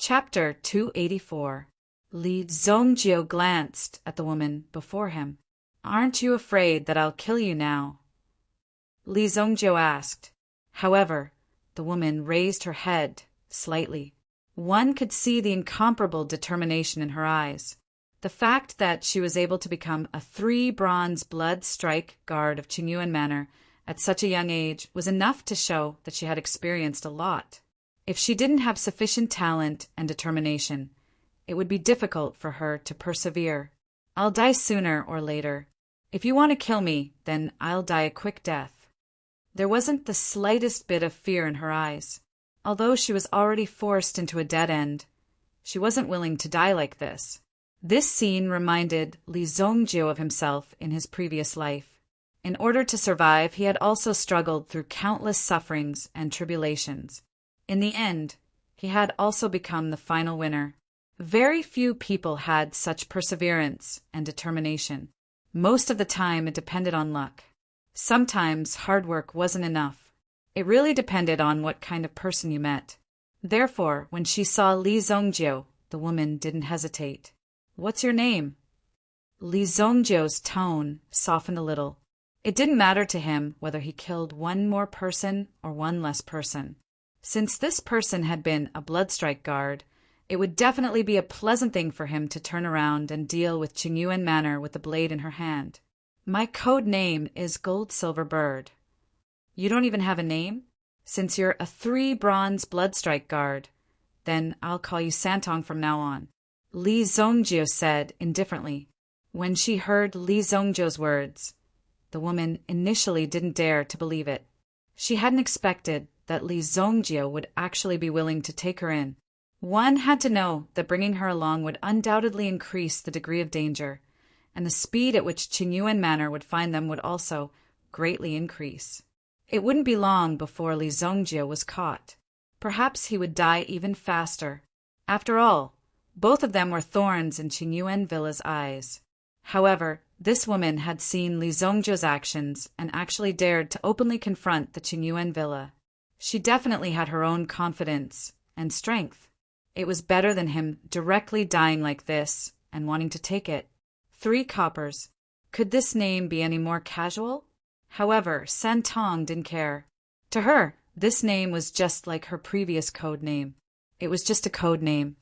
Chapter 284. Li Zongjio glanced at the woman before him. "Aren't you afraid that I'll kill you now?" Li Zongjio asked. However, the woman raised her head slightly. One could see the incomparable determination in her eyes. The fact that she was able to become a 3-bronze blood strike guard of Qingyuan Manor at such a young age was enough to show that she had experienced a lot. If she didn't have sufficient talent and determination, it would be difficult for her to persevere. "I'll die sooner or later. If you want to kill me, then I'll die a quick death." There wasn't the slightest bit of fear in her eyes. Although she was already forced into a dead end, she wasn't willing to die like this. This scene reminded Li Zongjio of himself in his previous life. In order to survive, he had also struggled through countless sufferings and tribulations. In the end, he had also become the final winner. Very few people had such perseverance and determination. Most of the time it depended on luck. Sometimes hard work wasn't enough. It really depended on what kind of person you met. Therefore, when she saw Li Zongjio, the woman didn't hesitate. "What's your name?" Li Zongjio's tone softened a little. It didn't matter to him whether he killed one more person or one less person. Since this person had been a bloodstrike guard, it would definitely be a pleasant thing for him to turn around and deal with Qingyuan Manor with the blade in her hand. "My code name is Gold Silver Bird." "You don't even have a name? Since you're a 3-bronze bloodstrike guard, then I'll call you Santong from now on," Li Zongjio said indifferently. When she heard Li Zongjio's words, the woman initially didn't dare to believe it. She hadn't expected that Li Zongjio would actually be willing to take her in. One had to know that bringing her along would undoubtedly increase the degree of danger, and the speed at which Qingyuan Manor would find them would also greatly increase. It wouldn't be long before Li Zongjio was caught. Perhaps he would die even faster. After all, both of them were thorns in Qingyuan Villa's eyes. However, this woman had seen Li Zongjio's actions and actually dared to openly confront the Qingyuan Villa. She definitely had her own confidence and strength. It was better than him directly dying like this and wanting to take it. 3 coppers. Could this name be any more casual? However, Santong didn't care. To her, this name was just like her previous code name. It was just a code name.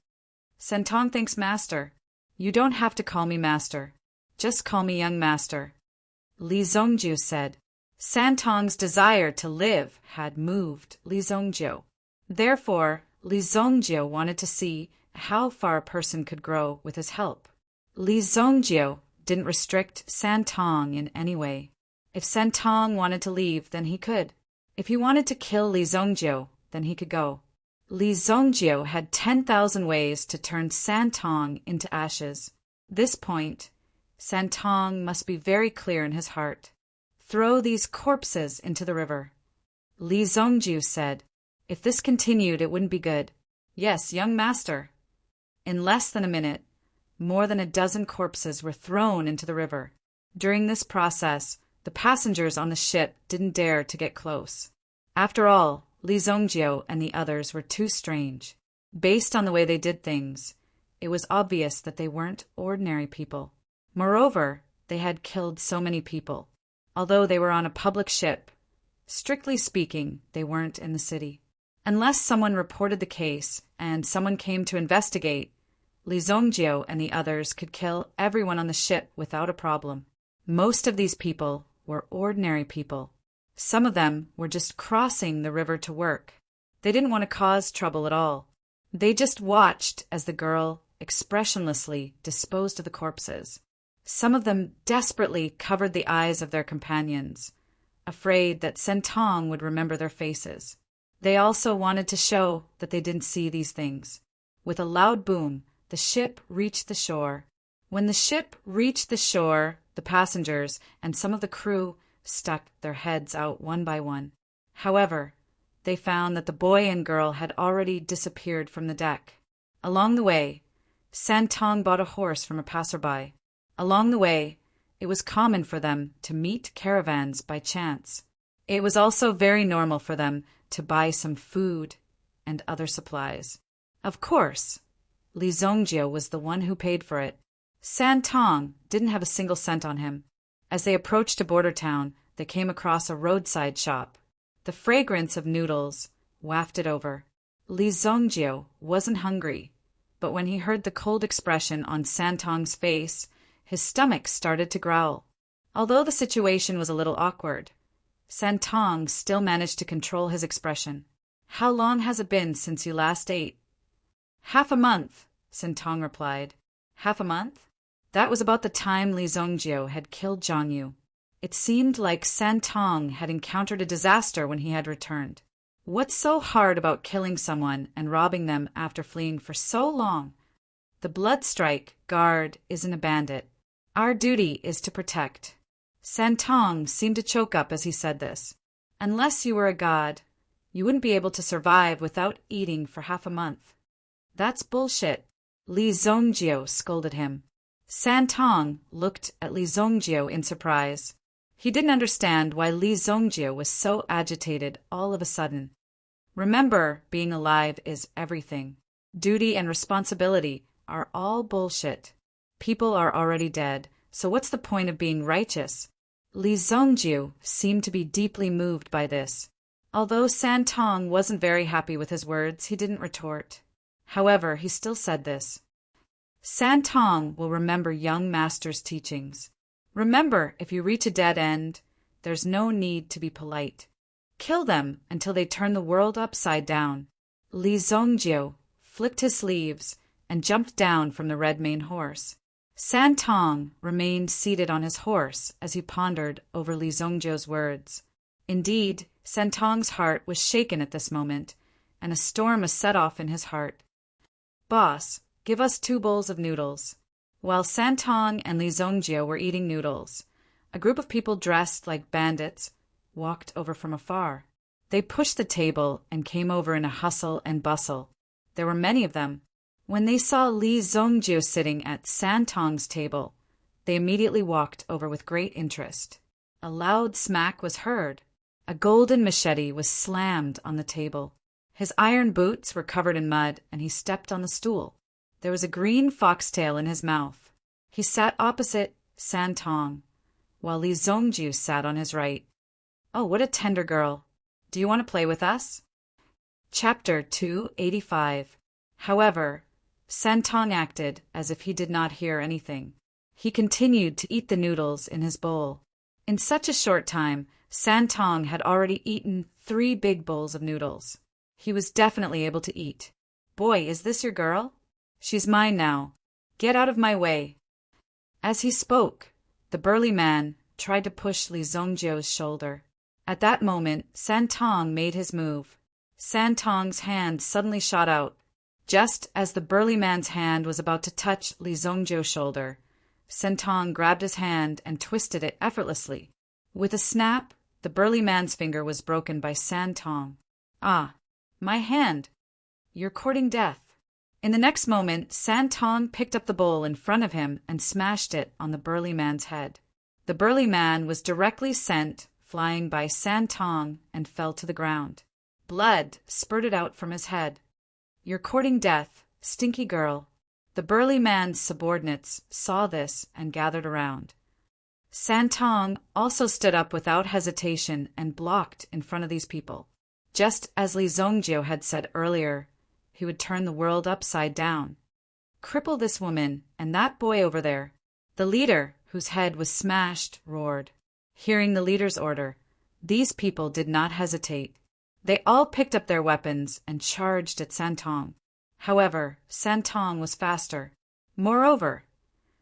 "Santong thanks Master. You don't have to call me Master. Just call me Young Master," Li Zongjio said. Santong's desire to live had moved Li Zongjio. Therefore, Li Zongjio wanted to see how far a person could grow with his help. Li Zongjio didn't restrict Santong in any way. If Santong wanted to leave, then he could. If he wanted to kill Li Zongjio, then he could go. Li Zongjio had 10,000 ways to turn Santong into ashes. This point, Santong must be very clear in his heart. "Throw these corpses into the river," Li Zongjio said. If this continued, it wouldn't be good. "Yes, young master." In less than a minute, more than a dozen corpses were thrown into the river. During this process, the passengers on the ship didn't dare to get close. After all, Li Zongjio and the others were too strange. Based on the way they did things, it was obvious that they weren't ordinary people. Moreover, they had killed so many people. Although they were on a public ship, strictly speaking, they weren't in the city. Unless someone reported the case and someone came to investigate, Li Zongjio and the others could kill everyone on the ship without a problem. Most of these people were ordinary people. Some of them were just crossing the river to work. They didn't want to cause trouble at all. They just watched as the girl expressionlessly disposed of the corpses. Some of them desperately covered the eyes of their companions, afraid that Santong would remember their faces. They also wanted to show that they didn't see these things. With a loud boom, the ship reached the shore. When the ship reached the shore, the passengers and some of the crew stuck their heads out one by one. However, they found that the boy and girl had already disappeared from the deck. Along the way, Santong bought a horse from a passerby. Along the way, it was common for them to meet caravans by chance. It was also very normal for them to buy some food and other supplies. Of course, Li Zongjio was the one who paid for it. San Tong didn't have a single cent on him. As they approached a border town, they came across a roadside shop. The fragrance of noodles wafted over. Li Zongjio wasn't hungry, but when he heard the cold expression on San Tong's face, his stomach started to growl. Although the situation was a little awkward, San Tong still managed to control his expression. How long has it been since you last ate? Half a month, San Tong replied. Half a month? That was about the time Li Zongjio had killed Zhang Yu. It seemed like San Tong had encountered a disaster when he had returned. What's so hard about killing someone and robbing them after fleeing for so long? The Bloodstrike guard isn't a bandit. Our duty is to protect. San Tong seemed to choke up as he said this. Unless you were a god, you wouldn't be able to survive without eating for half a month. That's bullshit, Li Zongjio scolded him. San Tong looked at Li Zongjio in surprise. He didn't understand why Li Zongjio was so agitated all of a sudden. Remember, being alive is everything. Duty and responsibility are all bullshit. People are already dead, so what's the point of being righteous? Li Zongjio seemed to be deeply moved by this. Although San Tong wasn't very happy with his words, he didn't retort. However, he still said this. San Tong will remember young master's teachings. Remember, if you reach a dead end, there's no need to be polite. Kill them until they turn the world upside down. Li Zongjio flicked his sleeves and jumped down from the red mane horse. San Tong remained seated on his horse as he pondered over Li Zongjio's words. Indeed, San Tong's heart was shaken at this moment, and a storm was set off in his heart. Boss, give us 2 bowls of noodles. While San Tong and Li Zongjio were eating noodles, a group of people dressed like bandits walked over from afar. They pushed the table and came over in a hustle and bustle. There were many of them. When they saw Li Zongjio sitting at San Tong's table, they immediately walked over with great interest. A loud smack was heard. A golden machete was slammed on the table. His iron boots were covered in mud, and he stepped on the stool. There was a green foxtail in his mouth. He sat opposite San Tong, while Li Zongjio sat on his right. Oh, what a tender girl. Do you want to play with us? Chapter 285. However, San Tong acted as if he did not hear anything. He continued to eat the noodles in his bowl. In such a short time, San Tong had already eaten 3 big bowls of noodles. He was definitely able to eat. Boy, is this your girl? She's mine now. Get out of my way. As he spoke, the burly man tried to push Li Zongjio's shoulder. At that moment, San Tong made his move. San Tong's hand suddenly shot out. Just as the burly man's hand was about to touch Li Zongjio's shoulder, San Tong grabbed his hand and twisted it effortlessly. With a snap, the burly man's finger was broken by San Tong. Ah, my hand! You're courting death. In the next moment, San Tong picked up the bowl in front of him and smashed it on the burly man's head. The burly man was directly sent flying by San Tong and fell to the ground. Blood spurted out from his head. You're courting death, stinky girl. The burly man's subordinates saw this and gathered around. San Tong also stood up without hesitation and blocked in front of these people. Just as Li Zongjio had said earlier, he would turn the world upside down. Cripple this woman and that boy over there. The leader, whose head was smashed, roared. Hearing the leader's order, these people did not hesitate. They all picked up their weapons and charged at San Tong. However, San Tong was faster. Moreover,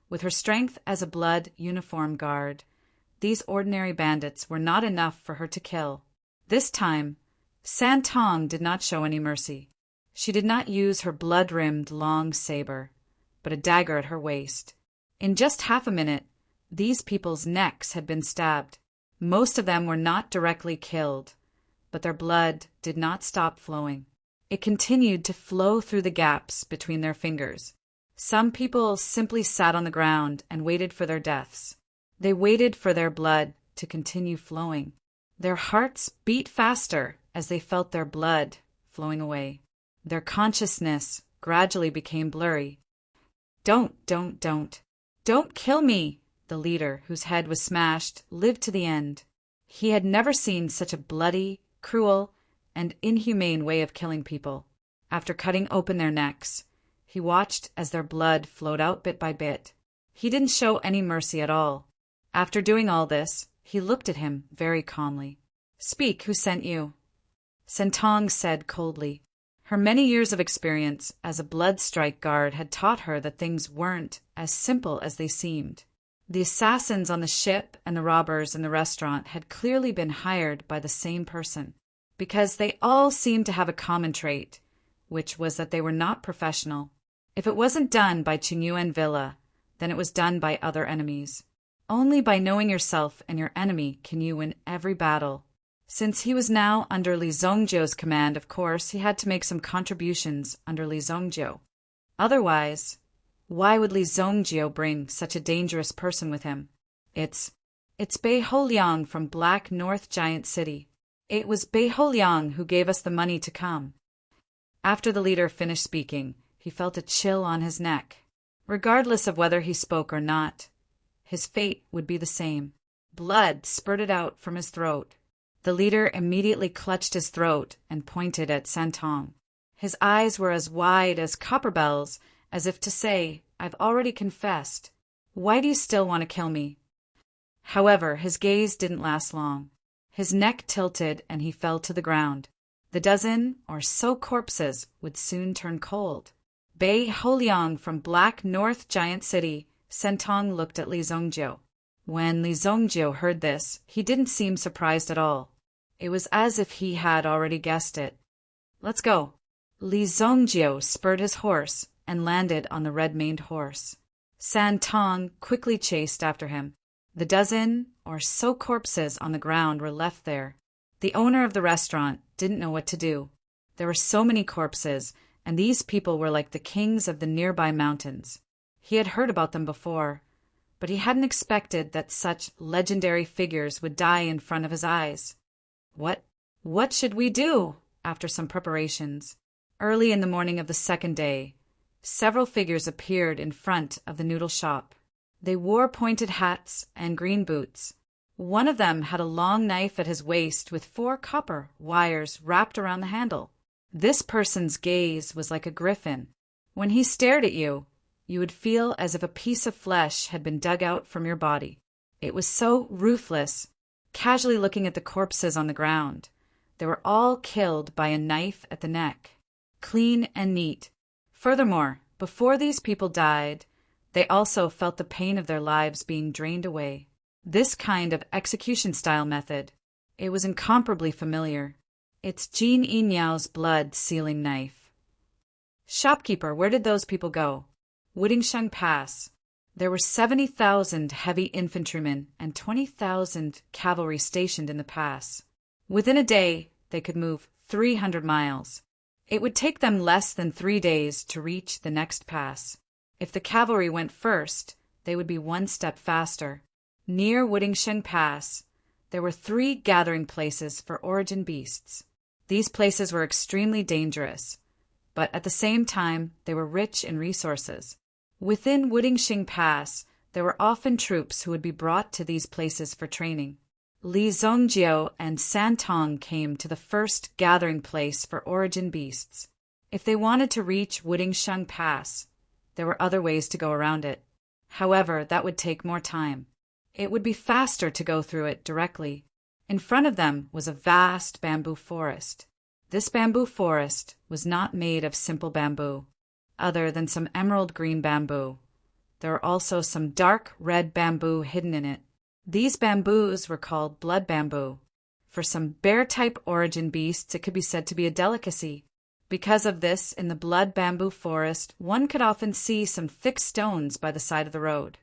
with her strength as a blood uniform guard, these ordinary bandits were not enough for her to kill. This time, San Tong did not show any mercy. She did not use her blood-rimmed long saber, but a dagger at her waist. In just half a minute, these people's necks had been stabbed. Most of them were not directly killed, but their blood did not stop flowing. It continued to flow through the gaps between their fingers. Some people simply sat on the ground and waited for their deaths. They waited for their blood to continue flowing. Their hearts beat faster as they felt their blood flowing away. Their consciousness gradually became blurry. Don't kill me! The leader, whose head was smashed, lived to the end. He had never seen such a bloody, cruel, and inhumane way of killing people. After cutting open their necks, he watched as their blood flowed out bit by bit. He didn't show any mercy at all. After doing all this, he looked at him very calmly. "Speak, who sent you?" Santong said coldly. Her many years of experience as a blood strike guard had taught her that things weren't as simple as they seemed. The assassins on the ship and the robbers in the restaurant had clearly been hired by the same person, because they all seemed to have a common trait, which was that they were not professional. If it wasn't done by Qingyuan Villa, then it was done by other enemies. Only by knowing yourself and your enemy can you win every battle. Since he was now under Li Zongjiu's command, of course, he had to make some contributions under Li Zongjiu. Otherwise, why would Li Zongjiu bring such a dangerous person with him? It's Bei Holiang from Black North Giant City. It was Bei Holiang who gave us the money to come. After the leader finished speaking, he felt a chill on his neck. Regardless of whether he spoke or not, his fate would be the same. Blood spurted out from his throat. The leader immediately clutched his throat and pointed at Santong. His eyes were as wide as copper bells, as if to say, "I've already confessed. Why do you still want to kill me?" However, his gaze didn't last long. His neck tilted and he fell to the ground. The dozen or so corpses would soon turn cold. Bei Holiang from Black North Giant City. Santong looked at Li Zongjiu. When Li Zongjiu heard this, he didn't seem surprised at all. It was as if he had already guessed it. "Let's go." Li Zongjiu spurred his horse and landed on the red-maned horse. Santong quickly chased after him. The dozen or so corpses on the ground were left there. The owner of the restaurant didn't know what to do. There were so many corpses, and these people were like the kings of the nearby mountains. He had heard about them before, but he hadn't expected that such legendary figures would die in front of his eyes. What should we do? After some preparations, early in the morning of the second day, several figures appeared in front of the noodle shop. They wore pointed hats and green boots. One of them had a long knife at his waist with 4 copper wires wrapped around the handle. This person's gaze was like a griffin. When he stared at you, you would feel as if a piece of flesh had been dug out from your body. It was so ruthless. Casually looking at the corpses on the ground, they were all killed by a knife at the neck. Clean and neat. Furthermore, before these people died, they also felt the pain of their lives being drained away. This kind of execution-style method, it was incomparably familiar. It's Jin Yinyao's blood-sealing knife. "Shopkeeper, where did those people go?" Wudingsheng Pass. There were 70,000 heavy infantrymen and 20,000 cavalry stationed in the pass. Within a day, they could move 300 miles. It would take them less than 3 days to reach the next pass. If the cavalry went first, they would be one step faster. Near Wudingsheng Pass, there were 3 gathering places for origin beasts. These places were extremely dangerous, but at the same time, they were rich in resources. Within Wudingsheng Pass, there were often troops who would be brought to these places for training. Li Zongjiu and Santong came to the first gathering place for origin beasts. If they wanted to reach Wudingsheng Pass, there were other ways to go around it. However, that would take more time. It would be faster to go through it directly. In front of them was a vast bamboo forest. This bamboo forest was not made of simple bamboo. Other than some emerald green bamboo, there were also some dark red bamboo hidden in it. These bamboos were called blood bamboo. For some bear-type origin beasts, it could be said to be a delicacy. Because of this, in the blood bamboo forest, one could often see some thick stones by the side of the road.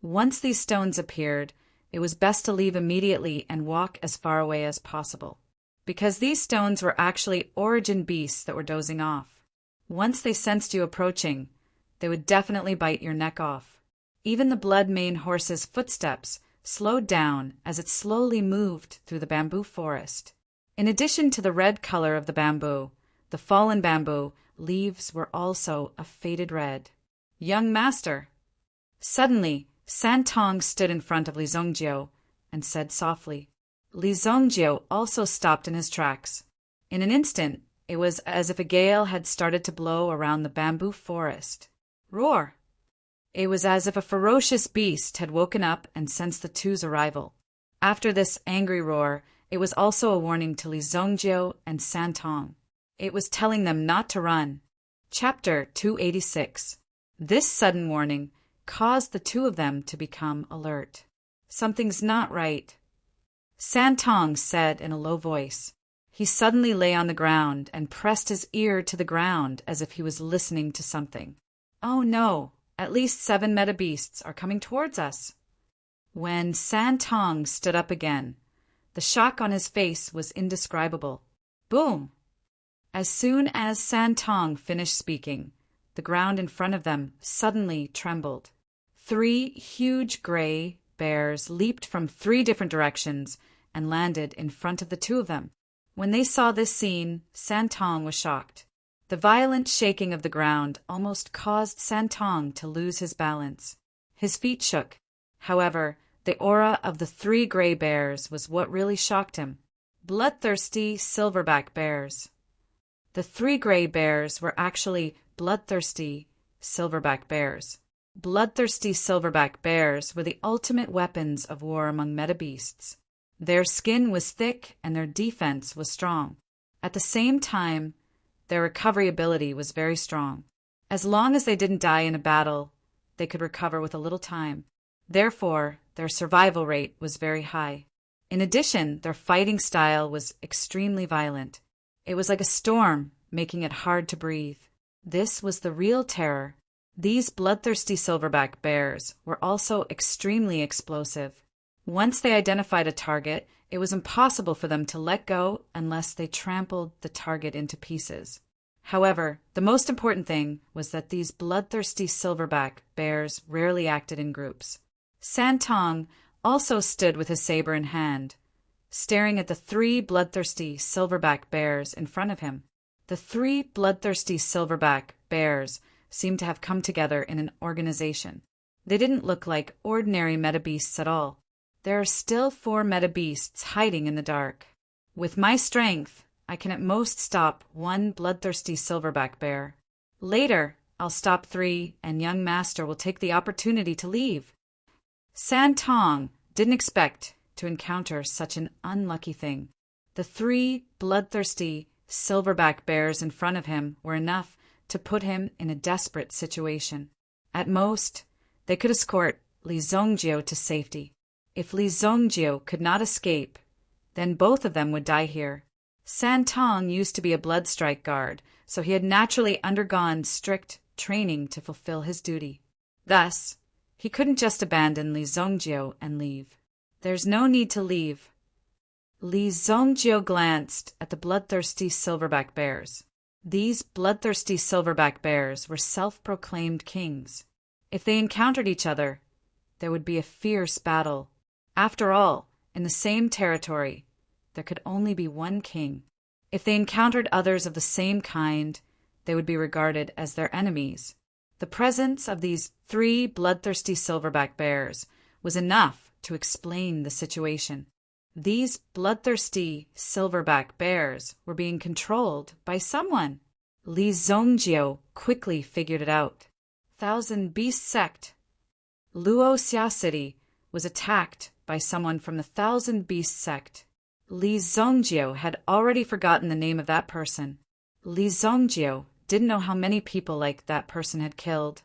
Once these stones appeared, it was best to leave immediately and walk as far away as possible, because these stones were actually origin beasts that were dozing off. Once they sensed you approaching, they would definitely bite your neck off. Even the blood-mane horse's footsteps slowed down as it slowly moved through the bamboo forest. In addition to the red color of the bamboo, the fallen bamboo leaves were also a faded red. "Young master!" Suddenly, Santong stood in front of Li Zongjiu and said softly. Li Zongjiu also stopped in his tracks. In an instant, it was as if a gale had started to blow around the bamboo forest. Roar! It was as if a ferocious beast had woken up and sensed the two's arrival. After this angry roar, it was also a warning to Li Zongjiu and Santong. It was telling them not to run. Chapter 286. This sudden warning caused the two of them to become alert. "Something's not right," Santong said in a low voice. He suddenly lay on the ground and pressed his ear to the ground as if he was listening to something. "Oh no, at least 7 meta beasts are coming towards us." When Santong stood up again, the shock on his face was indescribable. Boom! As soon as Santong finished speaking, the ground in front of them suddenly trembled. 3 huge gray bears leaped from 3 different directions and landed in front of the two of them. When they saw this scene, Santong was shocked. The violent shaking of the ground almost caused Santong to lose his balance. His feet shook. However, the aura of the 3 gray bears was what really shocked him. Bloodthirsty silverback bears. The 3 gray bears were actually bloodthirsty silverback bears. Bloodthirsty silverback bears were the ultimate weapons of war among meta beasts. Their skin was thick and their defense was strong. At the same time, their recovery ability was very strong. As long as they didn't die in a battle, they could recover with a little time. Therefore, their survival rate was very high. In addition, their fighting style was extremely violent. It was like a storm, making it hard to breathe. This was the real terror. These bloodthirsty silverback bears were also extremely explosive. Once they identified a target, it was impossible for them to let go unless they trampled the target into pieces. However, the most important thing was that these bloodthirsty silverback bears rarely acted in groups. Santong also stood with his saber in hand, staring at the 3 bloodthirsty silverback bears in front of him. The 3 bloodthirsty silverback bears seemed to have come together in an organization. They didn't look like ordinary meta beasts at all. There are still 4 meta beasts hiding in the dark. With my strength, I can at most stop 1 bloodthirsty silverback bear. Later, I'll stop 3, and young master will take the opportunity to leave. Santong didn't expect to encounter such an unlucky thing. The 3 bloodthirsty silverback bears in front of him were enough to put him in a desperate situation. At most, they could escort Li Zongjiu to safety. If Li Zongjiu could not escape, then both of them would die here. Santong used to be a bloodstrike guard, so he had naturally undergone strict training to fulfill his duty. Thus, he couldn't just abandon Li Zongjiu and leave. "There's no need to leave." Li Zongjiu glanced at the bloodthirsty silverback bears. These bloodthirsty silverback bears were self-proclaimed kings. If they encountered each other, there would be a fierce battle. After all, in the same territory, there could only be one king. If they encountered others of the same kind, they would be regarded as their enemies. The presence of these 3 bloodthirsty silverback bears was enough to explain the situation. These bloodthirsty silverback bears were being controlled by someone. Li Zongjiu quickly figured it out. Thousand Beast Sect. Luoxia City was attacked by someone from the Thousand Beast Sect. Li Zongjiu had already forgotten the name of that person. Li Zongjiu didn't know how many people like that person had killed,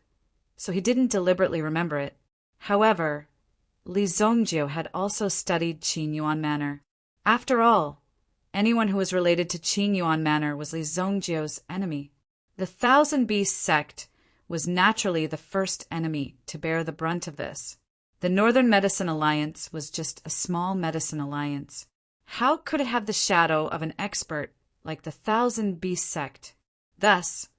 so he didn't deliberately remember it. However, Li Zongjiu had also studied Qing Yuan Manor. After all, anyone who was related to Qing Yuan Manor was Li Zongjiu's enemy. The Thousand Beast Sect was naturally the first enemy to bear the brunt of this. The Northern Medicine Alliance was just a small medicine alliance. How could it have the shadow of an expert like the Thousand Beast Sect? Thus,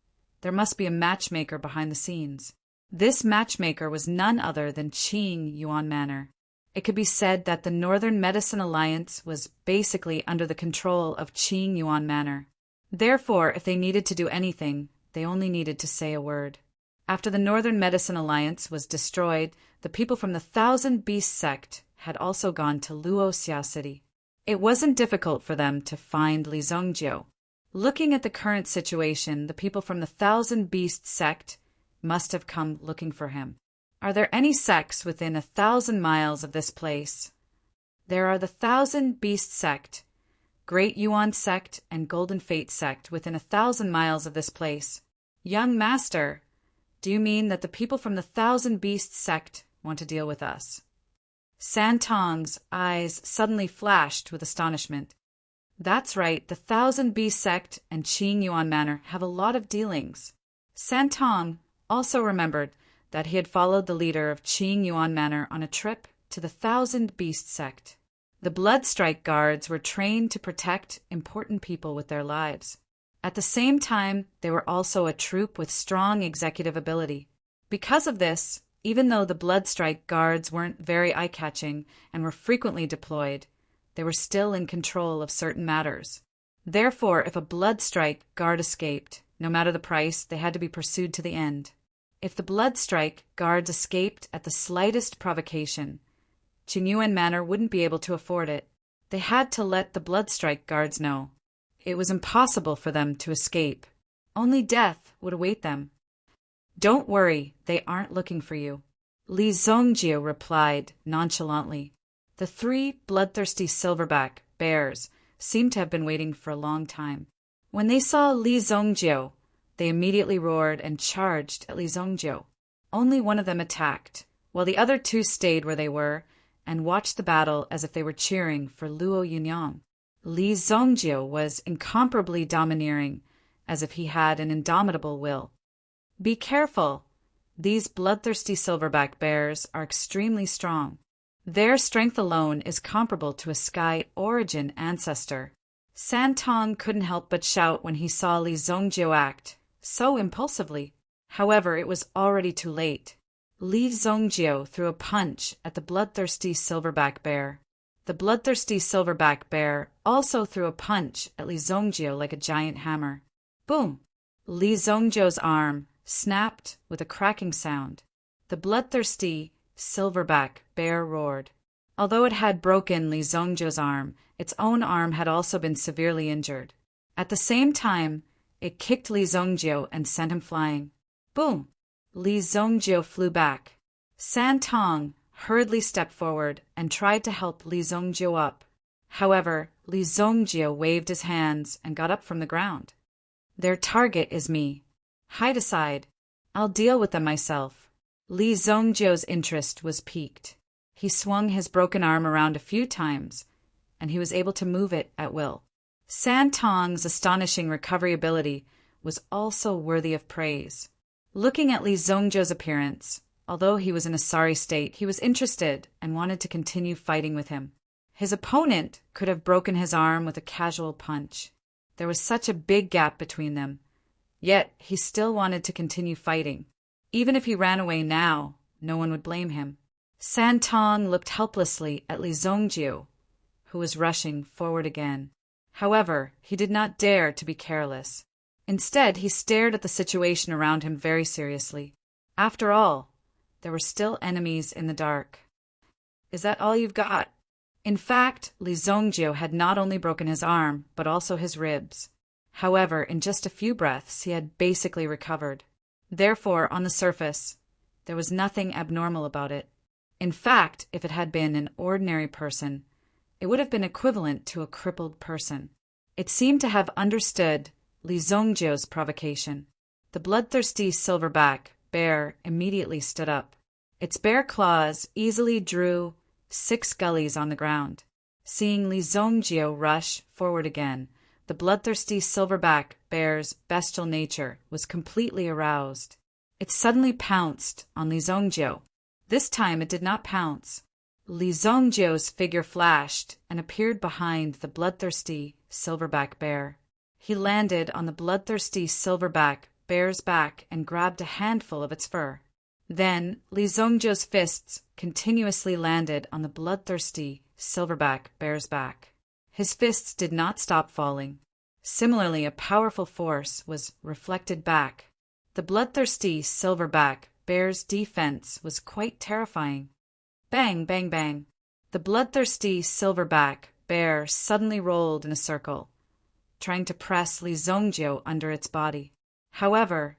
there must be a matchmaker behind the scenes. This matchmaker was none other than Qing Yuan Manor. It could be said that the Northern Medicine Alliance was basically under the control of Qing Yuan Manor. Therefore, if they needed to do anything, They only needed to say a word. After the Northern Medicine Alliance was destroyed, the people from the Thousand Beasts sect had also gone to Luoxia City. It wasn't difficult for them to find Li Zhongjiu. Looking at the current situation, the people from the Thousand Beasts sect must have come looking for him. Are there any sects within 1,000 miles of this place? There are the Thousand Beasts sect, Great Yuan sect, and Golden Fate sect within 1,000 miles of this place. Young master, do you mean that the people from the Thousand Beasts sect want to deal with us? Santong's eyes suddenly flashed with astonishment. That's right, the Thousand Beasts sect and Qing Yuan Manor have a lot of dealings. Santong also remembered that he had followed the leader of Qing Yuan Manor on a trip to the Thousand Beasts sect. The Bloodstrike Guards were trained to protect important people with their lives. At the same time, they were also a troop with strong executive ability. Because of this, even though the Bloodstrike Guards weren't very eye-catching and were frequently deployed, they were still in control of certain matters. Therefore, if a Bloodstrike Guard escaped, no matter the price, they had to be pursued to the end. If the Bloodstrike Guards escaped at the slightest provocation, Qingyuan Manor wouldn't be able to afford it. They had to let the Bloodstrike Guards know. It was impossible for them to escape. Only death would await them. Don't worry, they aren't looking for you, Li Zhongjiu replied nonchalantly. The 3 bloodthirsty silverback bears seemed to have been waiting for a long time. When they saw Li Zhongjiu, they immediately roared and charged at Li Zhongjiu. Only one of them attacked, while the other 2 stayed where they were and watched the battle as if they were cheering for Luo Yunyang. Li Zhongjiu was incomparably domineering, as if he had an indomitable will. Be careful. These bloodthirsty silverback bears are extremely strong. Their strength alone is comparable to a Sky Origin ancestor. Santong couldn't help but shout when he saw Li Zhongjiu act so impulsively. However, it was already too late. Li Zhongjiu threw a punch at the bloodthirsty silverback bear. The bloodthirsty silverback bear also threw a punch at Li Zhongjiu like a giant hammer. Boom! Li Zhongjiu's arm snapped with a cracking sound. The bloodthirsty silverback bear roared. Although it had broken Li Zhongjiu's arm, its own arm had also been severely injured. At the same time, it kicked Li Zhongjiu and sent him flying. Boom! Li Zhongjiu flew back. Santong hurriedly stepped forward and tried to help Li Zhongjiu up. However, Li Zhongjiu waved his hands and got up from the ground. Their target is me. Hide aside. I'll deal with them myself. Li Zhongjiu's interest was piqued. He swung his broken arm around a few times, and he was able to move it at will. Santong's astonishing recovery ability was also worthy of praise. Looking at Li Zhongjiu's appearance, although he was in a sorry state, he was interested and wanted to continue fighting with him. His opponent could have broken his arm with a casual punch. There was such a big gap between them. Yet he still wanted to continue fighting. Even if he ran away now, no one would blame him. Santong looked helplessly at Li Zhongjiu, who was rushing forward again. However, he did not dare to be careless. Instead, he stared at the situation around him very seriously. After all, there were still enemies in the dark. Is that all you've got? In fact, Li Zhongjiu had not only broken his arm, but also his ribs. However, in just a few breaths, he had basically recovered. Therefore, on the surface, there was nothing abnormal about it. In fact, if it had been an ordinary person, it would have been equivalent to a crippled person. It seemed to have understood Li Zhongjiu's provocation. The bloodthirsty silverback bear immediately stood up. Its bare claws easily drew 6 gullies on the ground. Seeing Li Zhongjiu rush forward again, the bloodthirsty silverback bear's bestial nature was completely aroused. It suddenly pounced on Li Zhongjiu. This time it did not pounce. Li Zhongjiu's figure flashed and appeared behind the bloodthirsty silverback bear. He landed on the bloodthirsty silverback bear's back and grabbed a handful of its fur. Then Li Zhongjiu's fists continuously landed on the bloodthirsty silverback bear's back. His fists did not stop falling. Similarly, a powerful force was reflected back. The bloodthirsty silverback bear's defense was quite terrifying. Bang, bang, bang. The bloodthirsty silverback bear suddenly rolled in a circle, trying to press Li Zongjio under its body. However,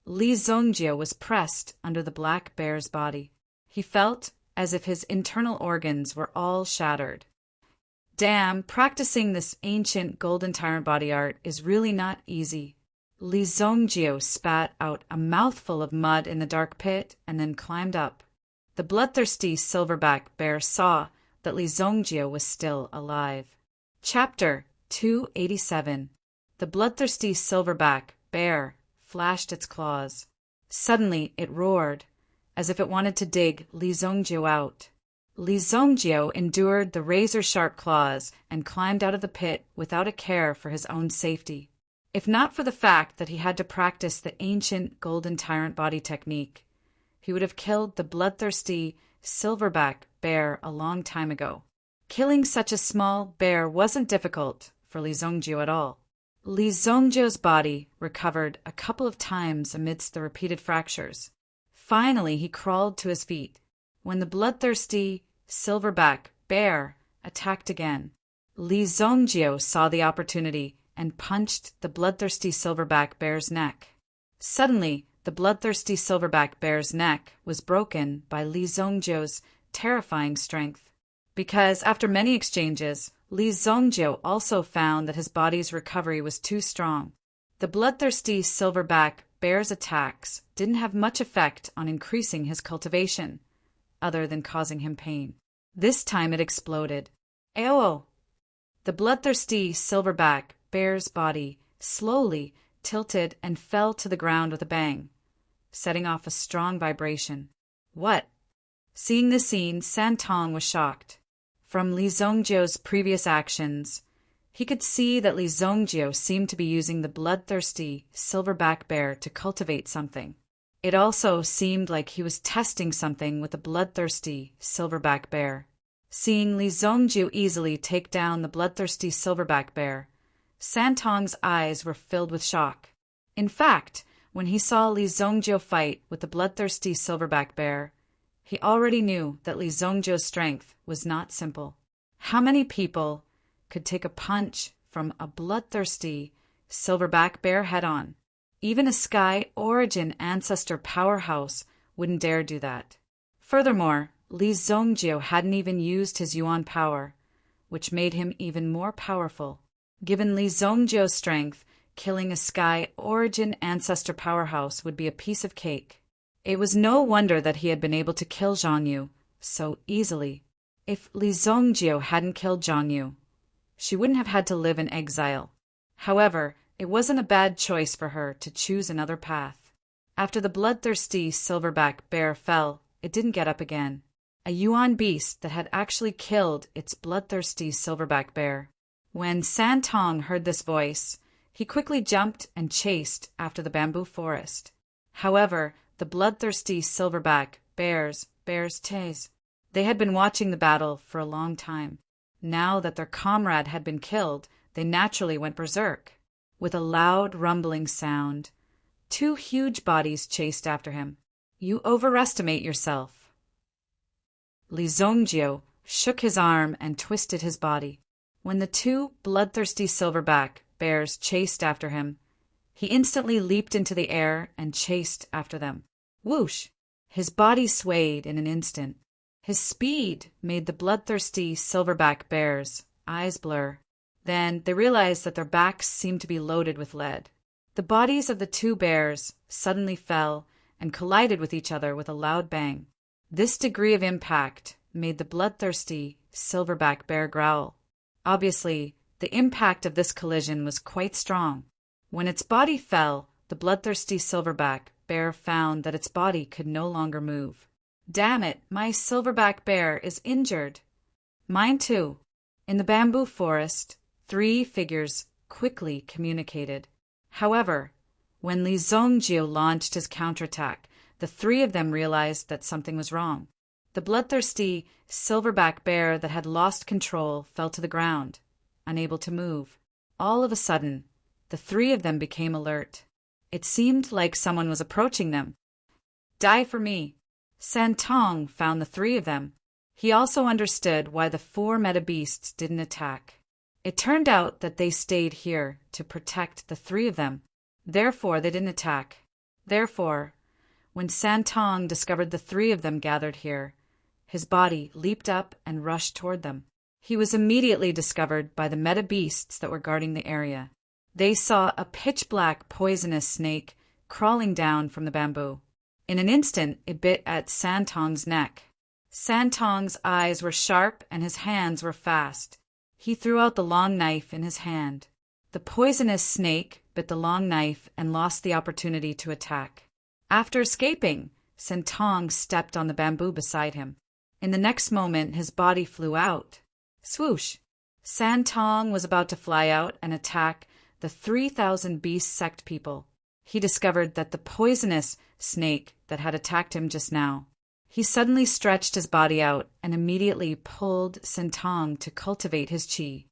Li Zongjio was pressed under the black bear's body. He felt as if his internal organs were all shattered. Damn, practicing this ancient golden tyrant body art is really not easy. Li Zongjio spat out a mouthful of mud in the dark pit and then climbed up. The bloodthirsty silverback bear saw that Li Zongjio was still alive. Chapter 287. The bloodthirsty silverback bear flashed its claws. Suddenly it roared, as if it wanted to dig Li Zongjio out. Li Zongjio endured the razor-sharp claws and climbed out of the pit without a care for his own safety. If not for the fact that he had to practice the ancient golden tyrant body technique, he would have killed the bloodthirsty silverback bear a long time ago. Killing such a small bear wasn't difficult for Li Zongjio at all. Li Zongjio's body recovered a couple of times amidst the repeated fractures. Finally, he crawled to his feet. When the bloodthirsty silverback bear attacked again, Li Zongjio saw the opportunity and punched the bloodthirsty silverback bear's neck. Suddenly, the bloodthirsty silverback bear's neck was broken by Li Zongjio's terrifying strength. Because after many exchanges, Li Zongjio also found that his body's recovery was too strong. The bloodthirsty silverback bear's attacks didn't have much effect on increasing his cultivation, other than causing him pain. This time it exploded. Ayo! The bloodthirsty silverback bear's body slowly tilted and fell to the ground with a bang, setting off a strong vibration. What? Seeing the scene, Santong was shocked. From Li Zongjio's previous actions, he could see that Li Zongjio seemed to be using the bloodthirsty silverback bear to cultivate something. It also seemed like he was testing something with the bloodthirsty silverback bear. Seeing Li Zongjio easily take down the bloodthirsty silverback bear, Santong's eyes were filled with shock. In fact, when he saw Li Zongjio fight with the bloodthirsty silverback bear, he already knew that Li Zongjio's strength was not simple. How many people could take a punch from a bloodthirsty silverback bear head-on? Even a Sky Origin ancestor powerhouse wouldn't dare do that. Furthermore, Li Zongjio hadn't even used his Yuan power, which made him even more powerful. Given Li Zongjio's strength, killing a Sky Origin ancestor powerhouse would be a piece of cake. It was no wonder that he had been able to kill Zhang Yu so easily. If Li Zongjio hadn't killed Zhang Yu, she wouldn't have had to live in exile. However, it wasn't a bad choice for her to choose another path. After the bloodthirsty silverback bear fell, it didn't get up again. A Yuan beast that had actually killed its bloodthirsty silverback bear. When Santong heard this voice, he quickly jumped and chased after the bamboo forest. However, the bloodthirsty silverback bears chase. They had been watching the battle for a long time. Now that their comrade had been killed, they naturally went berserk. With a loud rumbling sound, two huge bodies chased after him. You overestimate yourself. Li Zongjio shook his arm and twisted his body. When the two bloodthirsty silverback bears chased after him, he instantly leaped into the air and chased after them. Whoosh! His body swayed in an instant. His speed made the bloodthirsty silverback bears' eyes blur. Then they realized that their backs seemed to be loaded with lead. The bodies of the two bears suddenly fell and collided with each other with a loud bang. This degree of impact made the bloodthirsty silverback bear growl. Obviously, the impact of this collision was quite strong. When its body fell, the bloodthirsty silverback bear found that its body could no longer move. Damn it, my silverback bear is injured. Mine too. In the bamboo forest, three figures quickly communicated. However, when Li Zongjio launched his counterattack, the three of them realized that something was wrong. The bloodthirsty silverback bear that had lost control fell to the ground, unable to move. All of a sudden, the three of them became alert. It seemed like someone was approaching them. Die for me. Santong found the three of them. He also understood why the four meta beasts didn't attack. It turned out that they stayed here to protect the three of them. Therefore, they didn't attack. Therefore, when Santong discovered the three of them gathered here, his body leaped up and rushed toward them. He was immediately discovered by the meta beasts that were guarding the area. They saw a pitch-black poisonous snake crawling down from the bamboo. In an instant, it bit at Santong's neck. Santong's eyes were sharp and his hands were fast. He threw out the long knife in his hand. The poisonous snake bit the long knife and lost the opportunity to attack. After escaping, Santong stepped on the bamboo beside him. In the next moment, his body flew out. Swoosh! Santong was about to fly out and attack the 3,000 beast sect people. He discovered that the poisonous snake that had attacked him just now. He suddenly stretched his body out and immediately pulled Santong to cultivate his chi.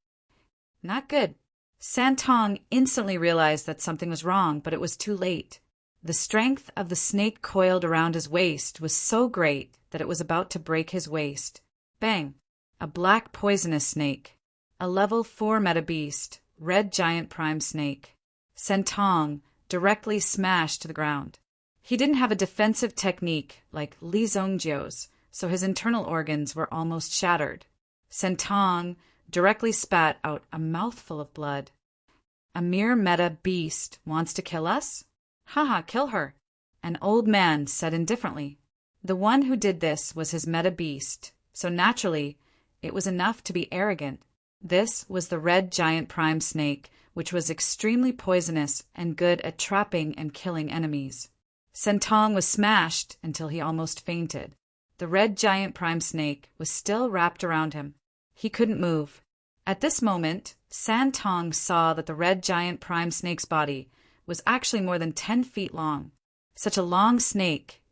Not good. Santong instantly realized that something was wrong, but it was too late. The strength of the snake coiled around his waist was so great that it was about to break his waist. Bang! A black poisonous snake. A level 4 meta beast, red giant prime snake. Santong directly smashed to the ground. He didn't have a defensive technique like Li Zongjiu's, so his internal organs were almost shattered. Santong directly spat out a mouthful of blood. A mere meta beast wants to kill us? Haha, kill her. An old man said indifferently. The one who did this was his meta beast, so naturally, it was enough to be arrogant. This was the red giant prime snake, which was extremely poisonous and good at trapping and killing enemies. Santong was smashed until he almost fainted. The red giant prime snake was still wrapped around him. He couldn't move. At this moment, Santong saw that the red giant prime snake's body was actually more than 10 feet long. Such a long snake,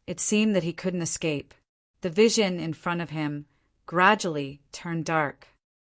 it seemed that he couldn't escape. The vision in front of him gradually turned dark.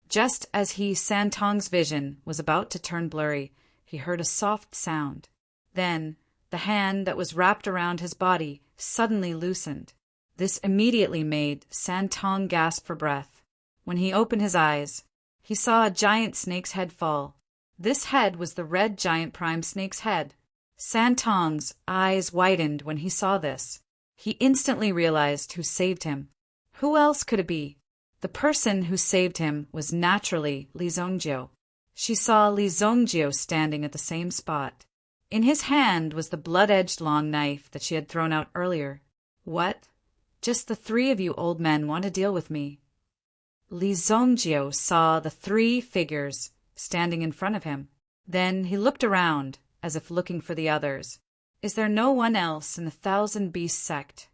Just as Santong's vision was about to turn blurry, he heard a soft sound. Then, the hand that was wrapped around his body suddenly loosened. This immediately made Santong gasp for breath. When he opened his eyes, he saw a giant snake's head fall. This head was the red giant prime snake's head. Santong's eyes widened when he saw this. He instantly realized who saved him. Who else could it be? The person who saved him was naturally Li Zongjiu. She saw Li Zongjiu standing at the same spot. In his hand was the blood-edged long knife that she had thrown out earlier. What? Just the three of you old men want to deal with me. Li Zongjiu saw the three figures standing in front of him. Then he looked around, as if looking for the others. Is there no one else in the 1,000 Beast sect?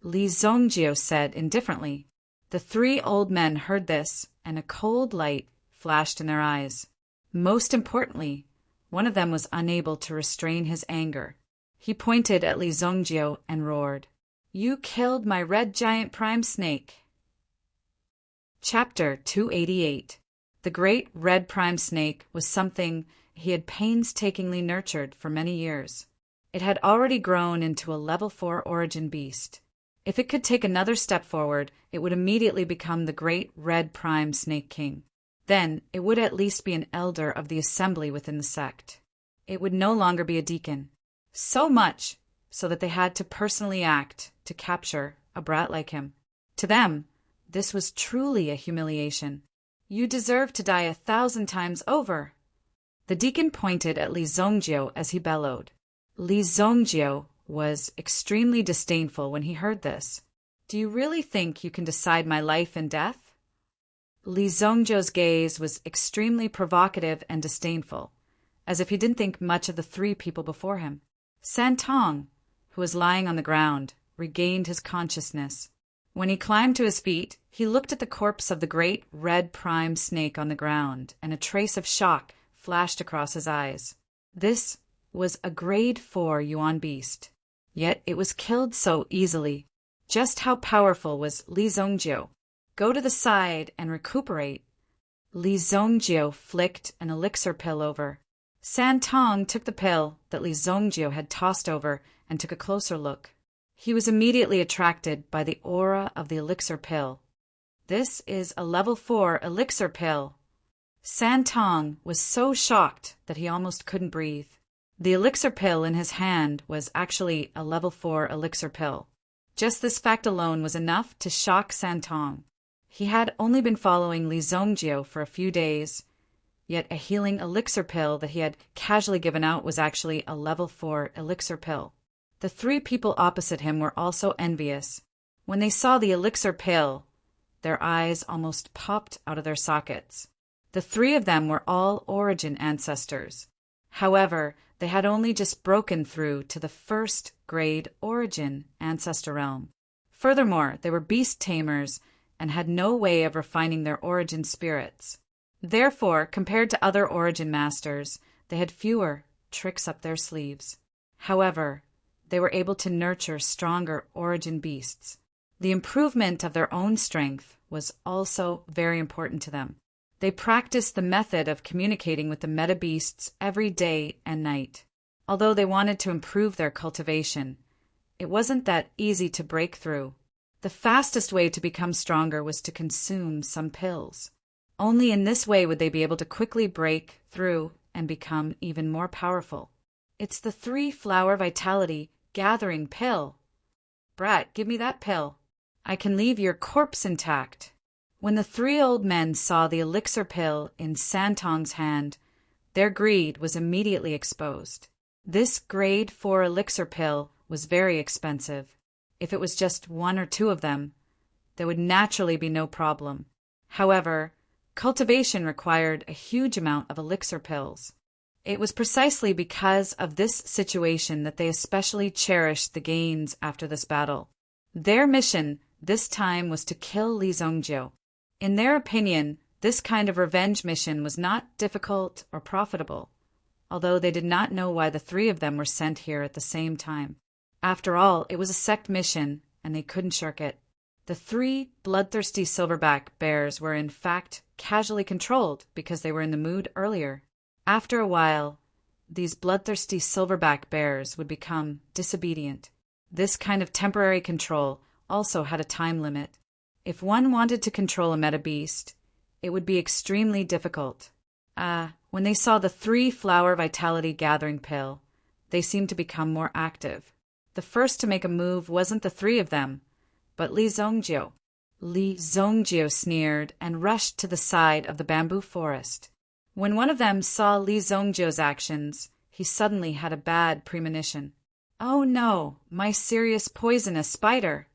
Li Zongjiu said indifferently. The three old men heard this, and a cold light flashed in their eyes. Most importantly, one of them was unable to restrain his anger. He pointed at Li Zongjiu and roared, "You killed my red giant prime snake." Chapter 288. The great red prime snake was something he had painstakingly nurtured for many years. It had already grown into a level 4 origin beast. If it could take another step forward, it would immediately become the great red prime snake king. Then it would at least be an elder of the assembly within the sect. It would no longer be a deacon. So much so that they had to personally act to capture a brat like him. To them, this was truly a humiliation. You deserve to die 1,000 times over. The deacon pointed at Li Zongjiu as he bellowed. Li Zongjiu was extremely disdainful when he heard this. Do you really think you can decide my life and death? Li Zongjiu's gaze was extremely provocative and disdainful, as if he didn't think much of the three people before him. Santong, who was lying on the ground, regained his consciousness. When he climbed to his feet, he looked at the corpse of the great red prime snake on the ground, and a trace of shock flashed across his eyes. This was a grade 4 Yuan beast, yet it was killed so easily. Just how powerful was Li Zongjiu? Go to the side and recuperate. Li Zongjiu flicked an elixir pill over. Santong took the pill that Li Zongjio had tossed over and took a closer look. He was immediately attracted by the aura of the elixir pill. This is a level 4 elixir pill. Santong was so shocked that he almost couldn't breathe. The elixir pill in his hand was actually a level 4 elixir pill. Just this fact alone was enough to shock Santong. He had only been following Li Zongjio for a few days, yet a healing elixir pill that he had casually given out was actually a level 4 elixir pill. The 3 people opposite him were also envious. When they saw the elixir pill, their eyes almost popped out of their sockets. The 3 of them were all origin ancestors. However, they had only just broken through to the 1st grade origin ancestor realm. Furthermore, they were beast tamers and had no way of refining their origin spirits. Therefore, compared to other origin masters, they had fewer tricks up their sleeves. However, they were able to nurture stronger origin beasts. The improvement of their own strength was also very important to them. They practiced the method of communicating with the meta beasts every day and night. Although they wanted to improve their cultivation, it wasn't that easy to break through. The fastest way to become stronger was to consume some pills. Only in this way would they be able to quickly break through and become even more powerful. It's the 3-flower vitality gathering pill. Brat, give me that pill. I can leave your corpse intact. When the 3 old men saw the elixir pill in Santong's hand, their greed was immediately exposed. This grade 4 elixir pill was very expensive. If it was just 1 or 2 of them, there would naturally be no problem. However, cultivation required a huge amount of elixir pills. It was precisely because of this situation that they especially cherished the gains after this battle. Their mission this time was to kill Li Zongjio. In their opinion, this kind of revenge mission was not difficult or profitable, although they did not know why the 3 of them were sent here at the same time. After all, it was a sect mission, and they couldn't shirk it. The 3 bloodthirsty silverback bears were in fact casually controlled because they were in the mood earlier. After a while, these bloodthirsty silverback bears would become disobedient. This kind of temporary control also had a time limit. If one wanted to control a meta beast, it would be extremely difficult. When they saw the 3-flower vitality gathering pill, they seemed to become more active. The first to make a move wasn't the 3 of them, but Li Zongjio. Li Zongjio sneered and rushed to the side of the bamboo forest. When one of them saw Li Zongjio's actions, he suddenly had a bad premonition. Oh no, my serious poisonous spider!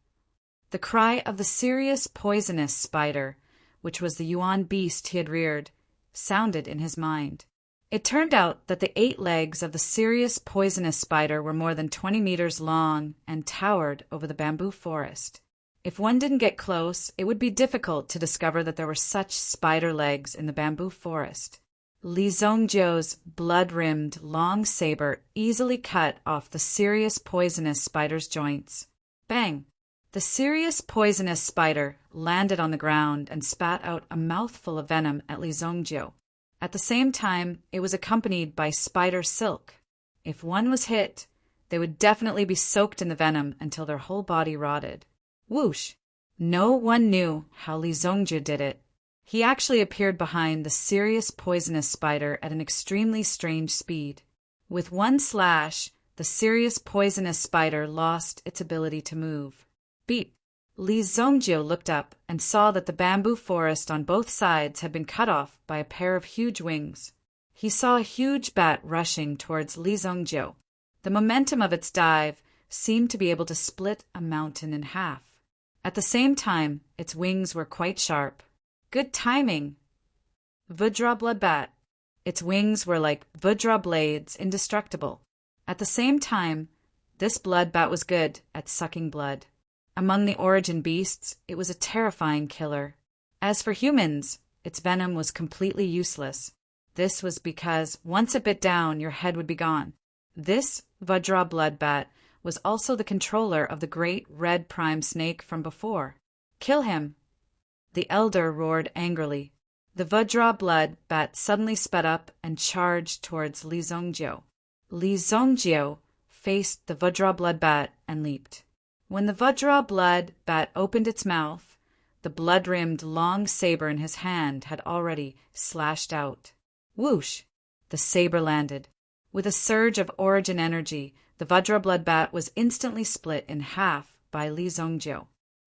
The cry of the serious poisonous spider, which was the Yuan beast he had reared, sounded in his mind. It turned out that the 8 legs of the serious poisonous spider were more than 20 meters long and towered over the bamboo forest. If one didn't get close, it would be difficult to discover that there were such spider legs in the bamboo forest. Li Zongjio's blood-rimmed long saber easily cut off the serious poisonous spider's joints. Bang! The serious poisonous spider landed on the ground and spat out a mouthful of venom at Li Zongjio. At the same time, it was accompanied by spider silk. If one was hit, they would definitely be soaked in the venom until their whole body rotted. Whoosh! No one knew how Li Zongjio did it. He actually appeared behind the serious poisonous spider at an extremely strange speed. With one slash, the serious poisonous spider lost its ability to move. Beep! Li Zongjio looked up and saw that the bamboo forest on both sides had been cut off by a pair of huge wings. He saw a huge bat rushing towards Li Zongjio. The momentum of its dive seemed to be able to split a mountain in half. At the same time, its wings were quite sharp. Good timing! Vajra blood bat. Its wings were like Vajra blades, indestructible. At the same time, this blood bat was good at sucking blood. Among the origin beasts, it was a terrifying killer. As for humans, its venom was completely useless. This was because once it bit down, your head would be gone. This Vajra blood bat was also the controller of the great red prime snake from before. Kill him! The elder roared angrily. The Vajra blood bat suddenly sped up and charged towards Li Zongjiu. Li Zongjiu faced the Vajra blood bat and leaped. When the Vajra blood bat opened its mouth, the blood-rimmed long saber in his hand had already slashed out. Whoosh! The saber landed. With a surge of origin energy, the Vajra blood bat was instantly split in half by Li Zongjiu.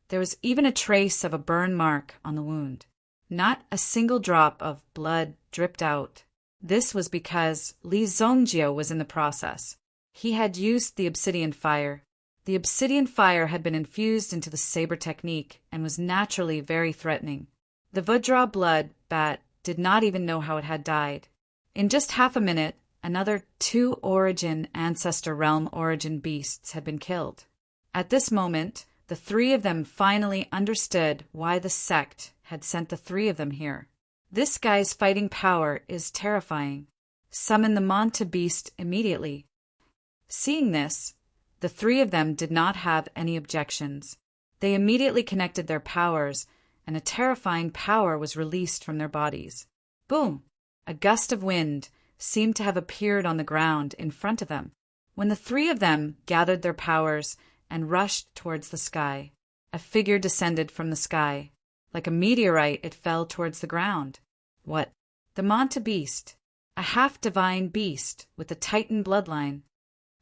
There was even a trace of a burn mark on the wound. Not a single drop of blood dripped out. This was because Li Zongjiu was in the process. He had used the obsidian fire. The obsidian fire had been infused into the saber technique and was naturally very threatening. The Vajra blood bat did not even know how it had died. In just half a minute, another 2 origin ancestor realm origin beasts had been killed. At this moment, the 3 of them finally understood why the sect had sent the 3 of them here. This guy's fighting power is terrifying. Summon the Manta beast immediately. Seeing this, the 3 of them did not have any objections. They immediately connected their powers, and a terrifying power was released from their bodies. Boom! A gust of wind seemed to have appeared on the ground in front of them. When the 3 of them gathered their powers and rushed towards the sky, a figure descended from the sky. Like a meteorite, it fell towards the ground. What? The Manta beast, a half-divine beast with a Titan bloodline.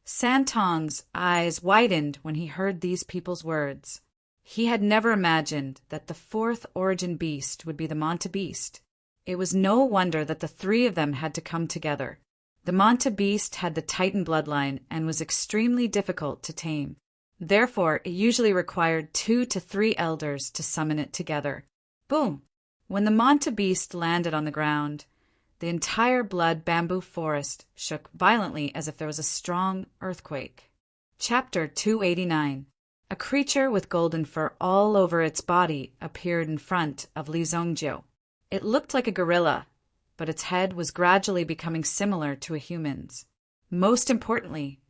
Santong's eyes widened when he heard these people's words. He had never imagined that the 4th origin beast would be the Manta beast. It was no wonder that the 3 of them had to come together. The Manta beast had the Titan bloodline and was extremely difficult to tame. Therefore, it usually required 2 to 3 elders to summon it together. Boom! When the Manta beast landed on the ground, the entire blood bamboo forest shook violently as if there was a strong earthquake. Chapter 289. A creature with golden fur all over its body appeared in front of Li Zongjiu. It looked like a gorilla, but its head was gradually becoming similar to a human's. Most importantly,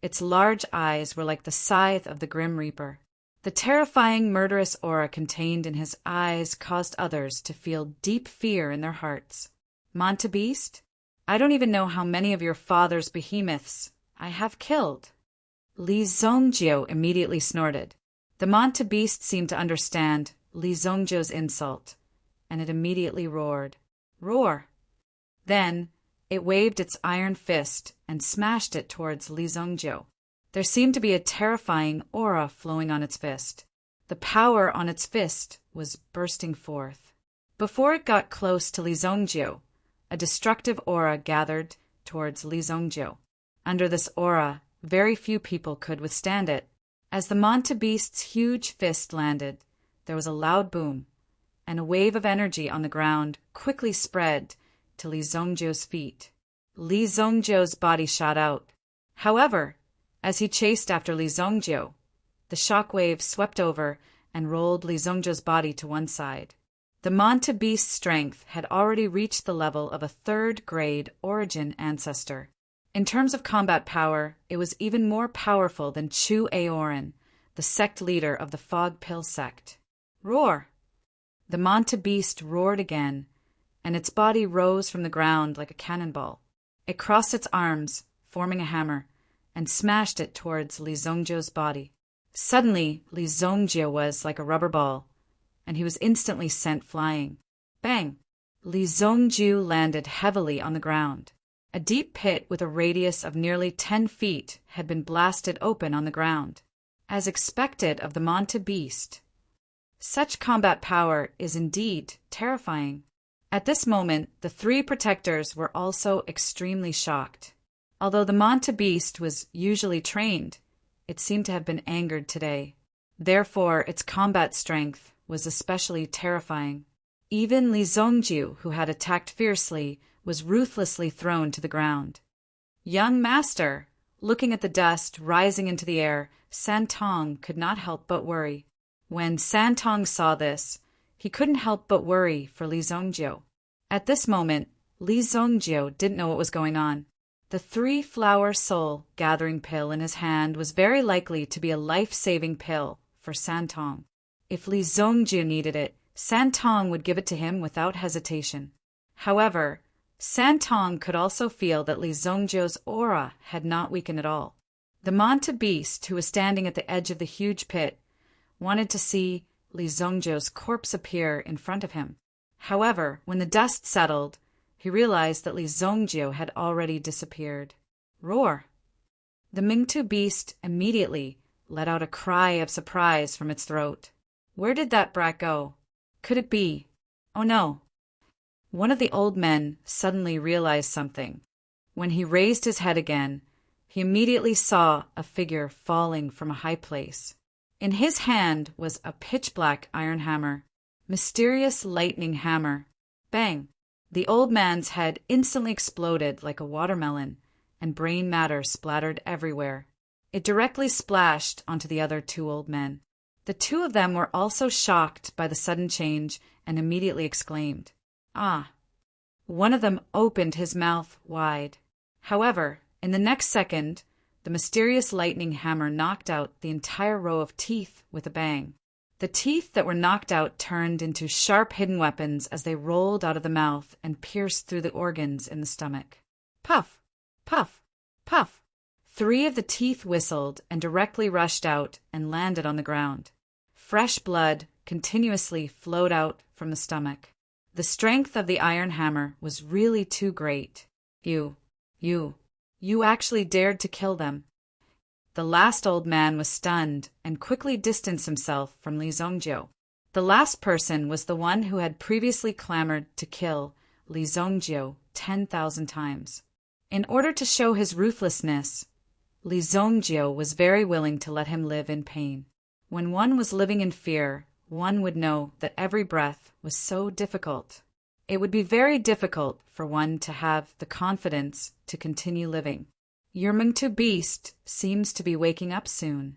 its large eyes were like the scythe of the Grim Reaper. The terrifying murderous aura contained in his eyes caused others to feel deep fear in their hearts. Manta beast, I don't even know how many of your father's behemoths I have killed. Li Zongjiu immediately snorted. The Manta beast seemed to understand Li Zongjiu's insult, and it immediately roared. Roar! Then it waved its iron fist and smashed it towards Li Zongjiu. There seemed to be a terrifying aura flowing on its fist. The power on its fist was bursting forth. Before it got close to Li Zongjiu, a destructive aura gathered towards Li Zongjiu. Under this aura, very few people could withstand it. As the Manta beast's huge fist landed, there was a loud boom, and a wave of energy on the ground quickly spread to Li Zongjiu's feet. Li Zongjiu's body shot out. However, as he chased after Li Zongjiu, the shock wave swept over and rolled Li Zongjiu's body to one side. The Manta beast's strength had already reached the level of a 3rd grade origin ancestor. In terms of combat power, it was even more powerful than Chu Aoran, the sect leader of the Fog Pill sect. Roar! The Manta beast roared again, and its body rose from the ground like a cannonball. It crossed its arms, forming a hammer, and smashed it towards Li Zongjiu's body. Suddenly, Li Zongjiu was like a rubber ball, and he was instantly sent flying. Bang! Li Zongjiu landed heavily on the ground. A deep pit with a radius of nearly 10 feet had been blasted open on the ground. As expected of the Manta beast, such combat power is indeed terrifying. At this moment, the 3 protectors were also extremely shocked. Although the Manta beast was usually trained, it seemed to have been angered today. Therefore, its combat strength was especially terrifying. Even Li Zongjiu, who had attacked fiercely, was ruthlessly thrown to the ground. Young master! Looking at the dust rising into the air, Santong could not help but worry. When Santong saw this, he couldn't help but worry for Li Zongjiu. At this moment, Li Zongjiu didn't know what was going on. The 3-flower soul gathering pill in his hand was very likely to be a life-saving pill for Santong. If Li Zongjiu needed it, Santong would give it to him without hesitation. However, Santong could also feel that Li Zongjiu's aura had not weakened at all. The Manta beast, who was standing at the edge of the huge pit, wanted to see Li Zongjiu's corpse appear in front of him. However, when the dust settled, he realized that Li Zongjiu had already disappeared. Roar! The Mingtu beast immediately let out a cry of surprise from its throat. Where did that brat go? Could it be? Oh no! One of the old men suddenly realized something. When he raised his head again, he immediately saw a figure falling from a high place. In his hand was a pitch-black iron hammer. Mysterious lightning hammer. Bang! The old man's head instantly exploded like a watermelon, and brain matter splattered everywhere. It directly splashed onto the other two old men. The two of them were also shocked by the sudden change and immediately exclaimed, "Ah!" One of them opened his mouth wide. However, in the next second, the mysterious lightning hammer knocked out the entire row of teeth with a bang. The teeth that were knocked out turned into sharp hidden weapons as they rolled out of the mouth and pierced through the organs in the stomach. Puff! Puff! Puff! 3 of the teeth whistled and directly rushed out and landed on the ground. Fresh blood continuously flowed out from the stomach. The strength of the iron hammer was really too great. You actually dared to kill them. The last old man was stunned and quickly distanced himself from Li Zongjiu. The last person was the one who had previously clamored to kill Li Zongjiu 10,000 times. In order to show his ruthlessness, Li Zongjiu was very willing to let him live in pain. When one was living in fear, one would know that every breath was so difficult. It would be very difficult for one to have the confidence to continue living. Your Mengtu beast seems to be waking up soon,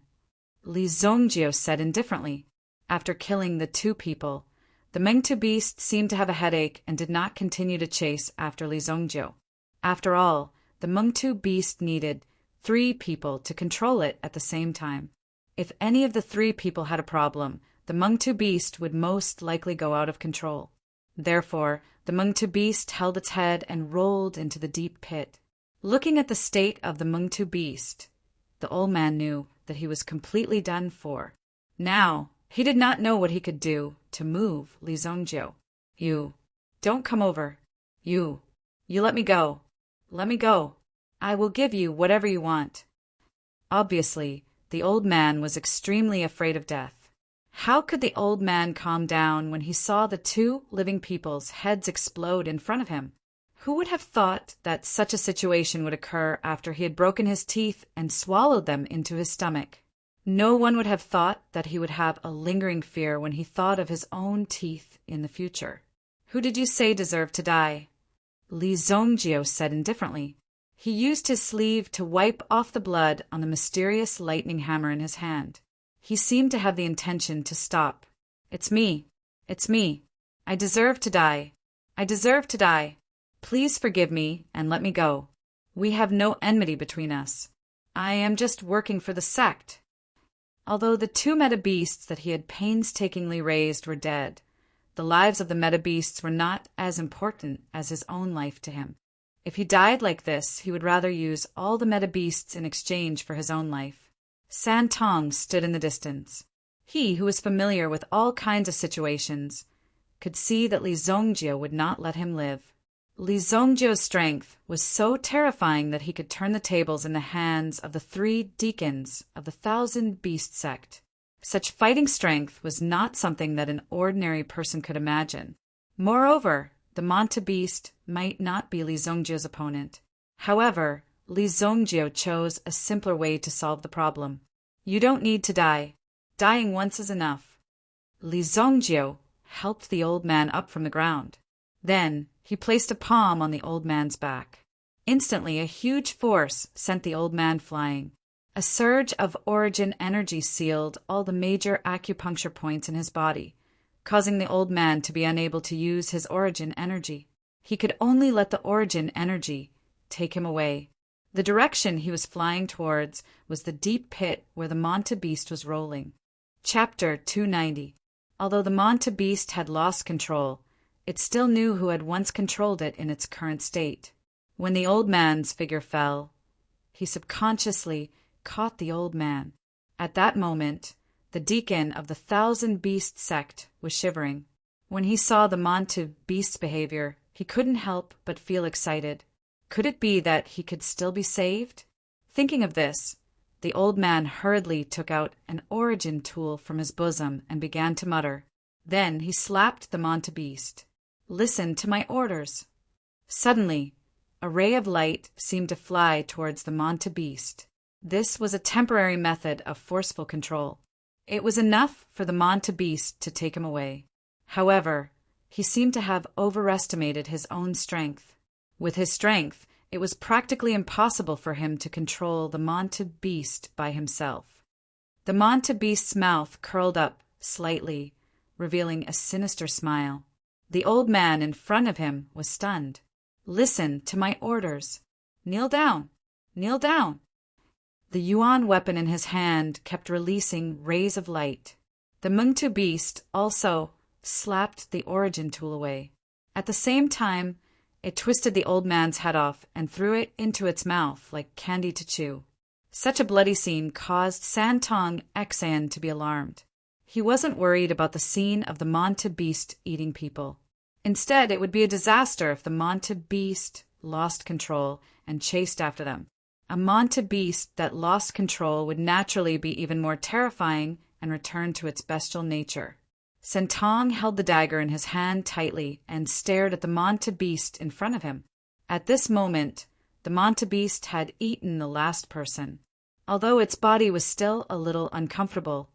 Li Zongjiu said indifferently. After killing the 2 people, the Mengtu beast seemed to have a headache and did not continue to chase after Li Zongjiu. After all, the Mengtu beast needed 3 people to control it at the same time. If any of the 3 people had a problem, the Mengtu beast would most likely go out of control. Therefore, the Mengtu beast held its head and rolled into the deep pit. Looking at the state of the Mengtu beast, the old man knew that he was completely done for. Now, he did not know what he could do to move Li Zongjiu. You, don't come over. You let me go. Let me go. I will give you whatever you want. Obviously, the old man was extremely afraid of death. How could the old man calm down when he saw the 2 living people's heads explode in front of him? Who would have thought that such a situation would occur after he had broken his teeth and swallowed them into his stomach? No one would have thought that he would have a lingering fear when he thought of his own teeth in the future. Who did you say deserved to die? Li Zongjiu said indifferently. He used his sleeve to wipe off the blood on the mysterious lightning hammer in his hand. He seemed to have the intention to stop. It's me. It's me. I deserve to die. I deserve to die. Please forgive me and let me go. We have no enmity between us. I am just working for the sect. Although the 2 meta-beasts that he had painstakingly raised were dead, the lives of the meta-beasts were not as important as his own life to him. If he died like this, he would rather use all the meta-beasts in exchange for his own life. Santong stood in the distance. He, who was familiar with all kinds of situations, could see that Li Zongjiu would not let him live. Li Zongjiu's strength was so terrifying that he could turn the tables in the hands of the 3 deacons of the 1,000 Beast sect. Such fighting strength was not something that an ordinary person could imagine. Moreover, the Manta beast might not be Li Zongjiu's opponent. However, Li Zongjiu chose a simpler way to solve the problem. You don't need to die. Dying once is enough. Li Zongjiu helped the old man up from the ground. Then he placed a palm on the old man's back. Instantly, a huge force sent the old man flying. A surge of origin energy sealed all the major acupuncture points in his body, causing the old man to be unable to use his origin energy. He could only let the origin energy take him away. The direction he was flying towards was the deep pit where the Manta beast was rolling. Chapter 290. Although the Manta beast had lost control, it still knew who had once controlled it in its current state. When the old man's figure fell, he subconsciously caught the old man. At that moment, the deacon of the Thousand Beast sect was shivering. When he saw the Manta beast's behavior, he couldn't help but feel excited. Could it be that he could still be saved? Thinking of this, the old man hurriedly took out an origin tool from his bosom and began to mutter. Then he slapped the Manta beast. "Listen to my orders." Suddenly, a ray of light seemed to fly towards the Manta beast. This was a temporary method of forceful control. It was enough for the Manta beast to take him away. However, he seemed to have overestimated his own strength. With his strength, it was practically impossible for him to control the Manta beast by himself. The Manta beast's mouth curled up slightly, revealing a sinister smile. The old man in front of him was stunned. "Listen to my orders. Kneel down. Kneel down." The yuan weapon in his hand kept releasing rays of light. The Mungtu beast also slapped the origin tool away. At the same time, it twisted the old man's head off and threw it into its mouth like candy to chew. Such a bloody scene caused Santong Xan to be alarmed. He wasn't worried about the scene of the Manta beast eating people. Instead, it would be a disaster if the Manta beast lost control and chased after them. A Manta beast that lost control would naturally be even more terrifying and return to its bestial nature. Santong held the dagger in his hand tightly and stared at the Manta beast in front of him. At this moment, the Manta beast had eaten the last person. Although its body was still a little uncomfortable,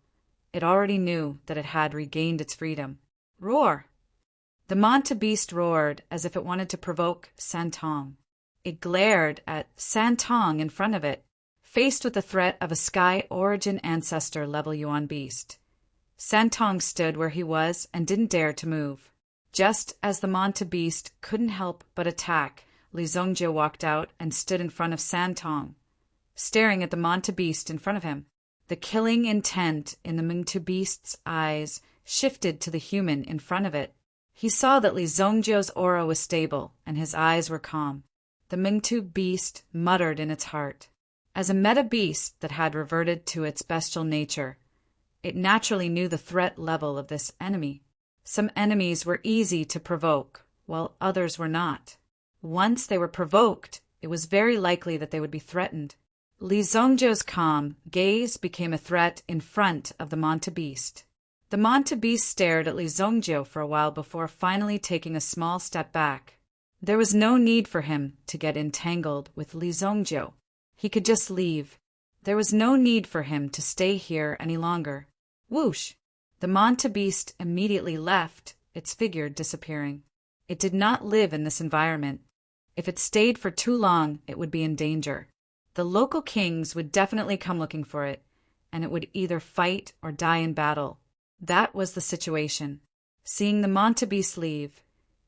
it already knew that it had regained its freedom. "Roar!" The Manta beast roared as if it wanted to provoke Santong. It glared at Santong in front of it, faced with the threat of a Sky Origin Ancestor level Yuan beast. Santong stood where he was and didn't dare to move. Just as the Manta beast couldn't help but attack, Li Zongjie walked out and stood in front of Santong, staring at the Manta beast in front of him. The killing intent in the Mungtu beast's eyes shifted to the human in front of it. He saw that Li Zongjie's aura was stable and his eyes were calm. The Mungtu beast muttered in its heart. As a meta beast that had reverted to its bestial nature, it naturally knew the threat level of this enemy. Some enemies were easy to provoke, while others were not. Once they were provoked, it was very likely that they would be threatened. Li Zongjie's calm gaze became a threat in front of the Manta beast. The Manta beast stared at Li Zongjie for a while before finally taking a small step back. There was no need for him to get entangled with Li Zongjie. He could just leave. There was no need for him to stay here any longer. Whoosh! The Manta beast immediately left, its figure disappearing. It did not live in this environment. If it stayed for too long, it would be in danger. The local kings would definitely come looking for it, and it would either fight or die in battle. That was the situation. Seeing the Manta beast leave,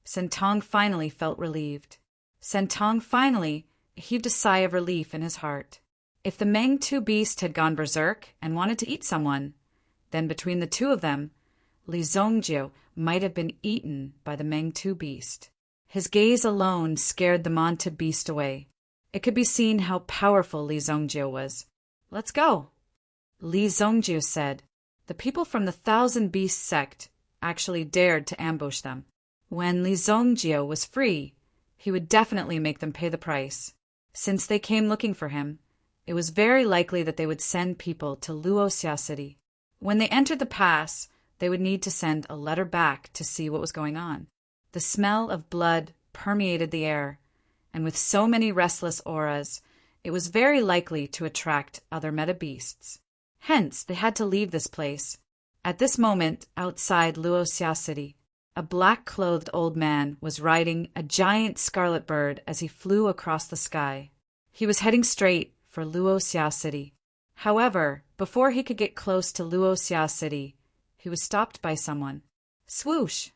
Santong finally felt relieved. Santong finally heaved a sigh of relief in his heart. If the Mengtu beast had gone berserk and wanted to eat someone, then between the two of them, Li Zongjie might have been eaten by the Mengtu beast. His gaze alone scared the Manta beast away. It could be seen how powerful Li Zongjie was. "Let's go," Li Zongjie said. The people from the Thousand Beast sect actually dared to ambush them. When Li Zongjie was free, he would definitely make them pay the price. Since they came looking for him, it was very likely that they would send people to Luoxia City. When they entered the pass, they would need to send a letter back to see what was going on. The smell of blood permeated the air, and with so many restless auras, it was very likely to attract other meta beasts. Hence, they had to leave this place. At this moment, outside Luoxia City, a black-clothed old man was riding a giant scarlet bird as he flew across the sky. He was heading straight for Luoxia City. However, before he could get close to Luoxia City, he was stopped by someone. Swoosh!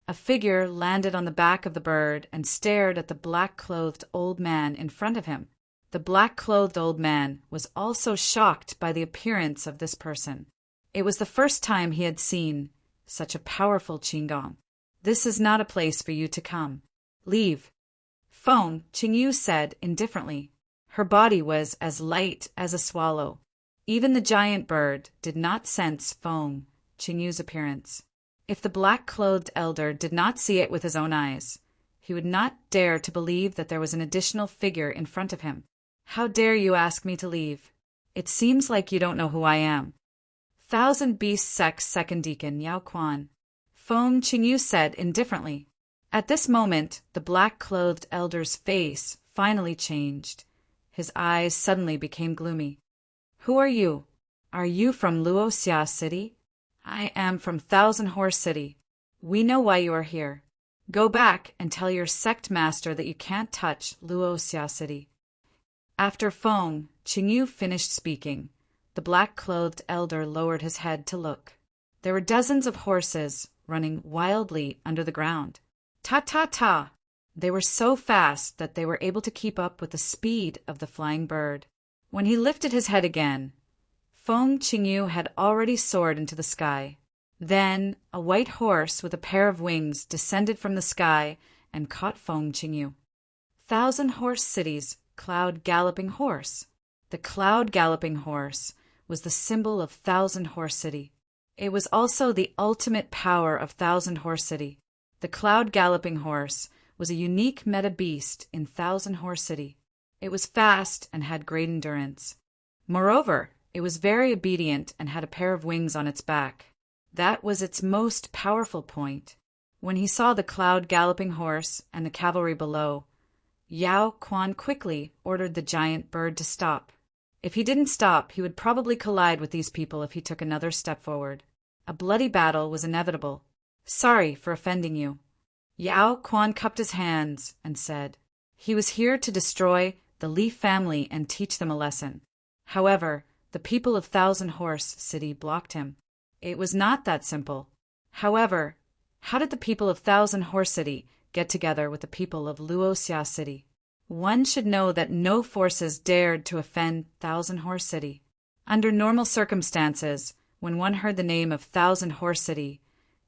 A figure landed on the back of the bird and stared at the black-clothed old man in front of him. The black-clothed old man was also shocked by the appearance of this person. It was the first time he had seen such a powerful Qinggong. This is not a place for you to come. Leave. Feng Qingyu said indifferently. Her body was as light as a swallow. Even the giant bird did not sense Feng Qingyu's appearance. If the black-clothed elder did not see it with his own eyes, he would not dare to believe that there was an additional figure in front of him. How dare you ask me to leave? It seems like you don't know who I am. Thousand Beast Sect Second Deacon Yao Quan. Feng Qingyu said indifferently. At this moment, the black-clothed elder's face finally changed. His eyes suddenly became gloomy. Who are you? Are you from Luoxia City? I am from Thousand Horse City. We know why you are here. Go back and tell your sect master that you can't touch Luoxia City. After Feng Qingyu finished speaking, the black-clothed elder lowered his head to look. There were dozens of horses running wildly under the ground. Ta-ta-ta! They were so fast that they were able to keep up with the speed of the flying bird. When he lifted his head again, Feng Qingyu had already soared into the sky. Then a white horse with a pair of wings descended from the sky and caught Feng Qingyu. Thousand Horse City's Cloud Galloping Horse. The Cloud Galloping Horse was the symbol of Thousand Horse City. It was also the ultimate power of Thousand Horse City. The Cloud Galloping Horse was a unique meta beast in Thousand Horse City. It was fast and had great endurance. Moreover, it was very obedient and had a pair of wings on its back. That was its most powerful point. When he saw the Cloud Galloping Horse and the cavalry below, Yao Quan quickly ordered the giant bird to stop. If he didn't stop, he would probably collide with these people if he took another step forward. A bloody battle was inevitable. Sorry for offending you. Yao Quan cupped his hands and said he was here to destroy the Li family and teach them a lesson. However, the people of Thousand Horse City blocked him. It was not that simple. However, how did the people of Thousand Horse City get together with the people of Luoxia City? One should know that no forces dared to offend Thousand Horse City. Under normal circumstances, when one heard the name of Thousand Horse City,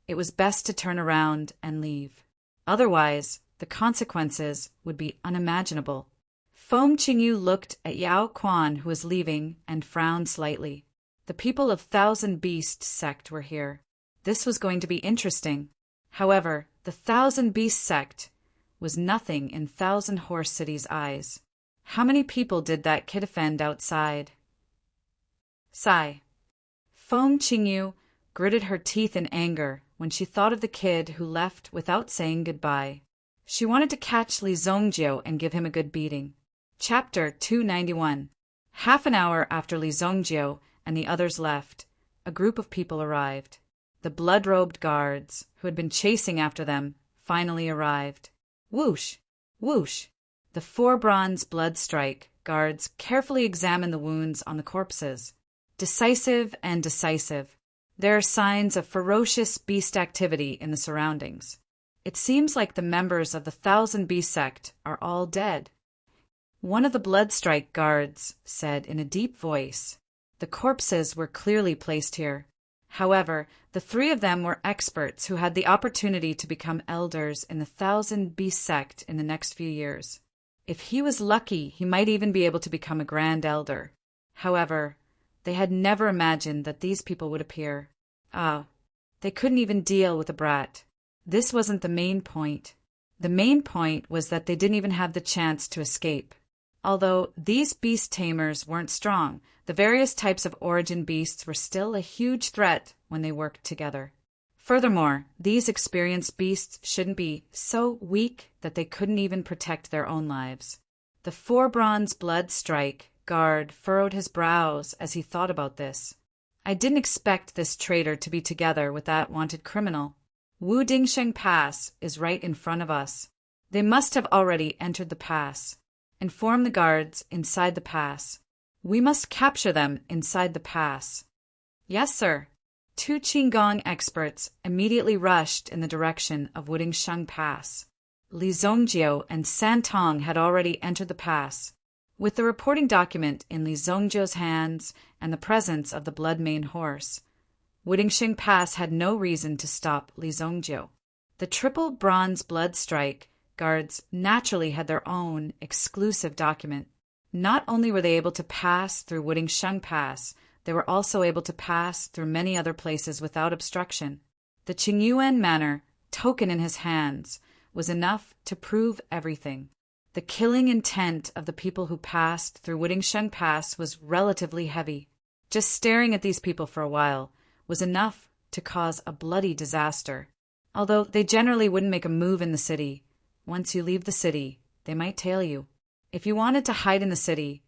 it was best to turn around and leave. Otherwise, the consequences would be unimaginable. Feng Qingyu looked at Yao Quan, who was leaving, and frowned slightly. The people of Thousand Beast Sect were here. This was going to be interesting. However, the Thousand Beast Sect was nothing in Thousand Horse City's eyes. How many people did that kid offend outside? Sigh. Feng Qingyu gritted her teeth in anger when she thought of the kid who left without saying goodbye. She wanted to catch Li Zongjio and give him a good beating. Chapter 291. Half an hour after Li Zongjio and the others left, a group of people arrived. The blood-robed guards, who had been chasing after them, finally arrived. Whoosh! Whoosh! The 4 bronze blood strike guards carefully examined the wounds on the corpses. Decisive and decisive. There are signs of ferocious beast activity in the surroundings. It seems like the members of the Thousand Beast Sect are all dead. One of the bloodstrike guards said in a deep voice. The corpses were clearly placed here. However, the 3 of them were experts who had the opportunity to become elders in the Thousand Beast Sect in the next few years. If he was lucky, he might even be able to become a Grand Elder. However, they had never imagined that these people would appear. They couldn't even deal with a brat. This wasn't the main point. The main point was that they didn't even have the chance to escape. Although these beast tamers weren't strong, the various types of origin beasts were still a huge threat when they worked together. Furthermore, these experienced beasts shouldn't be so weak that they couldn't even protect their own lives. The 4 bronze blood strike guard furrowed his brows as he thought about this. I didn't expect this traitor to be together with that wanted criminal. Wu Dingsheng Pass is right in front of us. They must have already entered the pass. Inform the guards inside the pass. We must capture them inside the pass. Yes, sir. 2 Qinggong experts immediately rushed in the direction of Wudingsheng Pass. Li Zongjio and Santong had already entered the pass. With the reporting document in Li Zongjio's hands and the presence of the blood-mane horse, Wudingsheng Pass had no reason to stop Li Zongjiu. The triple bronze blood strike guards naturally had their own exclusive document. Not only were they able to pass through Wudingsheng Pass, they were also able to pass through many other places without obstruction. The Qingyuan Manor, token in his hands, was enough to prove everything. The killing intent of the people who passed through Wudingsheng Pass was relatively heavy. Just staring at these people for a while was enough to cause a bloody disaster. Although they generally wouldn't make a move in the city, once you leave the city, they might tail you. If you wanted to hide in the city,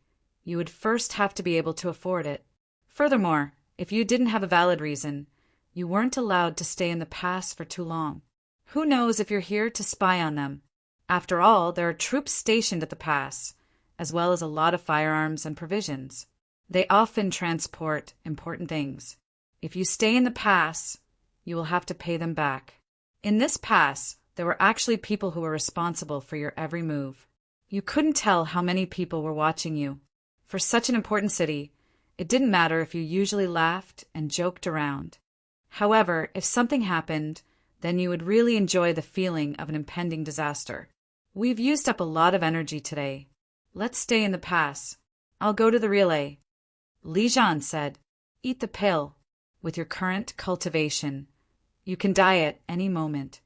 you would first have to be able to afford it. Furthermore, if you didn't have a valid reason, you weren't allowed to stay in the pass for too long. Who knows if you're here to spy on them? After all, there are troops stationed at the pass, as well as a lot of firearms and provisions. They often transport important things. If you stay in the pass, you will have to pay them back. In this pass, there were actually people who were responsible for your every move. You couldn't tell how many people were watching you. For such an important city, it didn't matter if you usually laughed and joked around. However, if something happened, then you would really enjoy the feeling of an impending disaster. We've used up a lot of energy today. Let's stay in the pass. I'll go to the relay. Li Zhan said, "Eat the pill. With your current cultivation, you can die at any moment."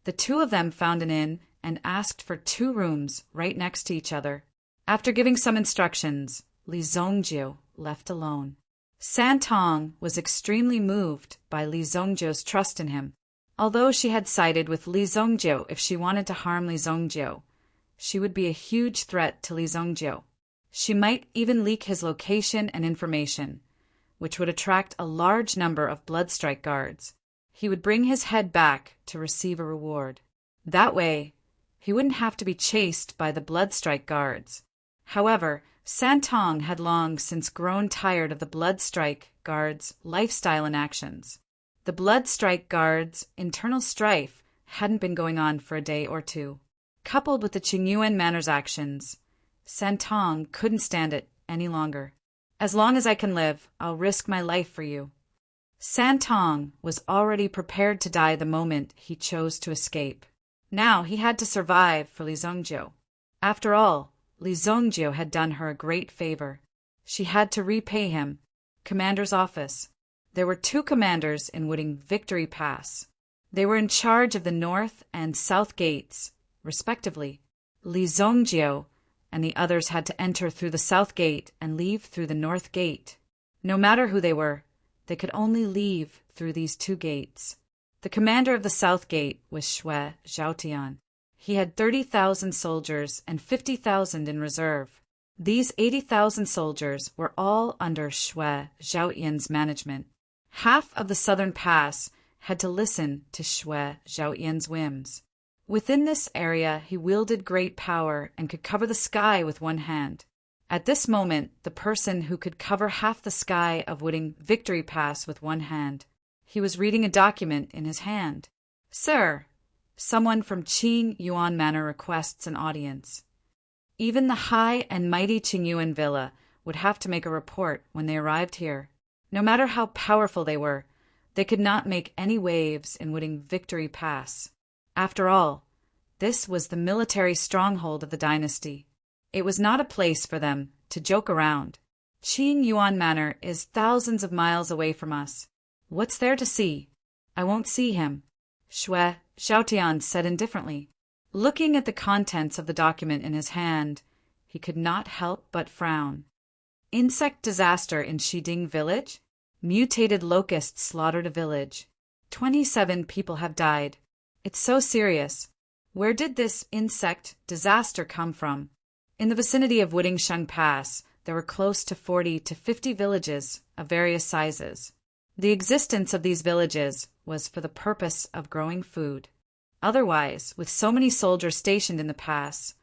The two of them found an inn and asked for 2 rooms right next to each other. After giving some instructions, Li Zongjiu left alone. Santong was extremely moved by Li Zongjiu's trust in him. Although she had sided with Li Zongjiu if she wanted to harm Li Zongjiu, she would be a huge threat to Li Zongjiu. She might even leak his location and information, which would attract a large number of Bloodstrike guards. He would bring his head back to receive a reward. That way, he wouldn't have to be chased by the Bloodstrike guards. However, Santong had long since grown tired of the Bloodstrike guards' lifestyle and actions. The Bloodstrike guards' internal strife hadn't been going on for a day or two. Coupled with the Qingyuan Manor's actions, Santong couldn't stand it any longer. "As long as I can live, I'll risk my life for you." Santong was already prepared to die the moment he chose to escape. Now he had to survive for Li Zongjiu. After all, Li Zongjiu had done her a great favor. She had to repay him. Commander's office. There were 2 commanders in Wuding Victory Pass. They were in charge of the north and south gates, respectively. Li Zongjiu and the others had to enter through the south gate and leave through the north gate. No matter who they were, they could only leave through these 2 gates. The commander of the south gate was Xue Zhaotian. He had 30,000 soldiers and 50,000 in reserve. These 80,000 soldiers were all under Xue Zhaotian's management. Half of the southern pass had to listen to Xue Zhaotian's whims. Within this area, he wielded great power and could cover the sky with one hand. At this moment, the person who could cover half the sky of Wuding Victory Pass with one hand. He was reading a document in his hand. "Sir, someone from Qing Yuan Manor requests an audience." Even the high and mighty Qingyuan Villa would have to make a report when they arrived here. No matter how powerful they were, they could not make any waves in Wuding Victory Pass. After all, this was the military stronghold of the dynasty. It was not a place for them to joke around. Qing Yuan Manor is thousands of miles away from us. What's there to see? I won't see him, Xue Zhaotian said indifferently. Looking at the contents of the document in his hand, he could not help but frown. Insect disaster in Shiding village? Mutated locusts slaughtered a village. 27 people have died. It's so serious. Where did this insect disaster come from? In the vicinity of Wudingsheng Pass, there were close to 40 to 50 villages of various sizes. The existence of these villages was for the purpose of growing food. Otherwise, with so many soldiers stationed in the pass,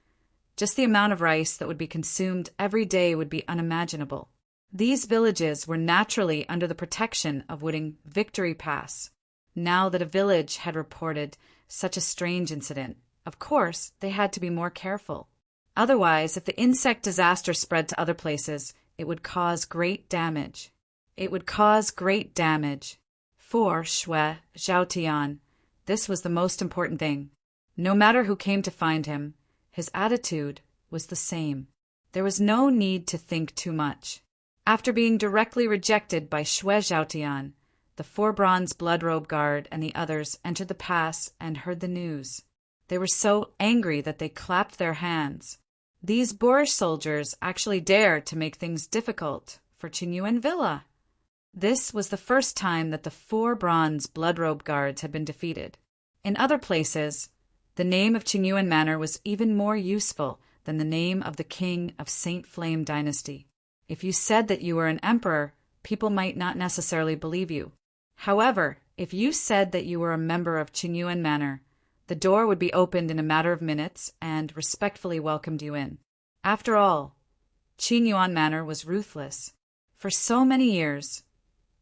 just the amount of rice that would be consumed every day would be unimaginable. These villages were naturally under the protection of Wuding Victory Pass. Now that a village had reported such a strange incident, of course, they had to be more careful. Otherwise, if the insect disaster spread to other places, it would cause great damage. It would cause great damage. For Shui Zhaotian, this was the most important thing. No matter who came to find him, his attitude was the same. There was no need to think too much. After being directly rejected by Shui Zhaotian, the 4 bronze blood-robe guard and the others entered the pass and heard the news. They were so angry that they clapped their hands. These boorish soldiers actually dared to make things difficult for Qingyuan Villa. This was the first time that the 4 bronze blood-robe guards had been defeated. In other places, the name of Qingyuan Manor was even more useful than the name of the king of Saint Flame Dynasty. If you said that you were an emperor, people might not necessarily believe you. However, if you said that you were a member of Qingyuan Manor, the door would be opened in a matter of minutes and respectfully welcomed you in. After all, Qingyuan Manor was ruthless. For so many years,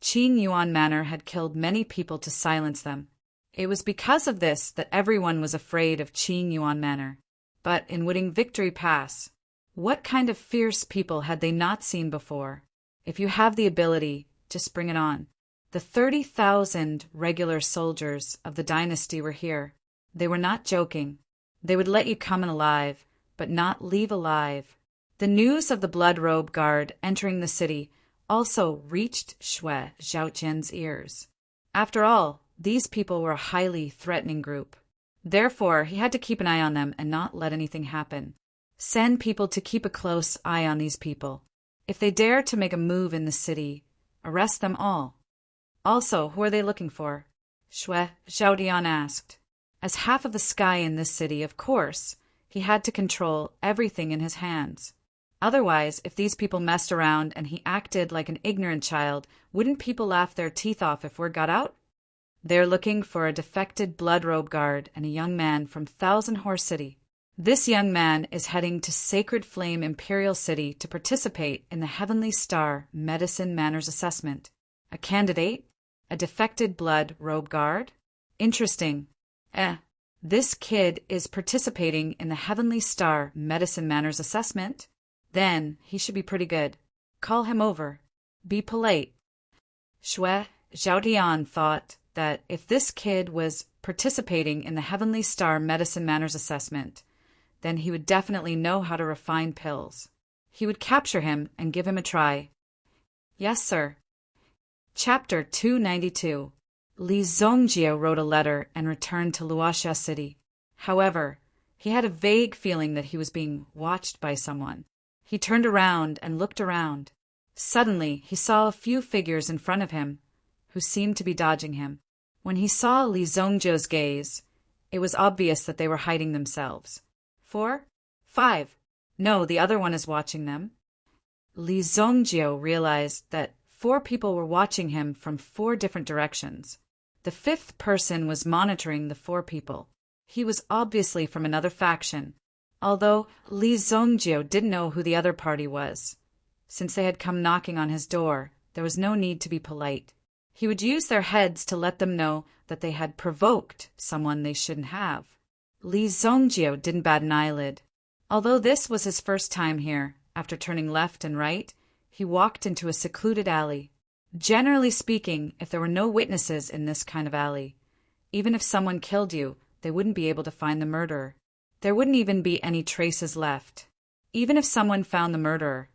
Qingyuan Manor had killed many people to silence them. It was because of this that everyone was afraid of Qingyuan Manor. But in Wooding Victory Pass, what kind of fierce people had they not seen before? If you have the ability, just bring it on. The 30,000 regular soldiers of the dynasty were here. They were not joking. They would let you come in alive, but not leave alive. The news of the Blood Robe Guard entering the city also reached Shui Zhaotian's ears. After all, these people were a highly threatening group. Therefore, he had to keep an eye on them and not let anything happen. Send people to keep a close eye on these people. If they dare to make a move in the city, arrest them all. Also, who are they looking for? Shui Zhaotian asked. As half of the sky in this city, of course, he had to control everything in his hands. Otherwise, if these people messed around and he acted like an ignorant child, wouldn't people laugh their teeth off if word got out? They're looking for a defected blood robe guard and a young man from Thousand Horse City. This young man is heading to Sacred Flame Imperial City to participate in the Heavenly Star Medicine Manners Assessment. A candidate? A defected blood robe guard? Interesting. This kid is participating in the Heavenly Star Medicine Manners Assessment? Then he should be pretty good. Call him over. Be polite. Shui Zhaotian thought that if this kid was participating in the Heavenly Star Medicine Manners Assessment, then he would definitely know how to refine pills. He would capture him and give him a try. Yes, sir. Chapter 292. Li Zongjie wrote a letter and returned to Luoxia City. However, he had a vague feeling that he was being watched by someone. He turned around and looked around. Suddenly, he saw a few figures in front of him, who seemed to be dodging him. When he saw Li Zongjie's gaze, it was obvious that they were hiding themselves. 4? 5. No, the other one is watching them. Li Zongjie realized that 4 people were watching him from 4 different directions. The 5th person was monitoring the 4 people. He was obviously from another faction, although Li Zongjie didn't know who the other party was. Since they had come knocking on his door, there was no need to be polite. He would use their heads to let them know that they had provoked someone they shouldn't have. Li Zongjie didn't bat an eyelid. Although this was his first time here, after turning left and right, he walked into a secluded alley. Generally speaking, if there were no witnesses in this kind of alley, even if someone killed you, they wouldn't be able to find the murderer. There wouldn't even be any traces left. Even if someone found the murderer,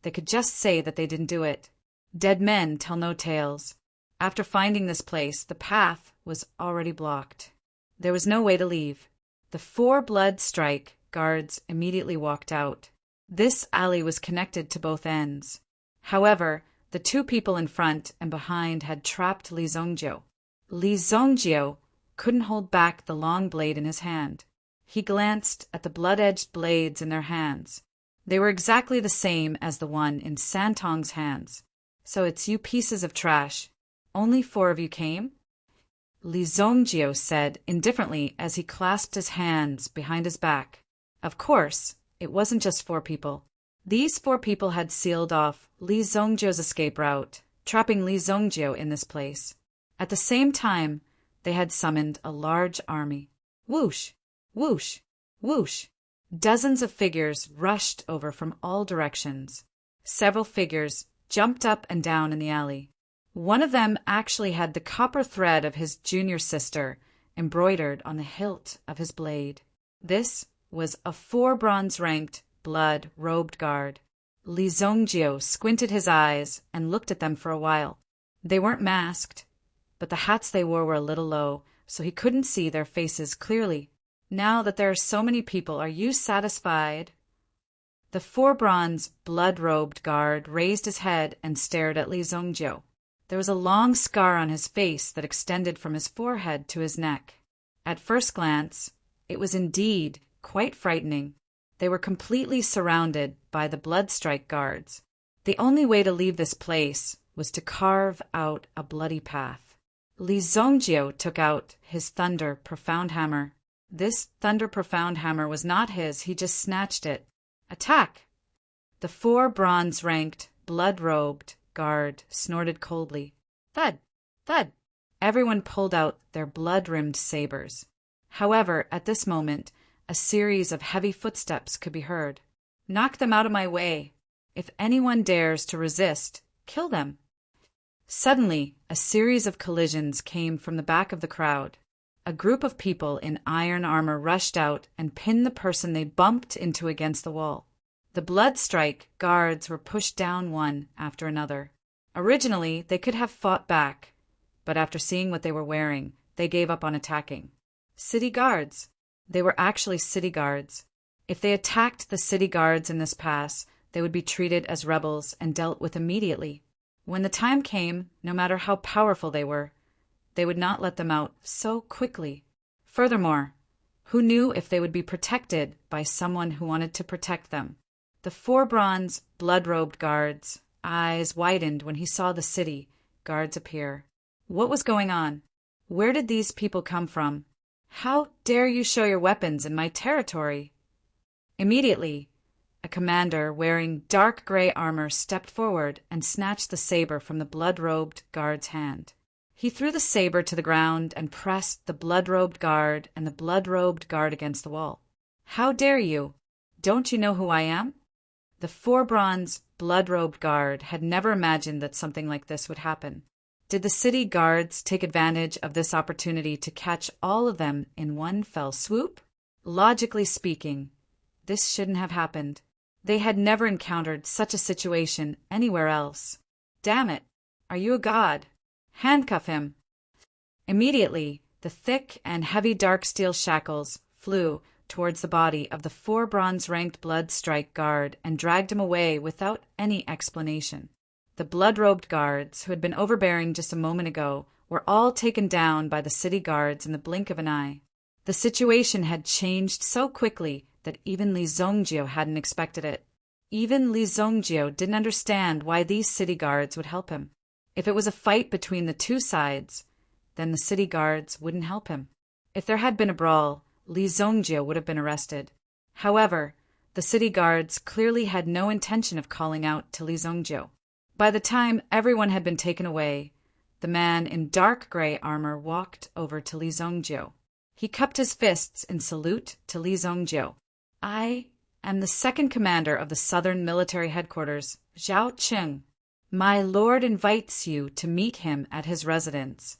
they could just say that they didn't do it. Dead men tell no tales. After finding this place, the path was already blocked. There was no way to leave. The 4 blood strike guards immediately walked out. This alley was connected to both ends. However, the 2 people in front and behind had trapped Li Zongjie. Li Zongjie couldn't hold back the long blade in his hand. He glanced at the blood-edged blades in their hands. They were exactly the same as the one in Santong's hands. So it's you pieces of trash. Only 4 of you came? Li Zongjie said indifferently as he clasped his hands behind his back. Of course, it wasn't just 4 people. These 4 people had sealed off Li Zongjie's escape route, trapping Li Zongjie in this place. At the same time, they had summoned a large army. Whoosh! Whoosh! Whoosh! Dozens of figures rushed over from all directions. Several figures jumped up and down in the alley. One of them actually had the copper thread of his junior sister embroidered on the hilt of his blade. This was a 4 bronze-ranked, blood-robed guard. Li Zongjio squinted his eyes and looked at them for a while. They weren't masked, but the hats they wore were a little low, so he couldn't see their faces clearly. Now that there are so many people, are you satisfied? The 4 bronze, blood-robed guard raised his head and stared at Li Zongjio. There was a long scar on his face that extended from his forehead to his neck. At first glance, it was indeed quite frightening. They were completely surrounded by the Bloodstrike guards. The only way to leave this place was to carve out a bloody path. Li Zongjio took out his Thunder Profound Hammer. This Thunder Profound Hammer was not his, he just snatched it. Attack! The 4 bronze-ranked, blood-robed guard snorted coldly. Thud! Thud! Everyone pulled out their blood-rimmed sabers. However, at this moment, a series of heavy footsteps could be heard. Knock them out of my way. If anyone dares to resist, kill them. Suddenly, a series of collisions came from the back of the crowd. A group of people in iron armor rushed out and pinned the person they bumped into against the wall. The Bloodstrike guards were pushed down one after another. Originally, they could have fought back, but after seeing what they were wearing, they gave up on attacking. City guards. They were actually city guards. If they attacked the city guards in this pass, they would be treated as rebels and dealt with immediately. When the time came, no matter how powerful they would not let them out so quickly. Furthermore, who knew if they would be protected by someone who wanted to protect them? The 4 bronze, blood-robed guards' eyes widened when he saw the city guards appear. What was going on? Where did these people come from? How dare you show your weapons in my territory? Immediately, a commander wearing dark gray armor stepped forward and snatched the saber from the blood-robed guard's hand. He threw the saber to the ground and pressed the blood-robed guard and the blood-robed guard against the wall. How dare you? Don't you know who I am? The 4 bronze, blood-robed guard had never imagined that something like this would happen. Did the city guards take advantage of this opportunity to catch all of them in one fell swoop? Logically speaking, this shouldn't have happened. They had never encountered such a situation anywhere else. Damn it! Are you a god? Handcuff him! Immediately, the thick and heavy dark steel shackles flew towards the body of the 4 bronze-ranked Bloodstrike guard and dragged him away without any explanation. The blood-robed guards, who had been overbearing just a moment ago, were all taken down by the city guards in the blink of an eye. The situation had changed so quickly that even Li Zongjio hadn't expected it. Even Li Zongjio didn't understand why these city guards would help him. If it was a fight between the two sides, then the city guards wouldn't help him. If there had been a brawl, Li Zongjio would have been arrested. However, the city guards clearly had no intention of calling out to Li Zongjio. By the time everyone had been taken away, the man in dark gray armor walked over to Li Zongjio. He cupped his fists in salute to Li Zongjio. I am the second commander of the Southern Military Headquarters, Zhao Qing. My lord invites you to meet him at his residence.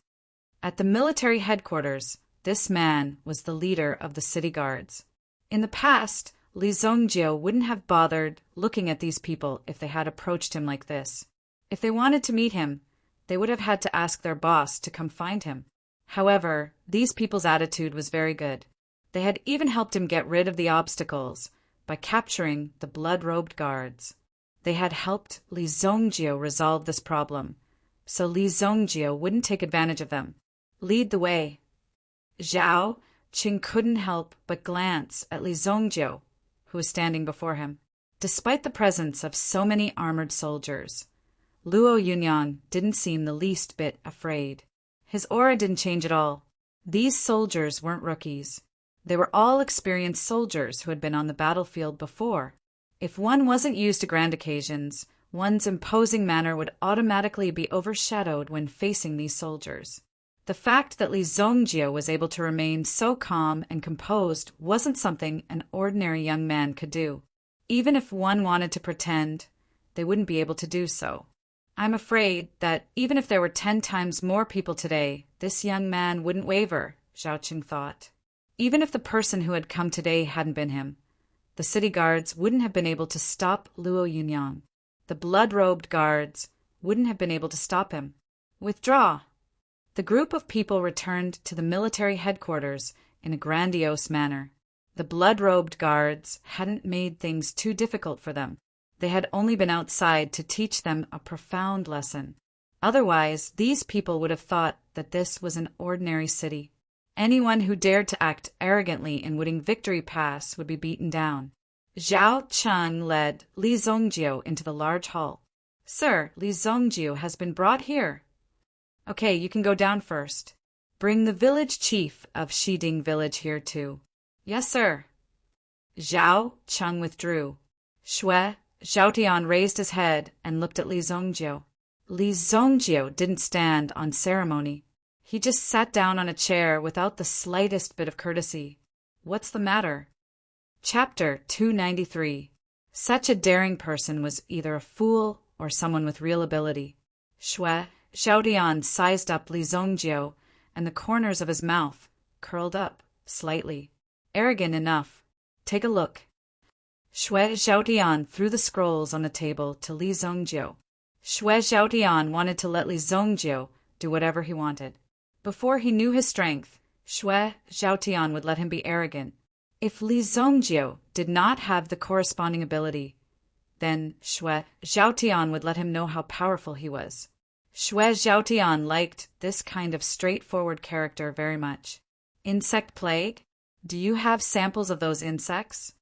At the military headquarters, this man was the leader of the city guards. In the past, Li Zongjio wouldn't have bothered looking at these people if they had approached him like this. If they wanted to meet him, they would have had to ask their boss to come find him. However, these people's attitude was very good. They had even helped him get rid of the obstacles by capturing the blood-robed guards. They had helped Li Zongjio resolve this problem, so Li Zongjio wouldn't take advantage of them. Lead the way. Zhao Qing couldn't help but glance at Li Zongjio, who was standing before him. Despite the presence of so many armored soldiers, Luo Yunyang didn't seem the least bit afraid. His aura didn't change at all. These soldiers weren't rookies. They were all experienced soldiers who had been on the battlefield before. If one wasn't used to grand occasions, one's imposing manner would automatically be overshadowed when facing these soldiers. The fact that Li Zongjio was able to remain so calm and composed wasn't something an ordinary young man could do. Even if one wanted to pretend, they wouldn't be able to do so. I'm afraid that even if there were 10 times more people today, this young man wouldn't waver, Zhao Qing thought. Even if the person who had come today hadn't been him, the city guards wouldn't have been able to stop Luo Yunyang. The blood-robed guards wouldn't have been able to stop him. Withdraw! The group of people returned to the military headquarters in a grandiose manner. The blood-robed guards hadn't made things too difficult for them. They had only been outside to teach them a profound lesson. Otherwise, these people would have thought that this was an ordinary city. Anyone who dared to act arrogantly in Wooding Victory Pass would be beaten down. Zhao Cheng led Li Zongjiu into the large hall. Sir, Li Zongjiu has been brought here. Okay, you can go down first. Bring the village chief of Shiding village here too. Yes, sir. Zhao Cheng withdrew. Shui Zhaotian raised his head and looked at Li Zongjiu. Li Zongjiu didn't stand on ceremony. He just sat down on a chair without the slightest bit of courtesy. What's the matter? Chapter 293. Such a daring person was either a fool or someone with real ability. Shui Zhaotian sized up Li Zongjiu, and the corners of his mouth curled up slightly. Arrogant enough. Take a look. Shui Zhaotian threw the scrolls on the table to Li Zongjiu. Shui Zhaotian wanted to let Li Zongjiu do whatever he wanted. Before he knew his strength, Shui Zhaotian would let him be arrogant. If Li Zongjiu did not have the corresponding ability, then Shui Zhaotian would let him know how powerful he was. Shui Zhaotian liked this kind of straightforward character very much. Insect plague? Do you have samples of those insects?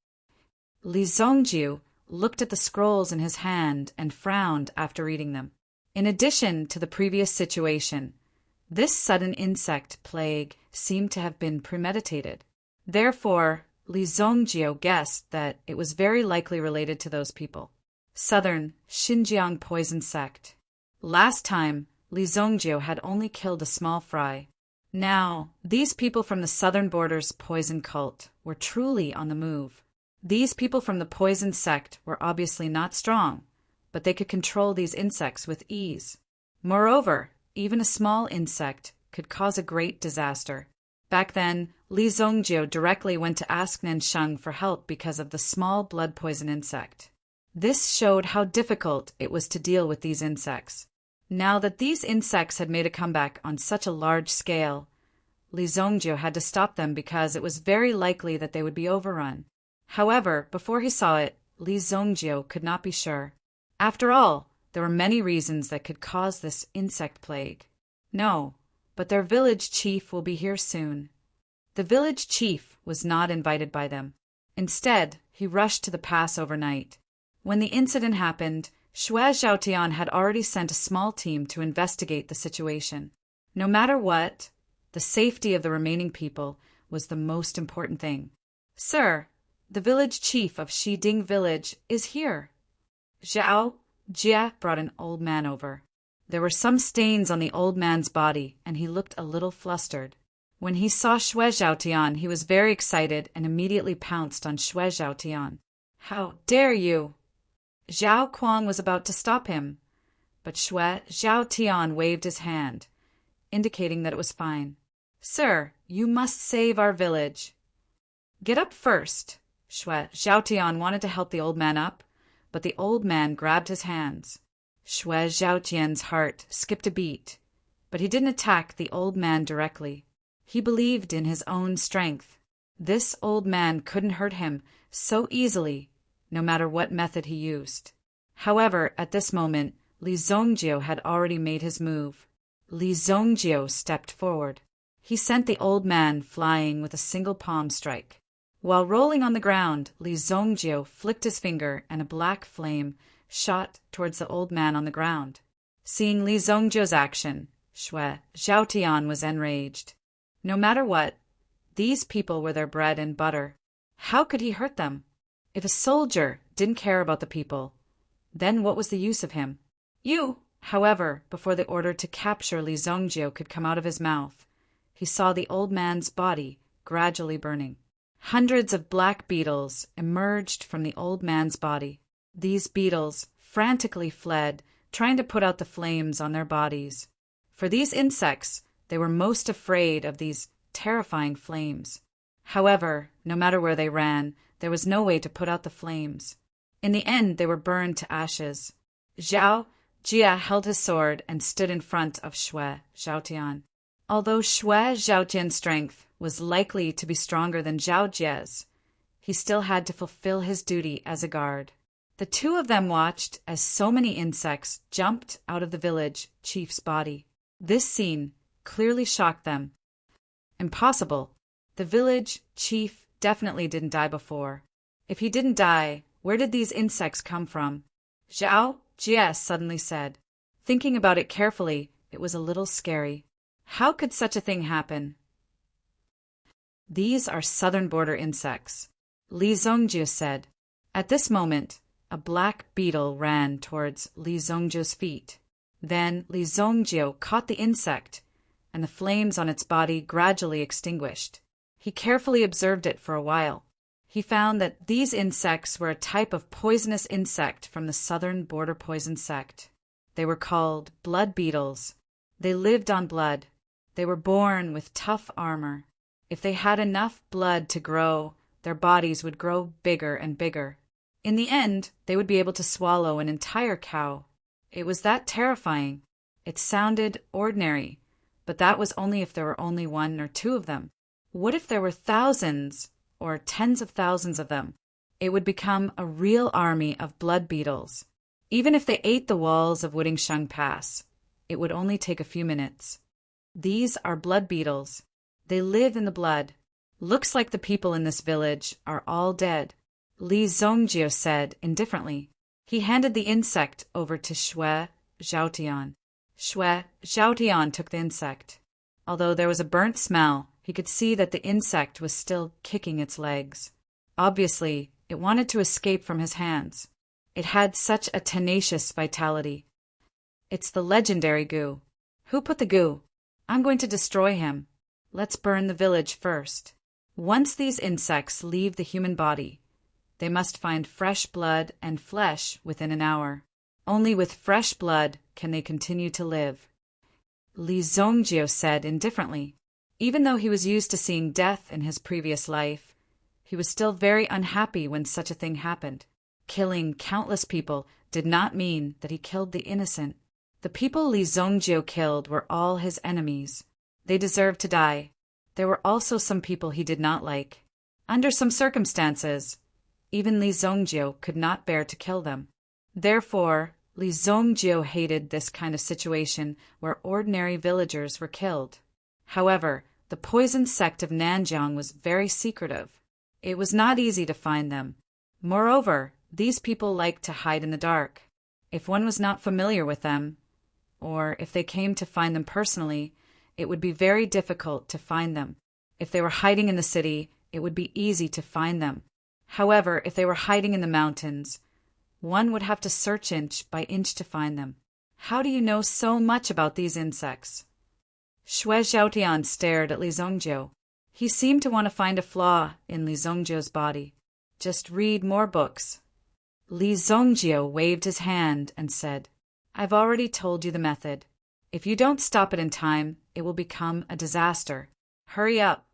Li Zongjiu looked at the scrolls in his hand and frowned after reading them. In addition to the previous situation, this sudden insect plague seemed to have been premeditated. Therefore, Li Zongjiu guessed that it was very likely related to those people. Southern Xinjiang poison sect. Last time, Li Zongjiu had only killed a small fry. Now, these people from the southern borders poison cult were truly on the move. These people from the poison sect were obviously not strong, but they could control these insects with ease. Moreover, even a small insect could cause a great disaster. Back then, Li Zongjiu directly went to ask Nansheng for help because of the small blood poison insect. This showed how difficult it was to deal with these insects. Now that these insects had made a comeback on such a large scale, Li Zongjiu had to stop them because it was very likely that they would be overrun. However, before he saw it, Li Zongjiu could not be sure. After all, there were many reasons that could cause this insect plague. No, but their village chief will be here soon. The village chief was not invited by them. Instead, he rushed to the pass overnight. When the incident happened, Shui Zhaotian had already sent a small team to investigate the situation. No matter what, the safety of the remaining people was the most important thing. Sir, the village chief of Shiding village is here. Zhao Jia brought an old man over. There were some stains on the old man's body, and he looked a little flustered. When he saw Shui Zhaotian, he was very excited and immediately pounced on Shui Zhaotian. How dare you! Zhao Kuang was about to stop him, but Shui Zhaotian waved his hand, indicating that it was fine. Sir, you must save our village. Get up first. Shui Zhaotian wanted to help the old man up, but the old man grabbed his hands. Shui Zhaotian's heart skipped a beat, but he didn't attack the old man directly. He believed in his own strength. This old man couldn't hurt him so easily, no matter what method he used. However, at this moment, Li Zongjiu had already made his move. Li Zongjiu stepped forward. He sent the old man flying with a single palm strike. While rolling on the ground, Li Zongjiu flicked his finger and a black flame shot towards the old man on the ground. Seeing Li Zongjiu's action, Shui Zhaotian was enraged. No matter what, these people were their bread and butter. How could he hurt them? If a soldier didn't care about the people, then what was the use of him? You! However, before the order to capture Li Zongjiu could come out of his mouth, he saw the old man's body gradually burning. Hundreds of black beetles emerged from the old man's body. These beetles frantically fled trying to put out the flames on their bodies. For these insects, they were most afraid of these terrifying flames. However, no matter where they ran, there was no way to put out the flames. In the end, they were burned to ashes. Zhao Jia held his sword and stood in front of Shui Zhaotian. Although Shui Zhaotian's strength was likely to be stronger than Zhao Jie's, he still had to fulfill his duty as a guard. The two of them watched as so many insects jumped out of the village chief's body. This scene clearly shocked them. Impossible. The village chief definitely didn't die before. If he didn't die, where did these insects come from? Zhao Jie suddenly said. Thinking about it carefully, it was a little scary. How could such a thing happen? These are southern border insects, Li Zongjiu said. At this moment, a black beetle ran towards Li Zongjiu's feet. Then Li Zongjiu caught the insect, and the flames on its body gradually extinguished. He carefully observed it for a while. He found that these insects were a type of poisonous insect from the southern border poison sect. They were called blood beetles. They lived on blood. They were born with tough armor. If they had enough blood to grow, their bodies would grow bigger and bigger. In the end, they would be able to swallow an entire cow. It was that terrifying. It sounded ordinary, but that was only if there were only one or two of them. What if there were thousands or tens of thousands of them? It would become a real army of blood beetles. Even if they ate the walls of Wudingsheng Pass, it would only take a few minutes. These are blood beetles. They live in the blood. Looks like the people in this village are all dead, Li Zongjiu said indifferently. He handed the insect over to Shui Zhaotian. Shui Zhaotian took the insect. Although there was a burnt smell, he could see that the insect was still kicking its legs. Obviously, it wanted to escape from his hands. It had such a tenacious vitality. It's the legendary goo. Who put the goo? I'm going to destroy him. Let's burn the village first. Once these insects leave the human body, they must find fresh blood and flesh within an hour. Only with fresh blood can they continue to live, Li Zongjiu said indifferently. Even though he was used to seeing death in his previous life, he was still very unhappy when such a thing happened. Killing countless people did not mean that he killed the innocent. The people Li Zongjiu killed were all his enemies. They deserved to die. There were also some people he did not like. Under some circumstances, even Li Zongjiu could not bear to kill them. Therefore, Li Zongjiu hated this kind of situation where ordinary villagers were killed. However, the poison sect of Nanjiang was very secretive. It was not easy to find them. Moreover, these people liked to hide in the dark. If one was not familiar with them, or if they came to find them personally, it would be very difficult to find them. If they were hiding in the city, it would be easy to find them. However, if they were hiding in the mountains, one would have to search inch by inch to find them. How do you know so much about these insects? Shui Zhaotian stared at Li Zongjiu. He seemed to want to find a flaw in Li Zongjiu's body. Just read more books. Li Zongjiu waved his hand and said, I've already told you the method. If you don't stop it in time, it will become a disaster. Hurry up.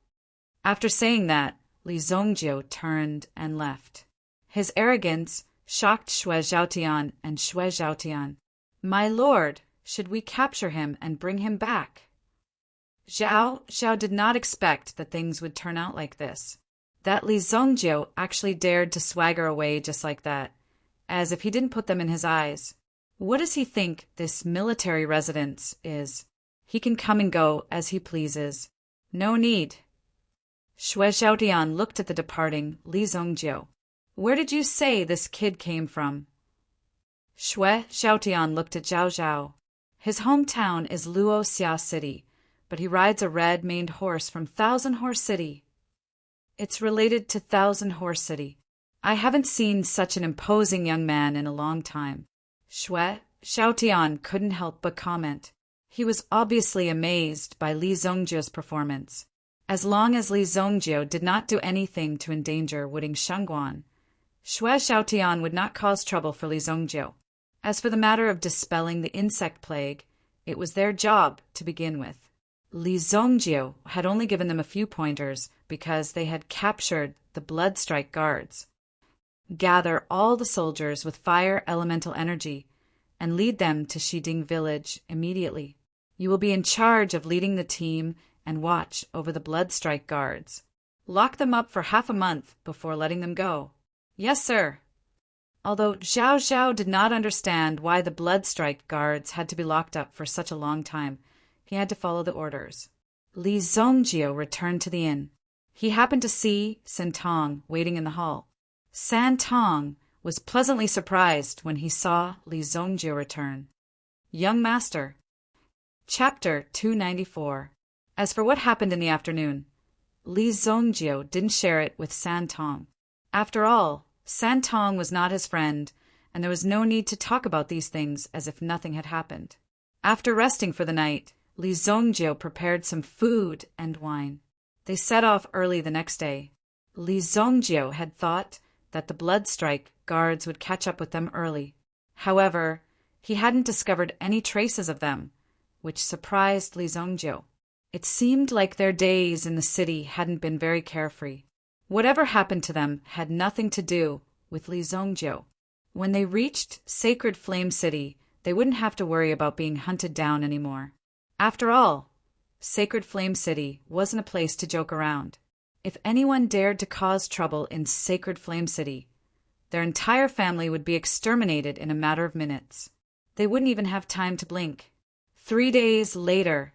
After saying that, Li Zongjiu turned and left. His arrogance shocked Shui Zhaotian and Shui Zhaotian. My lord, should we capture him and bring him back? Zhao did not expect that things would turn out like this. That Li Zongjiu actually dared to swagger away just like that, as if he didn't put them in his eyes. What does he think this military residence is? He can come and go as he pleases. No need. Shui Zhaotian looked at the departing Li Zongjiu. Where did you say this kid came from? Shui Zhaotian looked at Zhao Zhao. His hometown is Luoxia City, but he rides a red-maned horse from Thousand Horse City. It's related to Thousand Horse City. I haven't seen such an imposing young man in a long time. Shui Zhaotian couldn't help but comment. He was obviously amazed by Li Zongjiu's performance. As long as Li Zongjiu did not do anything to endanger Wudingshengguan, Shui Zhaotian would not cause trouble for Li Zongjiu. As for the matter of dispelling the insect plague, it was their job to begin with. Li Zongjio had only given them a few pointers because they had captured the Bloodstrike guards. Gather all the soldiers with fire elemental energy and lead them to Shiding village immediately. You will be in charge of leading the team and watch over the Bloodstrike guards. Lock them up for half a month before letting them go. Yes, sir. Although Zhao Zhao did not understand why the Bloodstrike guards had to be locked up for such a long time, he had to follow the orders. Li Zongjio returned to the inn. He happened to see Santong waiting in the hall. Santong was pleasantly surprised when he saw Li Zongjio return. Young master. Chapter 294. As for what happened in the afternoon, Li Zongjio didn't share it with Santong. After all, Santong was not his friend, and there was no need to talk about these things as if nothing had happened. After resting for the night, Li Zongjio prepared some food and wine. They set off early the next day. Li Zongjio had thought that the Bloodstrike guards would catch up with them early. However, he hadn't discovered any traces of them, which surprised Li Zongjio. It seemed like their days in the city hadn't been very carefree. Whatever happened to them had nothing to do with Li Zongjio. When they reached Sacred Flame City, they wouldn't have to worry about being hunted down anymore. After all, Sacred Flame City wasn't a place to joke around. If anyone dared to cause trouble in Sacred Flame City, their entire family would be exterminated in a matter of minutes. They wouldn't even have time to blink. 3 days later,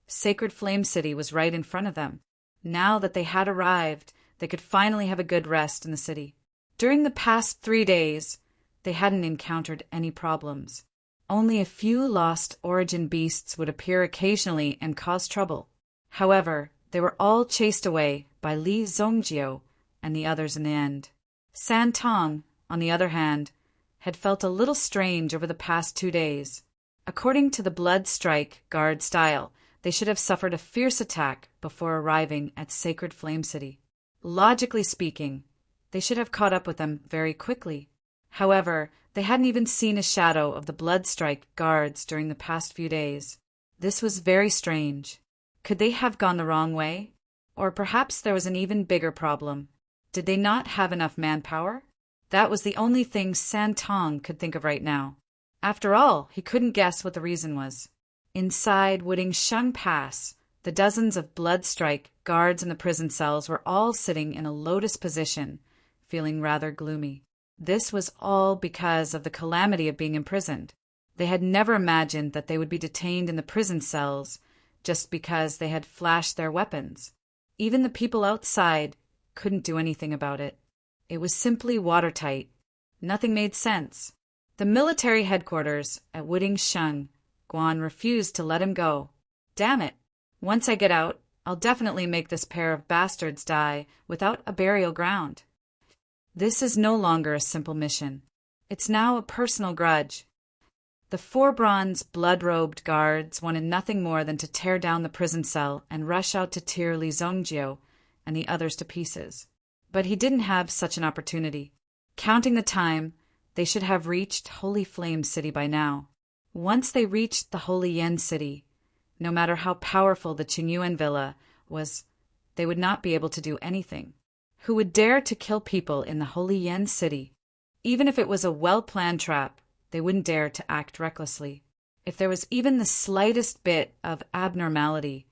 Sacred Flame City was right in front of them. Now that they had arrived, they could finally have a good rest in the city. During the past 3 days, they hadn't encountered any problems. Only a few lost origin beasts would appear occasionally and cause trouble. However, they were all chased away by Li Zongjio and the others in the end. Santong, on the other hand, had felt a little strange over the past 2 days. According to the Bloodstrike guard style, they should have suffered a fierce attack before arriving at Sacred Flame City. Logically speaking, they should have caught up with them very quickly. However, they hadn't even seen a shadow of the Bloodstrike guards during the past few days. This was very strange. Could they have gone the wrong way? Or perhaps there was an even bigger problem. Did they not have enough manpower? That was the only thing Santong could think of right now. After all, he couldn't guess what the reason was. Inside Wudingsheng Pass, the dozens of Bloodstrike guards in the prison cells were all sitting in a lotus position, feeling rather gloomy. This was all because of the calamity of being imprisoned. They had never imagined that they would be detained in the prison cells just because they had flashed their weapons. Even the people outside couldn't do anything about it. It was simply watertight. Nothing made sense. The military headquarters at Wudingsheng, Guan refused to let him go. Damn it! Once I get out, I'll definitely make this pair of bastards die without a burial ground. This is no longer a simple mission. It's now a personal grudge. The 4 bronze blood-robed guards wanted nothing more than to tear down the prison cell and rush out to tear Li Zongjio and the others to pieces. But he didn't have such an opportunity. Counting the time, they should have reached Holy Flame City by now. Once they reached the Holy Yen City, no matter how powerful the Qingyuan villa was, they would not be able to do anything. Who would dare to kill people in the Holy Yen City? Even if it was a well-planned trap, they wouldn't dare to act recklessly. If there was even the slightest bit of abnormality,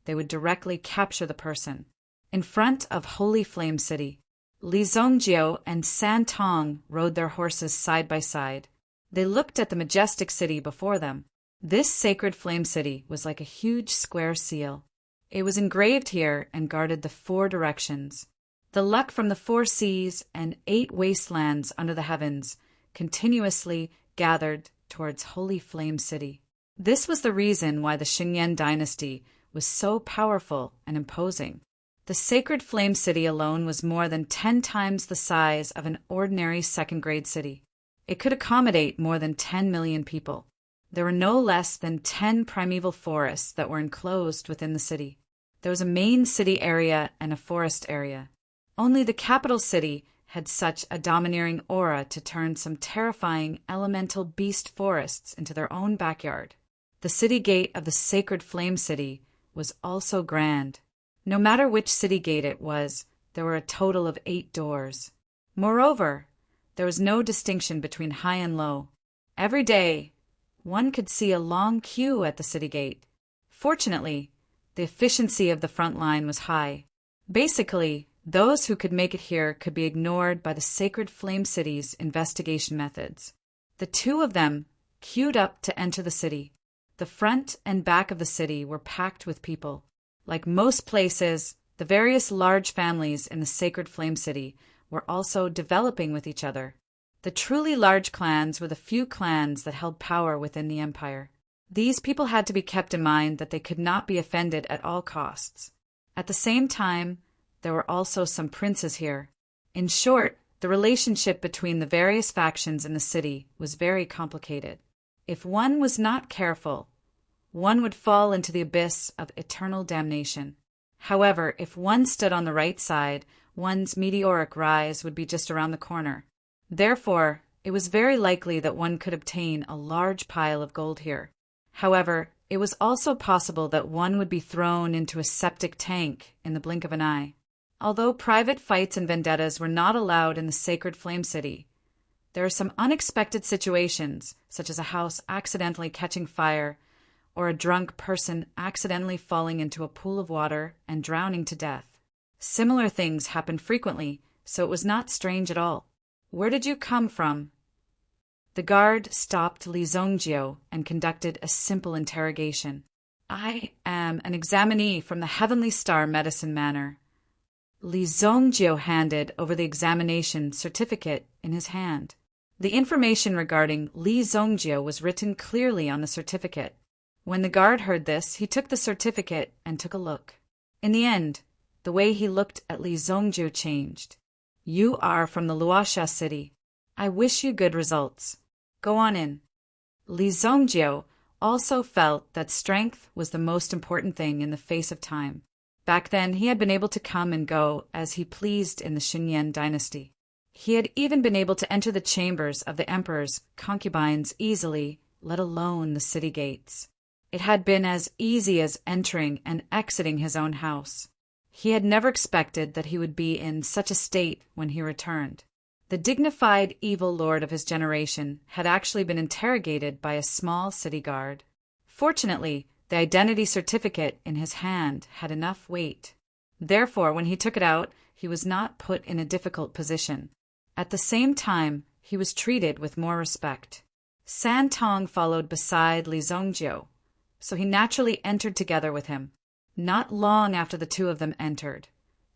they would directly capture the person. In front of Holy Flame City, Li Zongjio and Santong rode their horses side by side. They looked at the majestic city before them. This Sacred Flame City was like a huge square seal. It was engraved here and guarded the 4 directions. The luck from the 4 seas and 8 wastelands under the heavens continuously gathered towards Holy Flame City. This was the reason why the Xingyan dynasty was so powerful and imposing. The Sacred Flame City alone was more than 10 times the size of an ordinary second-grade city. It could accommodate more than 10 million people. There were no less than 10 primeval forests that were enclosed within the city. There was a main city area and a forest area. Only the capital city had such a domineering aura to turn some terrifying elemental beast forests into their own backyard. The city gate of the sacred Flame City was also grand. No matter which city gate it was, there were a total of 8 doors. Moreover, there was no distinction between high and low. Every day, one could see a long queue at the city gate. Fortunately, the efficiency of the front line was high. Basically, those who could make it here could be ignored by the Sacred Flame City's investigation methods. The 2 of them queued up to enter the city. The front and back of the city were packed with people. Like most places, the various large families in the Sacred Flame City were also developing with each other. The truly large clans were the few clans that held power within the empire. These people had to be kept in mind that they could not be offended at all costs. At the same time, there were also some princes here. In short, the relationship between the various factions in the city was very complicated. If one was not careful, one would fall into the abyss of eternal damnation. However, if one stood on the right side, one's meteoric rise would be just around the corner. Therefore, it was very likely that one could obtain a large pile of gold here. However, it was also possible that one would be thrown into a septic tank in the blink of an eye. Although private fights and vendettas were not allowed in the Sacred Flame City, there are some unexpected situations, such as a house accidentally catching fire or a drunk person accidentally falling into a pool of water and drowning to death. Similar things happened frequently, so it was not strange at all. Where did you come from? The guard stopped Li Zongjio and conducted a simple interrogation. I am an examinee from the Heavenly Star Medicine Manor. Li Zongjio handed over the examination certificate in his hand. The information regarding Li Zongjio was written clearly on the certificate. When the guard heard this, he took the certificate and took a look. In the end, the way he looked at Li Zongjio changed. You are from the Luosha city. I wish you good results. Go on in. Li Zongjio also felt that strength was the most important thing in the face of time. Back then, he had been able to come and go as he pleased in the Xinyan dynasty. He had even been able to enter the chambers of the emperor's concubines easily, let alone the city gates. It had been as easy as entering and exiting his own house. He had never expected that he would be in such a state when he returned. The dignified evil lord of his generation had actually been interrogated by a small city guard. Fortunately, the identity certificate in his hand had enough weight. Therefore, when he took it out, he was not put in a difficult position. At the same time, he was treated with more respect. San Tong followed beside Li Zongjio, so he naturally entered together with him. Not long after the 2 of them entered,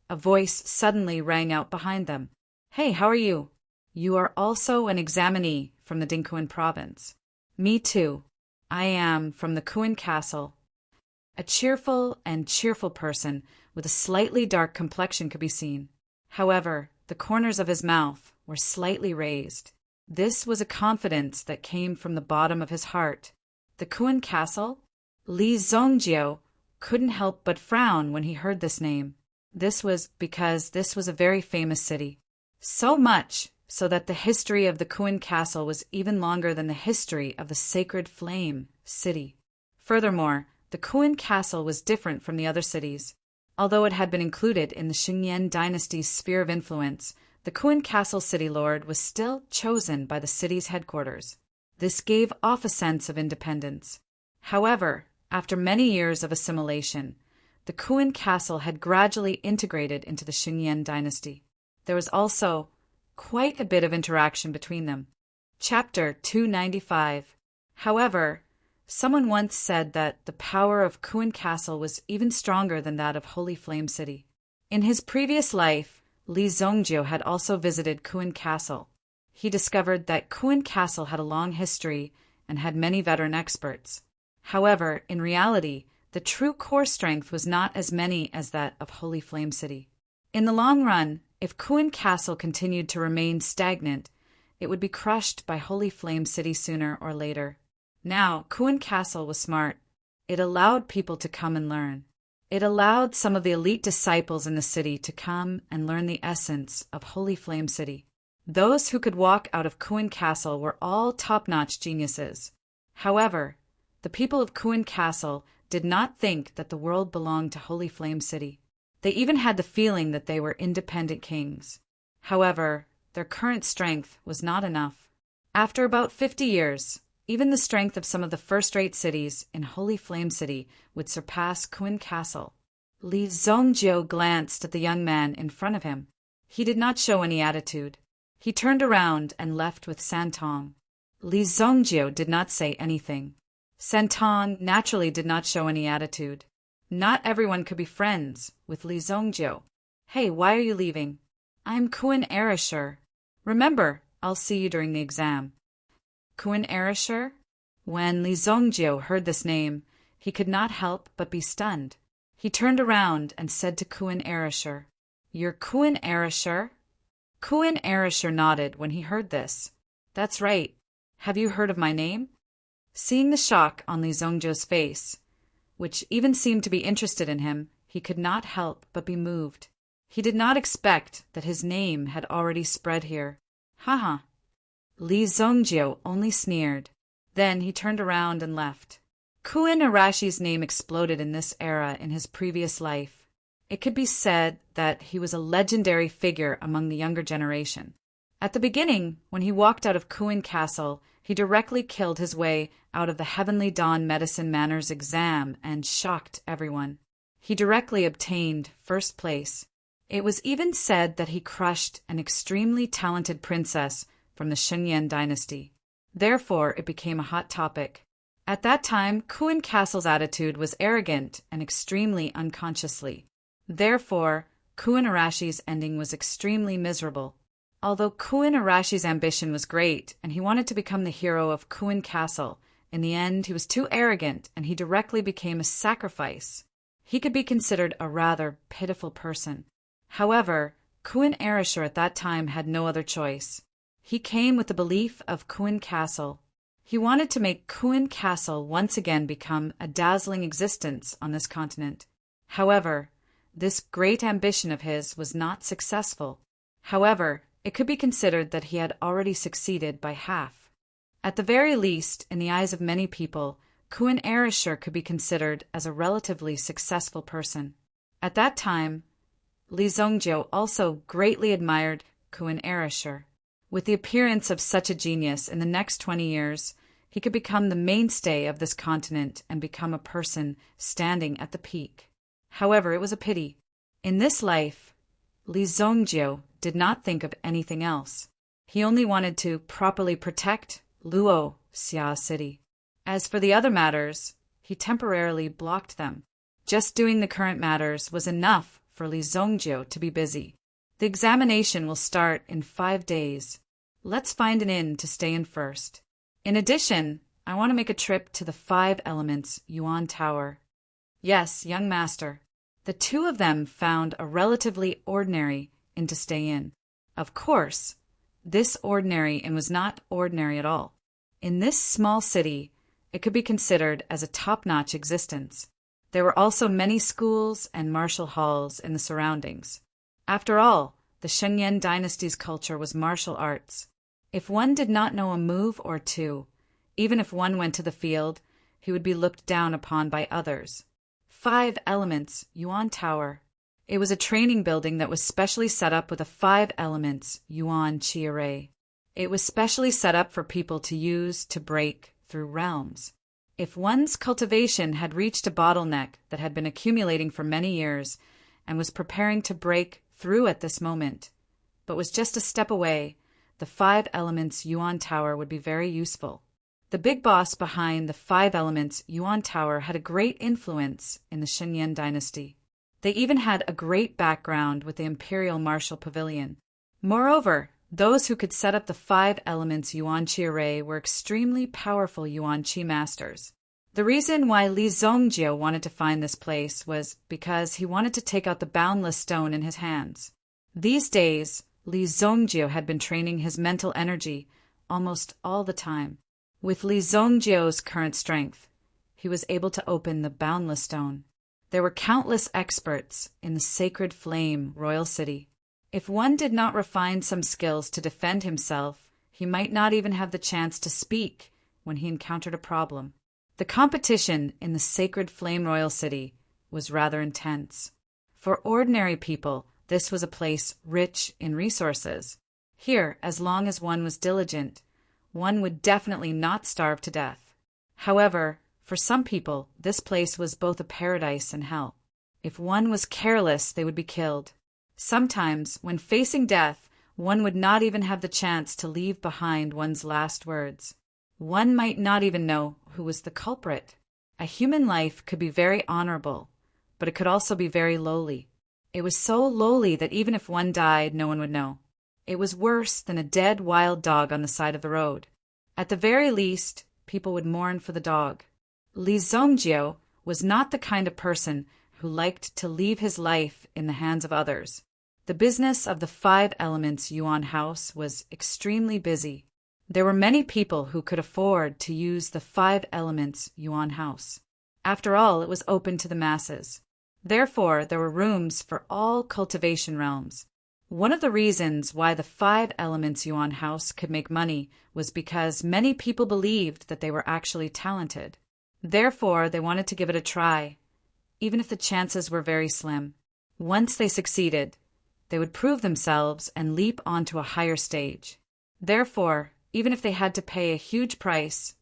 a voice suddenly rang out behind them. Hey, how are you? You are also an examinee from the Dingquan province. Me too. I am from the Kuan Castle. A cheerful person with a slightly dark complexion could be seen. However, the corners of his mouth were slightly raised. This was a confidence that came from the bottom of his heart. The Kuan Castle? Li Zongjio couldn't help but frown when he heard this name. This was because this was a very famous city. So much so that the history of the Kuan Castle was even longer than the history of the Sacred Flame City. Furthermore, the Kuan Castle was different from the other cities. Although it had been included in the Xinyan dynasty's sphere of influence, the Kuan Castle city lord was still chosen by the city's headquarters. This gave off a sense of independence. However, after many years of assimilation, the Kuan Castle had gradually integrated into the Xinyan dynasty. There was also quite a bit of interaction between them. Chapter 295. However, someone once said that the power of Kuan Castle was even stronger than that of Holy Flame City. In his previous life, Li Zongjio had also visited Kuan Castle. He discovered that Kuan Castle had a long history and had many veteran experts. However, in reality, the true core strength was not as many as that of Holy Flame City. In the long run, if Kuan Castle continued to remain stagnant, it would be crushed by Holy Flame City sooner or later. Now, Kuan Castle was smart. It allowed people to come and learn. It allowed some of the elite disciples in the city to come and learn the essence of Holy Flame City. Those who could walk out of Kuan Castle were all top-notch geniuses. However, the people of Kuan Castle did not think that the world belonged to Holy Flame City. They even had the feeling that they were independent kings. However, their current strength was not enough. After about 50 years, even the strength of some of the first-rate cities in Holy Flame City would surpass Kuan Castle. Li Zongjiu glanced at the young man in front of him. He did not show any attitude. He turned around and left with Santong. Li Zongjiu did not say anything. Santong naturally did not show any attitude. Not everyone could be friends with Li Zongjiu. Hey, why are you leaving? I'm Kuan Erasher. Remember, I'll see you during the exam. Kuan Erasher? When Li Zongjiu heard this name, he could not help but be stunned. He turned around and said to Kuan Erasher, "You're Kuan Erasher?" Kuan Erasher nodded when he heard this. "That's right. Have you heard of my name?" Seeing the shock on Li Zongjiu's face, which even seemed to be interested in him, he could not help but be moved. He did not expect that his name had already spread here. Haha. Li Zongjiu only sneered. Then he turned around and left. Kuan Arashi's name exploded in this era in his previous life. It could be said that he was a legendary figure among the younger generation. At the beginning, when he walked out of Kuan Castle, he directly killed his way out of the Heavenly Dawn Medicine Manners exam and shocked everyone. He directly obtained first place. It was even said that he crushed an extremely talented princess from the Shengyan dynasty. Therefore, it became a hot topic. At that time, Kuan Castle's attitude was arrogant and extremely unconsciously. Therefore, Kuan Arashi's ending was extremely miserable. Although Kuan Arashi's ambition was great and he wanted to become the hero of Kuan Castle, in the end he was too arrogant and he directly became a sacrifice. He could be considered a rather pitiful person. However, Kuan Erasher at that time had no other choice. He came with the belief of Kuan Castle. He wanted to make Kuan Castle once again become a dazzling existence on this continent. However, this great ambition of his was not successful. However, it could be considered that he had already succeeded by half. At the very least, in the eyes of many people, Kuan Erasher could be considered as a relatively successful person. At that time, Li Zongjiu also greatly admired Kuan Erasher. With the appearance of such a genius in the next 20 years, he could become the mainstay of this continent and become a person standing at the peak. However, it was a pity. In this life, Li Zongjiu did not think of anything else. He only wanted to properly protect Luo Xia City. As for the other matters, he temporarily blocked them. Just doing the current matters was enough for Li Zongjiu to be busy. The examination will start in 5 days. Let's find an inn to stay in first. In addition, I want to make a trip to the 5 Elements Yuan Tower. Yes, young master. The two of them found a relatively ordinary inn to stay in. Of course, this ordinary inn was not ordinary at all. In this small city, it could be considered as a top-notch existence. There were also many schools and martial halls in the surroundings. After all, the Shengyan dynasty's culture was martial arts. If one did not know a move or two, even if one went to the field, he would be looked down upon by others. 5 Elements Yuan Tower. It was a training building that was specially set up with a 5 Elements Yuan Chi array. It was specially set up for people to use to break through realms. If one's cultivation had reached a bottleneck that had been accumulating for many years and was preparing to break through at this moment, but was just a step away, the 5 Elements Yuan Tower would be very useful. The big boss behind the 5 Elements Yuan Tower had a great influence in the Shengyan dynasty. They even had a great background with the Imperial Martial Pavilion. Moreover, those who could set up the 5 Elements Yuan Chi array were extremely powerful Yuan Chi masters. The reason why Li Zongjiu wanted to find this place was because he wanted to take out the boundless stone in his hands. These days, Li Zongjiu had been training his mental energy almost all the time. With Li Zongjiu's current strength, he was able to open the boundless stone. There were countless experts in the sacred flame royal city. If one did not refine some skills to defend himself, he might not even have the chance to speak when he encountered a problem. The competition in the sacred flame royal city was rather intense. For ordinary people, this was a place rich in resources. Here, as long as one was diligent, one would definitely not starve to death. However, for some people, this place was both a paradise and hell. If one was careless, they would be killed. Sometimes, when facing death, one would not even have the chance to leave behind one's last words. One might not even know who was the culprit. A human life could be very honorable, but it could also be very lowly. It was so lowly that even if one died, no one would know. It was worse than a dead wild dog on the side of the road. At the very least, people would mourn for the dog. Li Zongjio was not the kind of person who liked to leave his life in the hands of others. The business of the 5 Elements Yuan House was extremely busy. There were many people who could afford to use the 5 Elements Yuan House. After all, it was open to the masses. Therefore, there were rooms for all cultivation realms. One of the reasons why the 5 Elements Yuan House could make money was because many people believed that they were actually talented. Therefore, they wanted to give it a try, even if the chances were very slim. Once they succeeded, they would prove themselves and leap onto a higher stage. Therefore, even if they had to pay a huge price,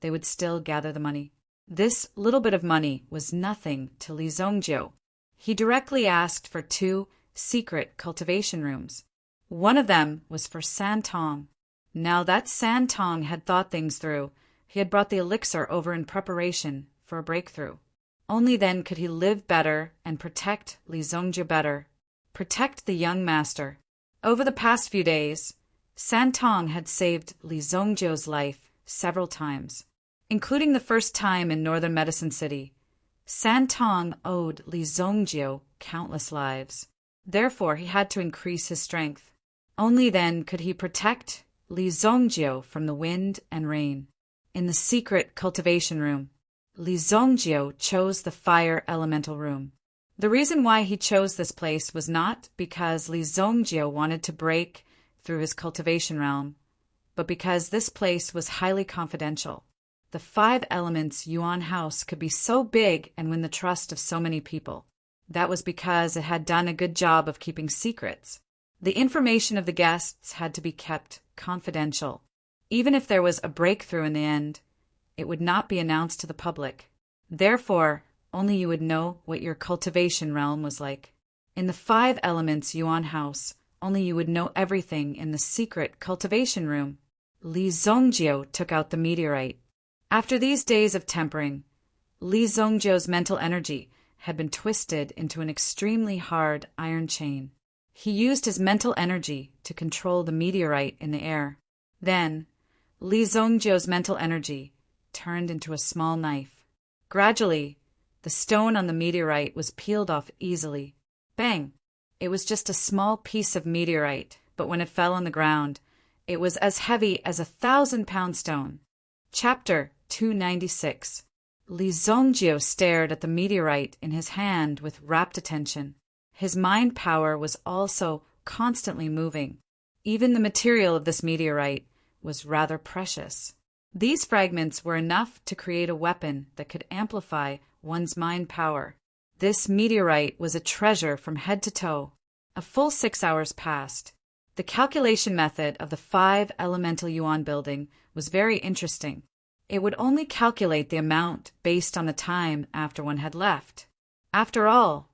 they would still gather the money. This little bit of money was nothing to Li Zongjio. He directly asked for 2 secret cultivation rooms. One of them was for Santong. Now that Santong had thought things through, he had brought the elixir over in preparation for a breakthrough. Only then could he live better and protect Li Zongjio better, protect the young master. Over the past few days, Santong had saved Li Zongjio's life several times, including the first time in northern Medicine City. Santong owed Li Zongjio countless lives. Therefore, he had to increase his strength. Only then could he protect Li Zongjio from the wind and rain. In the secret cultivation room, Li Zongjio chose the fire elemental room. The reason why he chose this place was not because Li Zongjio wanted to break through his cultivation realm, but because this place was highly confidential. The 5 Elements Yuan House could be so big and win the trust of so many people. That was because it had done a good job of keeping secrets. The information of the guests had to be kept confidential. Even if there was a breakthrough in the end, it would not be announced to the public. Therefore, only you would know what your cultivation realm was like. In the 5 Elements Yuan House, only you would know everything in the secret cultivation room. Li Zongjio took out the meteorite. After these days of tempering, Li Zongjio's mental energy had been twisted into an extremely hard iron chain. He used his mental energy to control the meteorite in the air. Then, Li Zongjio's mental energy turned into a small knife. Gradually, the stone on the meteorite was peeled off easily. Bang! It was just a small piece of meteorite, but when it fell on the ground, it was as heavy as a 1,000-pound stone. Chapter 296. Li Zongjio stared at the meteorite in his hand with rapt attention. His mind power was also constantly moving. Even the material of this meteorite was rather precious. These fragments were enough to create a weapon that could amplify one's mind power. This meteorite was a treasure from head to toe. A full 6 hours passed. The calculation method of the 5 Elemental Yuan building was very interesting. It would only calculate the amount based on the time after one had left. After all,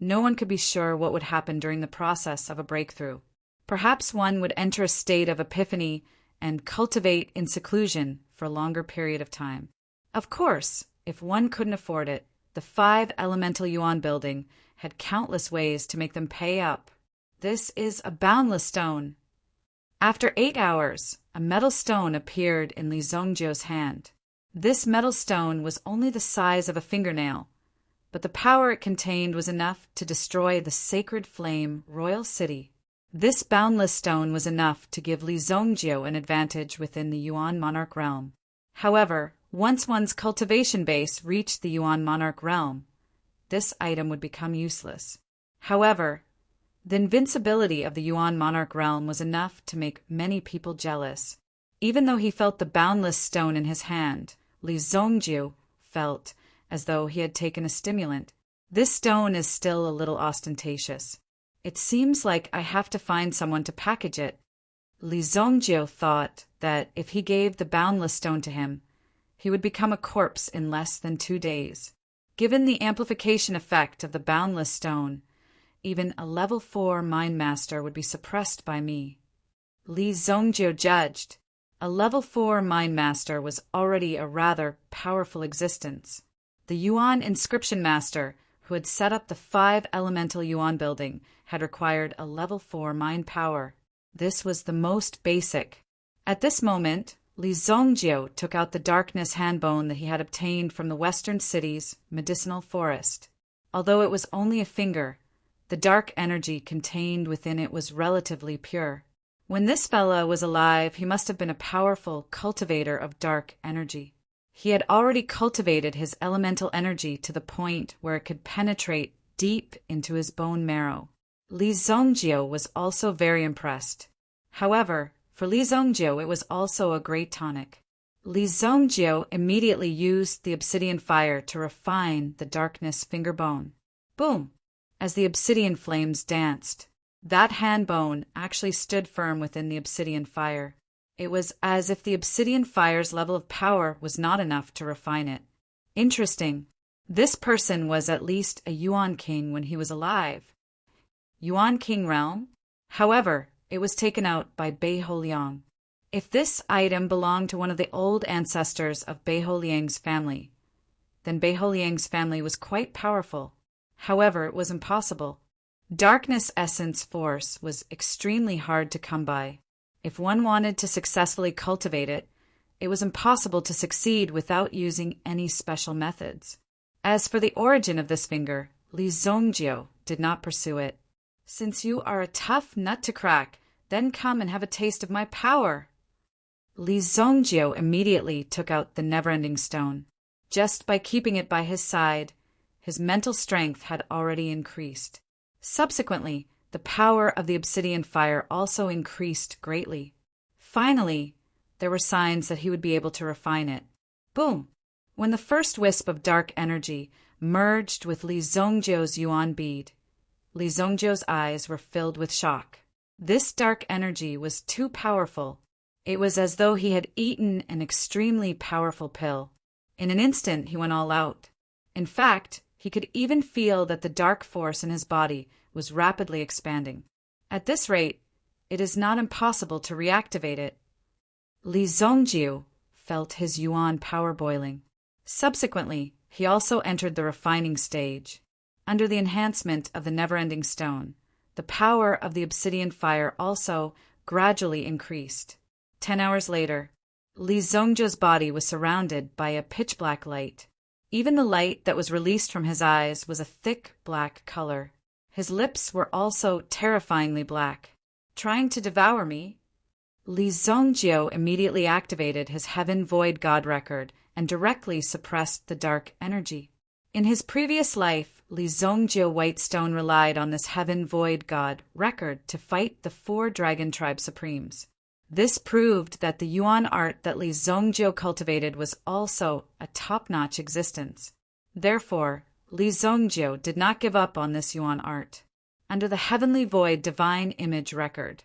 no one could be sure what would happen during the process of a breakthrough. Perhaps one would enter a state of epiphany and cultivate in seclusion for a longer period of time. Of course, if one couldn't afford it, the 5 Elemental Yuan building had countless ways to make them pay up. This is a boundless stone. After 8 hours, a metal stone appeared in Li Zongjio's hand. This metal stone was only the size of a fingernail, but the power it contained was enough to destroy the sacred flame royal city. This boundless stone was enough to give Li Zongjio an advantage within the Yuan monarch realm. However, once one's cultivation base reached the Yuan monarch realm, this item would become useless. However, the invincibility of the Yuan monarch realm was enough to make many people jealous. Even though he felt the boundless stone in his hand, Li Zongjiu felt as though he had taken a stimulant. This stone is still a little ostentatious. It seems like I have to find someone to package it. Li Zongjiu thought that if he gave the boundless stone to him, he would become a corpse in less than 2 days. Given the amplification effect of the boundless stone, even a level 4 mind master would be suppressed by me. Li Zongjiu judged. A level 4 mind master was already a rather powerful existence. The Yuan inscription master, who had set up the 5 elemental Yuan building, had required a level 4 mind power. This was the most basic. At this moment, Li Zongjiu took out the darkness handbone that he had obtained from the western city's medicinal forest. Although it was only a finger, the dark energy contained within it was relatively pure. When this fella was alive, he must have been a powerful cultivator of dark energy. He had already cultivated his elemental energy to the point where it could penetrate deep into his bone marrow. Li Zongjiu was also very impressed. However, for Li Zongjiu it was also a great tonic. Li Zongjiu immediately used the obsidian fire to refine the darkness finger bone. Boom! As the obsidian flames danced, that hand bone actually stood firm within the obsidian fire. It was as if the obsidian fire's level of power was not enough to refine it. Interesting. This person was at least a Yuan king when he was alive. Yuan king realm? However, it was taken out by Beiho Liang. If this item belonged to one of the old ancestors of Beiho Liang's family, then Beiho Liang's family was quite powerful. However, it was impossible. Darkness essence force was extremely hard to come by. If one wanted to successfully cultivate it, it was impossible to succeed without using any special methods. As for the origin of this finger, Li Zongjiu did not pursue it. Since you are a tough nut to crack, then come and have a taste of my power. Li Zongjiu immediately took out the never-ending stone. Just by keeping it by his side, his mental strength had already increased. Subsequently, the power of the obsidian fire also increased greatly. Finally, there were signs that he would be able to refine it. Boom! When the first wisp of dark energy merged with Li Zongjiu's Yuan bead, Li Zongjiu's eyes were filled with shock. This dark energy was too powerful. It was as though he had eaten an extremely powerful pill. In an instant, he went all out. In fact, he could even feel that the dark force in his body was rapidly expanding. At this rate, it is not impossible to reactivate it. Li Zongjiu felt his Yuan power boiling. Subsequently, he also entered the refining stage. Under the enhancement of the never-ending stone, the power of the obsidian fire also gradually increased. 10 hours later, Li Zongjiu's body was surrounded by a pitch-black light. Even the light that was released from his eyes was a thick black color. His lips were also terrifyingly black. Trying to devour me? Li Zongjiu immediately activated his Heaven Void God record and directly suppressed the dark energy. In his previous life, Li Zongjiu Whitestone relied on this Heaven Void God record to fight the 4 Dragon Tribe Supremes. This proved that the Yuan art that Li Zongjiu cultivated was also a top-notch existence. Therefore, Li Zongjiu did not give up on this Yuan art. Under the Heavenly Void Divine Image record,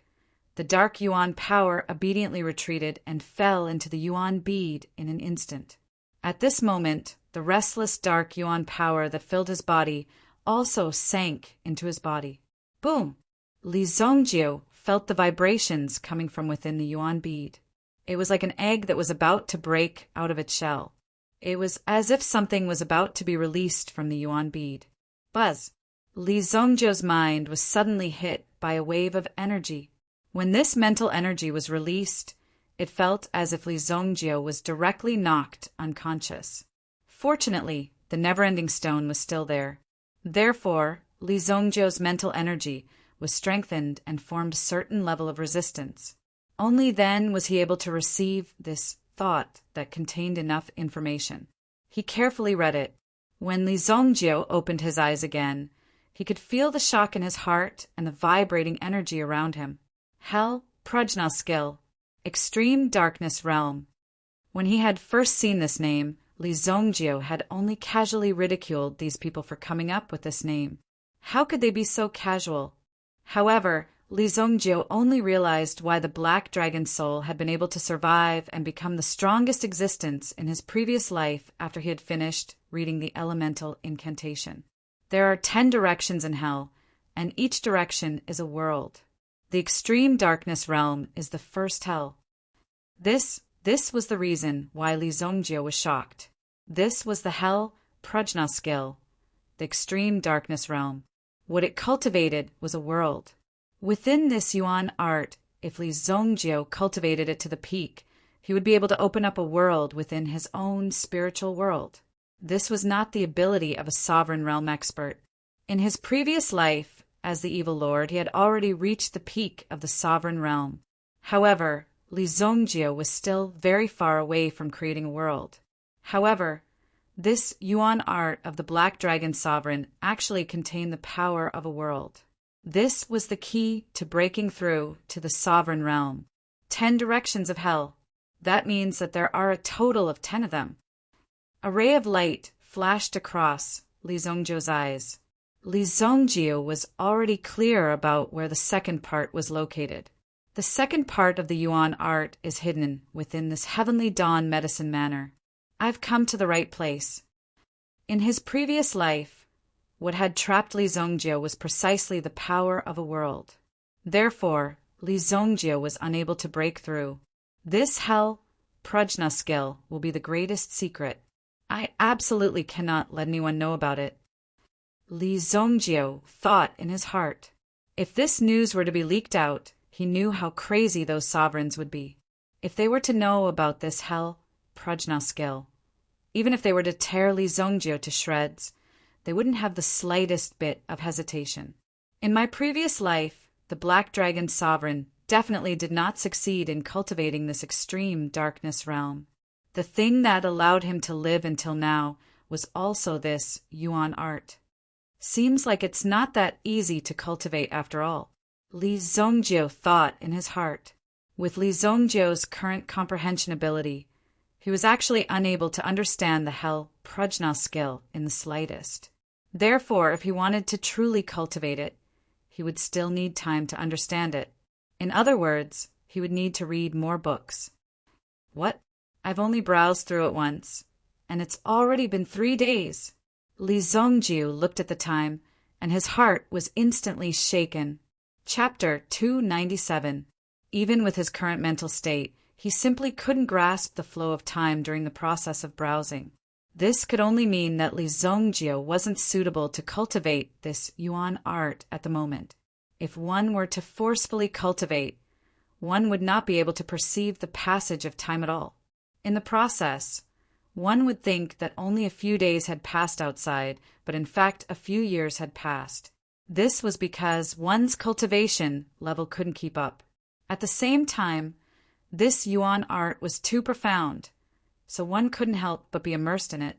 the dark Yuan power obediently retreated and fell into the Yuan bead in an instant. At this moment, the restless dark Yuan power that filled his body also sank into his body. Boom! Li Zongjiu felt the vibrations coming from within the Yuan bead. It was like an egg that was about to break out of its shell. It was as if something was about to be released from the Yuan bead. Buzz! Li Zongjiu's mind was suddenly hit by a wave of energy. When this mental energy was released, it felt as if Li Zongjiu was directly knocked unconscious. Fortunately, the never-ending stone was still there. Therefore, Li Zongjiu's mental energy was strengthened and formed a certain level of resistance. Only then was he able to receive this thought that contained enough information. He carefully read it. When Li Zongjio opened his eyes again, he could feel the shock in his heart and the vibrating energy around him. Hell, Prajna skill, extreme darkness realm. When he had first seen this name, Li Zongjio had only casually ridiculed these people for coming up with this name. How could they be so casual? However, Li Zongjio only realized why the Black Dragon soul had been able to survive and become the strongest existence in his previous life after he had finished reading the elemental incantation. There are 10 directions in hell, and each direction is a world. The extreme darkness realm is the first hell. This was the reason why Li Zongjio was shocked. This was the hell Prajna skill, the extreme darkness realm. What it cultivated was a world. Within this Yuan art, if Li Zongjio cultivated it to the peak, he would be able to open up a world within his own spiritual world. This was not the ability of a sovereign realm expert. In his previous life, as the evil lord, he had already reached the peak of the sovereign realm. However, Li Zongjio was still very far away from creating a world. However, this Yuan art of the Black Dragon Sovereign actually contained the power of a world. This was the key to breaking through to the sovereign realm. 10 directions of hell. That means that there are a total of 10 of them. A ray of light flashed across Li Zongjio's eyes. Li Zongjio was already clear about where the second part was located. The second part of the Yuan art is hidden within this heavenly dawn medicine manor. I've come to the right place. In his previous life, what had trapped Li Zongjio was precisely the power of a world. Therefore, Li Zongjio was unable to break through. This hell, Prajna skill, will be the greatest secret. I absolutely cannot let anyone know about it. Li Zongjio thought in his heart. If this news were to be leaked out, he knew how crazy those sovereigns would be. If they were to know about this hell, Prajna skill, even if they were to tear Li Zongjio to shreds, they wouldn't have the slightest bit of hesitation. In my previous life, the Black Dragon Sovereign definitely did not succeed in cultivating this extreme darkness realm. The thing that allowed him to live until now was also this Yuan art. Seems like it's not that easy to cultivate after all. Li Zongjio thought in his heart. With Li Zongjio's current comprehension ability, he was actually unable to understand the hell Prajna skill in the slightest. Therefore, if he wanted to truly cultivate it, he would still need time to understand it. In other words, he would need to read more books. What? I've only browsed through it once, and it's already been 3 days. Li Zongjio looked at the time, and his heart was instantly shaken. Chapter 297. Even with his current mental state, he simply couldn't grasp the flow of time during the process of browsing. This could only mean that Li Zongjio wasn't suitable to cultivate this Yuan art at the moment. If one were to forcefully cultivate, one would not be able to perceive the passage of time at all. In the process, one would think that only a few days had passed outside, but in fact a few years had passed. This was because one's cultivation level couldn't keep up. At the same time, this Yuan art was too profound, so one couldn't help but be immersed in it.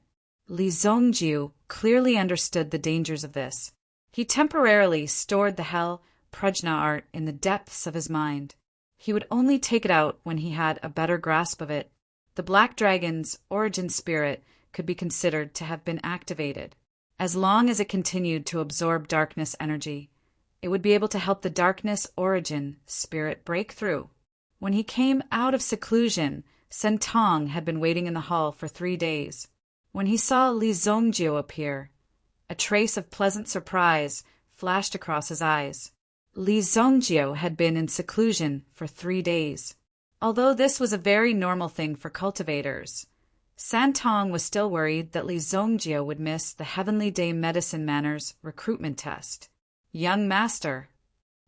Li Zongjio clearly understood the dangers of this. He temporarily stored the hell Prajna art in the depths of his mind. He would only take it out when he had a better grasp of it. The Black Dragon's origin spirit could be considered to have been activated. As long as it continued to absorb darkness energy, it would be able to help the darkness origin spirit break through. When he came out of seclusion, Sentong had been waiting in the hall for 3 days. When he saw Li Zongjio appear, a trace of pleasant surprise flashed across his eyes. Li Zongjio had been in seclusion for 3 days. Although this was a very normal thing for cultivators, Santong was still worried that Li Zongjio would miss the Heavenly Day Medicine Manor's recruitment test. Young master.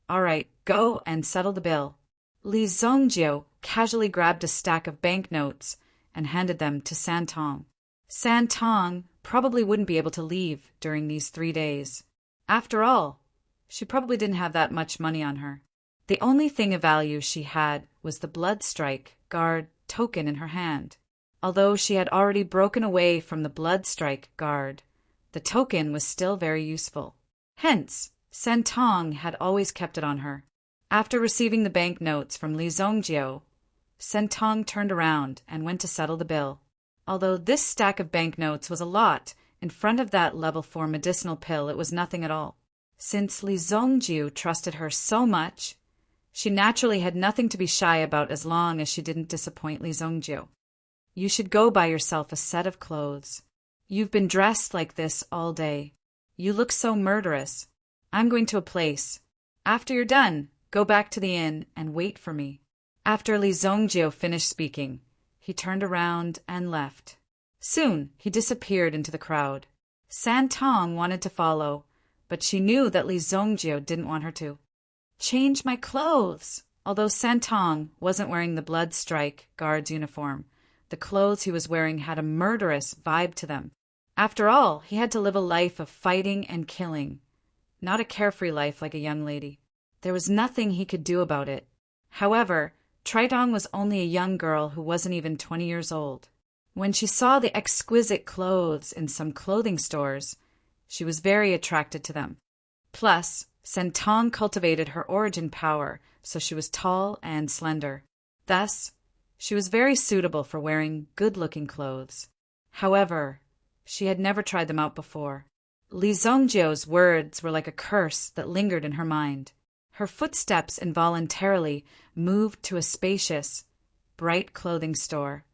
All right, go and settle the bill. Li Zongjio casually grabbed a stack of banknotes and handed them to Santong. Santong probably wouldn't be able to leave during these 3 days. After all, she probably didn't have that much money on her. The only thing of value she had was the blood strike guard token in her hand. Although she had already broken away from the blood strike guard, The token was still very useful. Hence, Santong had always kept it on her. After receiving the banknotes from Li Zongjio, Santong turned around and went to settle the bill. Although this stack of banknotes was a lot, in front of that level 4 medicinal pill it was nothing at all. Since Li Zongjiu trusted her so much, she naturally had nothing to be shy about as long as she didn't disappoint Li Zongjiu. You should go buy yourself a set of clothes. You've been dressed like this all day. You look so murderous. I'm going to a place. After you're done, go back to the inn and wait for me. After Li Zongjiu finished speaking, he turned around and left. Soon he disappeared into the crowd. Santong wanted to follow, but she knew that Li Zongjiu didn't want her to. Change my clothes! Although Santong wasn't wearing the blood strike guard's uniform, the clothes he was wearing had a murderous vibe to them. After all, he had to live a life of fighting and killing, not a carefree life like a young lady. There was nothing he could do about it. However, Tritong was only a young girl who wasn't even 20 years old. When she saw the exquisite clothes in some clothing stores, she was very attracted to them. Plus, Santong cultivated her origin power, so she was tall and slender. Thus, she was very suitable for wearing good-looking clothes. However, she had never tried them out before. Li Zongjiu's words were like a curse that lingered in her mind. Her footsteps involuntarily moved to a spacious, bright clothing store.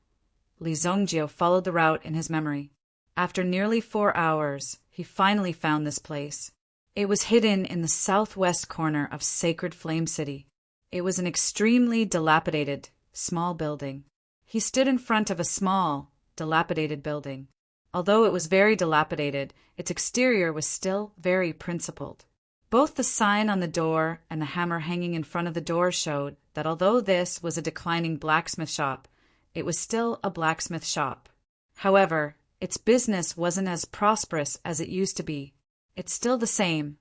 Li Zongjiu followed the route in his memory. After nearly 4 hours, he finally found this place. It was hidden in the southwest corner of Sacred Flame City. It was an extremely dilapidated, small building. He stood in front of a small, dilapidated building. Although it was very dilapidated, its exterior was still very principled. Both the sign on the door and the hammer hanging in front of the door showed that although this was a declining blacksmith shop, it was still a blacksmith shop. However, its business wasn't as prosperous as it used to be. It's still the same.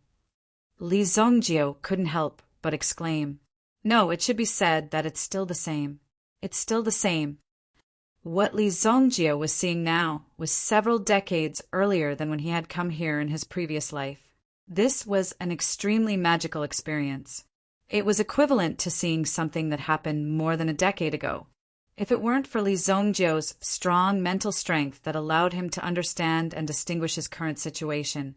Li Zongjiu couldn't help but exclaim. No, it should be said that it's still the same. It's still the same. What Li Zongjiu was seeing now was several decades earlier than when he had come here in his previous life. This was an extremely magical experience. It was equivalent to seeing something that happened more than a decade ago. If it weren't for Li Zongjiu's strong mental strength that allowed him to understand and distinguish his current situation,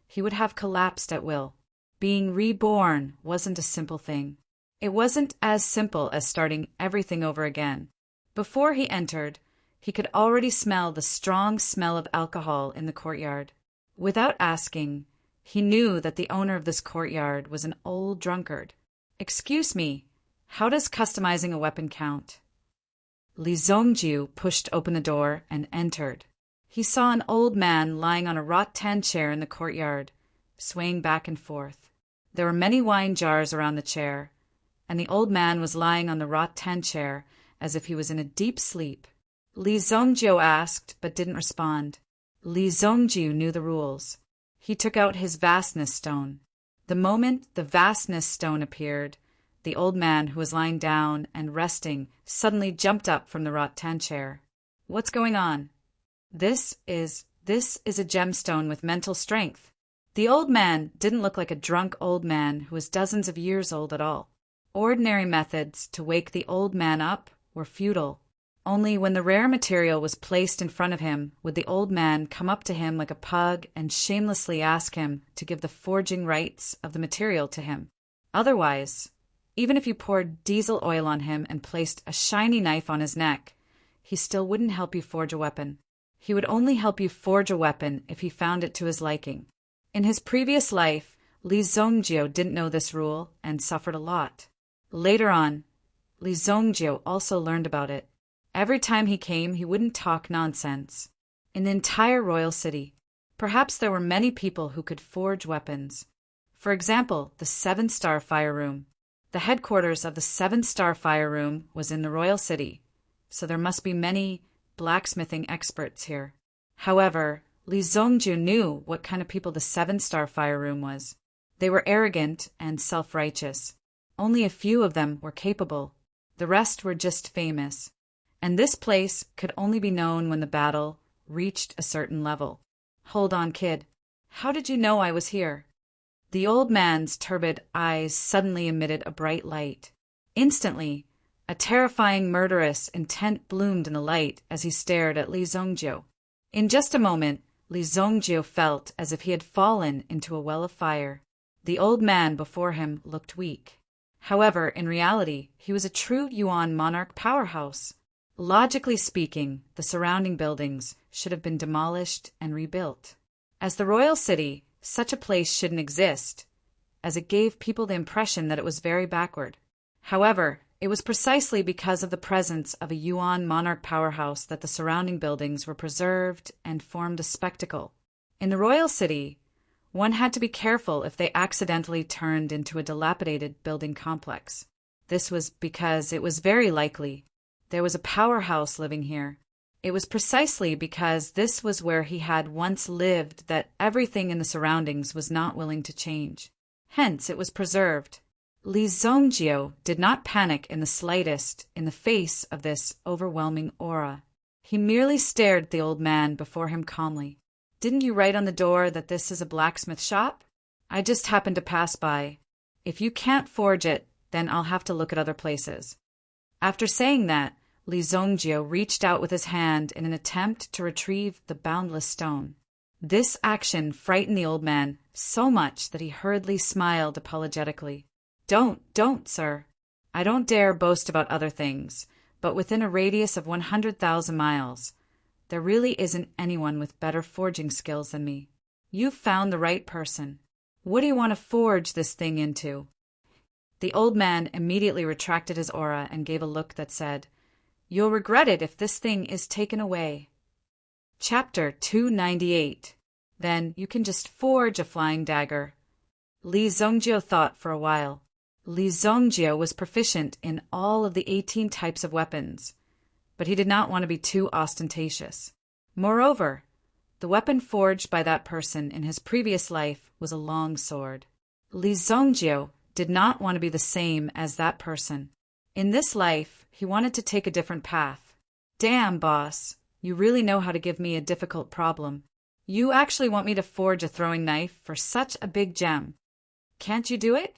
he would have collapsed at will. Being reborn wasn't a simple thing. It wasn't as simple as starting everything over again. Before he entered, he could already smell the strong smell of alcohol in the courtyard. Without asking, he knew that the owner of this courtyard was an old drunkard. "Excuse me, how does customizing a weapon count?" Li Zongjiu pushed open the door and entered. He saw an old man lying on a rattan chair in the courtyard, swaying back and forth. There were many wine jars around the chair, and the old man was lying on the rattan chair as if he was in a deep sleep. Li Zongjiu asked, but didn't respond. Li Zongjiu knew the rules. He took out his vastness stone. The moment the vastness stone appeared, the old man who was lying down and resting suddenly jumped up from the rattan chair. "What's going on?" This is a gemstone with mental strength." The old man didn't look like a drunk old man who was dozens of years old at all. Ordinary methods to wake the old man up were futile. Only when the rare material was placed in front of him would the old man come up to him like a pug and shamelessly ask him to give the forging rights of the material to him. Otherwise, even if you poured diesel oil on him and placed a shiny knife on his neck, he still wouldn't help you forge a weapon. He would only help you forge a weapon if he found it to his liking. In his previous life, Li Zongjiu didn't know this rule and suffered a lot. Later on, Li Zongjiu also learned about it. Every time he came, he wouldn't talk nonsense. In the entire royal city, perhaps there were many people who could forge weapons. For example, the 7-star fire room. The headquarters of the 7-star fire room was in the royal city, so there must be many blacksmithing experts here. However, Li Zongjiu knew what kind of people the 7-star fire room was. They were arrogant and self-righteous. Only a few of them were capable. The rest were just famous. And this place could only be known when the battle reached a certain level. Hold on, kid. How did you know I was here? The old man's turbid eyes suddenly emitted a bright light. Instantly, a terrifying murderous intent bloomed in the light as he stared at Li Zongjio. In just a moment, Li Zongjio felt as if he had fallen into a well of fire. The old man before him looked weak. However, in reality, he was a true Yuan monarch powerhouse. Logically speaking, the surrounding buildings should have been demolished and rebuilt. As the royal city, such a place shouldn't exist, as it gave people the impression that it was very backward. However, it was precisely because of the presence of a Yuan monarch powerhouse that the surrounding buildings were preserved and formed a spectacle. In the royal city, one had to be careful if they accidentally turned into a dilapidated building complex. This was because it was very likely there was a powerhouse living here. It was precisely because this was where he had once lived that everything in the surroundings was not willing to change. Hence, it was preserved. Li Zongjio did not panic in the slightest in the face of this overwhelming aura. He merely stared at the old man before him calmly. Didn't you write on the door that this is a blacksmith shop? I just happened to pass by. If you can't forge it, then I'll have to look at other places. After saying that, Li Zongjio reached out with his hand in an attempt to retrieve the boundless stone. This action frightened the old man so much that he hurriedly smiled apologetically. Don't, sir. I don't dare boast about other things, but within a radius of 100,000 miles, there really isn't anyone with better forging skills than me. You've found the right person. What do you want to forge this thing into? The old man immediately retracted his aura and gave a look that said, You'll regret it if this thing is taken away. Chapter 298. Then you can just forge a flying dagger. Li Zongjio thought for a while. Li Zongjio was proficient in all of the 18 types of weapons, but he did not want to be too ostentatious. Moreover, the weapon forged by that person in his previous life was a long sword. Li Zongjio did not want to be the same as that person. In this life, he wanted to take a different path. Damn, boss, you really know how to give me a difficult problem. You actually want me to forge a throwing knife for such a big gem. Can't you do it?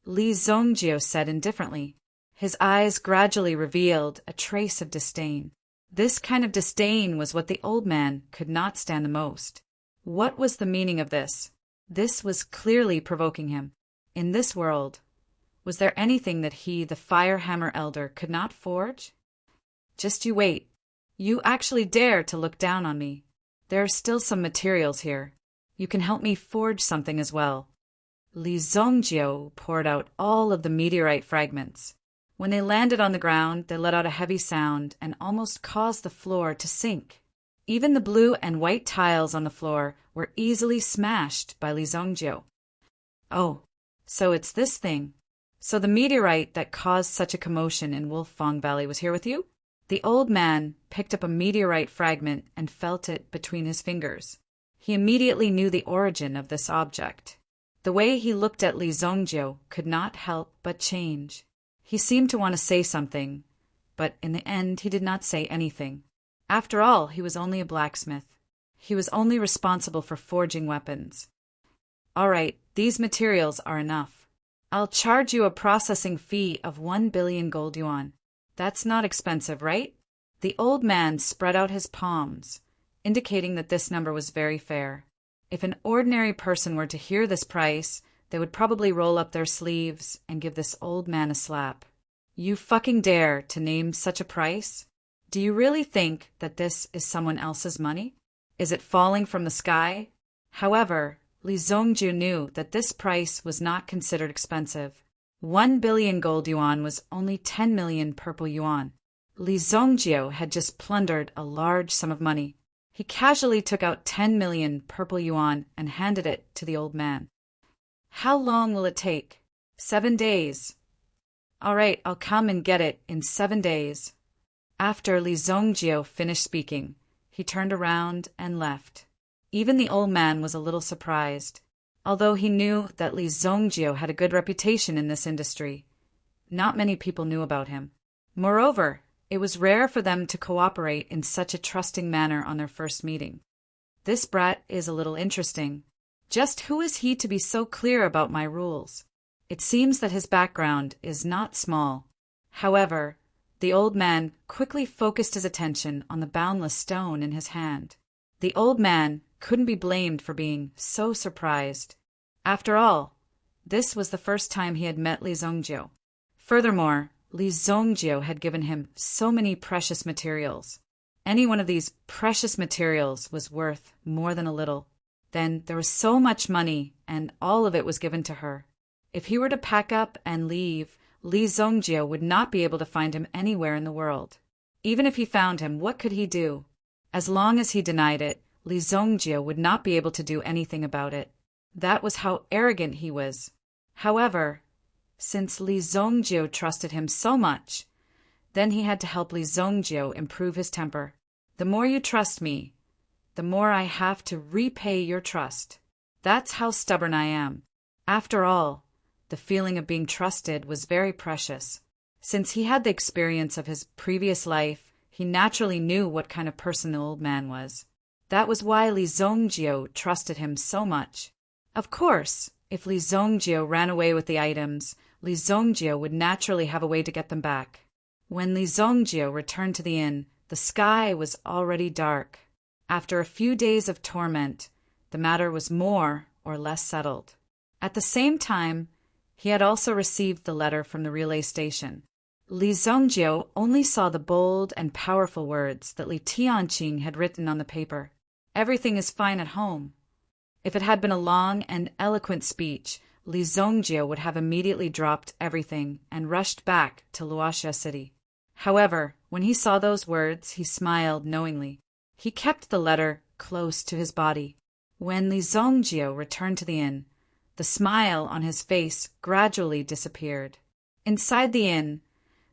Li Zongjio said indifferently. His eyes gradually revealed a trace of disdain. This kind of disdain was what the old man could not stand the most. What was the meaning of this? This was clearly provoking him. In this world, was there anything that he, the Firehammer Elder, could not forge? Just you wait. You actually dare to look down on me. There are still some materials here. You can help me forge something as well. Li Zongjio poured out all of the meteorite fragments. When they landed on the ground, they let out a heavy sound and almost caused the floor to sink. Even the blue and white tiles on the floor were easily smashed by Li Zongjio. Oh, so it's this thing. So the meteorite that caused such a commotion in Wolfang Valley was here with you? The old man picked up a meteorite fragment and felt it between his fingers. He immediately knew the origin of this object. The way he looked at Li Zongjio could not help but change. He seemed to want to say something, but in the end he did not say anything. After all, he was only a blacksmith. He was only responsible for forging weapons. All right, these materials are enough. I'll charge you a processing fee of 1 billion gold yuan. That's not expensive, right? The old man spread out his palms, indicating that this number was very fair. If an ordinary person were to hear this price, they would probably roll up their sleeves and give this old man a slap. You fucking dare to name such a price? Do you really think that this is someone else's money? Is it falling from the sky? However, Li Zongjio knew that this price was not considered expensive. 1 billion gold yuan was only 10 million purple yuan. Li Zongjio had just plundered a large sum of money. He casually took out 10 million purple yuan and handed it to the old man. How long will it take? 7 days. All right, I'll come and get it in 7 days. After Li Zongjio finished speaking, he turned around and left. Even the old man was a little surprised. Although he knew that Li Zongjio had a good reputation in this industry, not many people knew about him. Moreover, it was rare for them to cooperate in such a trusting manner on their first meeting. This brat is a little interesting. Just who is he to be so clear about my rules? It seems that his background is not small. However, the old man quickly focused his attention on the boundless stone in his hand. The old man couldn't be blamed for being so surprised. After all, this was the first time he had met Li Zongjio. Furthermore, Li Zongjio had given him so many precious materials. Any one of these precious materials was worth more than a little. Then there was so much money, and all of it was given to her. If he were to pack up and leave, Li Zongjio would not be able to find him anywhere in the world. Even if he found him, what could he do? As long as he denied it, Li Zongjio would not be able to do anything about it. That was how arrogant he was. However, since Li Zongjio trusted him so much, then he had to help Li Zongjio improve his temper. The more you trust me, the more I have to repay your trust. That's how stubborn I am. After all, the feeling of being trusted was very precious. Since he had the experience of his previous life, he naturally knew what kind of person the old man was. That was why Li Zongjio trusted him so much. Of course, if Li Zongjio ran away with the items, Li Zongjio would naturally have a way to get them back. When Li Zongjio returned to the inn, the sky was already dark. After a few days of torment, the matter was more or less settled. At the same time, he had also received the letter from the relay station. Li Zongjio only saw the bold and powerful words that Li Tianqing had written on the paper. Everything is fine at home. If it had been a long and eloquent speech, Li Zongjio would have immediately dropped everything and rushed back to Luoxia City. However, when he saw those words, he smiled knowingly. He kept the letter close to his body. When Li Zongjio returned to the inn, the smile on his face gradually disappeared. Inside the inn,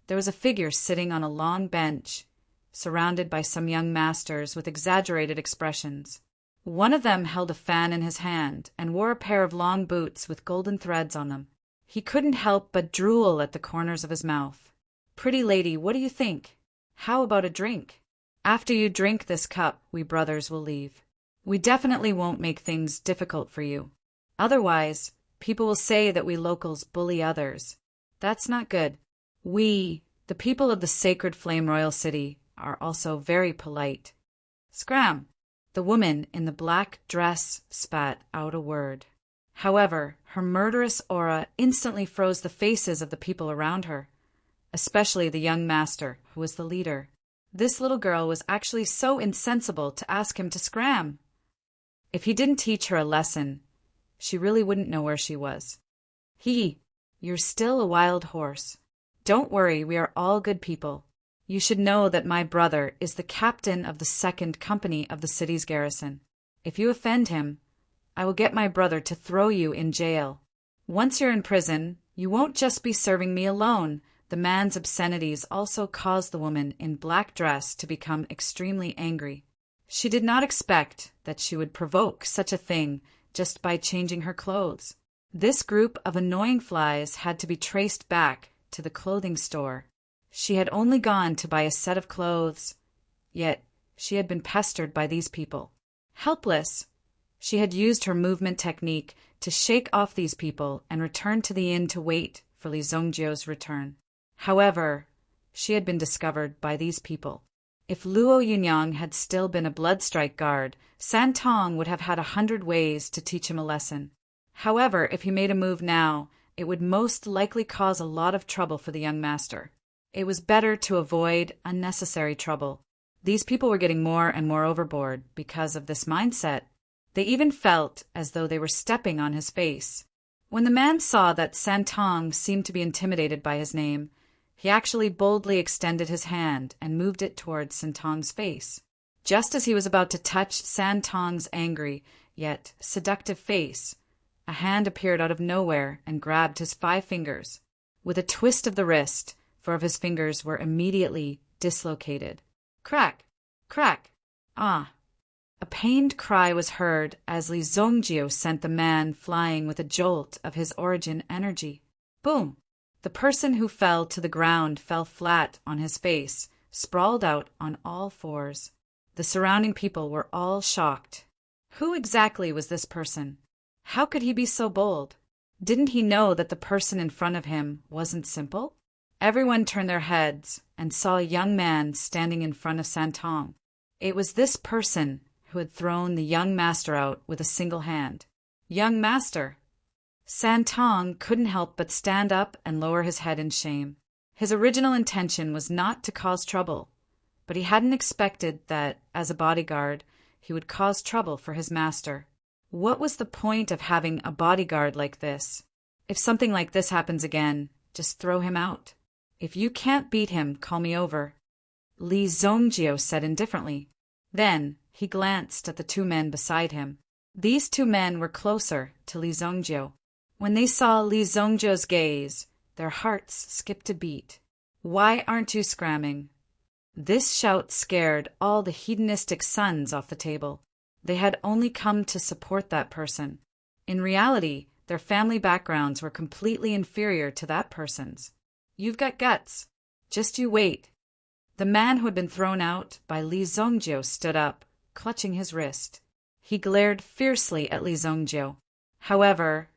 there was a figure sitting on a long bench, surrounded by some young masters with exaggerated expressions. One of them held a fan in his hand and wore a pair of long boots with golden threads on them. He couldn't help but drool at the corners of his mouth. "Pretty lady, what do you think? How about a drink? After you drink this cup, we brothers will leave. We definitely won't make things difficult for you. Otherwise, people will say that we locals bully others. That's not good. We, the people of the sacred Flame Royal City, are also very polite." Scram! The woman in the black dress spat out a word. However, her murderous aura instantly froze the faces of the people around her, especially the young master, who was the leader. This little girl was actually so insensible to ask him to scram. If he didn't teach her a lesson, she really wouldn't know where she was. You're still a wild horse. Don't worry, we are all good people. You should know that my brother is the captain of the 2nd Company of the city's garrison. If you offend him, I will get my brother to throw you in jail. Once you're in prison, you won't just be serving me alone. The man's obscenities also caused the woman in black dress to become extremely angry. She did not expect that she would provoke such a thing just by changing her clothes. This group of annoying flies had to be traced back to the clothing store. She had only gone to buy a set of clothes, yet she had been pestered by these people. Helpless, she had used her movement technique to shake off these people and return to the inn to wait for Li Zongjio's return. However, she had been discovered by these people. If Luo Yunyang had still been a bloodstrike guard, San Tong would have had 100 ways to teach him a lesson. However, if he made a move now, it would most likely cause a lot of trouble for the young master. It was better to avoid unnecessary trouble. These people were getting more and more overboard because of this mindset. They even felt as though they were stepping on his face. When the man saw that San Tong seemed to be intimidated by his name, he actually boldly extended his hand and moved it towards San Tong's face. Just as he was about to touch San Tong's angry, yet seductive face, a hand appeared out of nowhere and grabbed his 5 fingers. With a twist of the wrist, 4 of his fingers were immediately dislocated. Crack! Crack! Ah! A pained cry was heard as Li Zongjio sent the man flying with a jolt of his origin energy. Boom! The person who fell to the ground fell flat on his face, sprawled out on all 4s. The surrounding people were all shocked. Who exactly was this person? How could he be so bold? Didn't he know that the person in front of him wasn't simple? Everyone turned their heads and saw a young man standing in front of Santong. It was this person who had thrown the young master out with a single hand. Young master! Santong couldn't help but stand up and lower his head in shame. His original intention was not to cause trouble, but he hadn't expected that, as a bodyguard, he would cause trouble for his master. What was the point of having a bodyguard like this? If something like this happens again, just throw him out. If you can't beat him, call me over, Li Zongjio said indifferently. Then he glanced at the two men beside him. These two men were closer to Li Zongjio. When they saw Li Zongjio's gaze, their hearts skipped a beat. Why aren't you scramming? This shout scared all the hedonistic sons off the table. They had only come to support that person. In reality, their family backgrounds were completely inferior to that person's. You've got guts. Just you wait. The man who had been thrown out by Li Zongjio stood up, clutching his wrist. He glared fiercely at Li Zongjio. However,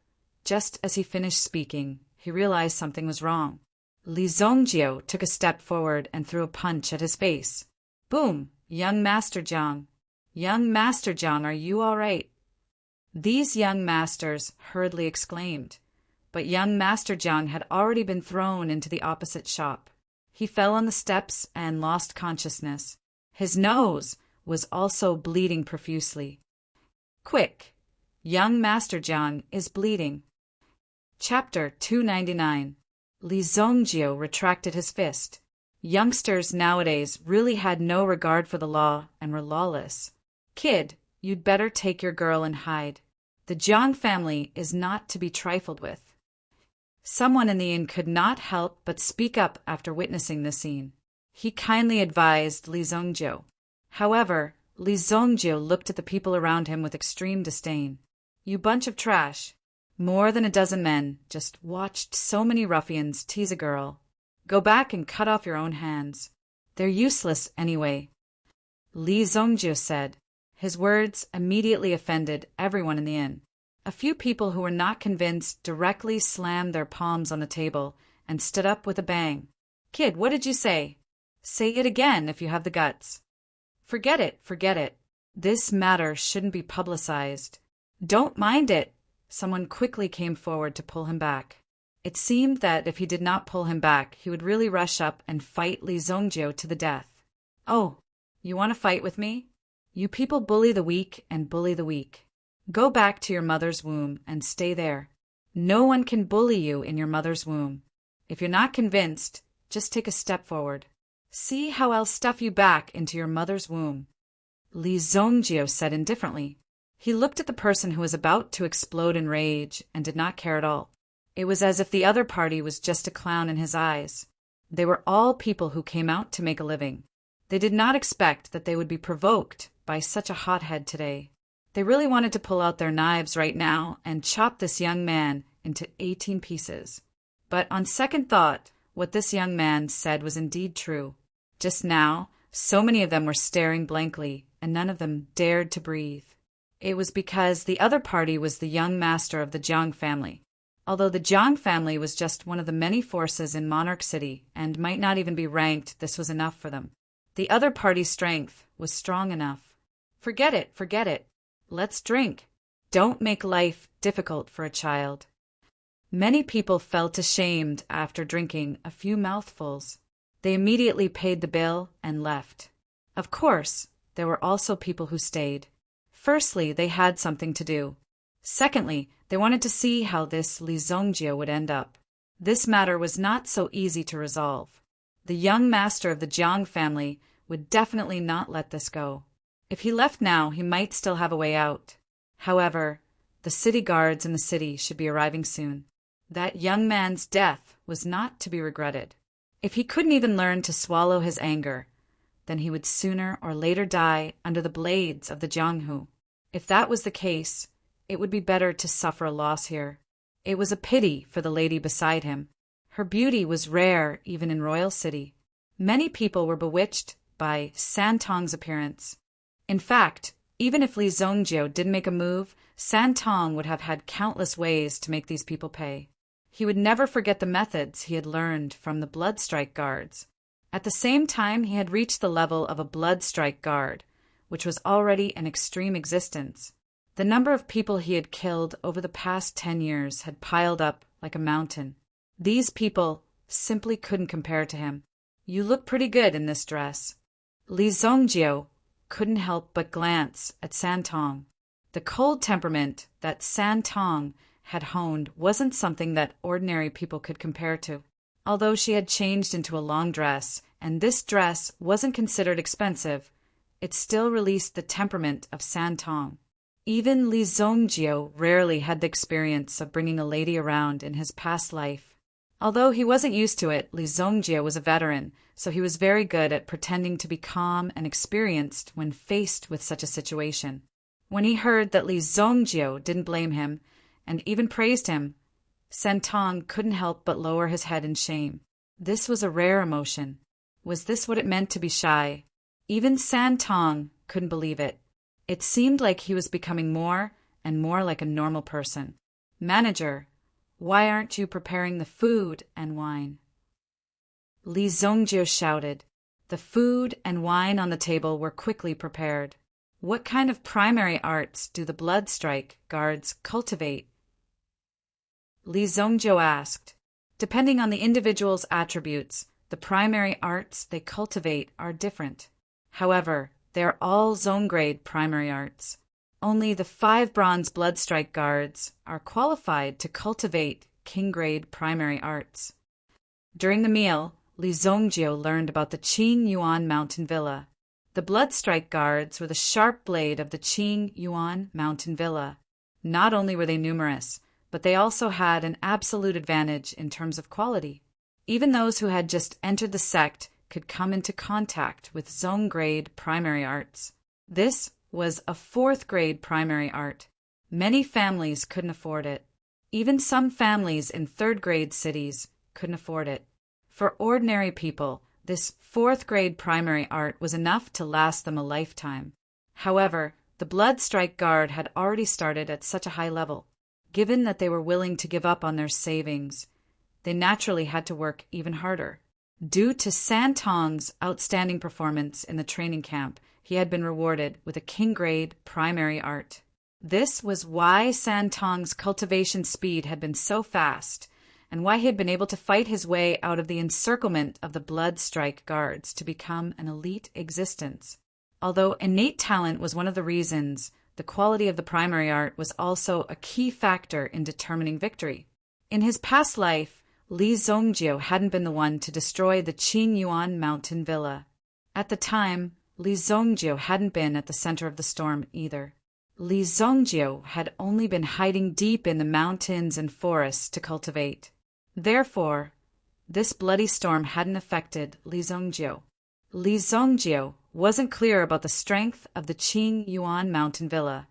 just as he finished speaking, he realized something was wrong. Li Zongjio took a step forward and threw a punch at his face. Boom! Young Master Jiang. Young Master Jiang, are you all right? These young masters hurriedly exclaimed, but young Master Jiang had already been thrown into the opposite shop. He fell on the steps and lost consciousness. His nose was also bleeding profusely. Quick! Young Master Jiang is bleeding. Chapter 299. Li Zongjio retracted his fist. Youngsters nowadays really had no regard for the law and were lawless. Kid, you'd better take your girl and hide. The Jiang family is not to be trifled with. Someone in the inn could not help but speak up after witnessing the scene. He kindly advised Li Zongjio. However, Li Zongjio looked at the people around him with extreme disdain. You bunch of trash. More than a dozen men just watched so many ruffians tease a girl. Go back and cut off your own hands. They're useless anyway. Li Zongjio said. His words immediately offended everyone in the inn. A few people who were not convinced directly slammed their palms on the table and stood up with a bang. Kid, what did you say? Say it again if you have the guts. Forget it, forget it. This matter shouldn't be publicized. Don't mind it. Someone quickly came forward to pull him back. It seemed that if he did not pull him back, he would really rush up and fight Li Zongjio to the death. Oh, you want to fight with me? You people bully the weak and bully the weak. Go back to your mother's womb and stay there. No one can bully you in your mother's womb. If you're not convinced, just take a step forward. See how I'll stuff you back into your mother's womb. Li Zongjio said indifferently. He looked at the person who was about to explode in rage and did not care at all. It was as if the other party was just a clown in his eyes. They were all people who came out to make a living. They did not expect that they would be provoked by such a hothead today. They really wanted to pull out their knives right now and chop this young man into 18 pieces. But on second thought, what this young man said was indeed true. Just now, so many of them were staring blankly, and none of them dared to breathe. It was because the other party was the young master of the Jiang family. Although the Jiang family was just one of the many forces in Monarch City and might not even be ranked, this was enough for them. The other party's strength was strong enough. Forget it, forget it. Let's drink. Don't make life difficult for a child. Many people felt ashamed after drinking a few mouthfuls. They immediately paid the bill and left. Of course, there were also people who stayed. Firstly, they had something to do. Secondly, they wanted to see how this Li Zongjio would end up. This matter was not so easy to resolve. The young master of the Jiang family would definitely not let this go. If he left now, he might still have a way out. However, the city guards in the city should be arriving soon. That young man's death was not to be regretted. If he couldn't even learn to swallow his anger, then he would sooner or later die under the blades of the Jianghu. If that was the case, it would be better to suffer a loss here. It was a pity for the lady beside him. Her beauty was rare even in Royal City. Many people were bewitched by Santong's appearance. In fact, Even if Li Zongjiu didn't make a move, San Tong would have had countless ways to make these people pay. He would never forget the methods he had learned from the blood strike guards. At the same time, he had reached the level of a blood strike guard, which was already an extreme existence. The number of people he had killed over the past 10 years had piled up like a mountain. These people simply couldn't compare to him. "You look pretty good in this dress." Li Zongjiu couldn't help but glance at San Tong. The cold temperament that San Tong had honed wasn't something that ordinary people could compare to. Although she had changed into a long dress, and this dress wasn't considered expensive, it still released the temperament of San Tong. Even Li Zongjiu rarely had the experience of bringing a lady around in his past life. Although he wasn't used to it, Li Zongjiu was a veteran, so he was very good at pretending to be calm and experienced when faced with such a situation. When he heard that Li Zongjiu didn't blame him, and even praised him, San Tong couldn't help but lower his head in shame. This was a rare emotion. Was this what it meant to be shy? Even San Tong couldn't believe it. It seemed like he was becoming more and more like a normal person. "Manager, why aren't you preparing the food and wine?" Li Zongjiu shouted. The food and wine on the table were quickly prepared. "What kind of primary arts do the blood strike guards cultivate?" Li Zongjiu asked. "Depending on the individual's attributes, the primary arts they cultivate are different. However, they are all zone-grade primary arts. Only the 5 bronze blood strike guards are qualified to cultivate king-grade primary arts." During the meal, Li Zongjiu learned about the Qing Yuan Mountain Villa. The blood strike guards were the sharp blade of the Qing Yuan Mountain Villa. Not only were they numerous, but they also had an absolute advantage in terms of quality. Even those who had just entered the sect could come into contact with zone-grade primary arts. This was a 4th-grade primary art. Many families couldn't afford it. Even some families in 3rd-grade cities couldn't afford it. For ordinary people, this 4th-grade primary art was enough to last them a lifetime. However, the blood strike guard had already started at such a high level. Given that they were willing to give up on their savings, they naturally had to work even harder. Due to San Tong's outstanding performance in the training camp, he had been rewarded with a king-grade primary art. This was why San Tong's cultivation speed had been so fast, and why he had been able to fight his way out of the encirclement of the blood strike guards to become an elite existence. Although innate talent was one of the reasons, the quality of the primary art was also a key factor in determining victory. In his past life, Li Zongjiu hadn't been the one to destroy the Qing Yuan Mountain Villa. At the time, Li Zongjiu hadn't been at the center of the storm either. Li Zongjiu had only been hiding deep in the mountains and forests to cultivate. Therefore, this bloody storm hadn't affected Li Zongjiu. Li Zongjiu wasn't clear about the strength of the Qing Yuan Mountain Villa.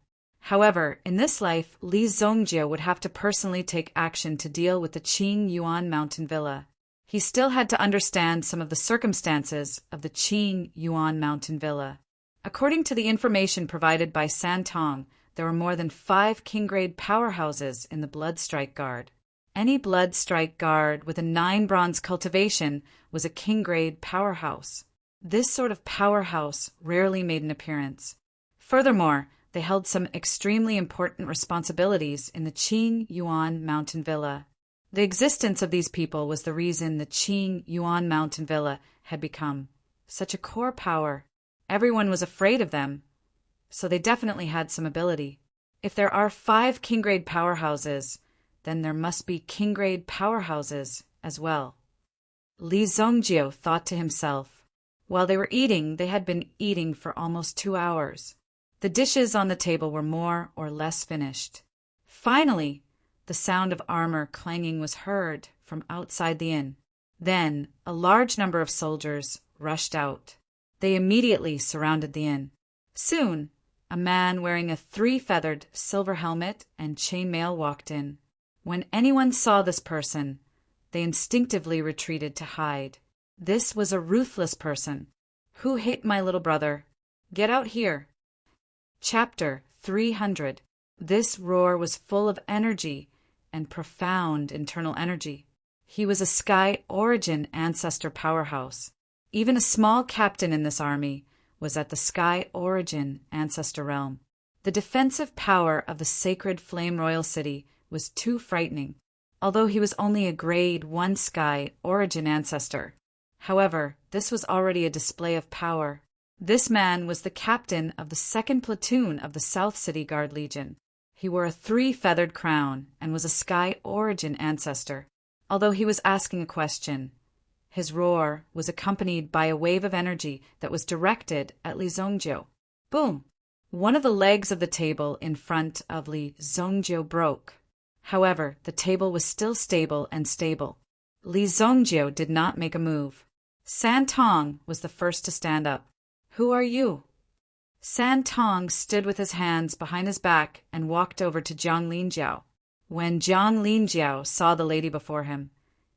However, in this life, Li Zongjiu would have to personally take action to deal with the Qing Yuan Mountain Villa. He still had to understand some of the circumstances of the Qing Yuan Mountain Villa. According to the information provided by San Tong, there were more than 5 king-grade powerhouses in the Blood Strike Guard. Any Blood Strike Guard with a 9 bronze cultivation was a king-grade powerhouse. This sort of powerhouse rarely made an appearance. Furthermore, they held some extremely important responsibilities in the Qing Yuan Mountain Villa. The existence of these people was the reason the Qing Yuan Mountain Villa had become such a core power. Everyone was afraid of them, so they definitely had some ability. If there are 5 king-grade powerhouses, then there must be king-grade powerhouses as well. Li Zongjiu thought to himself. While they were eating, they had been eating for almost 2 hours. The dishes on the table were more or less finished. Finally, the sound of armor clanging was heard from outside the inn. Then, a large number of soldiers rushed out. They immediately surrounded the inn. Soon, a man wearing a 3-feathered silver helmet and chainmail walked in. When anyone saw this person, they instinctively retreated to hide. This was a ruthless person. "Who hit my little brother? Get out here." Chapter 300. This roar was full of energy and profound internal energy. He was a Sky Origin ancestor powerhouse. Even a small captain in this army was at the Sky Origin ancestor realm. The defensive power of the sacred Flame Royal City was too frightening, although he was only a Grade 1 Sky Origin ancestor. However, this was already a display of power. This man was the captain of the 2nd Platoon of the South City Guard Legion. He wore a 3-feathered crown and was a Sky Origin ancestor. Although he was asking a question, his roar was accompanied by a wave of energy that was directed at Li Zongjiu. Boom! One of the legs of the table in front of Li Zongjiu broke. However, the table was still stable and stable. Li Zongjiu did not make a move. San Tong was the first to stand up. "Who are you?" San Tong stood with his hands behind his back and walked over to Zhang Linjiao. When Zhang Linjiao saw the lady before him,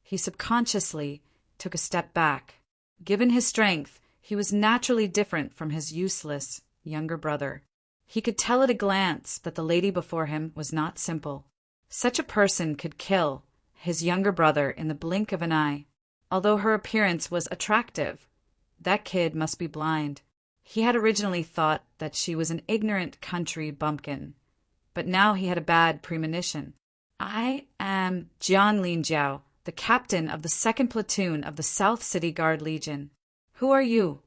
he subconsciously took a step back. Given his strength, he was naturally different from his useless younger brother. He could tell at a glance that the lady before him was not simple. Such a person could kill his younger brother in the blink of an eye. Although her appearance was attractive, that kid must be blind. He had originally thought that she was an ignorant country bumpkin, but now he had a bad premonition. "I am Jiang Linjiao, the captain of the 2nd Platoon of the South City Guard Legion. Who are you?"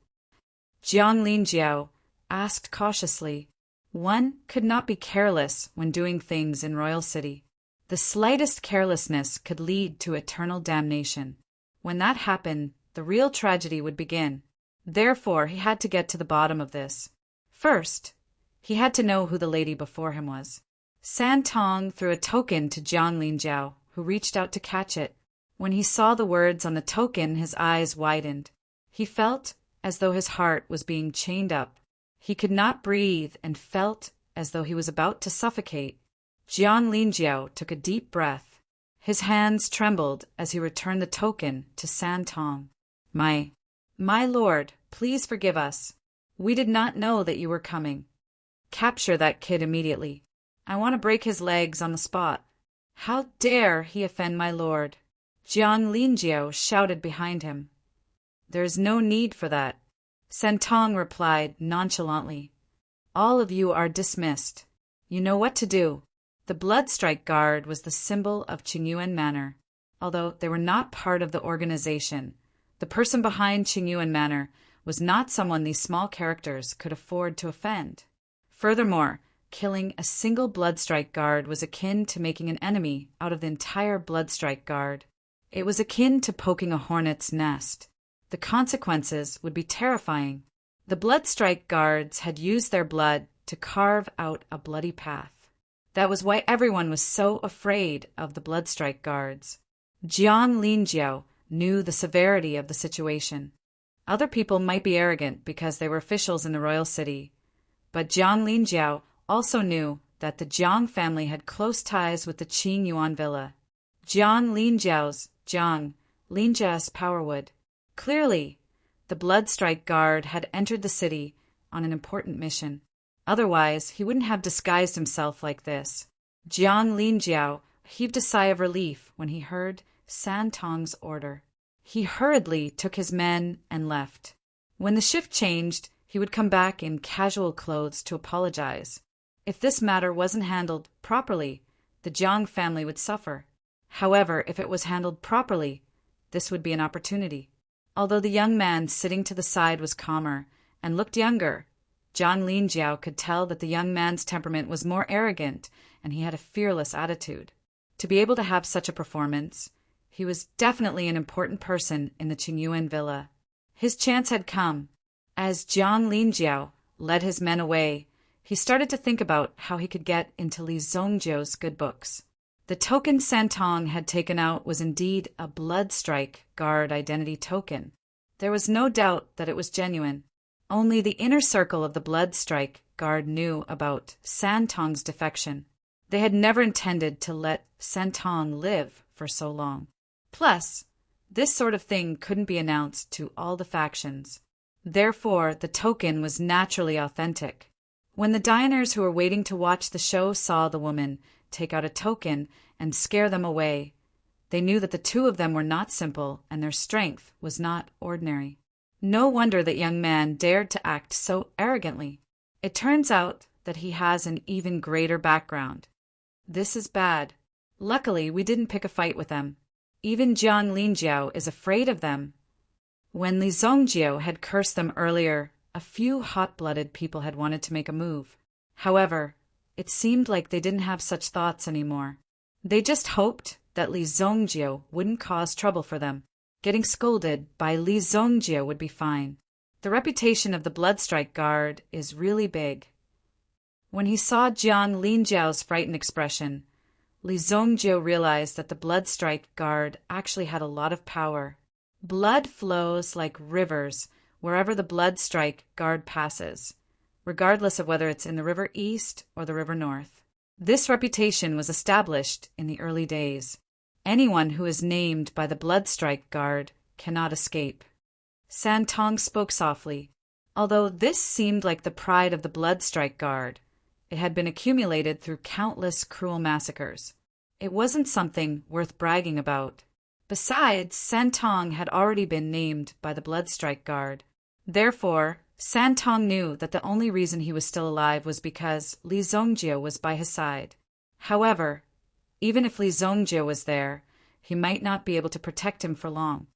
Jiang Linjiao asked cautiously. One could not be careless when doing things in Royal City. The slightest carelessness could lead to eternal damnation. When that happened, the real tragedy would begin. Therefore, he had to get to the bottom of this. First, he had to know who the lady before him was. San Tong threw a token to Jiang Linjiao, who reached out to catch it. When he saw the words on the token, his eyes widened. He felt as though his heart was being chained up. He could not breathe and felt as though he was about to suffocate. Jiang Linjiao took a deep breath. His hands trembled as he returned the token to San Tong. My lord, please forgive us. We did not know that you were coming. Capture that kid immediately. I want to break his legs on the spot." "How dare he offend my lord?" Jiang Linjiao shouted behind him. "There is no need for that," San Tong replied nonchalantly. "All of you are dismissed. You know what to do." The Bloodstrike Guard was the symbol of Qingyuan Manor. Although they were not part of the organization, the person behind Qingyuan Manor was not someone these small characters could afford to offend. Furthermore, killing a single Bloodstrike Guard was akin to making an enemy out of the entire Bloodstrike Guard. It was akin to poking a hornet's nest. The consequences would be terrifying. The Bloodstrike Guards had used their blood to carve out a bloody path. That was why everyone was so afraid of the Bloodstrike Guards. Jiang Linjiao knew the severity of the situation. Other people might be arrogant because they were officials in the royal city, but Jiang Linjiao also knew that the Jiang family had close ties with the Qing Yuan villa. Jiang Linjia's powerwood. Clearly, the Bloodstrike Guard had entered the city on an important mission. Otherwise, he wouldn't have disguised himself like this. Jiang Linjiao heaved a sigh of relief when he heard San Tong's order. He hurriedly took his men and left. When the shift changed, he would come back in casual clothes to apologize. If this matter wasn't handled properly, the Jiang family would suffer. However, if it was handled properly, this would be an opportunity. Although the young man sitting to the side was calmer and looked younger, Jiang Linjiao could tell that the young man's temperament was more arrogant and he had a fearless attitude. To be able to have such a performance, he was definitely an important person in the Qingyuan villa. His chance had come. As Jiang Linjiao led his men away, he started to think about how he could get into Li Zongjiu's good books. The token San Tong had taken out was indeed a Bloodstrike Guard identity token. There was no doubt that it was genuine. Only the inner circle of the Bloodstrike Guard knew about San Tong's defection. They had never intended to let San Tong live for so long. Plus, this sort of thing couldn't be announced to all the factions. Therefore, the token was naturally authentic. When the diners who were waiting to watch the show saw the woman take out a token and scare them away, they knew that the two of them were not simple and their strength was not ordinary. No wonder that young man dared to act so arrogantly. It turns out that he has an even greater background. This is bad. Luckily, we didn't pick a fight with them. Even Jiang Linjiao is afraid of them. When Li Zongjiao had cursed them earlier, a few hot-blooded people had wanted to make a move. However, it seemed like they didn't have such thoughts anymore. They just hoped that Li Zongjiao wouldn't cause trouble for them. Getting scolded by Li Zongjiao would be fine. The reputation of the Bloodstrike Guard is really big. When he saw Jiang Linjiao's frightened expression, Li Zongjiao realized that the Bloodstrike Guard actually had a lot of power. Blood flows like rivers wherever the Bloodstrike Guard passes, regardless of whether it's in the River East or the River North. This reputation was established in the early days. Anyone who is named by the Bloodstrike Guard cannot escape. Santong spoke softly. Although this seemed like the pride of the Bloodstrike Guard, it had been accumulated through countless cruel massacres. It wasn't something worth bragging about. Besides, Santong had already been named by the Bloodstrike Guard. Therefore, Santong knew that the only reason he was still alive was because Li Zongjiao was by his side. However, even if Li Zongjiao was there, he might not be able to protect him for long.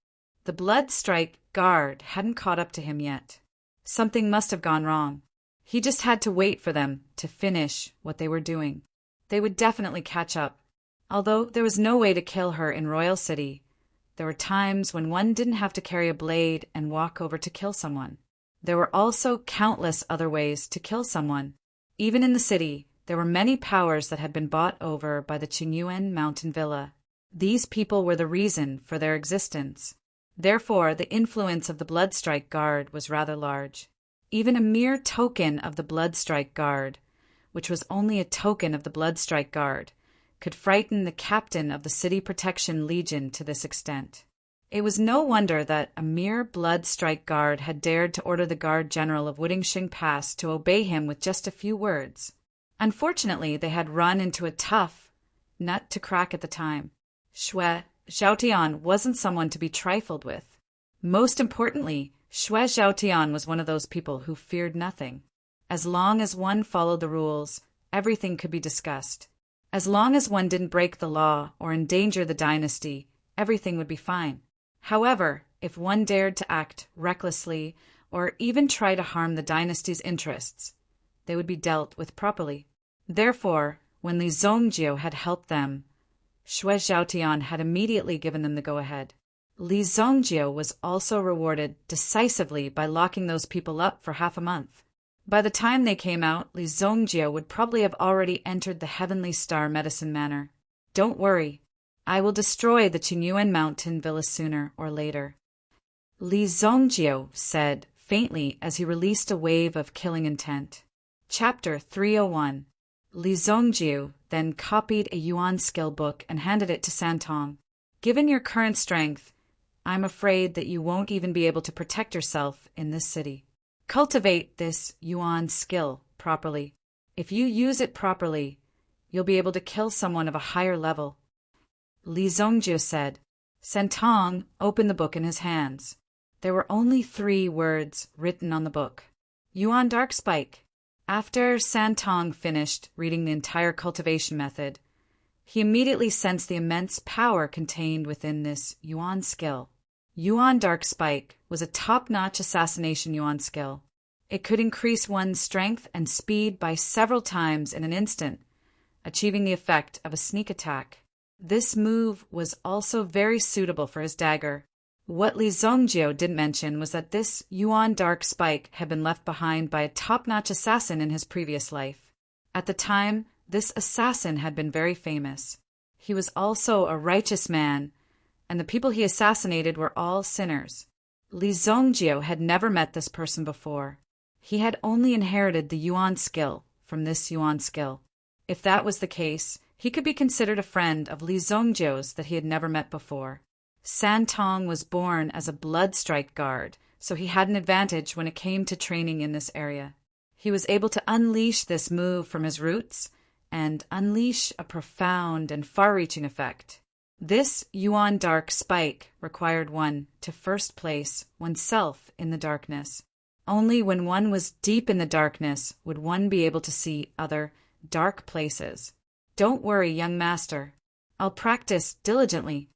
The Bloodstrike Guard hadn't caught up to him yet. Something must have gone wrong. He just had to wait for them to finish what they were doing. They would definitely catch up. Although there was no way to kill her in Royal City, there were times when one didn't have to carry a blade and walk over to kill someone. There were also countless other ways to kill someone. Even in the city, there were many powers that had been bought over by the Qingyuan mountain villa. These people were the reason for their existence. Therefore, the influence of the Bloodstrike Guard was rather large. Even a mere token of the Bloodstrike Guard, which was only a token of the Bloodstrike Guard, could frighten the captain of the City Protection Legion to this extent. It was no wonder that a mere Bloodstrike Guard had dared to order the Guard General of Wudingxing Pass to obey him with just a few words. Unfortunately, they had run into a tough nut to crack at the time. Xue Zhaotian wasn't someone to be trifled with. Most importantly, Xue Zhaotian was one of those people who feared nothing. As long as one followed the rules, everything could be discussed. As long as one didn't break the law or endanger the dynasty, everything would be fine. However, if one dared to act recklessly or even try to harm the dynasty's interests, they would be dealt with properly. Therefore, when Li Zongjiao had helped them, Xue Zhaotian had immediately given them the go-ahead. Li Zongjiao was also rewarded decisively by locking those people up for half a month. By the time they came out, Li Zongjiao would probably have already entered the Heavenly Star Medicine Manor. Don't worry, I will destroy the Qingyuan mountain villa sooner or later. Li Zongjiao said faintly as he released a wave of killing intent. Chapter 301. Li Zongjiao then copied a Yuan skill book and handed it to Santong. Given your current strength, I'm afraid that you won't even be able to protect yourself in this city. Cultivate this Yuan skill properly. If you use it properly, you'll be able to kill someone of a higher level. Li Zongjiao said. Santong opened the book in his hands. There were only 3 words written on the book. Yuan Dark Spike. After Santong finished reading the entire cultivation method, he immediately sensed the immense power contained within this Yuan skill. Yuan Dark Spike was a top-notch assassination Yuan skill. It could increase one's strength and speed by several times in an instant, achieving the effect of a sneak attack. This move was also very suitable for his dagger. What Li Zongjiao didn't mention was that this Yuan Dark Spike had been left behind by a top-notch assassin in his previous life. At the time, this assassin had been very famous. He was also a righteous man, and the people he assassinated were all sinners. Li Zongjiao had never met this person before. He had only inherited the Yuan skill from this Yuan skill. If that was the case, he could be considered a friend of Li Zongjiao's that he had never met before. Santong was born as a Bloodstrike Guard, so he had an advantage when it came to training in this area. He was able to unleash this move from his roots and unleash a profound and far-reaching effect. This Yuan dark spike required one to first place oneself in the darkness. Only when one was deep in the darkness would one be able to see other dark places. Don't worry, young master. I'll practice diligently.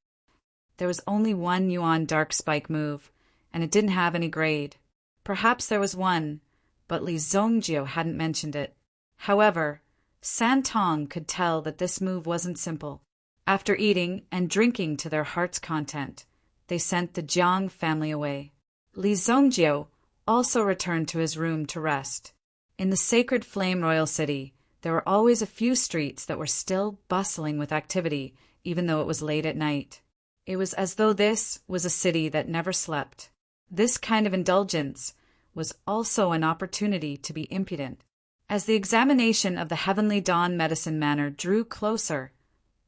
There was only one Yuan dark spike move, and it didn't have any grade. Perhaps there was one, but Li Zongjio hadn't mentioned it. However, San Tong could tell that this move wasn't simple. After eating and drinking to their heart's content, they sent the Jiang family away. Li Zongjio also returned to his room to rest. In the sacred flame royal city, there were always a few streets that were still bustling with activity, even though it was late at night. It was as though this was a city that never slept. This kind of indulgence was also an opportunity to be impudent. As the examination of the Heavenly Dawn Medicine Manor drew closer,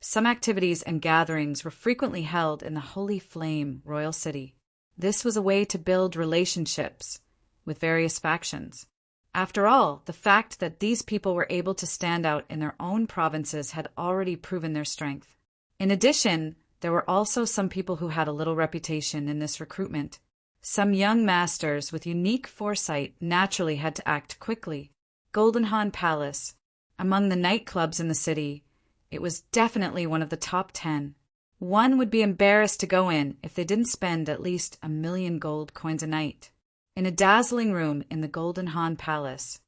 some activities and gatherings were frequently held in the Holy Flame Royal City. This was a way to build relationships with various factions. After all, the fact that these people were able to stand out in their own provinces had already proven their strength. In addition, there were also some people who had a little reputation in this recruitment. Some young masters with unique foresight naturally had to act quickly. Golden Han Palace. Among the nightclubs in the city, it was definitely one of the top 10. One would be embarrassed to go in if they didn't spend at least 1,000,000 gold coins a night. In a dazzling room in the Golden Han Palace,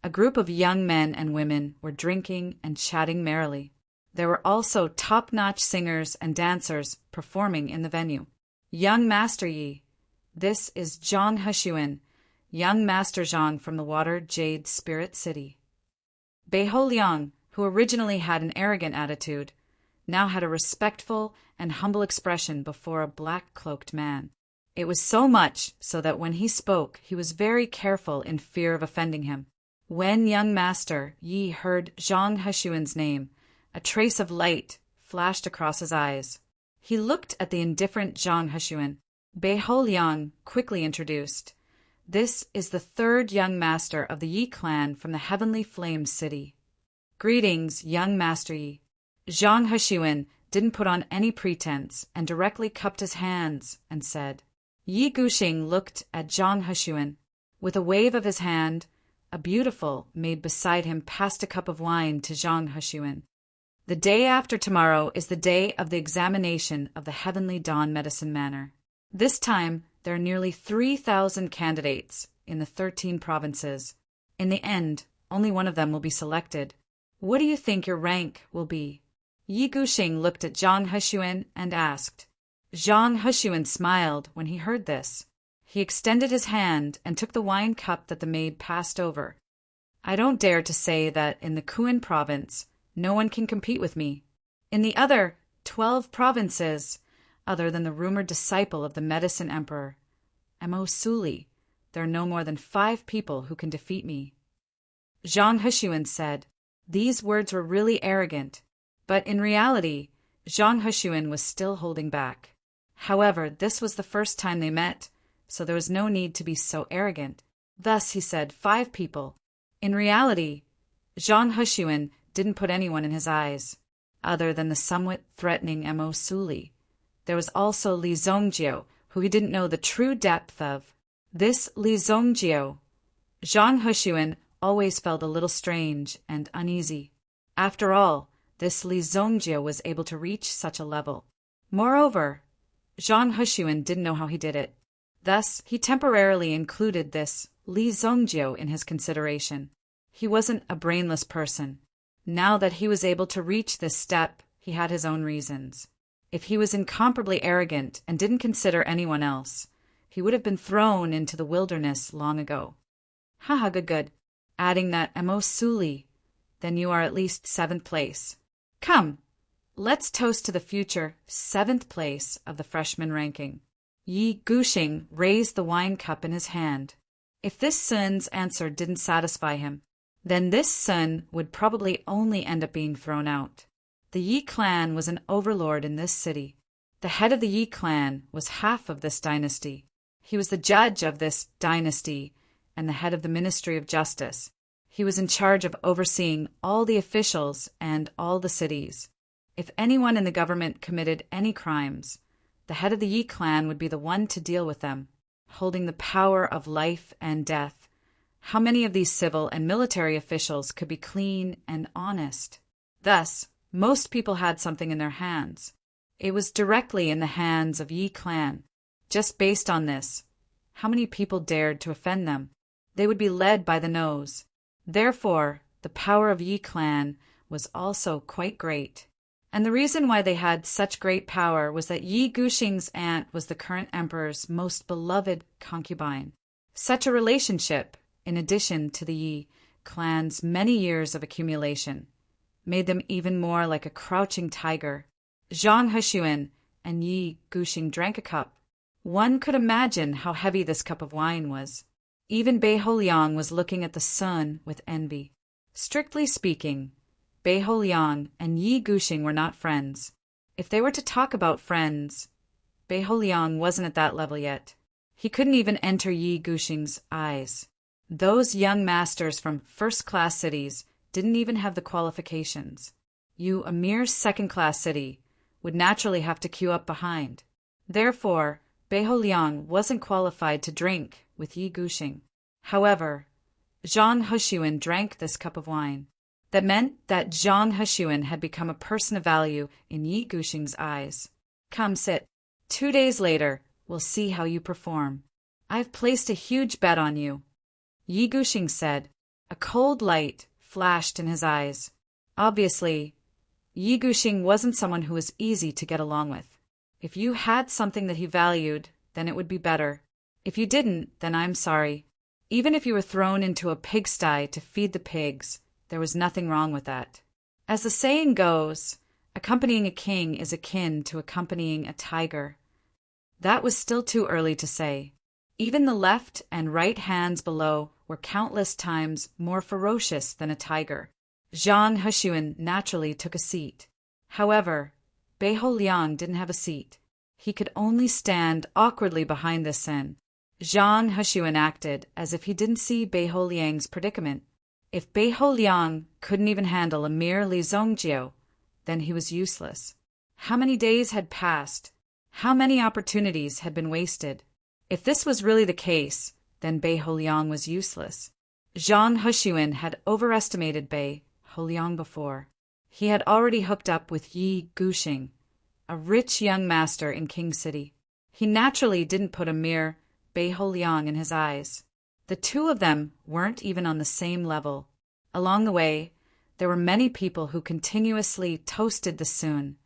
a group of young men and women were drinking and chatting merrily. There were also top-notch singers and dancers performing in the venue. Young Master Yi. This is Zhang Heshuan, young Master Zhang from the Water Jade Spirit City. Beiho Liang, who originally had an arrogant attitude, now had a respectful and humble expression before a black-cloaked man. It was so much so that when he spoke, he was very careful in fear of offending him. When young Master Yi heard Zhang Heshuan's name, a trace of light flashed across his eyes. He looked at the indifferent Zhang Heshuan. Beiho Liang quickly introduced. This is the third young master of the Yi clan from the Heavenly Flame City. Greetings, young Master Yi. Zhang Heshuan didn't put on any pretense and directly cupped his hands and said. Yi Guxing looked at Zhang Heshuan. With a wave of his hand, a beautiful maid beside him passed a cup of wine to Zhang Heshuan. The day after tomorrow is the day of the examination of the Heavenly Dawn Medicine Manor. This time, there are nearly 3,000 candidates in the 13 provinces. In the end, only one of them will be selected. What do you think your rank will be? Yi Guxing looked at Zhang Heshuan and asked. Zhang Heshuan smiled when he heard this. He extended his hand and took the wine cup that the maid passed over. I don't dare to say that in the Kuan province, no one can compete with me. In the other 12 provinces, other than the rumored disciple of the Medicine Emperor, Mo Suli, there are no more than 5 people who can defeat me. Zhang Heshuan said. These words were really arrogant, but in reality, Zhang Heshuan was still holding back. However, this was the first time they met, so there was no need to be so arrogant. Thus he said 5 people. In reality, Zhang Heshuan didn't put anyone in his eyes, other than the somewhat threatening Mo Suli. There was also Li Zongjio, who he didn't know the true depth of. This Li Zongjio, Zhang Heshuan always felt a little strange and uneasy. After all, this Li Zongjio was able to reach such a level. Moreover, Zhang Heshuan didn't know how he did it. Thus, he temporarily included this Li Zongjio in his consideration. He wasn't a brainless person. Now that he was able to reach this step, he had his own reasons. If he was incomparably arrogant and didn't consider anyone else, he would have been thrown into the wilderness long ago. Haha, good. Adding that Mo Suli, then you are at least 7th place. Come, let's toast to the future 7th place of the freshman ranking. Yi Guxing raised the wine cup in his hand. If this son's answer didn't satisfy him, then this son would probably only end up being thrown out. The Yi clan was an overlord in this city. The head of the Yi clan was half of this dynasty. He was the judge of this dynasty and the head of the Ministry of Justice. He was in charge of overseeing all the officials and all the cities. If anyone in the government committed any crimes, the head of the Yi clan would be the one to deal with them, holding the power of life and death. How many of these civil and military officials could be clean and honest? Thus, most people had something in their hands. It was directly in the hands of Yi clan. Just based on this, how many people dared to offend them? They would be led by the nose. Therefore, the power of Yi clan was also quite great. And the reason why they had such great power was that Yi Guxing's aunt was the current emperor's most beloved concubine. Such a relationship, in addition to the Yi clan's many years of accumulation, made them even more like a crouching tiger. Zhang Hexuan and Yi Guxing drank a cup. One could imagine how heavy this cup of wine was. Even Bei Holiang was looking at the sun with envy. Strictly speaking, Bei Holiang and Yi Guxing were not friends. If they were to talk about friends, Bei Holiang wasn't at that level yet. He couldn't even enter Yi Guxing's eyes. Those young masters from first-class cities didn't even have the qualifications. You, a mere second-class city, would naturally have to queue up behind. Therefore, Bei Holiang wasn't qualified to drink with Yi Guxing. However, Zhang Hexuan drank this cup of wine. That meant that Zhang Hexuan had become a person of value in Yi Guxing's eyes. Come sit. 2 days later, we'll see how you perform. I've placed a huge bet on you. Yi Guxing said. A cold light flashed in his eyes. Obviously, Yi Guxing wasn't someone who was easy to get along with. If you had something that he valued, then it would be better. If you didn't, then I'm sorry. Even if you were thrown into a pigsty to feed the pigs, there was nothing wrong with that. As the saying goes, accompanying a king is akin to accompanying a tiger. That was still too early to say. Even the left and right hands below were countless times more ferocious than a tiger. Zhang Hexuan naturally took a seat. However, Bei Holiang didn't have a seat. He could only stand awkwardly behind this Sen. Zhang Hexuan acted as if he didn't see Bei Holiang's predicament. If Bei Holiang couldn't even handle a mere Li Zongjiu, then he was useless. How many days had passed? How many opportunities had been wasted? If this was really the case, then Bei Holiang was useless. Zhang Hexuan had overestimated Bei Holiang before. He had already hooked up with Yi Guxing, a rich young master in King City. He naturally didn't put a mere Bei Holiang in his eyes. The two of them weren't even on the same level. Along the way, there were many people who continuously toasted the Sun,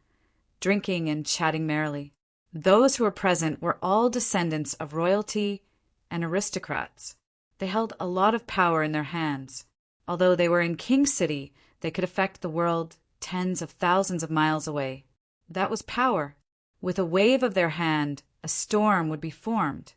drinking and chatting merrily. Those who were present were all descendants of royalty and aristocrats. They held a lot of power in their hands. Although they were in King City, they could affect the world tens of thousands of miles away. That was power. With a wave of their hand, a storm would be formed.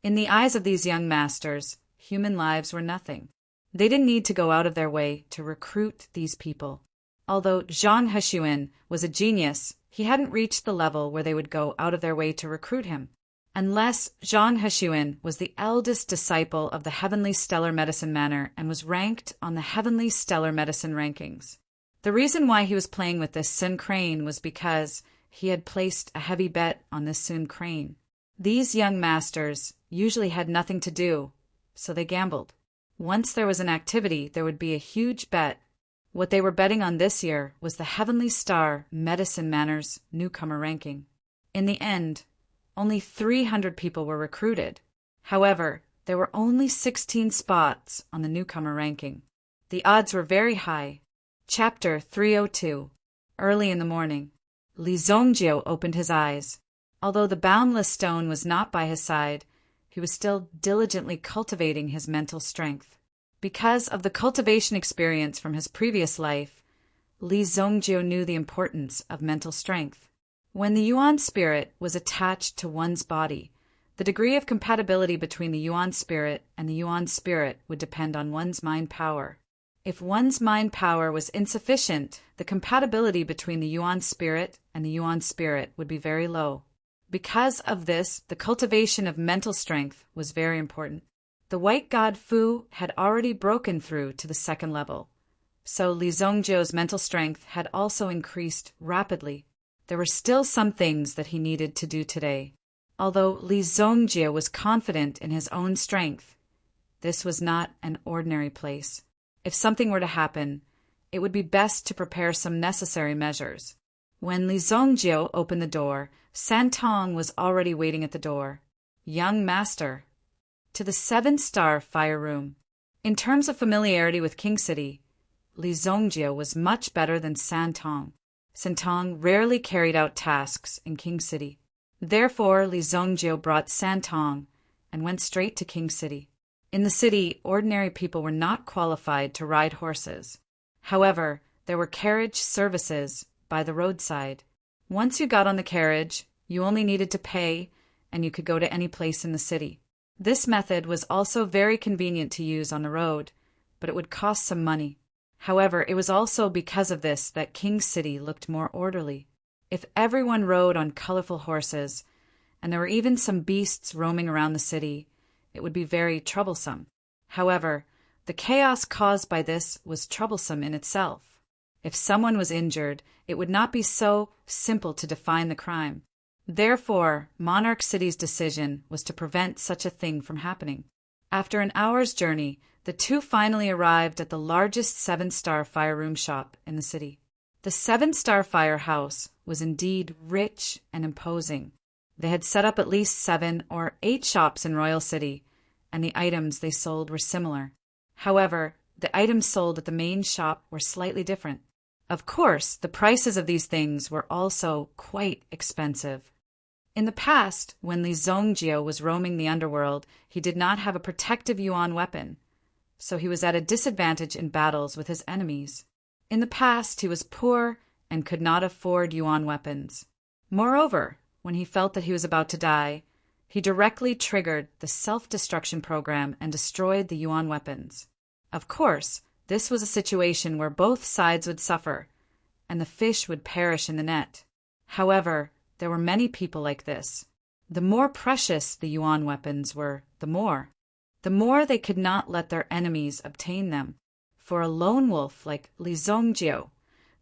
In the eyes of these young masters, human lives were nothing. They didn't need to go out of their way to recruit these people. Although Zhang Hexuan was a genius, he hadn't reached the level where they would go out of their way to recruit him. Unless Zhang Hexuan was the eldest disciple of the Heavenly Stellar Medicine Manor and was ranked on the Heavenly Stellar Medicine rankings. The reason why he was playing with this Sun Crane was because he had placed a heavy bet on this Sun Crane. These young masters usually had nothing to do, so they gambled. Once there was an activity, there would be a huge bet. What they were betting on this year was the Heavenly Star Medicine Manor's newcomer ranking. In the end, only 300 people were recruited. However, there were only 16 spots on the newcomer ranking. The odds were very high. Chapter 302. Early in the morning, Li Zongjiu opened his eyes. Although the boundless stone was not by his side, he was still diligently cultivating his mental strength. Because of the cultivation experience from his previous life, Li Zongjiu knew the importance of mental strength. When the Yuan spirit was attached to one's body, the degree of compatibility between the Yuan spirit and the Yuan spirit would depend on one's mind power. If one's mind power was insufficient, the compatibility between the Yuan spirit and the Yuan spirit would be very low. Because of this, the cultivation of mental strength was very important. The white god Fu had already broken through to the second level, so Li Zongjiu's mental strength had also increased rapidly. There were still some things that he needed to do today. Although Li Zongjiu was confident in his own strength, this was not an ordinary place. If something were to happen, it would be best to prepare some necessary measures. When Li Zongjiu opened the door, Santong was already waiting at the door. Young master. To the 7-star fire room. In terms of familiarity with King City, Li Zongjiu was much better than Santong. Santong rarely carried out tasks in King City. Therefore, Li Zongjiu brought Santong and went straight to King City. In the city, ordinary people were not qualified to ride horses. However, there were carriage services by the roadside. Once you got on the carriage, you only needed to pay, and you could go to any place in the city. This method was also very convenient to use on the road, but it would cost some money. However, it was also because of this that King City looked more orderly. If everyone rode on colorful horses, and there were even some beasts roaming around the city, it would be very troublesome. However, the chaos caused by this was troublesome in itself. If someone was injured, it would not be so simple to define the crime. Therefore, Monarch City's decision was to prevent such a thing from happening. After an hour's journey, the two finally arrived at the largest 7-star fire room shop in the city. The 7-star firehouse was indeed rich and imposing. They had set up at least 7 or 8 shops in Royal City, and the items they sold were similar. However, the items sold at the main shop were slightly different. Of course, the prices of these things were also quite expensive. In the past, when Li Zongjiu was roaming the underworld, he did not have a protective yuan weapon, so he was at a disadvantage in battles with his enemies. In the past, he was poor and could not afford yuan weapons. Moreover, when he felt that he was about to die, he directly triggered the self-destruction program and destroyed the yuan weapons. Of course, this was a situation where both sides would suffer, and the fish would perish in the net. However, there were many people like this. The more precious the yuan weapons were, the more they could not let their enemies obtain them. For a lone wolf like Li Zongjiu,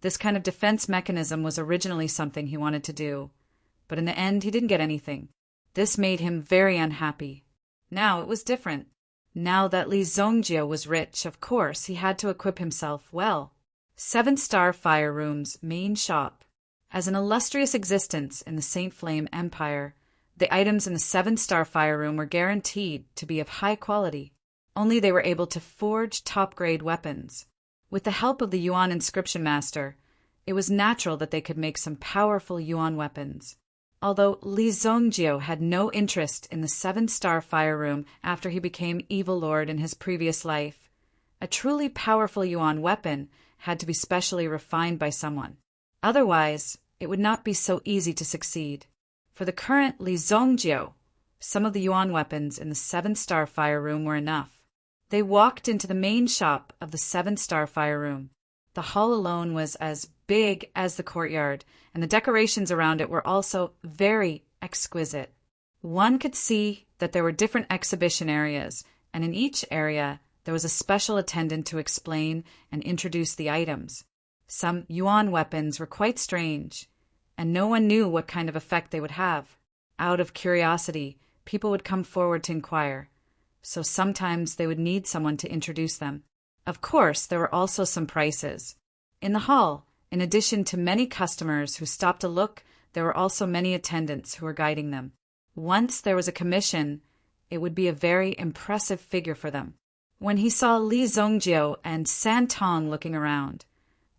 this kind of defense mechanism was originally something he wanted to do, but in the end he didn't get anything. This made him very unhappy. Now it was different. Now that Li Zongjiu was rich, of course, he had to equip himself well. 7-star fire room's main shop. As an illustrious existence in the Saint Flame Empire, the items in the 7-star fire room were guaranteed to be of high quality. Only they were able to forge top-grade weapons. With the help of the Yuan inscription master, it was natural that they could make some powerful yuan weapons. Although Li Zongjiu had no interest in the 7-star fire room after he became evil lord in his previous life, a truly powerful yuan weapon had to be specially refined by someone. Otherwise, it would not be so easy to succeed. For the current Li Zongjiu, some of the yuan weapons in the 7-star fire room were enough. They walked into the main shop of the 7-star fire room. The hall alone was as big as the courtyard, and the decorations around it were also very exquisite. One could see that there were different exhibition areas, and in each area there was a special attendant to explain and introduce the items. Some yuan weapons were quite strange, and no one knew what kind of effect they would have. Out of curiosity, people would come forward to inquire, so sometimes they would need someone to introduce them. Of course, there were also some prices. In the hall, in addition to many customers who stopped to look, there were also many attendants who were guiding them. Once there was a commission, it would be a very impressive figure for them. When he saw Li Zongjiu and Santong looking around,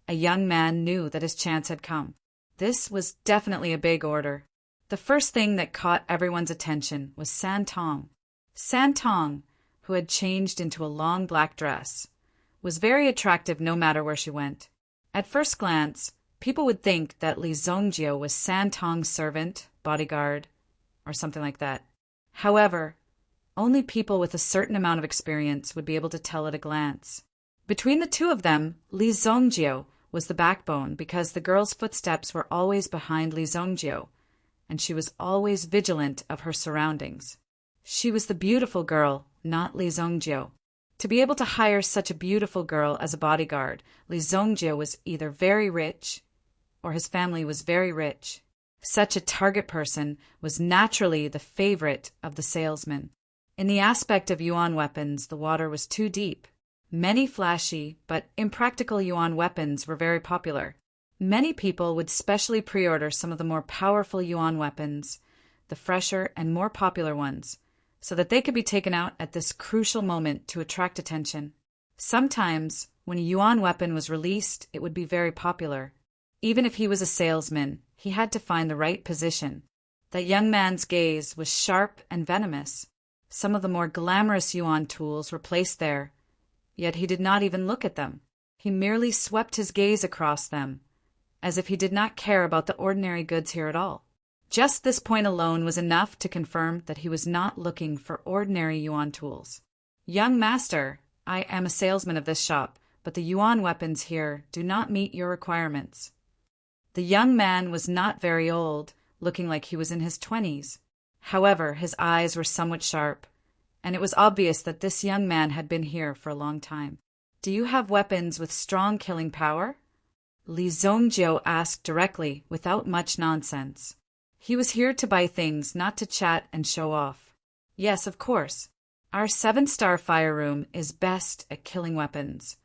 a young man knew that his chance had come. This was definitely a big order. The first thing that caught everyone's attention was Santong. Santong, who had changed into a long black dress, was very attractive no matter where she went. At first glance, people would think that Li Zongjiu was Santong's servant, bodyguard, or something like that. However, only people with a certain amount of experience would be able to tell at a glance. Between the two of them, Li Zongjiu was the backbone because the girl's footsteps were always behind Li Zongjiu, and she was always vigilant of her surroundings. She was the beautiful girl not Li Zongjio. To be able to hire such a beautiful girl as a bodyguard, Li Zongjio was either very rich or his family was very rich. Such a target person was naturally the favorite of the salesman. In the aspect of yuan weapons, the water was too deep. Many flashy but impractical yuan weapons were very popular. Many people would specially pre-order some of the more powerful yuan weapons, the fresher and more popular ones, so that they could be taken out at this crucial moment to attract attention. Sometimes, when a yuan weapon was released, it would be very popular. Even if he was a salesman, he had to find the right position. That young man's gaze was sharp and venomous. Some of the more glamorous yuan tools were placed there, yet he did not even look at them. He merely swept his gaze across them, as if he did not care about the ordinary goods here at all. Just this point alone was enough to confirm that he was not looking for ordinary yuan tools. "Young master, I am a salesman of this shop, but the yuan weapons here do not meet your requirements." The young man was not very old, looking like he was in his 20s. However, his eyes were somewhat sharp, and it was obvious that this young man had been here for a long time. "Do you have weapons with strong killing power?" Li Zongjio asked directly, without much nonsense. He was here to buy things, not to chat and show off. "Yes, of course. Our 7-star fire room is best at killing weapons,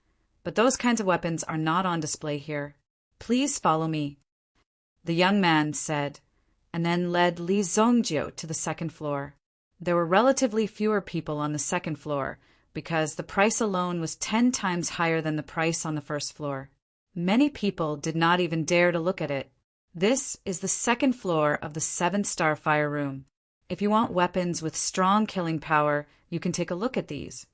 but those kinds of weapons are not on display here. Please follow me," the young man said, and then led Li Zongjio to the second floor. There were relatively fewer people on the second floor because the price alone was 10 times higher than the price on the first floor. Many people did not even dare to look at it. This is the second floor of the 7-star fire room. If you want weapons with strong killing power, you can take a look at these.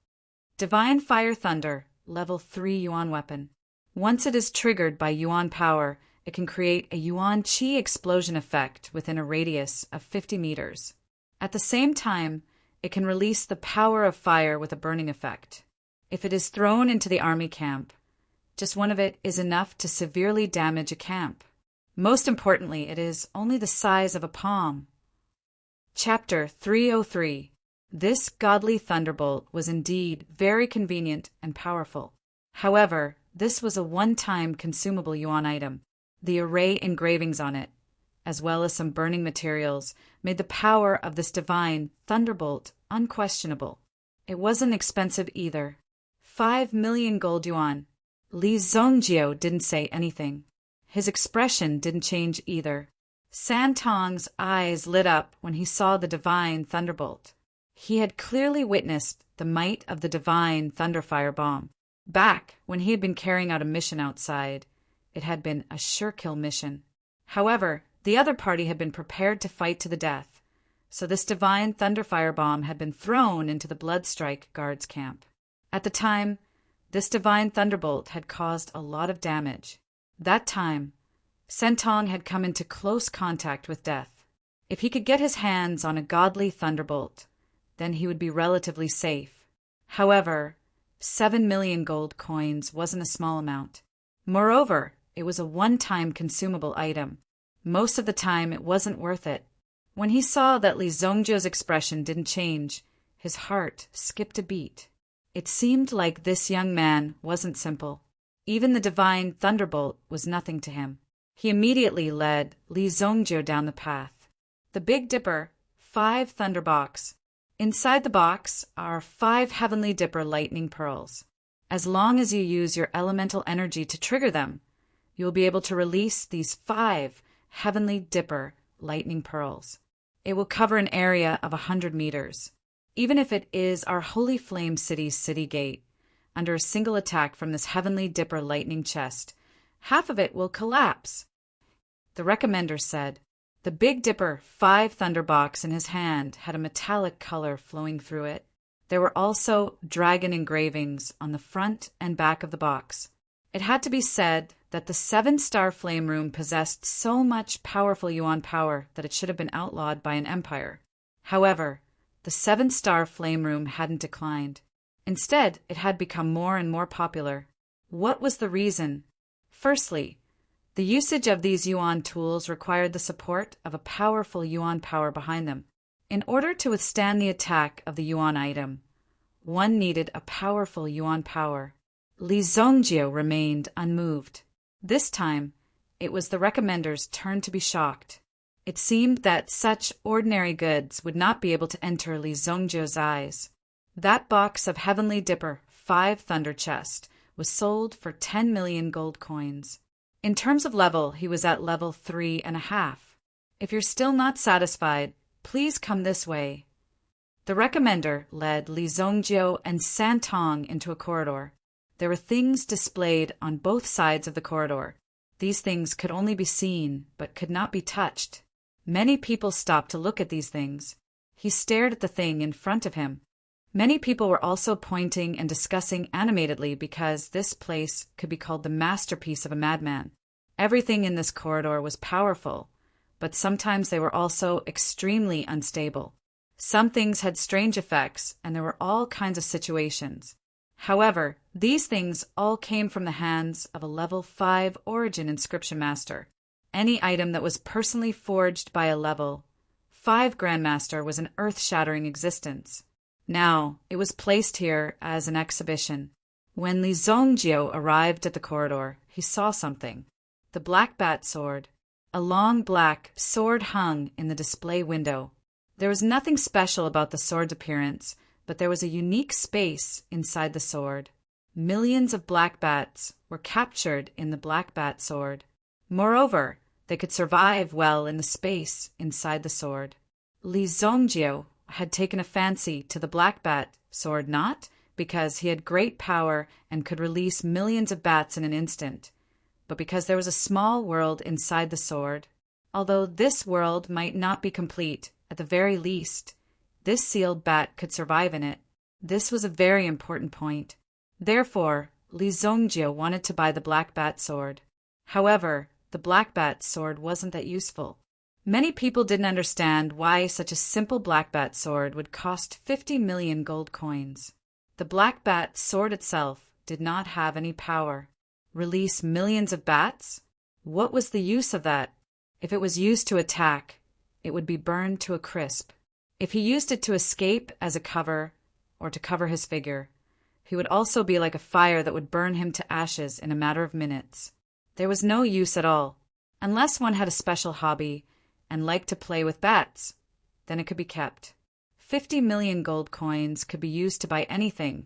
Divine Fire Thunder, level 3 yuan weapon. Once it is triggered by yuan power, it can create a yuan qi explosion effect within a radius of 50 meters. At the same time, it can release the power of fire with a burning effect. If it is thrown into the army camp, just one of it is enough to severely damage a camp. Most importantly, it is only the size of a palm. Chapter 303. This godly thunderbolt was indeed very convenient and powerful. However, this was a one-time consumable yuan item. The array engravings on it, as well as some burning materials, made the power of this divine thunderbolt unquestionable. It wasn't expensive either. 5 million gold yuan. Li Zongjio didn't say anything. His expression didn't change either. Santong's eyes lit up when he saw the divine thunderbolt. He had clearly witnessed the might of the divine thunderfire bomb. Back when he had been carrying out a mission outside, it had been a sure-kill mission. However, the other party had been prepared to fight to the death, so this divine thunderfire bomb had been thrown into the Bloodstrike Guards camp. At the time, this divine thunderbolt had caused a lot of damage. That time, Santong had come into close contact with death. If he could get his hands on a godly thunderbolt, then he would be relatively safe. However, 7 million gold coins wasn't a small amount. Moreover, it was a one-time consumable item. Most of the time, it wasn't worth it. When he saw that Li Zongjio's expression didn't change, his heart skipped a beat. It seemed like this young man wasn't simple. Even the divine thunderbolt was nothing to him. He immediately led Li Zongjio down the path. The Big Dipper, 5 Thunder Box. Inside the box are 5 Heavenly Dipper lightning pearls. As long as you use your elemental energy to trigger them, you will be able to release these 5 Heavenly Dipper lightning pearls. It will cover an area of 100 meters. Even if it is our Holy Flame City's city gate, under a single attack from this Heavenly Dipper lightning chest, half of it will collapse. The recommender said. The Big Dipper 5 Thunder Box in his hand had a metallic color flowing through it. There were also dragon engravings on the front and back of the box. It had to be said that the 7-star flame room possessed so much powerful yuan power that it should have been outlawed by an empire. However, the 7-star flame room hadn't declined. Instead, it had become more and more popular. What was the reason? Firstly, the usage of these yuan tools required the support of a powerful yuan power behind them. In order to withstand the attack of the yuan item, One needed a powerful yuan power. Li Zongjio remained unmoved. This time, it was the recommender's turn to be shocked. It seemed that such ordinary goods would not be able to enter Li Zongjio's eyes. That box of Heavenly Dipper 5 Thunder Chest was sold for 10 million gold coins. In terms of level, he was at level 3.5. If you're still not satisfied, please come this way. The recommender led Li Zongjio and Santong into a corridor. There were things displayed on both sides of the corridor. These things could only be seen, but could not be touched. Many people stopped to look at these things. He stared at the thing in front of him. Many people were also pointing and discussing animatedly because this place could be called the masterpiece of a madman. Everything in this corridor was powerful, but sometimes they were also extremely unstable. Some things had strange effects, and there were all kinds of situations. However, these things all came from the hands of a level 5 origin inscription master. Any item that was personally forged by a level 5 grandmaster was an earth-shattering existence. Now, it was placed here as an exhibition. When Li Zongjio arrived at the corridor, he saw something. The black bat sword. A long black sword hung in the display window. There was nothing special about the sword's appearance, but there was a unique space inside the sword. Millions of black bats were captured in the black bat sword. Moreover, they could survive well in the space inside the sword. Li Zongjio had taken a fancy to the black bat sword not because he had great power and could release millions of bats in an instant, but because there was a small world inside the sword. Although this world might not be complete, at the very least, this sealed bat could survive in it. This was a very important point. Therefore, Li Zongjio wanted to buy the black bat sword. However, the black bat sword wasn't that useful. Many people didn't understand why such a simple black bat sword would cost 50 million gold coins. The black bat sword itself did not have any power. Release millions of bats? What was the use of that? If it was used to attack, it would be burned to a crisp. If he used it to escape as a cover or to cover his figure, he would also be like a fire that would burn him to ashes in a matter of minutes. There was no use at all, unless one had a special hobby and liked to play with bats. Then it could be kept. 50 million gold coins could be used to buy anything,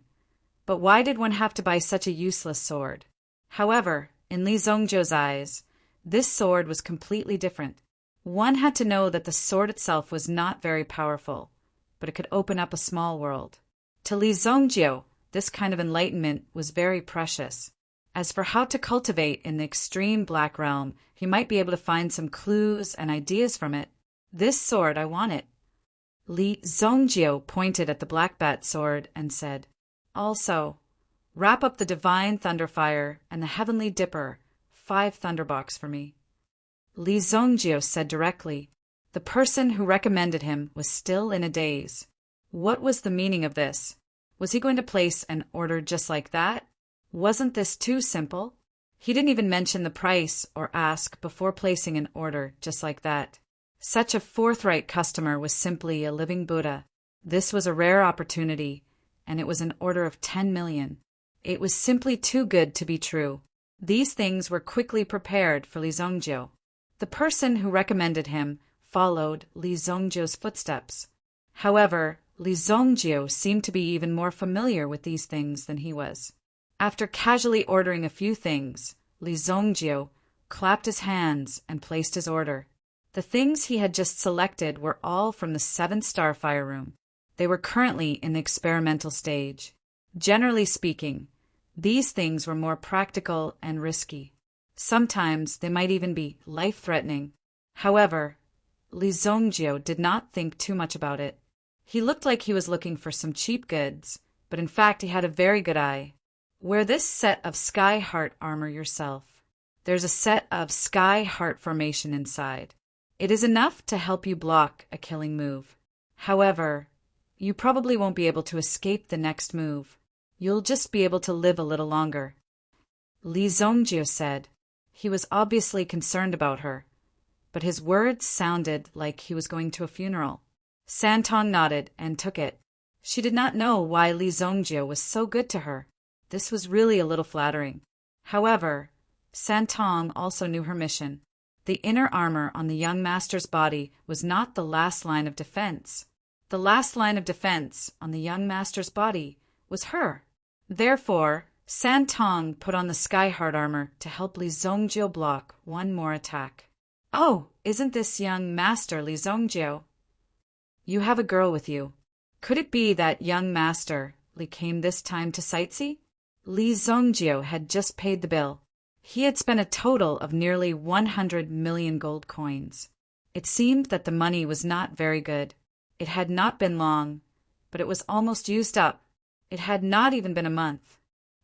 but why did one have to buy such a useless sword? However, in Li Zongjio's eyes, this sword was completely different. One had to know that the sword itself was not very powerful, but it could open up a small world. To Li Zongjio, this kind of enlightenment was very precious. As for how to cultivate in the extreme black realm, he might be able to find some clues and ideas from it. This sword, I want it. Li Zongjio pointed at the black bat sword and said, also, wrap up the divine thunderfire and the heavenly dipper 5 thunderbox for me. Li Zongjio said directly. The person who recommended him was still in a daze. What was the meaning of this? Was he going to place an order just like that? Wasn't this too simple? He didn't even mention the price or ask before placing an order just like that. Such a forthright customer was simply a living Buddha. This was a rare opportunity, and it was an order of 10 million. It was simply too good to be true. These things were quickly prepared for Li Zongjio. The person who recommended him followed Li Zongjio's footsteps. However, Li Zongjio seemed to be even more familiar with these things than he was. After casually ordering a few things, Li Zongjio clapped his hands and placed his order. The things he had just selected were all from the 7-star fire room. They were currently in the experimental stage. Generally speaking, these things were more practical and risky. Sometimes they might even be life-threatening. However, Li Zongjio did not think too much about it. He looked like he was looking for some cheap goods, but in fact he had a very good eye. Wear this set of Sky Heart armor yourself. There's a set of Sky Heart formation inside. It is enough to help you block a killing move. However, you probably won't be able to escape the next move. You'll just be able to live a little longer. Li Zongjio said. He was obviously concerned about her, but his words sounded like he was going to a funeral. Santong nodded and took it. She did not know why Li Zongjio was so good to her. This was really a little flattering. However, Santong also knew her mission. The inner armor on the young master's body was not the last line of defense. The last line of defense on the young master's body was her. Therefore, Santong put on the sky-hard armor to help Li Zongjio block one more attack. Oh, isn't this young master Li Zongjio? You have a girl with you. Could it be that young master Li came this time to sightsee? Li Zongjio had just paid the bill. He had spent a total of nearly 100 million gold coins. It seemed that the money was not very good. It had not been long, but it was almost used up. It had not even been a month.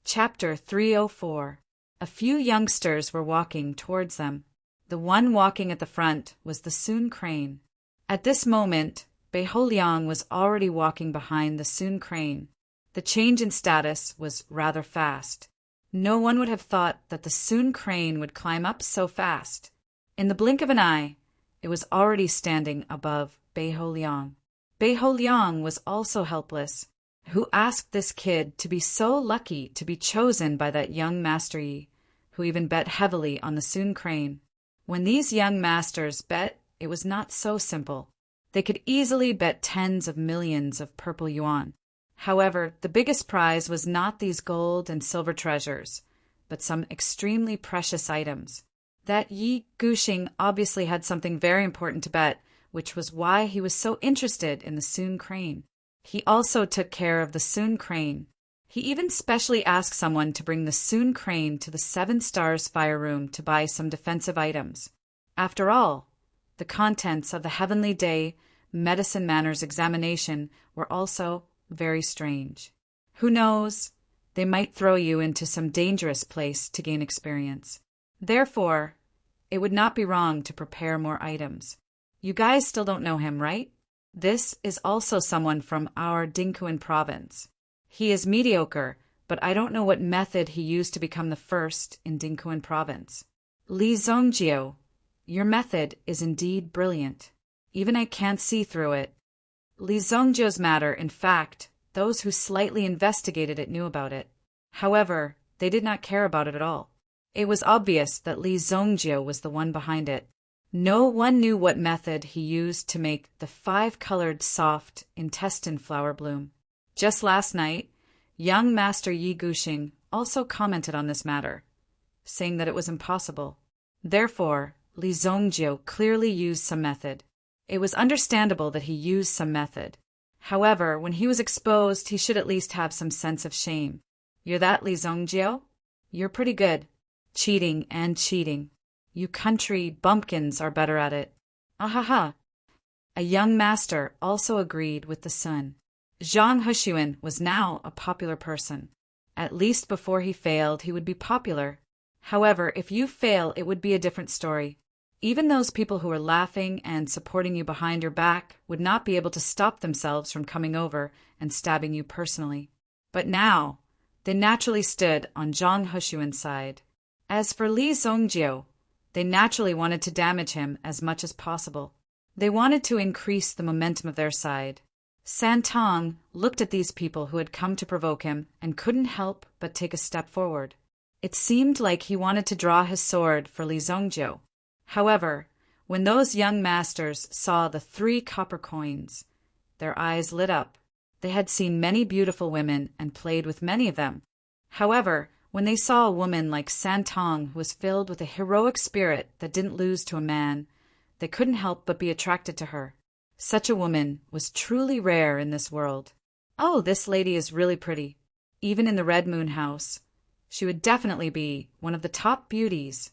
Chapter 304. A few youngsters were walking towards them. The one walking at the front was the Sun Crane. At this moment, Beho Liang was already walking behind the Sun Crane. The change in status was rather fast. No one would have thought that the Sun Crane would climb up so fast. In the blink of an eye, it was already standing above Beho Liang. Beho Liang was also helpless. Who asked this kid to be so lucky to be chosen by that young Master Yi, who even bet heavily on the Sun Crane? When these young masters bet, it was not so simple. They could easily bet tens of millions of purple yuan. However, the biggest prize was not these gold and silver treasures, but some extremely precious items. That Yi Guxing obviously had something very important to bet, which was why he was so interested in the Sun Crane. He also took care of the Sun Crane. He even specially asked someone to bring the Sun Crane to the 7 Stars Fire Room to buy some defensive items. After all, the contents of the Heavenly Day Medicine Manners examination were also very strange. Who knows? They might throw you into some dangerous place to gain experience. Therefore, it would not be wrong to prepare more items. You guys still don't know him, right? This is also someone from our Dingkuan province. He is mediocre, but I don't know what method he used to become the first in Dingkuan province. Li Zongjio, your method is indeed brilliant. Even I can't see through it. Li Zongjio's matter, in fact, those who slightly investigated it knew about it. However, they did not care about it at all. It was obvious that Li Zongjio was the one behind it. No one knew what method he used to make the 5-colored soft intestine flower bloom. Just last night, young Master Yi Guxing also commented on this matter, saying that it was impossible. Therefore, Li Zongjio clearly used some method. It was understandable that he used some method. However, when he was exposed, he should at least have some sense of shame. You're that, Li Zongjio? You're pretty good. Cheating and cheating. You country bumpkins are better at it. Ahaha. A young master also agreed with the son. Zhang Hushuan was now a popular person. At least before he failed, he would be popular. However, if you fail, it would be a different story. Even those people who were laughing and supporting you behind your back would not be able to stop themselves from coming over and stabbing you personally. But now, they naturally stood on Zhang Hushuan's side. As for Li Zongjio, they naturally wanted to damage him as much as possible. They wanted to increase the momentum of their side. Santong looked at these people who had come to provoke him and couldn't help but take a step forward. It seemed like he wanted to draw his sword for Li Zongjio. However, when those young masters saw the 3 copper coins, their eyes lit up. They had seen many beautiful women and played with many of them. However, when they saw a woman like Santong who was filled with a heroic spirit that didn't lose to a man, they couldn't help but be attracted to her. Such a woman was truly rare in this world. Oh, this lady is really pretty. Even in the Red Moon House, she would definitely be one of the top beauties.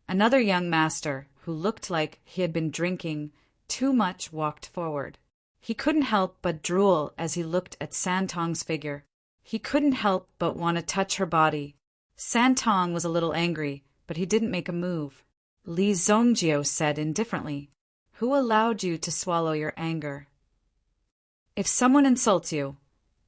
Another young master, who looked like he had been drinking too much, walked forward. He couldn't help but drool as he looked at Santong's figure. He couldn't help but want to touch her body. Santong was a little angry, but he didn't make a move. Li Zongjio said indifferently, "Who allowed you to swallow your anger? If someone insults you,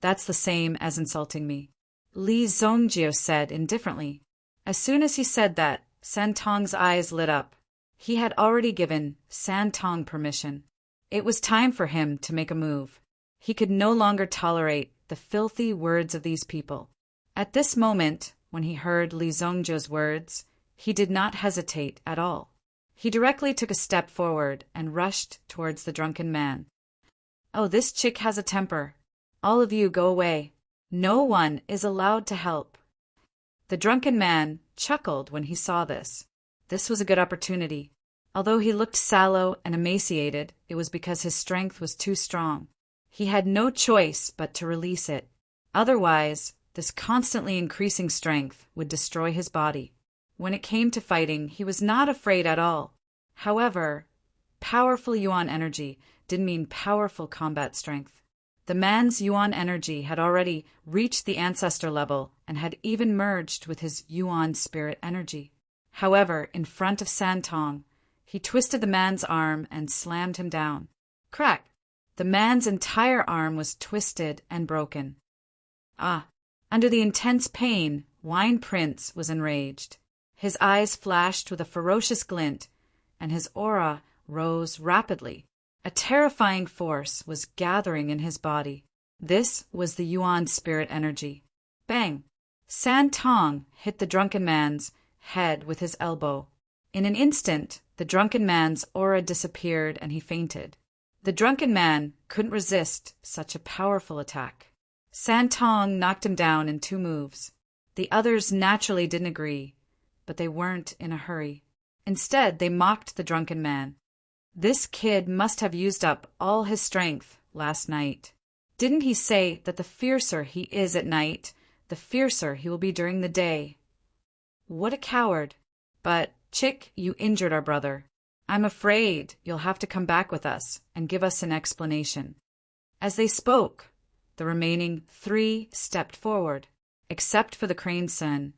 that's the same as insulting me." Li Zongjio said indifferently. As soon as he said that, Santong's eyes lit up. He had already given Santong permission. It was time for him to make a move. He could no longer tolerate the filthy words of these people. At this moment, when he heard Li Zongzhu's words, he did not hesitate at all. He directly took a step forward and rushed towards the drunken man. "Oh, this chick has a temper. All of you go away. No one is allowed to help." The drunken man chuckled when he saw this. This was a good opportunity. Although he looked sallow and emaciated, it was because his strength was too strong. He had no choice but to release it. Otherwise, this constantly increasing strength would destroy his body. When it came to fighting, he was not afraid at all. However, powerful Yuan energy didn't mean powerful combat strength. The man's Yuan energy had already reached the ancestor level and had even merged with his Yuan spirit energy. However, in front of Santong, he twisted the man's arm and slammed him down. Crack! The man's entire arm was twisted and broken. Under the intense pain, Wine Prince was enraged. His eyes flashed with a ferocious glint, and his aura rose rapidly. A terrifying force was gathering in his body. This was the Yuan spirit energy. Bang! Santong hit the drunken man's head with his elbow. In an instant, the drunken man's aura disappeared and he fainted. The drunken man couldn't resist such a powerful attack. Santong knocked him down in 2 moves. The others naturally didn't agree, but they weren't in a hurry. Instead, they mocked the drunken man. This kid must have used up all his strength last night. Didn't he say that the fiercer he is at night, the fiercer he will be during the day? What a coward. But, Chick, you injured our brother. I'm afraid you'll have to come back with us and give us an explanation. As they spoke, the remaining 3 stepped forward. Except for the Crane Son,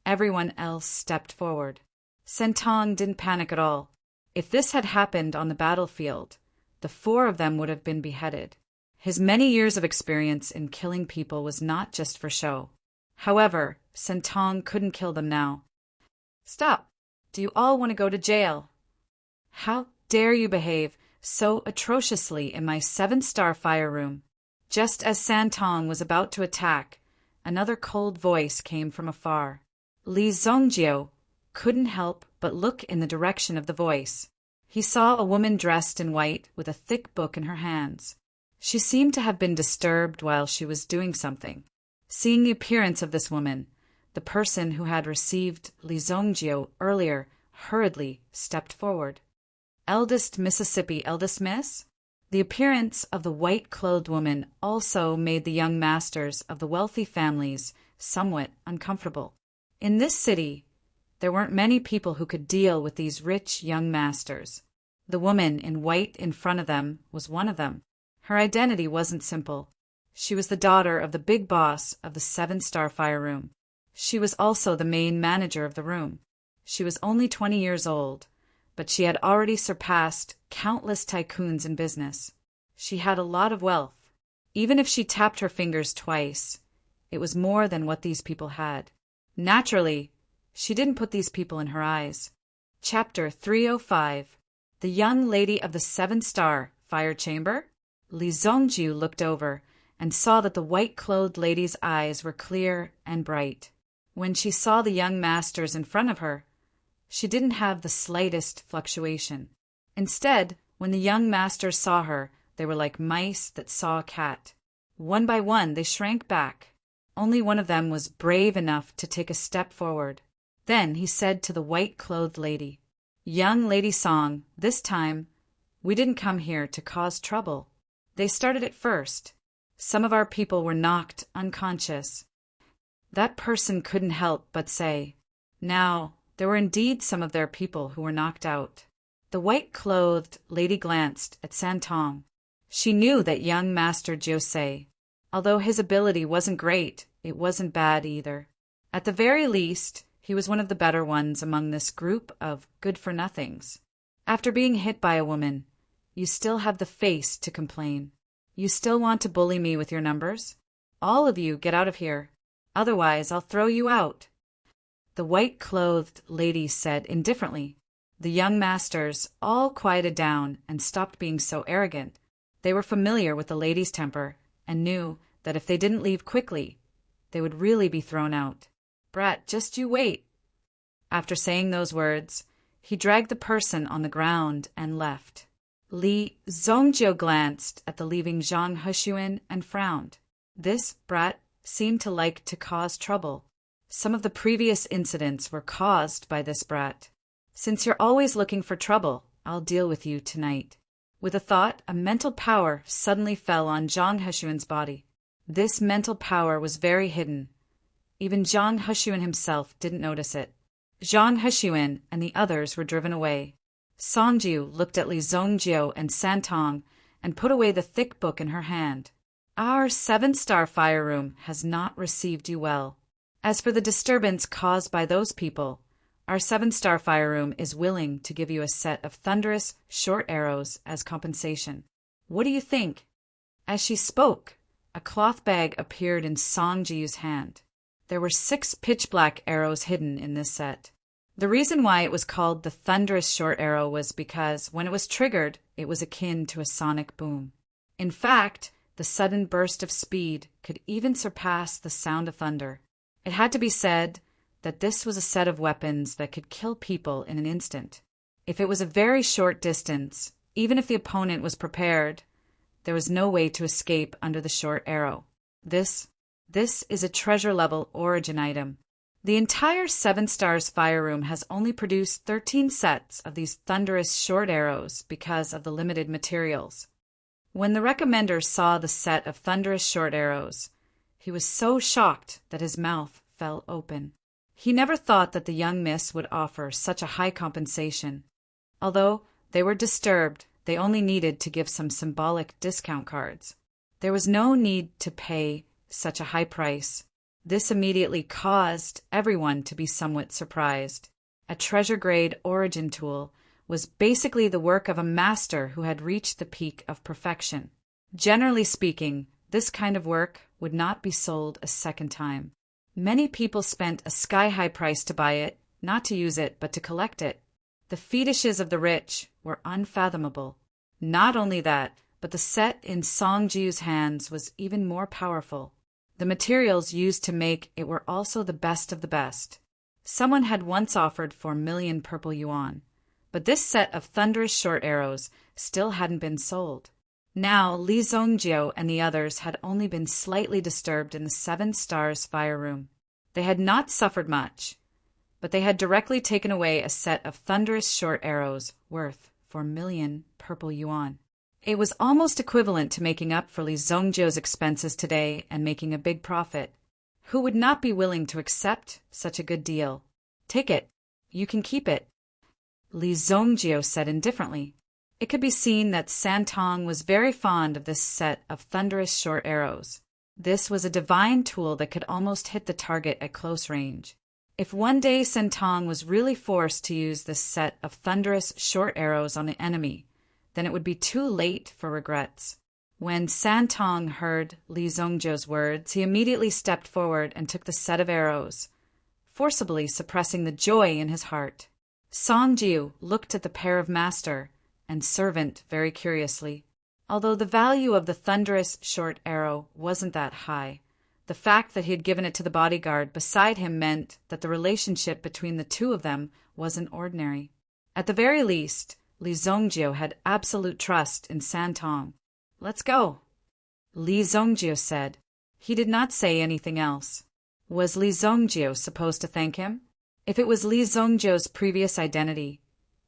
everyone else stepped forward. Santong didn't panic at all. If this had happened on the battlefield, the 4 of them would have been beheaded. His many years of experience in killing people was not just for show. However, Santong couldn't kill them now. "Stop! Do you all want to go to jail? How dare you behave so atrociously in my 7-star fire room?" Just as Santong was about to attack, another cold voice came from afar. Li Zongzhu couldn't help but look in the direction of the voice. He saw a woman dressed in white with a thick book in her hands. She seemed to have been disturbed while she was doing something. Seeing the appearance of this woman, the person who had received Li Zongzhu earlier hurriedly stepped forward. "Eldest Mississippi, eldest miss?" The appearance of the white-clothed woman also made the young masters of the wealthy families somewhat uncomfortable. In this city, there weren't many people who could deal with these rich young masters. The woman in white in front of them was one of them. Her identity wasn't simple. She was the daughter of the big boss of the 7-star fire room. She was also the main manager of the room. She was only 20 years old, but she had already surpassed countless tycoons in business. She had a lot of wealth. Even if she tapped her fingers twice, it was more than what these people had. Naturally, she didn't put these people in her eyes. Chapter 305. The Young Lady of the 7-Star Fire Chamber? Li Zongzhu looked over and saw that the white-clothed lady's eyes were clear and bright. When she saw the young masters in front of her, she didn't have the slightest fluctuation. Instead, when the young masters saw her, they were like mice that saw a cat. One by one, they shrank back. Only one of them was brave enough to take a step forward. Then he said to the white-clothed lady, "Young Lady Song, this time, we didn't come here to cause trouble. They started it first. Some of our people were knocked unconscious." That person couldn't help but say, "Now, there were indeed some of their people who were knocked out." The white-clothed lady glanced at Santong. She knew that young Master Josei, although his ability wasn't great, it wasn't bad either. At the very least, he was one of the better ones among this group of good-for-nothings. After being hit by a woman, you still have the face to complain. You still want to bully me with your numbers? All of you get out of here. Otherwise, I'll throw you out. The white-clothed lady said indifferently. The young masters all quieted down and stopped being so arrogant. They were familiar with the lady's temper and knew that if they didn't leave quickly, they would really be thrown out. "Brat, just you wait." After saying those words, he dragged the person on the ground and left. Li Zongjiu glanced at the leaving Zhang Heshuan and frowned. This brat seemed to like to cause trouble. Some of the previous incidents were caused by this brat. "Since you're always looking for trouble, I'll deal with you tonight." With a thought, a mental power suddenly fell on Zhang Heshuan's body. This mental power was very hidden. Even Zhang Heshuan himself didn't notice it. Zhang Heshuan and the others were driven away. Songjiu looked at Li Zongjiu and Santong and put away the thick book in her hand. "Our 7-star fire room has not received you well. As for the disturbance caused by those people, our 7-star fire room is willing to give you a set of thunderous short arrows as compensation. What do you think?" As she spoke, a cloth bag appeared in Songjiu's hand. There were 6 pitch-black arrows hidden in this set. The reason why it was called the thunderous short arrow was because when it was triggered, it was akin to a sonic boom. In fact, the sudden burst of speed could even surpass the sound of thunder. It had to be said that this was a set of weapons that could kill people in an instant. If it was a very short distance, even if the opponent was prepared, there was no way to escape under the short arrow. This is a treasure-level origin item. The entire 7 Stars Fire Room has only produced 13 sets of these thunderous short arrows because of the limited materials. When the recommender saw the set of thunderous short arrows, he was so shocked that his mouth fell open. He never thought that the young miss would offer such a high compensation. Although they were disturbed, they only needed to give some symbolic discount cards. There was no need to pay such a high price. This immediately caused everyone to be somewhat surprised. A treasure-grade origin tool was basically the work of a master who had reached the peak of perfection. Generally speaking, this kind of work would not be sold a second time. Many people spent a sky-high price to buy it, not to use it, but to collect it. The fetishes of the rich were unfathomable. Not only that, but the set in Songjiu's hands was even more powerful. The materials used to make it were also the best of the best. Someone had once offered 4,000,000 purple yuan, but this set of thunderous short arrows still hadn't been sold. Now Li Zongjiu and the others had only been slightly disturbed in the 7 Stars Fire Room. They had not suffered much, but they had directly taken away a set of thunderous short arrows worth 4,000,000 purple yuan. It was almost equivalent to making up for Li Zongjiu's expenses today and making a big profit. Who would not be willing to accept such a good deal? "Take it. You can keep it," Li Zongjiu said indifferently. It could be seen that Santong was very fond of this set of thunderous short arrows. This was a divine tool that could almost hit the target at close range. If one day Santong was really forced to use this set of thunderous short arrows on the enemy, then it would be too late for regrets. When Santong heard Li Zongjiu's words, he immediately stepped forward and took the set of arrows, forcibly suppressing the joy in his heart. Songjiu looked at the pair of master and servant very curiously. Although the value of the thunderous short arrow wasn't that high, the fact that he had given it to the bodyguard beside him meant that the relationship between the two of them wasn't ordinary. At the very least, Li Zongjiu had absolute trust in Santong. "Let's go," Li Zongjiu said. He did not say anything else. Was Li Zongjiu supposed to thank him? If it was Li Zongjiu's previous identity,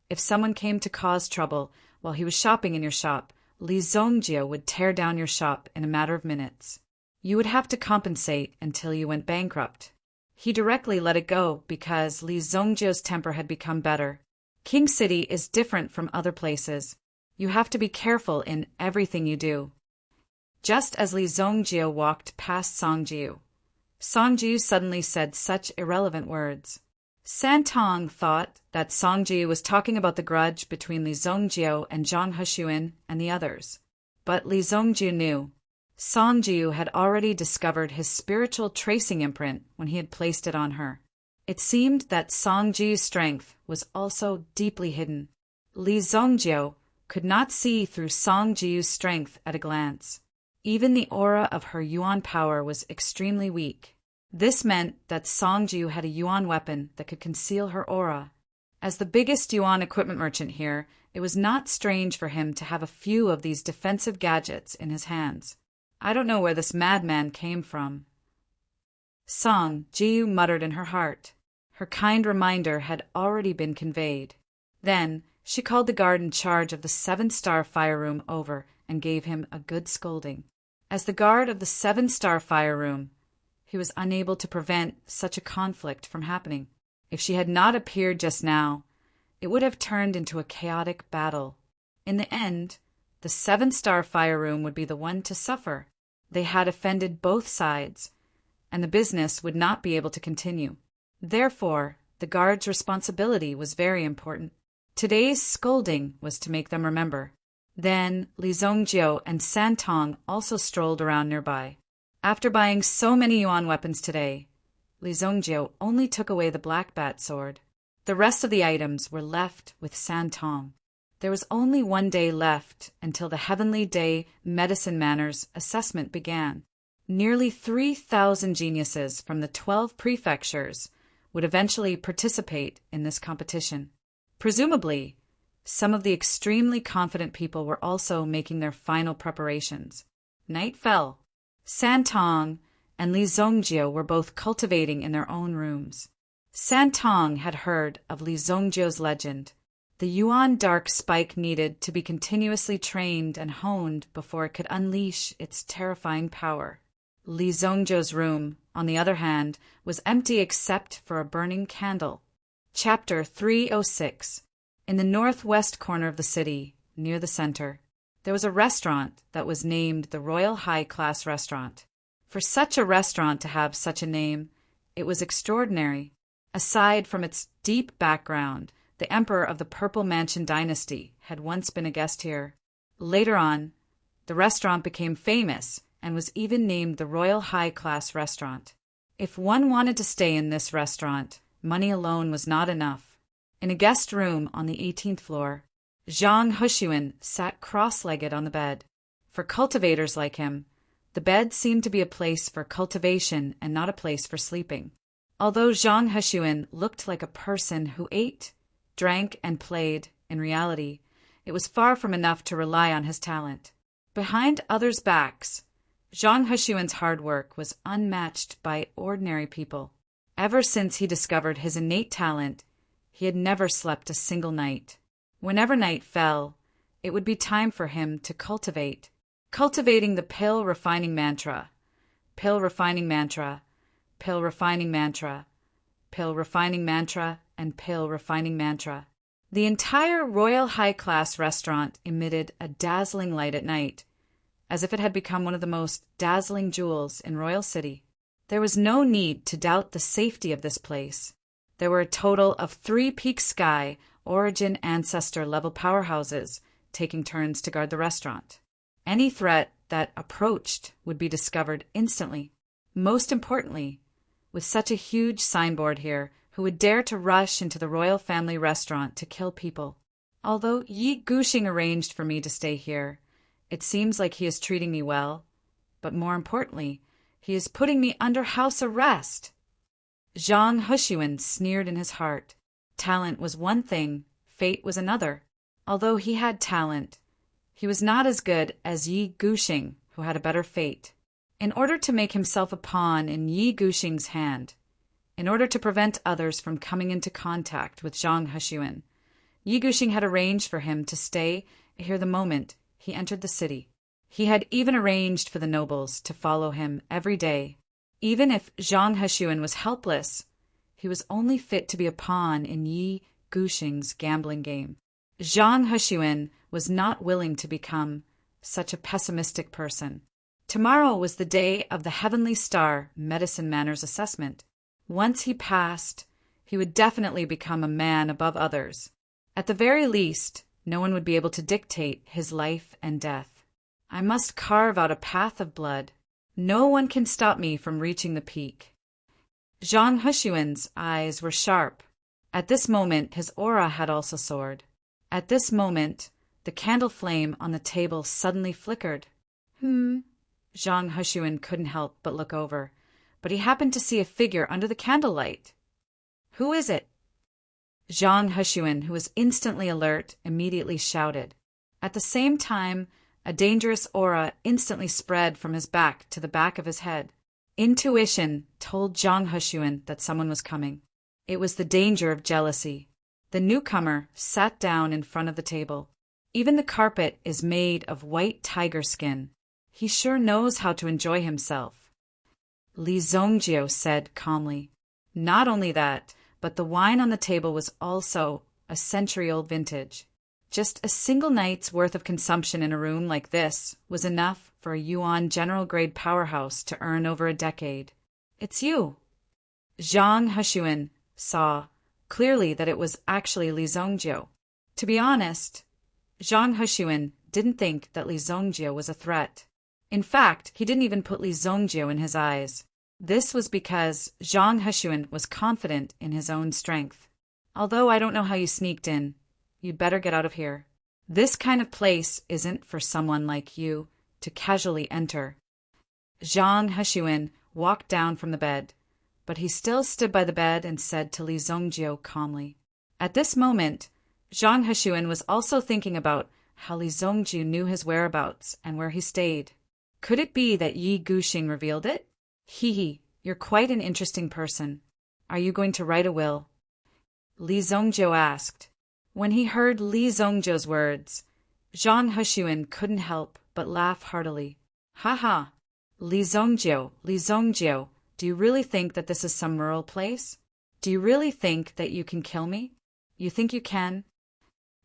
if someone came to cause trouble while he was shopping in your shop, Li Zongjiu would tear down your shop in a matter of minutes. You would have to compensate until you went bankrupt. He directly let it go because Li Zongjiu's temper had become better. King City is different from other places. You have to be careful in everything you do. Just as Li Zongjiu walked past Songjiu, Songjiu suddenly said such irrelevant words. Santong thought that Songjiu was talking about the grudge between Li Zongjiu and Zhang Heshuan and the others. But Li Zongjiu knew. Songjiu had already discovered his spiritual tracing imprint when he had placed it on her. It seemed that Songjiu's strength was also deeply hidden. Li Zongjiu could not see through Song Jiu's strength at a glance. Even the aura of her yuan power was extremely weak. This meant that Song Jiu had a yuan weapon that could conceal her aura. As the biggest yuan equipment merchant here, it was not strange for him to have a few of these defensive gadgets in his hands. I don't know where this madman came from. Song Jiu muttered in her heart. Her kind reminder had already been conveyed. Then she called the guard in charge of the 7-star fire room over and gave him a good scolding. As the guard of the 7-star fire room, he was unable to prevent such a conflict from happening. If she had not appeared just now, it would have turned into a chaotic battle. In the end, the 7-star fire room would be the one to suffer. They had offended both sides, and the business would not be able to continue. Therefore, the guard's responsibility was very important. Today's scolding was to make them remember. Then Li Zongjiu and San Tong also strolled around nearby. After buying so many yuan weapons today, Li Zongjiu only took away the black bat sword. The rest of the items were left with San Tong. There was only one day left until the Heavenly Day Medicine Manners assessment began. Nearly 3,000 geniuses from the 12 prefectures would eventually participate in this competition. Presumably, some of the extremely confident people were also making their final preparations. Night fell. San Tong and Li Zongjiu were both cultivating in their own rooms. San Tong had heard of Li Zongjiu's legend. The yuan dark spike needed to be continuously trained and honed before it could unleash its terrifying power. Li Zongjiu's room, on the other hand, was empty except for a burning candle. Chapter 306. In the northwest corner of the city, near the center, there was a restaurant that was named the Royal High Class Restaurant. For such a restaurant to have such a name, it was extraordinary. Aside from its deep background, the emperor of the Purple Mansion dynasty had once been a guest here. Later on, the restaurant became famous and was even named the Royal High Class Restaurant. If one wanted to stay in this restaurant, money alone was not enough. In a guest room on the 18th floor, Zhang Hushuan sat cross-legged on the bed. For cultivators like him, the bed seemed to be a place for cultivation and not a place for sleeping. Although Zhang Hushuan looked like a person who ate, drank, and played, in reality, it was far from enough to rely on his talent. Behind others' backs, Zhang Hushuan's hard work was unmatched by ordinary people. Ever since he discovered his innate talent, he had never slept a single night. Whenever night fell, it would be time for him to cultivate. Cultivating the pill refining mantra. Pill refining mantra. Pill refining mantra. Pill refining mantra and pill refining mantra. The entire Royal High Class restaurant emitted a dazzling light at night, as if it had become one of the most dazzling jewels in Royal City. There was no need to doubt the safety of this place. There were a total of 3 Peak Sky Origin Ancestor level powerhouses taking turns to guard the restaurant. Any threat that approached would be discovered instantly. Most importantly, with such a huge signboard here, who would dare to rush into the royal family restaurant to kill people? Although Yi Gushing arranged for me to stay here, it seems like he is treating me well, but more importantly, he is putting me under house arrest. Zhang Hushuan sneered in his heart. Talent was one thing, fate was another. Although he had talent, he was not as good as Yi Gushing, who had a better fate. In order to make himself a pawn in Yi Gushing's hand, in order to prevent others from coming into contact with Zhang Hushuan, Yi Gushing had arranged for him to stay here the moment he entered the city. He had even arranged for the nobles to follow him every day. Even if Zhang Hushuan was helpless, he was only fit to be a pawn in Yi Gushing's gambling game. Zhang Hushuan was not willing to become such a pessimistic person. Tomorrow was the day of the Heavenly Star Medicine Manners assessment. Once he passed, he would definitely become a man above others. At the very least, no one would be able to dictate his life and death. I must carve out a path of blood. No one can stop me from reaching the peak. Zhang Hushuan's eyes were sharp. At this moment, his aura had also soared. At this moment, The candle flame on the table suddenly flickered. Zhang Hushuan couldn't help but look over, but he happened to see a figure under the candlelight. Who is it? Zhang Hushuan, who was instantly alert, immediately shouted. At the same time, a dangerous aura instantly spread from his back to the back of his head. Intuition told Zhang Hushuan that someone was coming. It was the danger of jealousy. The newcomer sat down in front of the table. Even the carpet is made of white tiger skin. He sure knows how to enjoy himself. Li Zongjio said calmly. Not only that, but the wine on the table was also a century-old vintage. Just a single night's worth of consumption in a room like this was enough for a Yuan general-grade powerhouse to earn over a decade. It's you. Zhang Hushuan saw clearly that it was actually Li Zongjio. To be honest, Zhang Hushuan didn't think that Li Zongjio was a threat. In fact, he didn't even put Li Zongjio in his eyes. This was because Zhang Hushuan was confident in his own strength. Although I don't know how you sneaked in, you'd better get out of here. This kind of place isn't for someone like you to casually enter. Zhang Hushuan walked down from the bed, but he still stood by the bed and said to Li Zongjio calmly. At this moment, Zhang Hushuan was also thinking about how Li Zongjio knew his whereabouts and where he stayed. Could it be that Yi Guxing revealed it? Hee, you're quite an interesting person. Are you going to write a will? Li Zongjio asked. When he heard Li Zongjio's words, Zhang Hushuan couldn't help but laugh heartily. Ha ha! Li Zongjio, do you really think that this is some rural place? Do you really think that you can kill me? You think you can?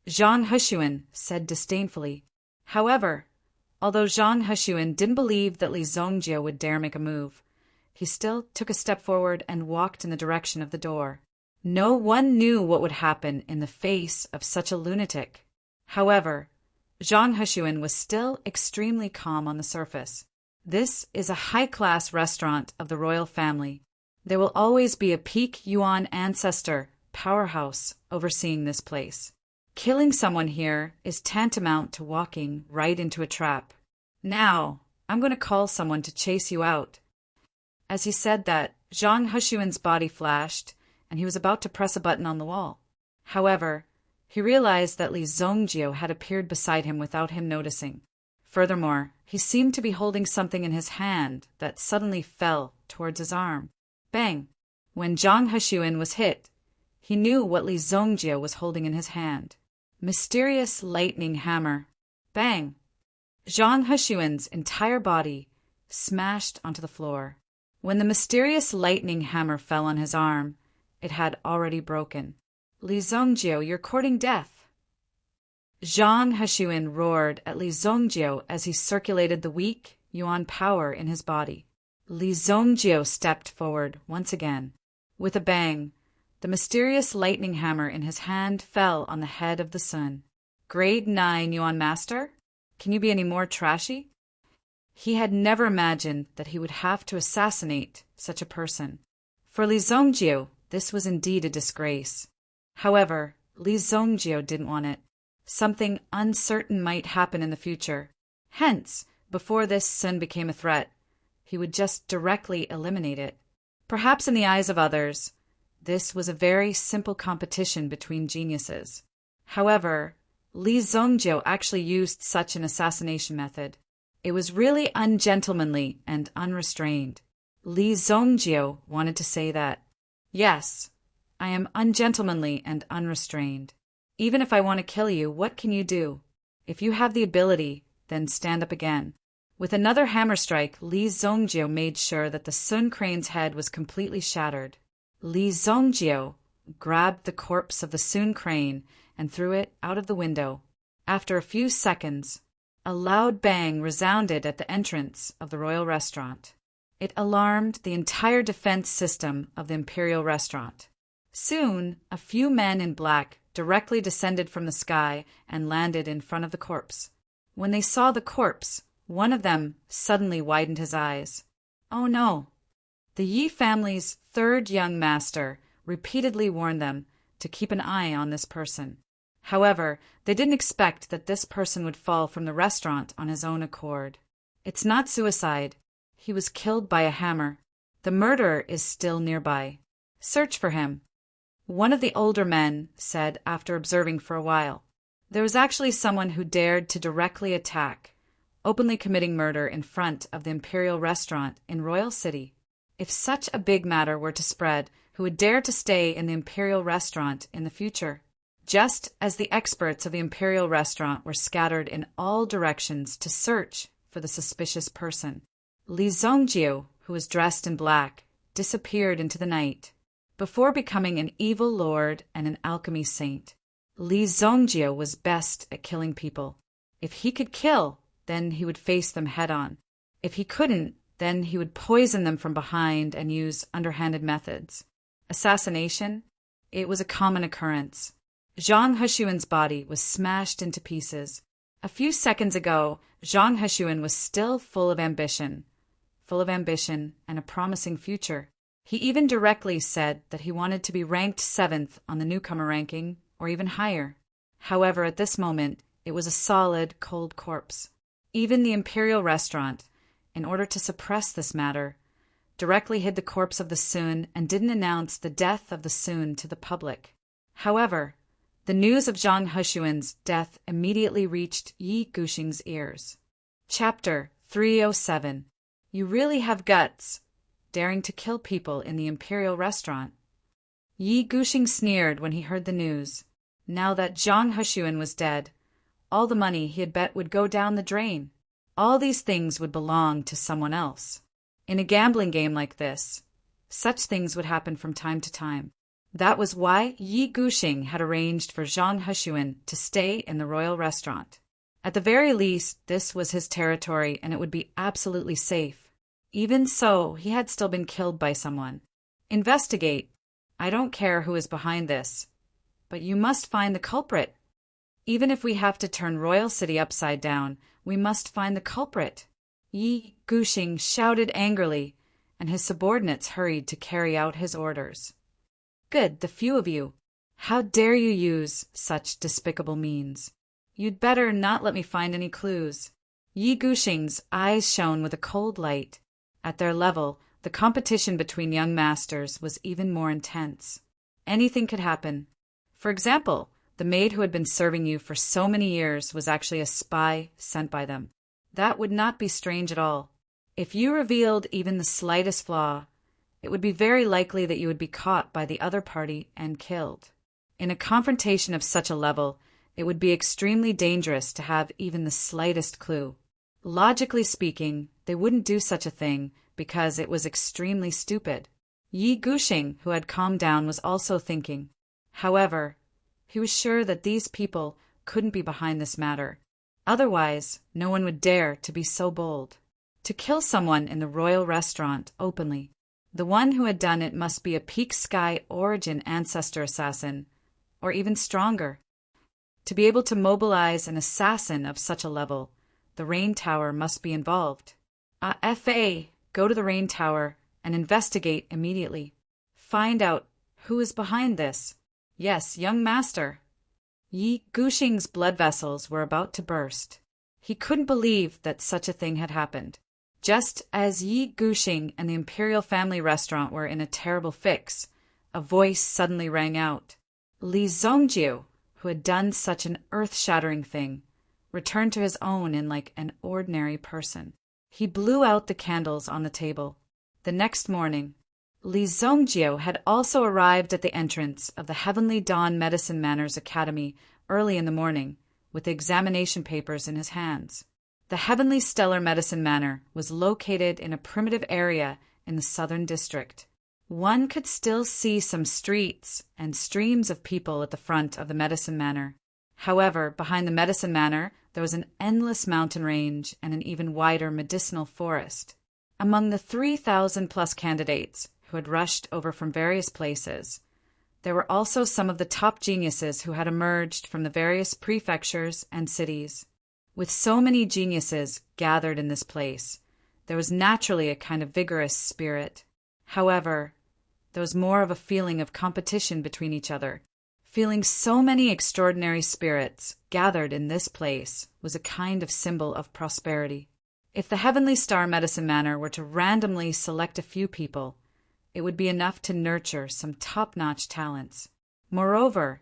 Zhang Hushuan said disdainfully. However, although Zhang Hushuan didn't believe that Li Zongjio would dare make a move, he still took a step forward and walked in the direction of the door. No one knew what would happen in the face of such a lunatic. However, Zhang Hushuan was still extremely calm on the surface. This is a high-class restaurant of the royal family. There will always be a peak Yuan ancestor powerhouse overseeing this place. Killing someone here is tantamount to walking right into a trap. Now, I'm going to call someone to chase you out. As he said that, Zhang Hushuan's body flashed, and he was about to press a button on the wall. However, he realized that Li Zongjio had appeared beside him without him noticing. Furthermore, he seemed to be holding something in his hand that suddenly fell towards his arm. Bang! When Zhang Hushuan was hit, he knew what Li Zongjio was holding in his hand. Mysterious lightning hammer. Bang! Zhang Hushuan's entire body smashed onto the floor. When the mysterious lightning hammer fell on his arm, it had already broken. Li Zongjio, you're courting death. Zhang Hushuan roared at Li Zongjio as he circulated the weak Yuan power in his body. Li Zongjio stepped forward once again. With a bang, the mysterious lightning hammer in his hand fell on the head of the sun. Grade 9 Yuan Master? Can you be any more trashy? He had never imagined that he would have to assassinate such a person. For Li Zongjio, this was indeed a disgrace. However, Li Zongjio didn't want it. Something uncertain might happen in the future. Hence, before this sin became a threat, he would just directly eliminate it. Perhaps in the eyes of others, this was a very simple competition between geniuses. However, Li Zongjio actually used such an assassination method. It was really ungentlemanly and unrestrained. Li Zongjio wanted to say that, yes, I am ungentlemanly and unrestrained. Even if I want to kill you, what can you do? If you have the ability, then stand up again. With another hammer strike, Li Zongjio made sure that the Sun Crane's head was completely shattered. Li Zongjio grabbed the corpse of the Sun Crane and threw it out of the window. After a few seconds, a loud bang resounded at the entrance of the royal restaurant. It alarmed the entire defense system of the imperial restaurant. Soon, a few men in black directly descended from the sky and landed in front of the corpse. When they saw the corpse, one of them suddenly widened his eyes. Oh no! The Yi family's third young master repeatedly warned them to keep an eye on this person. However, they didn't expect that this person would fall from the restaurant on his own accord. It's not suicide. He was killed by a hammer. The murderer is still nearby. Search for him. One of the older men said after observing for a while. There was actually someone who dared to directly attack, openly committing murder in front of the Imperial Restaurant in Royal City. If such a big matter were to spread, who would dare to stay in the Imperial Restaurant in the future? Just as the experts of the Imperial Restaurant were scattered in all directions to search for the suspicious person, Li Zongjiu, who was dressed in black, disappeared into the night. Before becoming an evil lord and an alchemy saint, Li Zongjiu was best at killing people. If he could kill, then he would face them head-on. If he couldn't, then he would poison them from behind and use underhanded methods. Assassination? It was a common occurrence. Zhang Heshuan's body was smashed into pieces. A few seconds ago, Zhang Heshuan was still full of ambition and a promising future. He even directly said that he wanted to be ranked 7th on the newcomer ranking, or even higher. However, at this moment, it was a solid, cold corpse. Even the Imperial Restaurant, in order to suppress this matter, directly hid the corpse of the Sun and didn't announce the death of the Sun to the public. However, the news of Zhang Heshuan's death immediately reached Yi Guxing's ears. Chapter 307. You really have guts, daring to kill people in the Imperial Restaurant. Yi Guxing sneered when he heard the news. Now that Zhang Heshuan was dead, all the money he had bet would go down the drain. All these things would belong to someone else. In a gambling game like this, such things would happen from time to time. That was why Yi Guxing had arranged for Zhang Heshuan to stay in the royal restaurant. At the very least, this was his territory and it would be absolutely safe. Even so, he had still been killed by someone. Investigate. I don't care who is behind this, but you must find the culprit. Even if we have to turn Royal City upside down, we must find the culprit. Yi Guxing shouted angrily, and his subordinates hurried to carry out his orders. Good, the few of you. How dare you use such despicable means? You'd better not let me find any clues. Yi Guxing's eyes shone with a cold light. At their level, the competition between young masters was even more intense. Anything could happen. For example, the maid who had been serving you for so many years was actually a spy sent by them. That would not be strange at all. If you revealed even the slightest flaw, it would be very likely that you would be caught by the other party and killed. In a confrontation of such a level, it would be extremely dangerous to have even the slightest clue. Logically speaking, they wouldn't do such a thing because it was extremely stupid. Yi Guxing, who had calmed down, was also thinking. However, he was sure that these people couldn't be behind this matter. Otherwise, no one would dare to be so bold. To kill someone in the royal restaurant openly. The one who had done it must be a peak sky origin ancestor assassin, or even stronger. To be able to mobilize an assassin of such a level, the Rain Tower must be involved. F.A., go to the Rain Tower and investigate immediately. Find out who is behind this. Yes, young master. Yi Guxing's blood vessels were about to burst. He couldn't believe that such a thing had happened. Just as Yi Guxing and the Imperial Family Restaurant were in a terrible fix, a voice suddenly rang out. Li Zongjiu, who had done such an earth-shattering thing, returned to his own in like an ordinary person. He blew out the candles on the table. The next morning, Li Zongjiu had also arrived at the entrance of the Heavenly Dawn Medicine Manor's Academy early in the morning, with the examination papers in his hands. The Heavenly Stellar Medicine Manor was located in a primitive area in the southern district. One could still see some streets and streams of people at the front of the Medicine Manor. However, behind the Medicine Manor, there was an endless mountain range and an even wider medicinal forest. Among the 3,000+ candidates who had rushed over from various places, there were also some of the top geniuses who had emerged from the various prefectures and cities. With so many geniuses gathered in this place, there was naturally a kind of vigorous spirit. However, there was more of a feeling of competition between each other. Feeling so many extraordinary spirits gathered in this place was a kind of symbol of prosperity. If the Heavenly Star Medicine Manor were to randomly select a few people, it would be enough to nurture some top-notch talents. Moreover,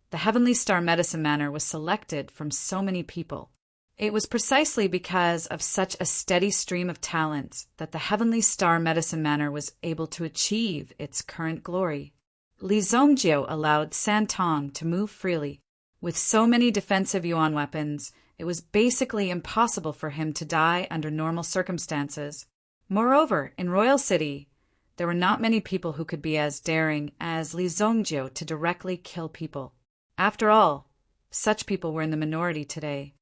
the Heavenly Star Medicine Manor was selected from so many people. It was precisely because of such a steady stream of talents that the Heavenly Star Medicine Manor was able to achieve its current glory. Li Zongjio allowed Santong to move freely. With so many defensive yuan weapons, it was basically impossible for him to die under normal circumstances. Moreover, in Royal City, there were not many people who could be as daring as Li Zongjio to directly kill people. After all, such people were in the minority today.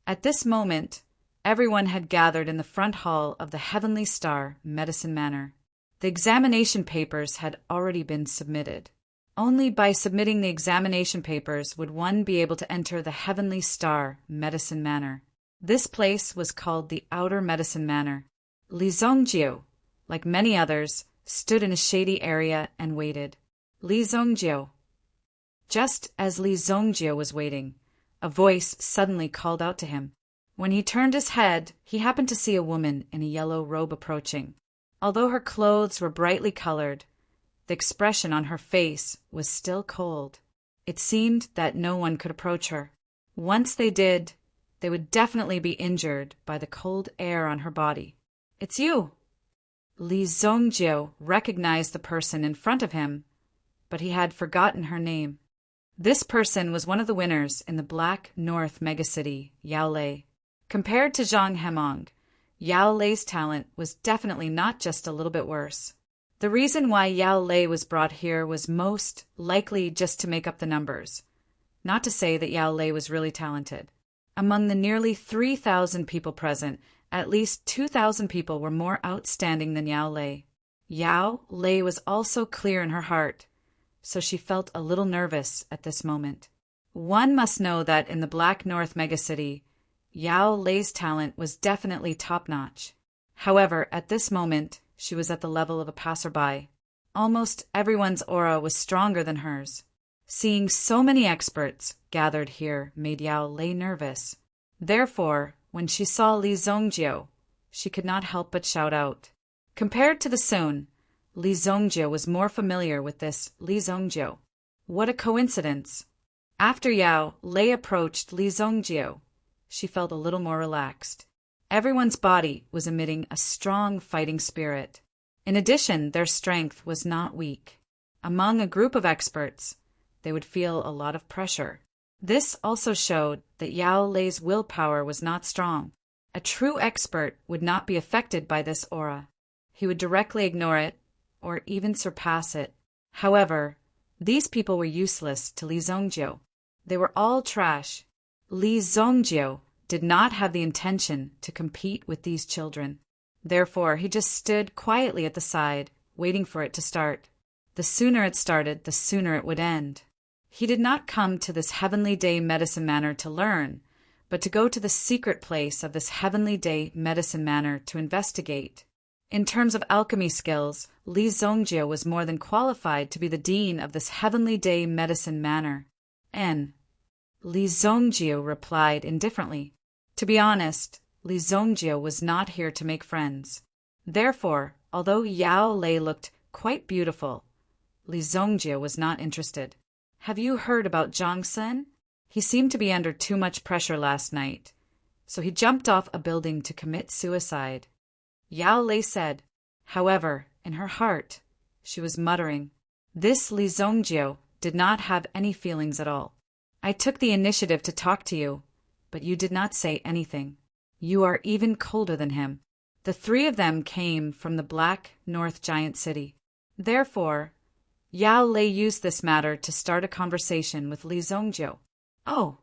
At this moment, everyone had gathered in the front hall of the Heavenly Star Medicine Manor. The examination papers had already been submitted. Only by submitting the examination papers would one be able to enter the Heavenly Star Medicine Manor. This place was called the Outer Medicine Manor. Li Zongjio, like many others, stood in a shady area and waited. Li Zongjio. Just as Li Zongjio was waiting, a voice suddenly called out to him. When he turned his head, he happened to see a woman in a yellow robe approaching. Although her clothes were brightly colored, the expression on her face was still cold. It seemed that no one could approach her. Once they did, they would definitely be injured by the cold air on her body. "It's you!" Li Zongjio recognized the person in front of him, but he had forgotten her name. This person was one of the winners in the Black North megacity, Yao Lei. Compared to Zhang Hemong, Yao Lei's talent was definitely not just a little bit worse. The reason why Yao Lei was brought here was most likely just to make up the numbers, not to say that Yao Lei was really talented. Among the nearly 3,000 people present, at least 2,000 people were more outstanding than Yao Lei. Yao Lei was also clear in her heart, so she felt a little nervous at this moment. One must know that in the Black North megacity, Yao Lei's talent was definitely top-notch. However, at this moment, she was at the level of a passerby. Almost everyone's aura was stronger than hers. Seeing so many experts gathered here made Yao Lei nervous. Therefore, when she saw Li Zongjio, she could not help but shout out. Compared to the Sun, Li Zongjio was more familiar with this Li Zongjio. What a coincidence! After Yao Lei approached Li Zongjio, she felt a little more relaxed. Everyone's body was emitting a strong fighting spirit. In addition, their strength was not weak. Among a group of experts, they would feel a lot of pressure. This also showed that Yao Lei's willpower was not strong. A true expert would not be affected by this aura. He would directly ignore it, or even surpass it. However, these people were useless to Li Zongjio. They were all trash. Li Zongjio did not have the intention to compete with these children. Therefore, he just stood quietly at the side, waiting for it to start. The sooner it started, the sooner it would end. He did not come to this Heavenly Day Medicine Manor to learn, but to go to the secret place of this Heavenly Day Medicine Manor to investigate. In terms of alchemy skills, Li Zongjio was more than qualified to be the dean of this Heavenly Day Medicine Manor. Li Zongjio replied indifferently. To be honest, Li Zongjio was not here to make friends. Therefore, although Yao Lei looked quite beautiful, Li Zongjio was not interested. "Have you heard about Zhang Sen? He seemed to be under too much pressure last night, so he jumped off a building to commit suicide," Yao Lei said. However, in her heart, she was muttering. This Li Zongjio did not have any feelings at all. "I took the initiative to talk to you, but you did not say anything. You are even colder than him." The three of them came from the Black North Giant City. Therefore, Yao Lei used this matter to start a conversation with Li Zongjio. "Oh!"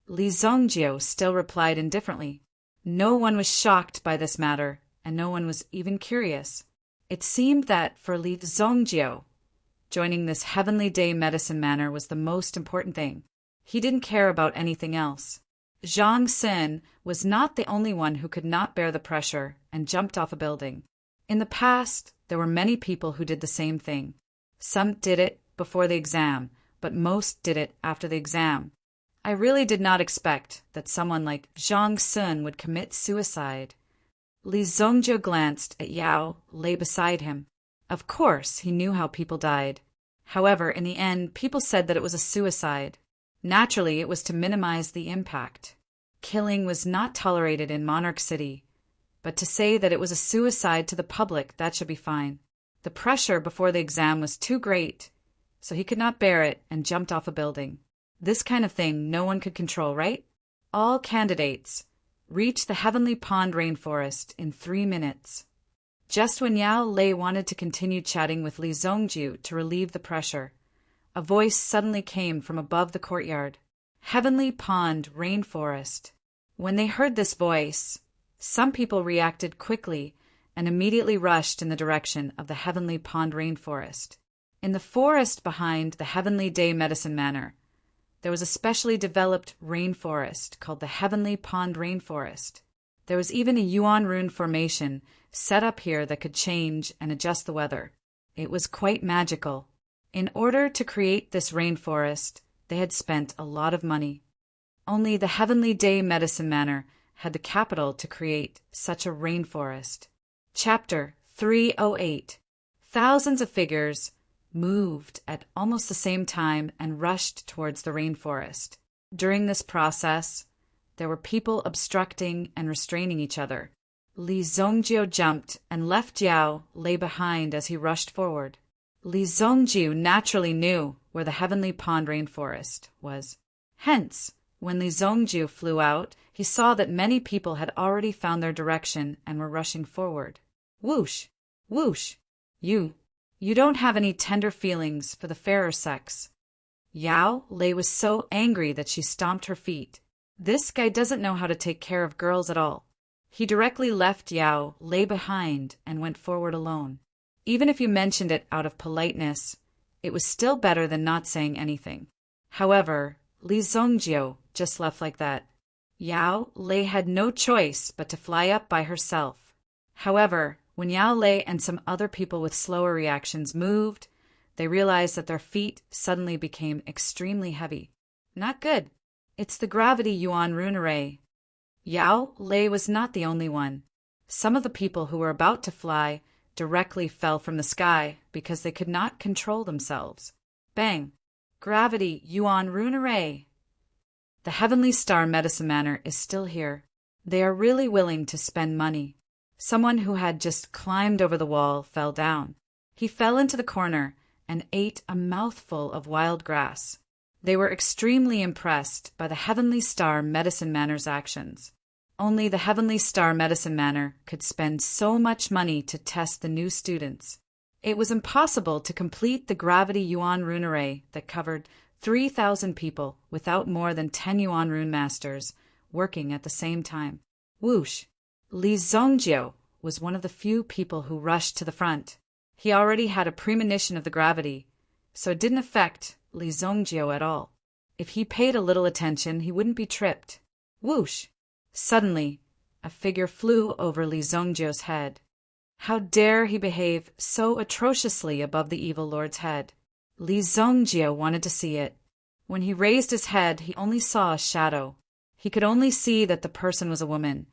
Li Zongjio still replied indifferently. No one was shocked by this matter, and no one was even curious. It seemed that for Li Zongjio, joining this Heavenly Day Medicine Manor was the most important thing. He didn't care about anything else. Zhang Sen was not the only one who could not bear the pressure and jumped off a building. In the past, there were many people who did the same thing. Some did it before the exam, but most did it after the exam. I really did not expect that someone like Zhang Sun would commit suicide. Li Zongjiu glanced at Yao Lei beside him. Of course, he knew how people died. However, in the end, people said that it was a suicide. Naturally, it was to minimize the impact. Killing was not tolerated in Monarch City, but to say that it was a suicide to the public, that should be fine. The pressure before the exam was too great, so he could not bear it and jumped off a building. This kind of thing no one could control, right? All candidates reached the Heavenly Pond rainforest in 3 minutes. Just when Yao Lei wanted to continue chatting with Li Zongjiu to relieve the pressure, a voice suddenly came from above the courtyard. Heavenly Pond rainforest. When they heard this voice, some people reacted quickly and immediately rushed in the direction of the Heavenly Pond rainforest. In the forest behind the Heavenly Day Medicine Manor, there was a specially developed rainforest called the Heavenly Pond Rainforest. There was even a Yuan rune formation set up here that could change and adjust the weather. It was quite magical. In order to create this rainforest, they had spent a lot of money. Only the Heavenly Day Medicine Manor had the capital to create such a rainforest. Chapter 308. Thousands of figures moved at almost the same time and rushed towards the rainforest. During this process, there were people obstructing and restraining each other. Li Zongjiu jumped and left Yao Lei behind as he rushed forward. Li Zongjiu naturally knew where the Heavenly Pond rainforest was. Hence, when Li Zongjiu flew out, he saw that many people had already found their direction and were rushing forward. Whoosh! Whoosh! You don't have any tender feelings for the fairer sex. Yao Lei was so angry that she stomped her feet. This guy doesn't know how to take care of girls at all. He directly left Yao Lei behind and went forward alone. Even if you mentioned it out of politeness, it was still better than not saying anything. However, Li Zongjiu just left like that. Yao Lei had no choice but to fly up by herself. However, when Yao Lei and some other people with slower reactions moved, they realized that their feet suddenly became extremely heavy. Not good. It's the gravity Yuan rune array. Yao Lei was not the only one. Some of the people who were about to fly directly fell from the sky because they could not control themselves. Bang! Gravity Yuan rune array. The Heavenly Star Medicine Manor is still here. They are really willing to spend money. Someone who had just climbed over the wall fell down. He fell into the corner and ate a mouthful of wild grass. They were extremely impressed by the Heavenly Star Medicine Manor's actions. Only the Heavenly Star Medicine Manor could spend so much money to test the new students. It was impossible to complete the Gravity Yuan rune array that covered 3,000 people without more than 10 Yuan rune masters working at the same time. Whoosh! Li Zongjiu was one of the few people who rushed to the front. He already had a premonition of the gravity, so it didn't affect Li Zongjiu at all. If he paid a little attention, he wouldn't be tripped. Whoosh! Suddenly, a figure flew over Li Zongjiu's head. How dare he behave so atrociously above the evil lord's head? Li Zongjiu wanted to see it. When he raised his head, he only saw a shadow. He could only see that the person was a woman,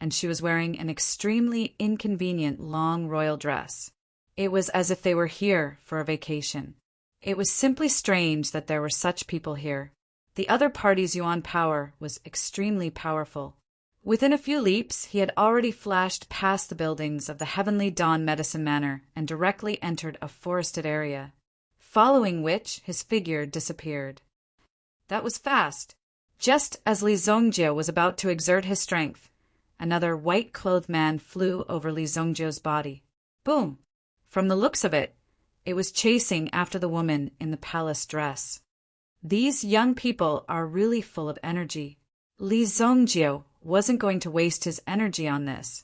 and she was wearing an extremely inconvenient long royal dress. It was as if they were here for a vacation. It was simply strange that there were such people here. The other party's Yuan power was extremely powerful. Within a few leaps, he had already flashed past the buildings of the Heavenly Dawn Medicine Manor and directly entered a forested area, following which his figure disappeared. That was fast. Just as Li Zongjiu was about to exert his strength, another white-clothed man flew over Li Zongjiu's body. Boom! From the looks of it, it was chasing after the woman in the palace dress. These young people are really full of energy. Li Zongjiu wasn't going to waste his energy on this.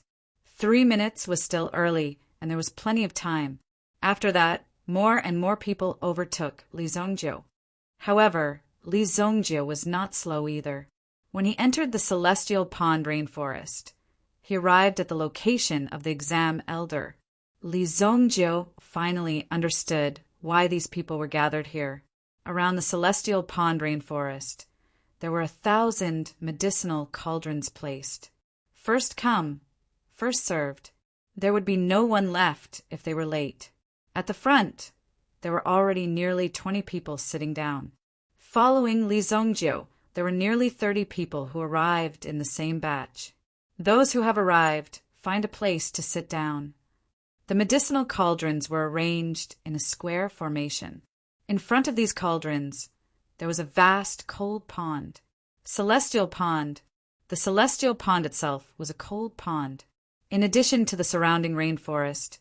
3 minutes was still early, and there was plenty of time. After that, more and more people overtook Li Zongjiu. However, Li Zongjiu was not slow either. When he entered the Celestial Pond rainforest, he arrived at the location of the exam elder. Li Zongjiu finally understood why these people were gathered here. around the celestial pond rainforest, there were 1,000 medicinal cauldrons placed. First come, first served. There would be no one left if they were late. At the front, there were already nearly 20 people sitting down. Following Li Zongjiu, there were nearly 30 people who arrived in the same batch. Those who have arrived, find a place to sit down. The medicinal cauldrons were arranged in a square formation. In front of these cauldrons, there was a vast cold pond. Celestial pond. The celestial pond itself was a cold pond. In addition to the surrounding rainforest,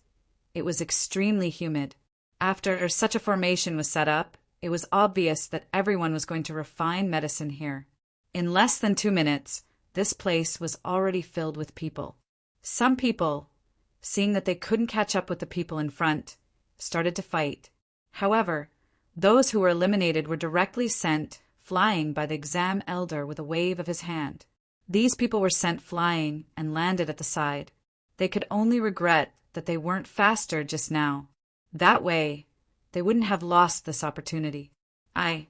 it was extremely humid. After such a formation was set up, it was obvious that everyone was going to refine medicine here. In less than 2 minutes, this place was already filled with people. Some people, seeing that they couldn't catch up with the people in front, started to fight. However, those who were eliminated were directly sent flying by the exam elder with a wave of his hand. These people were sent flying and landed at the side. They could only regret that they weren't faster just now. That way, they wouldn't have lost this opportunity. I'm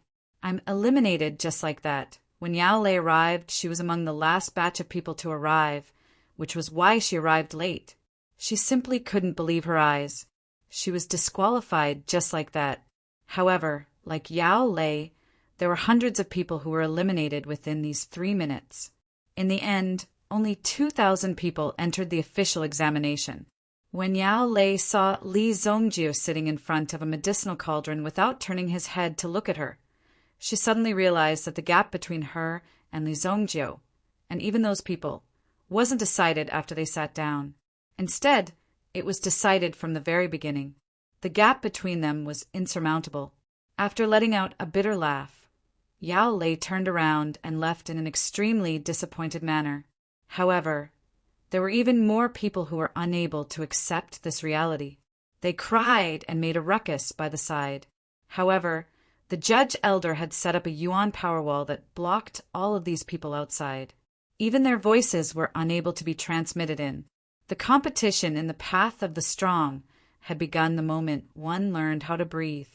eliminated just like that. When Yao Lei arrived, she was among the last batch of people to arrive, which was why she arrived late. She simply couldn't believe her eyes. She was disqualified just like that. However, like Yao Lei, there were hundreds of people who were eliminated within these 3 minutes. In the end, only 2,000 people entered the official examination. When Yao Lei saw Li Zongjiu sitting in front of a medicinal cauldron without turning his head to look at her, she suddenly realized that the gap between her and Li Zongjiu, and even those people, wasn't decided after they sat down. Instead, it was decided from the very beginning. The gap between them was insurmountable. After letting out a bitter laugh, Yao Lei turned around and left in an extremely disappointed manner. However, there were even more people who were unable to accept this reality. They cried and made a ruckus by the side. However, the judge elder had set up a yuan power wall that blocked all of these people outside. Even their voices were unable to be transmitted in. The competition in the path of the strong had begun the moment one learned how to breathe.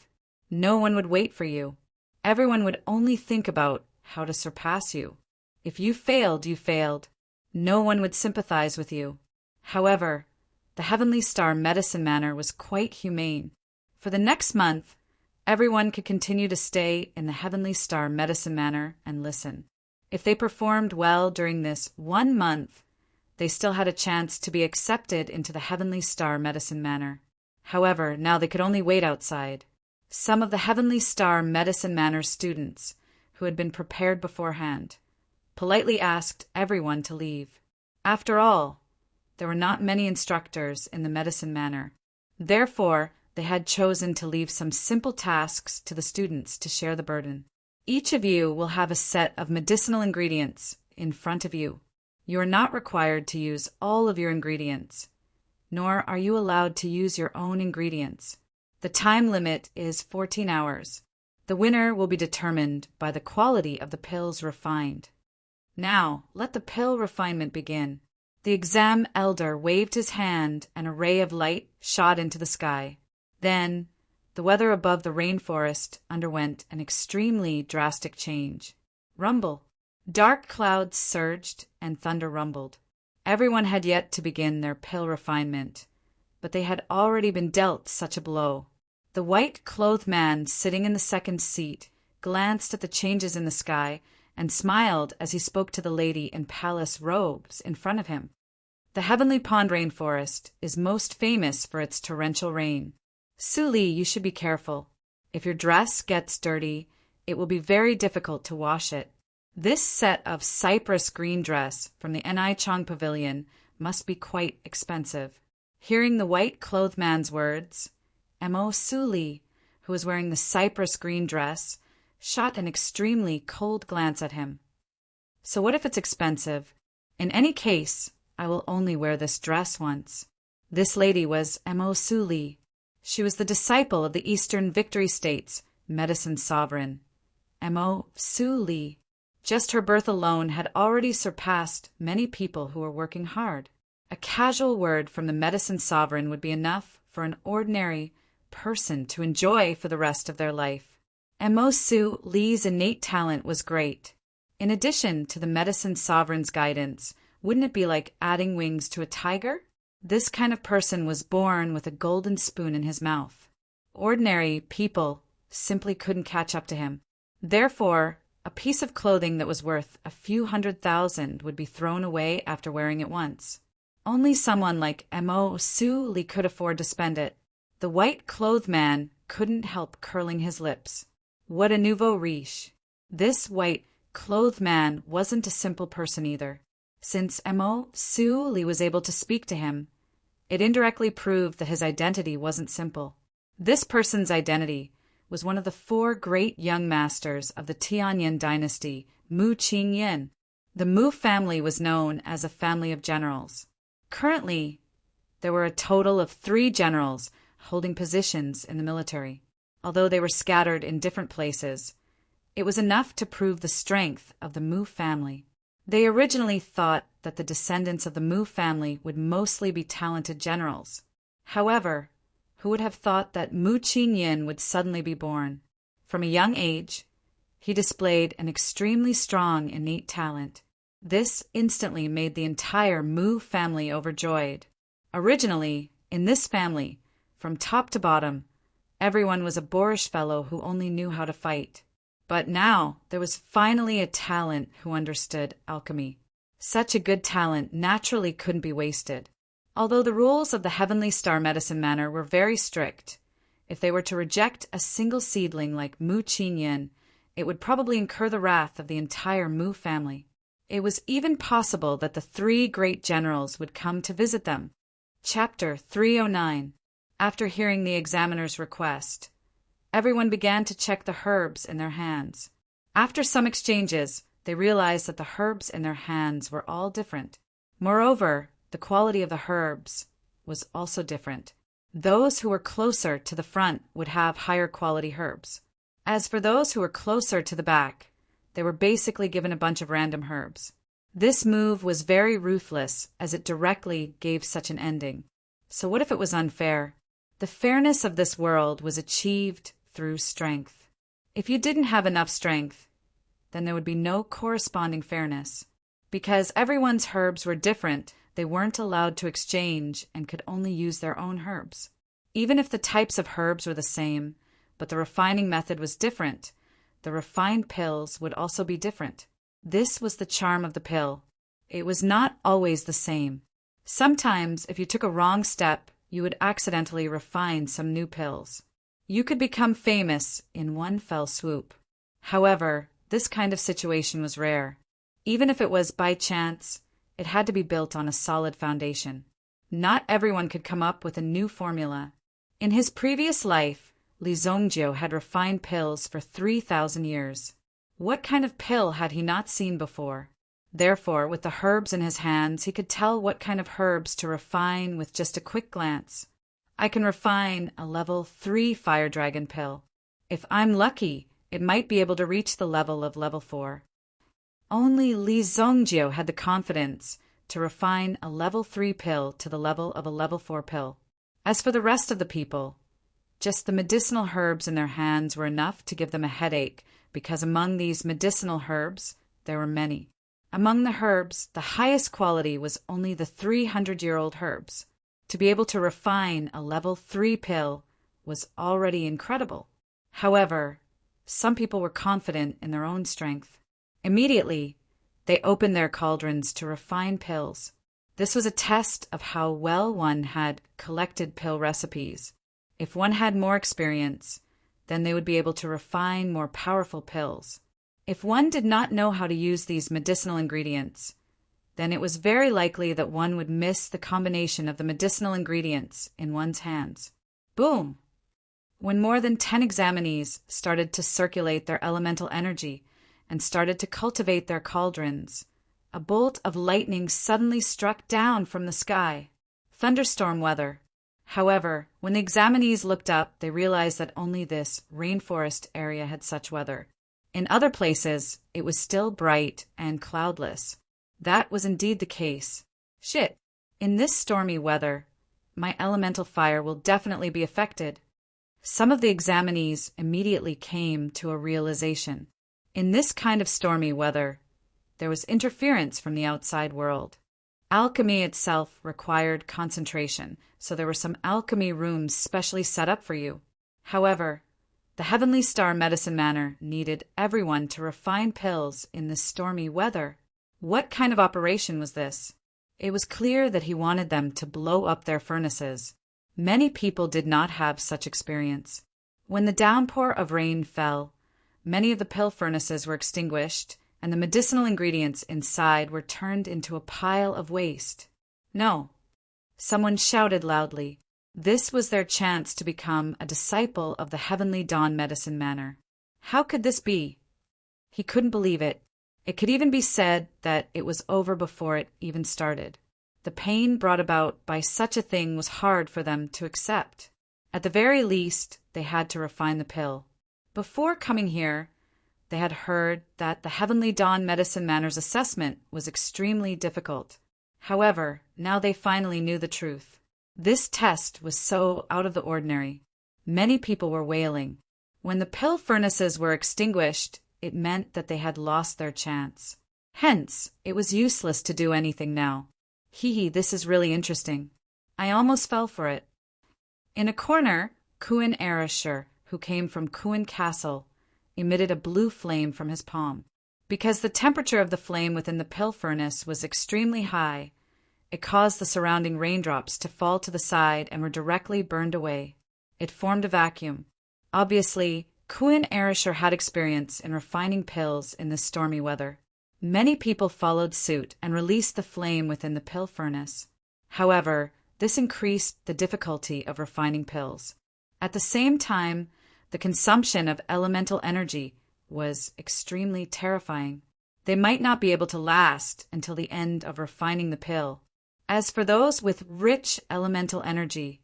No one would wait for you. Everyone would only think about how to surpass you. If you failed, you failed. No one would sympathize with you. However, the Heavenly Star Medicine Manor was quite humane. For the next month, everyone could continue to stay in the Heavenly Star Medicine Manor and listen. If they performed well during this 1 month, they still had a chance to be accepted into the Heavenly Star Medicine Manor. However, now they could only wait outside. Some of the Heavenly Star Medicine Manor students, who had been prepared beforehand, politely asked everyone to leave. After all, there were not many instructors in the Medicine Manor. Therefore, they had chosen to leave some simple tasks to the students to share the burden. Each of you will have a set of medicinal ingredients in front of you. You are not required to use all of your ingredients, nor are you allowed to use your own ingredients. The time limit is 14 hours. The winner will be determined by the quality of the pills refined. Now, let the pill refinement begin. The exam elder waved his hand and a ray of light shot into the sky. Then, the weather above the rainforest underwent an extremely drastic change. Rumble. Dark clouds surged and thunder rumbled. Everyone had yet to begin their pill refinement, but they had already been dealt such a blow. The white-clothed man sitting in the second seat glanced at the changes in the sky and smiled as he spoke to the lady in palace robes in front of him. The Heavenly Pond Rainforest is most famous for its torrential rain. Su Li, you should be careful. If your dress gets dirty, it will be very difficult to wash it. This set of cypress green dress from the Ni Chong Pavilion must be quite expensive. Hearing the white-clothed man's words, Mo Su Li, who was wearing the cypress green dress, shot an extremely cold glance at him. So what if it's expensive? In any case, I will only wear this dress once. This lady was Mo Su Li. She was the disciple of the Eastern Victory State's medicine sovereign, Mo Su Li. Just her birth alone had already surpassed many people who were working hard. A casual word from the medicine sovereign would be enough for an ordinary person to enjoy for the rest of their life. Mo Lee's innate talent was great. In addition to the medicine sovereign's guidance, wouldn't it be like adding wings to a tiger? This kind of person was born with a golden spoon in his mouth. Ordinary people simply couldn't catch up to him. Therefore, a piece of clothing that was worth a few $100,000 would be thrown away after wearing it once. Only someone like Mo Lee could afford to spend it. The white-clothed man couldn't help curling his lips. What a nouveau riche! This white-clothed man wasn't a simple person either. Since Mo Lee was able to speak to him, it indirectly proved that his identity wasn't simple. This person's identity was one of the 4 great young masters of the Tianyin dynasty, Mu Qingyin. The Mu family was known as a family of generals. Currently, there were a total of 3 generals holding positions in the military. Although they were scattered in different places, it was enough to prove the strength of the Mu family. They originally thought that the descendants of the Mu family would mostly be talented generals. However, who would have thought that Mu Qingyin would suddenly be born? From a young age, he displayed an extremely strong innate talent. This instantly made the entire Mu family overjoyed. Originally, in this family, from top to bottom, everyone was a boorish fellow who only knew how to fight. But now there was finally a talent who understood alchemy. Such a good talent naturally couldn't be wasted. Although the rules of the Heavenly Star Medicine Manor were very strict, if they were to reject a single seedling like Mu Qingyin, it would probably incur the wrath of the entire Mu family. It was even possible that the 3 great generals would come to visit them. Chapter 309. After hearing the examiner's request, everyone began to check the herbs in their hands. After some exchanges, they realized that the herbs in their hands were all different. Moreover, the quality of the herbs was also different. Those who were closer to the front would have higher quality herbs. As for those who were closer to the back, they were basically given a bunch of random herbs. This move was very ruthless as it directly gave such an ending. So what if it was unfair? The fairness of this world was achieved through strength. If you didn't have enough strength, then there would be no corresponding fairness. Because everyone's herbs were different, they weren't allowed to exchange and could only use their own herbs. Even if the types of herbs were the same, but the refining method was different, the refined pills would also be different. This was the charm of the pill. It was not always the same. Sometimes, if you took a wrong step, you would accidentally refine some new pills. You could become famous in one fell swoop. However, this kind of situation was rare. Even if it was by chance, it had to be built on a solid foundation. Not everyone could come up with a new formula. In his previous life, Li Zongjiu had refined pills for 3,000 years. What kind of pill had he not seen before? Therefore, with the herbs in his hands, he could tell what kind of herbs to refine with just a quick glance. I can refine a level 3 fire dragon pill. If I'm lucky, it might be able to reach the level of level 4. Only Li Zongjiu had the confidence to refine a level 3 pill to the level of a level 4 pill. As for the rest of the people, just the medicinal herbs in their hands were enough to give them a headache, because among these medicinal herbs, there were many. Among the herbs, the highest quality was only the 300-year-old herbs. To be able to refine a level 3 pill was already incredible. However, some people were confident in their own strength. Immediately, they opened their cauldrons to refine pills. This was a test of how well one had collected pill recipes. If one had more experience, then they would be able to refine more powerful pills. If one did not know how to use these medicinal ingredients, then it was very likely that one would miss the combination of the medicinal ingredients in one's hands. Boom! When more than 10 examinees started to circulate their elemental energy and started to cultivate their cauldrons, a bolt of lightning suddenly struck down from the sky. Thunderstorm weather. However, when the examinees looked up, they realized that only this rainforest area had such weather. In other places, it was still bright and cloudless. That was indeed the case. Shit! In this stormy weather, my elemental fire will definitely be affected. Some of the examinees immediately came to a realization. In this kind of stormy weather, there was interference from the outside world. Alchemy itself required concentration, so there were some alchemy rooms specially set up for you. However, the Heavenly Star Medicine Manor needed everyone to refine pills in this stormy weather. What kind of operation was this? It was clear that he wanted them to blow up their furnaces. Many people did not have such experience. When the downpour of rain fell, many of the pill furnaces were extinguished, and the medicinal ingredients inside were turned into a pile of waste. No, someone shouted loudly. This was their chance to become a disciple of the Heavenly Dawn Medicine Manor. How could this be? He couldn't believe it. It could even be said that it was over before it even started. The pain brought about by such a thing was hard for them to accept. At the very least, they had to refine the pill. Before coming here, they had heard that the Heavenly Dawn Medicine Manor's assessment was extremely difficult. However, now they finally knew the truth. This test was so out of the ordinary. Many people were wailing. When the pill furnaces were extinguished, it meant that they had lost their chance. Hence, it was useless to do anything now. This is really interesting. I almost fell for it. In a corner, Kuan Arashur, who came from Kuan Castle, emitted a blue flame from his palm. Because the temperature of the flame within the pill furnace was extremely high, it caused the surrounding raindrops to fall to the side and were directly burned away. It formed a vacuum. Obviously, Kuan Arashur had experience in refining pills in this stormy weather. Many people followed suit and released the flame within the pill furnace. However, this increased the difficulty of refining pills. At the same time, the consumption of elemental energy was extremely terrifying. They might not be able to last until the end of refining the pill. As for those with rich elemental energy,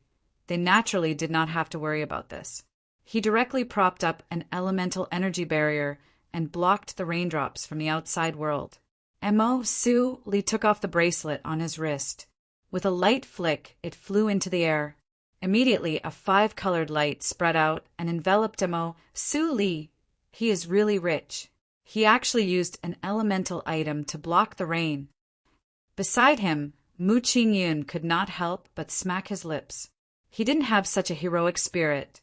they naturally did not have to worry about this. He directly propped up an elemental energy barrier and blocked the raindrops from the outside world. Su Li took off the bracelet on his wrist. With a light flick, it flew into the air. Immediately, a 5-colored light spread out and enveloped Su Li. He is really rich. He actually used an elemental item to block the rain. Beside him, Mu Qingyun could not help but smack his lips. He didn't have such a heroic spirit,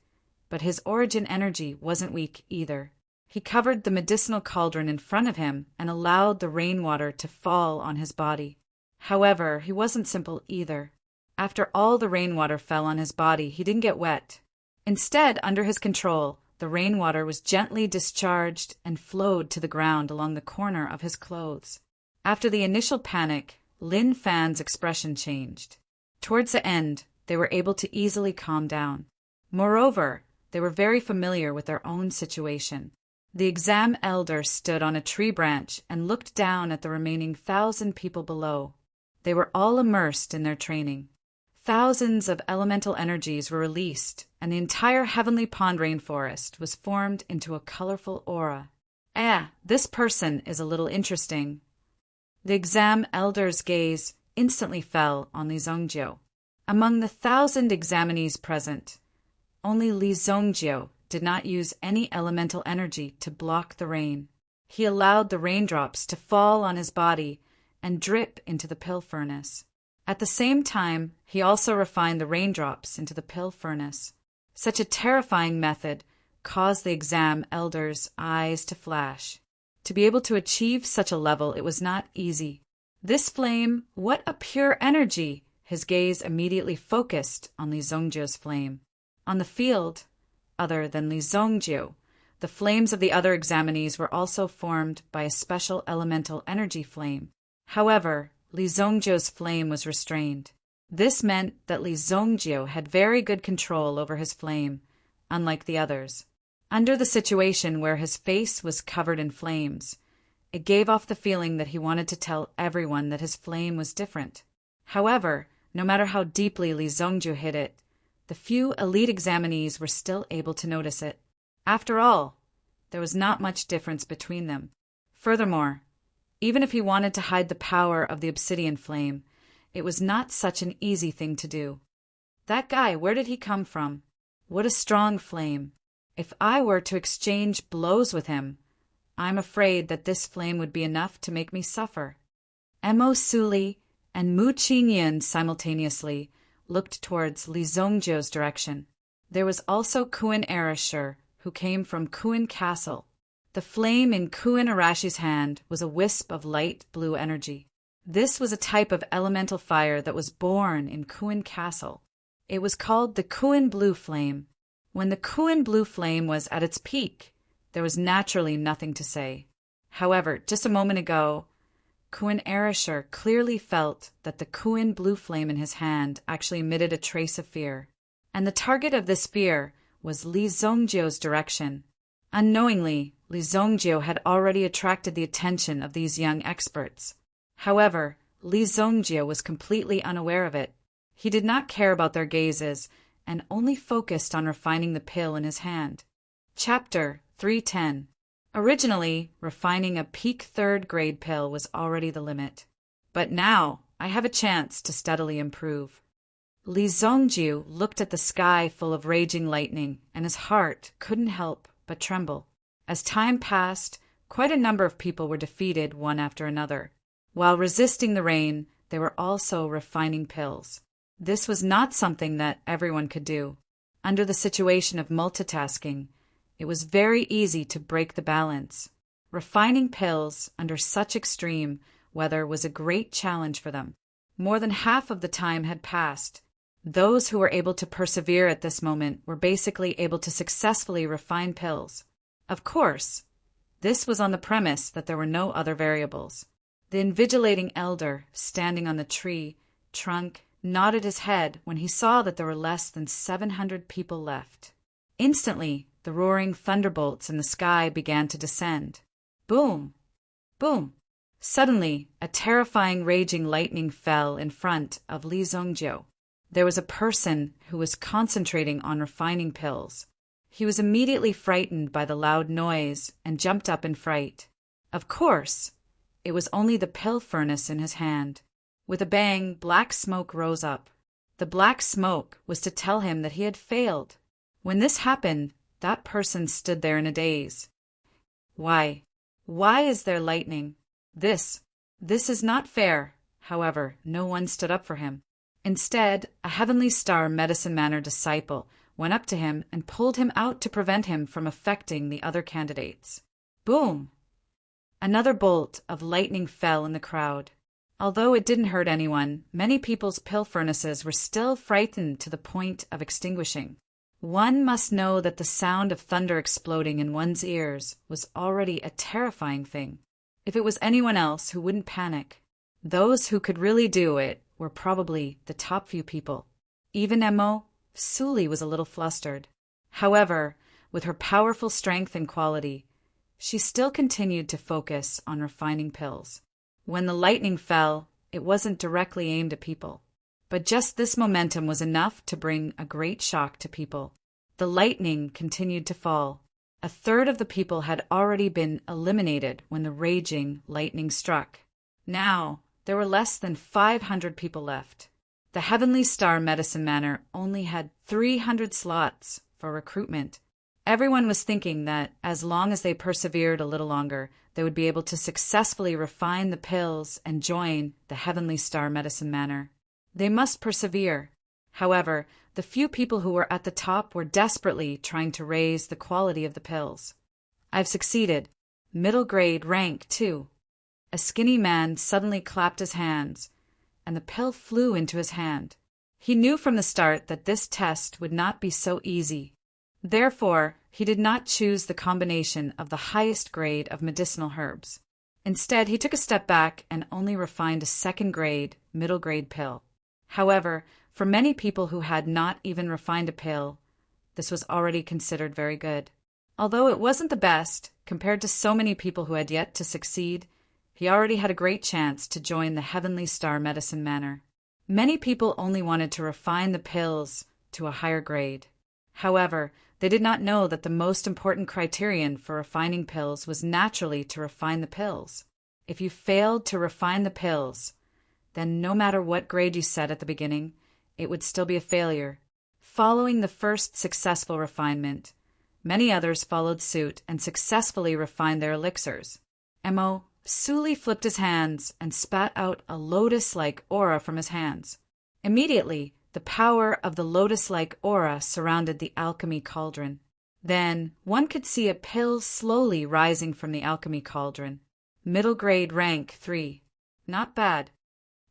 but his origin energy wasn't weak either. He covered the medicinal cauldron in front of him and allowed the rainwater to fall on his body. However, he wasn't simple either. After all the rainwater fell on his body, he didn't get wet. Instead, under his control, the rainwater was gently discharged and flowed to the ground along the corner of his clothes. After the initial panic, Lin Fan's expression changed. Towards the end, they were able to easily calm down. Moreover, they were very familiar with their own situation. The exam elder stood on a tree branch and looked down at the remaining 1,000 people below. They were all immersed in their training. Thousands of elemental energies were released, and the entire heavenly pond rainforest was formed into a colorful aura. This person is a little interesting. The exam elder's gaze instantly fell on Li Zongjiu. Among the 1,000 examinees present, only Li Zongjiu did not use any elemental energy to block the rain. He allowed the raindrops to fall on his body and drip into the pill furnace. At the same time, he also refined the raindrops into the pill furnace. Such a terrifying method caused the exam elder's eyes to flash. To be able to achieve such a level, it was not easy. This flame, what a pure energy! His gaze immediately focused on Li Zongjiu's flame. On the field, other than Li Zongjiu, the flames of the other examinees were also formed by a special elemental energy flame. However, Li Zongjiu's flame was restrained. This meant that Li Zongjiu had very good control over his flame, unlike the others. Under the situation where his face was covered in flames, it gave off the feeling that he wanted to tell everyone that his flame was different. However, no matter how deeply Li Zongjiu hid it, the few elite examinees were still able to notice it. After all, there was not much difference between them. Furthermore, even if he wanted to hide the power of the obsidian flame, it was not such an easy thing to do. That guy, where did he come from? What a strong flame! If I were to exchange blows with him, I'm afraid that this flame would be enough to make me suffer." Emo Suli and Mu Qingyan simultaneously looked towards Li Zongjiu's direction. There was also Kuin Arashir, who came from Kuin Castle. The flame in Kuin Arashi's hand was a wisp of light blue energy. This was a type of elemental fire that was born in Kuin Castle. It was called the Kuin Blue Flame. When the Kuin Blue Flame was at its peak, there was naturally nothing to say. However, just a moment ago, Kuin Arashir clearly felt that the Kuin Blue Flame in his hand actually emitted a trace of fear. And the target of this fear was Li Zongjiu's direction. Unknowingly, Li Zongjiu had already attracted the attention of these young experts. However, Li Zongjiu was completely unaware of it. He did not care about their gazes and only focused on refining the pill in his hand. Chapter 310. Originally, refining a peak third-grade pill was already the limit. But now, I have a chance to steadily improve. Li Zongjiu looked at the sky full of raging lightning, and his heart couldn't help but tremble. As time passed, quite a number of people were defeated one after another. While resisting the rain, they were also refining pills. This was not something that everyone could do. Under the situation of multitasking, it was very easy to break the balance. Refining pills under such extreme weather was a great challenge for them. More than half of the time had passed. Those who were able to persevere at this moment were basically able to successfully refine pills. Of course, this was on the premise that there were no other variables. The invigilating elder, standing on the tree trunk, nodded his head when he saw that there were less than 700 people left. Instantly, the roaring thunderbolts in the sky began to descend. Boom! Boom! Suddenly, a terrifying raging lightning fell in front of Li Zongjiu. There was a person who was concentrating on refining pills. He was immediately frightened by the loud noise and jumped up in fright. Of course, it was only the pill furnace in his hand. With a bang, black smoke rose up. The black smoke was to tell him that he had failed. When this happened, that person stood there in a daze. Why? Why is there lightning? This is not fair. However, no one stood up for him. Instead, a Heavenly Star Medicine Manor disciple went up to him and pulled him out to prevent him from affecting the other candidates. Boom! Another bolt of lightning fell in the crowd. Although it didn't hurt anyone, many people's pill furnaces were still frightened to the point of extinguishing. One must know that the sound of thunder exploding in one's ears was already a terrifying thing. If it was anyone else who wouldn't panic, those who could really do it were probably the top few people. Even Emo Suli was a little flustered. However, with her powerful strength and quality, she still continued to focus on refining pills. When the lightning fell, it wasn't directly aimed at people. But just this momentum was enough to bring a great shock to people. The lightning continued to fall. A third of the people had already been eliminated when the raging lightning struck. Now, there were less than 500 people left. The Heavenly Star Medicine Manor only had 300 slots for recruitment. Everyone was thinking that as long as they persevered a little longer, they would be able to successfully refine the pills and join the Heavenly Star Medicine Manor. They must persevere. However, the few people who were at the top were desperately trying to raise the quality of the pills. I've succeeded. Middle grade rank 2. A skinny man suddenly clapped his hands, and the pill flew into his hand. He knew from the start that this test would not be so easy. Therefore, he did not choose the combination of the highest grade of medicinal herbs. Instead, he took a step back and only refined a second-grade, middle-grade pill. However, for many people who had not even refined a pill, this was already considered very good. Although it wasn't the best, compared to so many people who had yet to succeed, he already had a great chance to join the Heavenly Star Medicine Manor. Many people only wanted to refine the pills to a higher grade. However, they did not know that the most important criterion for refining pills was naturally to refine the pills. If you failed to refine the pills, then no matter what grade you set at the beginning, it would still be a failure. Following the first successful refinement, many others followed suit and successfully refined their elixirs. Mo Suli flipped his hands and spat out a lotus-like aura from his hands. Immediately, the power of the lotus-like aura surrounded the alchemy cauldron. Then, one could see a pill slowly rising from the alchemy cauldron. Middle grade rank 3. Not bad.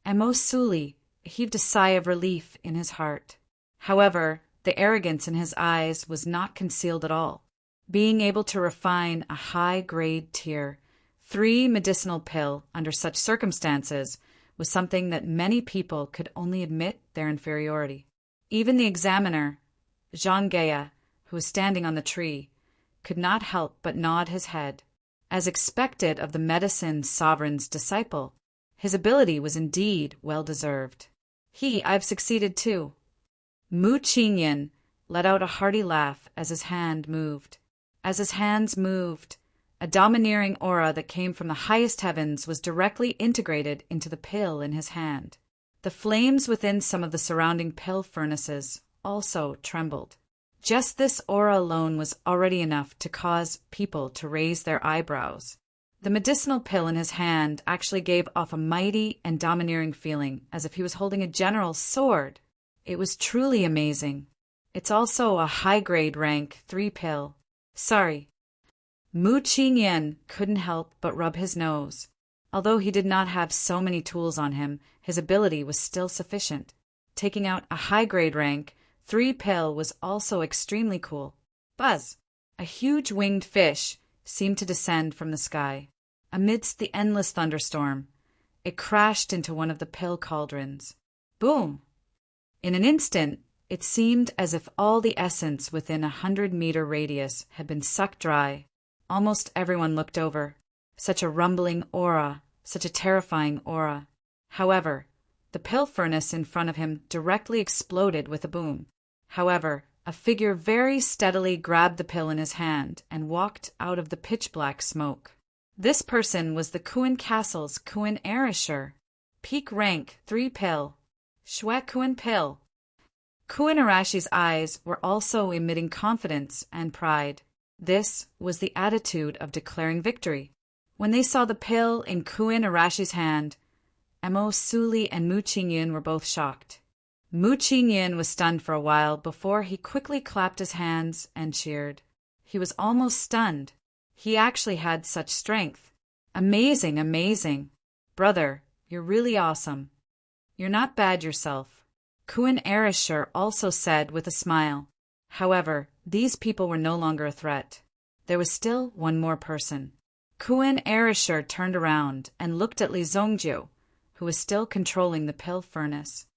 Mo Suli heaved a sigh of relief in his heart. However, the arrogance in his eyes was not concealed at all. Being able to refine a high-grade tier 3 medicinal pill under such circumstances was something that many people could only admit their inferiority. Even the examiner, Jean Gaia, who was standing on the tree, could not help but nod his head. As expected of the medicine sovereign's disciple, his ability was indeed well-deserved. I've succeeded too. Mu Qingyan let out a hearty laugh as his hand moved. As his hands moved, a domineering aura that came from the highest heavens was directly integrated into the pill in his hand. The flames within some of the surrounding pill furnaces also trembled. Just this aura alone was already enough to cause people to raise their eyebrows. The medicinal pill in his hand actually gave off a mighty and domineering feeling, as if he was holding a general's sword. It was truly amazing. It's also a high-grade rank 3 pill. Sorry. Mu Qingyan couldn't help but rub his nose. Although he did not have so many tools on him, his ability was still sufficient. Taking out a high-grade rank 3 pill was also extremely cool. Buzz! A huge winged fish seemed to descend from the sky. Amidst the endless thunderstorm, it crashed into one of the pill cauldrons. Boom! In an instant, it seemed as if all the essence within 100-meter radius had been sucked dry. Almost everyone looked over. Such a rumbling aura, such a terrifying aura. However, the pill furnace in front of him directly exploded with a boom. However, a figure very steadily grabbed the pill in his hand and walked out of the pitch-black smoke. This person was the Kuan Castle's Kuan Arisher. Peak rank 3 pill. Shwe Kuan pill. Kuan Arashi's eyes were also emitting confidence and pride. This was the attitude of declaring victory. When they saw the pill in Kuan Arashi's hand, Mo Suli and Mu Qingyan were both shocked. Mu Qingyan was stunned for a while before he quickly clapped his hands and cheered. He was almost stunned. He actually had such strength. Amazing, amazing. Brother, you're really awesome. You're not bad yourself. Kuan Arisher also said with a smile. However, these people were no longer a threat. There was still one more person. Kuan Arisher turned around and looked at Li Zongjiu, who was still controlling the pill furnace.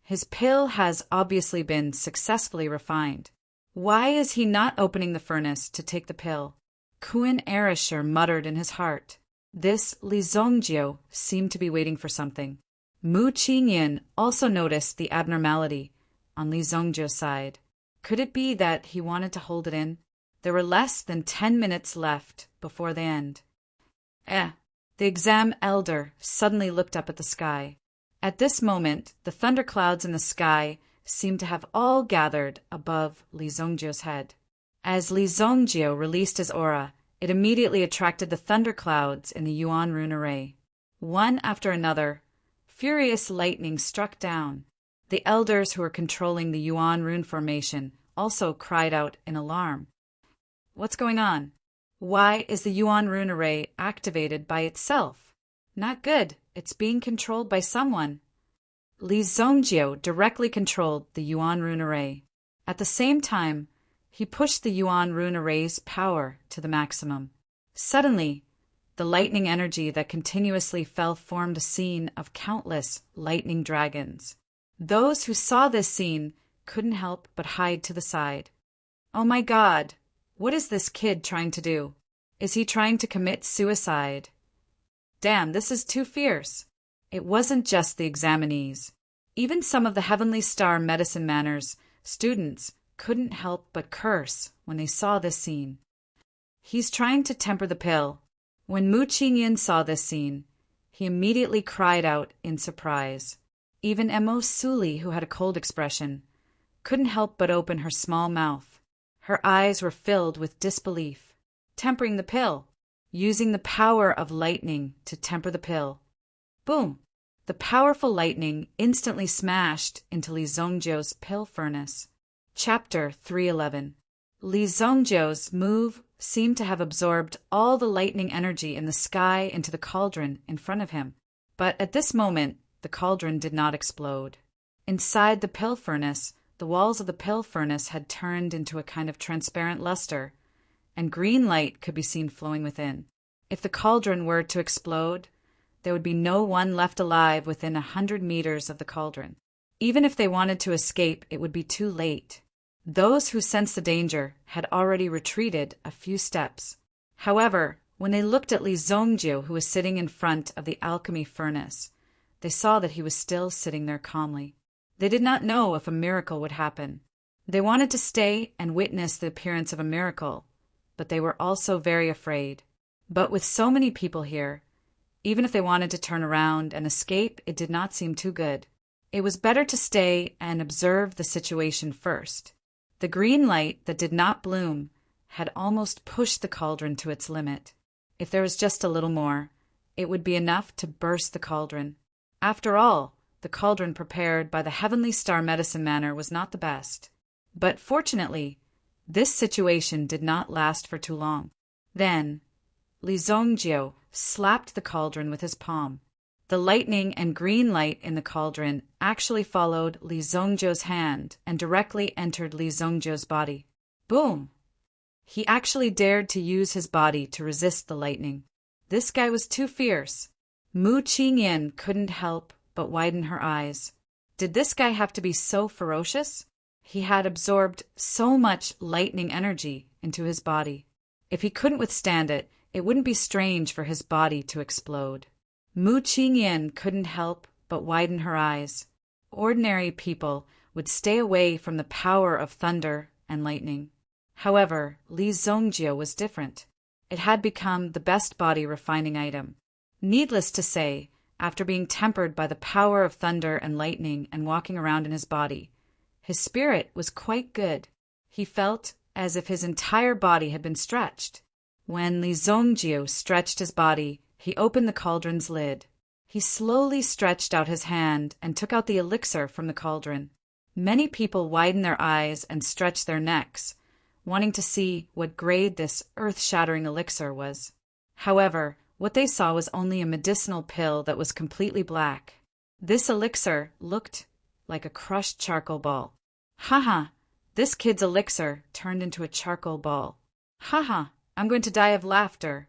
His pill has obviously been successfully refined. Why is he not opening the furnace to take the pill? Kuan Arisher muttered in his heart. This Li Zongjiu seemed to be waiting for something. Mu Qingyan also noticed the abnormality on Li Zongjiu's side. Could it be that he wanted to hold it in? There were less than 10 minutes left before the end. The exam elder suddenly looked up at the sky. At this moment, the thunderclouds in the sky seemed to have all gathered above Li Zongjiu's head. As Li Zongjiu released his aura, it immediately attracted the thunderclouds in the Yuan rune array. One after another, furious lightning struck down. The elders who were controlling the Yuan rune formation also cried out in alarm. What's going on? Why is the Yuan rune array activated by itself? Not good. It's being controlled by someone. Li Zongjiu directly controlled the Yuan rune array. At the same time, he pushed the Yuan rune array's power to the maximum. Suddenly, the lightning energy that continuously fell formed a scene of countless lightning dragons. Those who saw this scene couldn't help but hide to the side. Oh my God! What is this kid trying to do? Is he trying to commit suicide? Damn, this is too fierce. It wasn't just the examinees. Even some of the Heavenly Star medicine manners students couldn't help but curse when they saw this scene. He's trying to temper the pill. When Mu Qingyan saw this scene, he immediately cried out in surprise. Even Mo Suli, who had a cold expression, couldn't help but open her small mouth. Her eyes were filled with disbelief. Tempering the pill. Using the power of lightning to temper the pill. Boom! The powerful lightning instantly smashed into Li Zongjiu's pill furnace. Chapter 311. Li Zongjiu's move seemed to have absorbed all the lightning energy in the sky into the cauldron in front of him. But at this moment, the cauldron did not explode. Inside the pill furnace, the walls of the pill furnace had turned into a kind of transparent luster, and green light could be seen flowing within. If the cauldron were to explode, there would be no one left alive within 100 meters of the cauldron. Even if they wanted to escape, it would be too late. Those who sensed the danger had already retreated a few steps. However, when they looked at Li Zongjiu, who was sitting in front of the alchemy furnace, they saw that he was still sitting there calmly. They did not know if a miracle would happen. They wanted to stay and witness the appearance of a miracle, but they were also very afraid. But with so many people here, even if they wanted to turn around and escape, it did not seem too good. It was better to stay and observe the situation first. The green light that did not bloom had almost pushed the cauldron to its limit. If there was just a little more, it would be enough to burst the cauldron. After all, the cauldron prepared by the Heavenly Star Medicine Manor was not the best. But fortunately, this situation did not last for too long. Then, Li Zongjiu slapped the cauldron with his palm. The lightning and green light in the cauldron actually followed Li Zongjiu's hand and directly entered Li Zongjiu's body. Boom! He actually dared to use his body to resist the lightning. This guy was too fierce. Mu Qingyan couldn't help but widen her eyes. Did this guy have to be so ferocious? He had absorbed so much lightning energy into his body. If he couldn't withstand it, it wouldn't be strange for his body to explode. Mu Qingyan couldn't help but widen her eyes. Ordinary people would stay away from the power of thunder and lightning. However, Li Zongjiu was different. It had become the best body refining item. Needless to say, after being tempered by the power of thunder and lightning and walking around in his body, his spirit was quite good. He felt as if his entire body had been stretched. When Li Zongjiu stretched his body, he opened the cauldron's lid. He slowly stretched out his hand and took out the elixir from the cauldron. Many people widened their eyes and stretched their necks, wanting to see what grade this earth-shattering elixir was. However, what they saw was only a medicinal pill that was completely black. This elixir looked like a crushed charcoal ball. Haha, this kid's elixir turned into a charcoal ball. Haha, I'm going to die of laughter.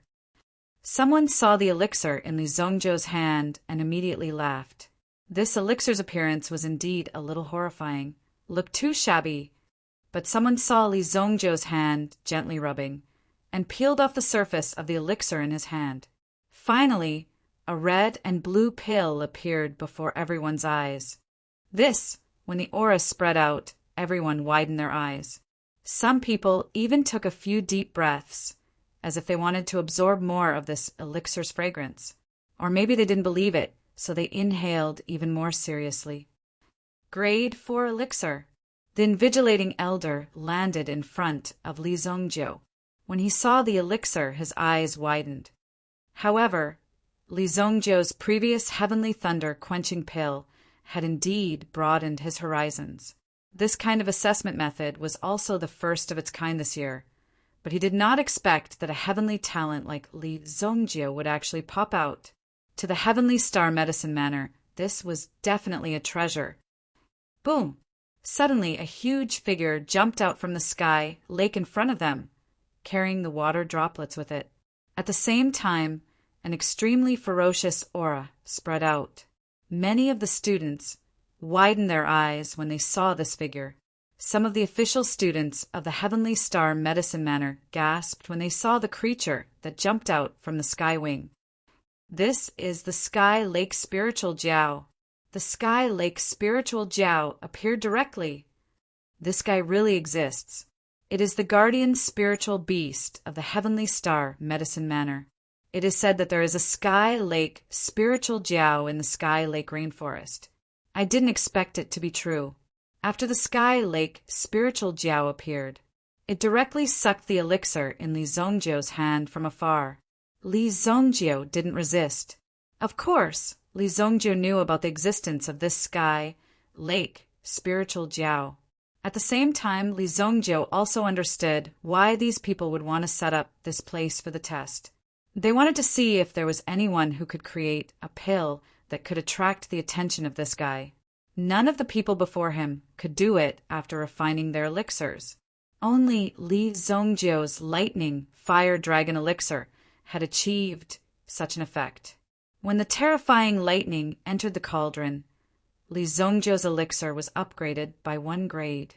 Someone saw the elixir in Li Zongjiu's hand and immediately laughed. This elixir's appearance was indeed a little horrifying, looked too shabby, but someone saw Li Zongjiu's hand gently rubbing, and peeled off the surface of the elixir in his hand. Finally, a red and blue pill appeared before everyone's eyes. This, when the aura spread out, everyone widened their eyes. Some people even took a few deep breaths, as if they wanted to absorb more of this elixir's fragrance. Or maybe they didn't believe it, so they inhaled even more seriously. Grade 4 elixir. The invigilating elder landed in front of Li Zongjiu. When he saw the elixir, his eyes widened. However, Li Zongjiu's previous heavenly thunder quenching pill had indeed broadened his horizons. This kind of assessment method was also the first of its kind this year, but he did not expect that a heavenly talent like Li Zongjiu would actually pop out. To the Heavenly Star Medicine Manor, this was definitely a treasure. Boom! Suddenly, a huge figure jumped out from the sky lake in front of them, carrying the water droplets with it. At the same time, an extremely ferocious aura spread out. Many of the students widened their eyes when they saw this figure. Some of the official students of the Heavenly Star Medicine Manor gasped when they saw the creature that jumped out from the sky wing. This is the Sky Lake Spiritual Jiao. The Sky Lake Spiritual Jiao appeared directly. This guy really exists. It is the guardian spiritual beast of the Heavenly Star Medicine Manor. It is said that there is a Sky Lake Spiritual Jiao in the Sky Lake Rainforest. I didn't expect it to be true. After the sky lake, spiritual Jiao appeared. It directly sucked the elixir in Li Zongjiu's hand from afar. Li Zongjiu didn't resist. Of course, Li Zongjiu knew about the existence of this sky lake, spiritual Jiao. At the same time, Li Zongjiu also understood why these people would want to set up this place for the test. They wanted to see if there was anyone who could create a pill that could attract the attention of this guy. None of the people before him could do it after refining their elixirs. Only Li Zongjiu's lightning fire dragon elixir had achieved such an effect. When the terrifying lightning entered the cauldron, Li Zongjiu's elixir was upgraded by 1 grade.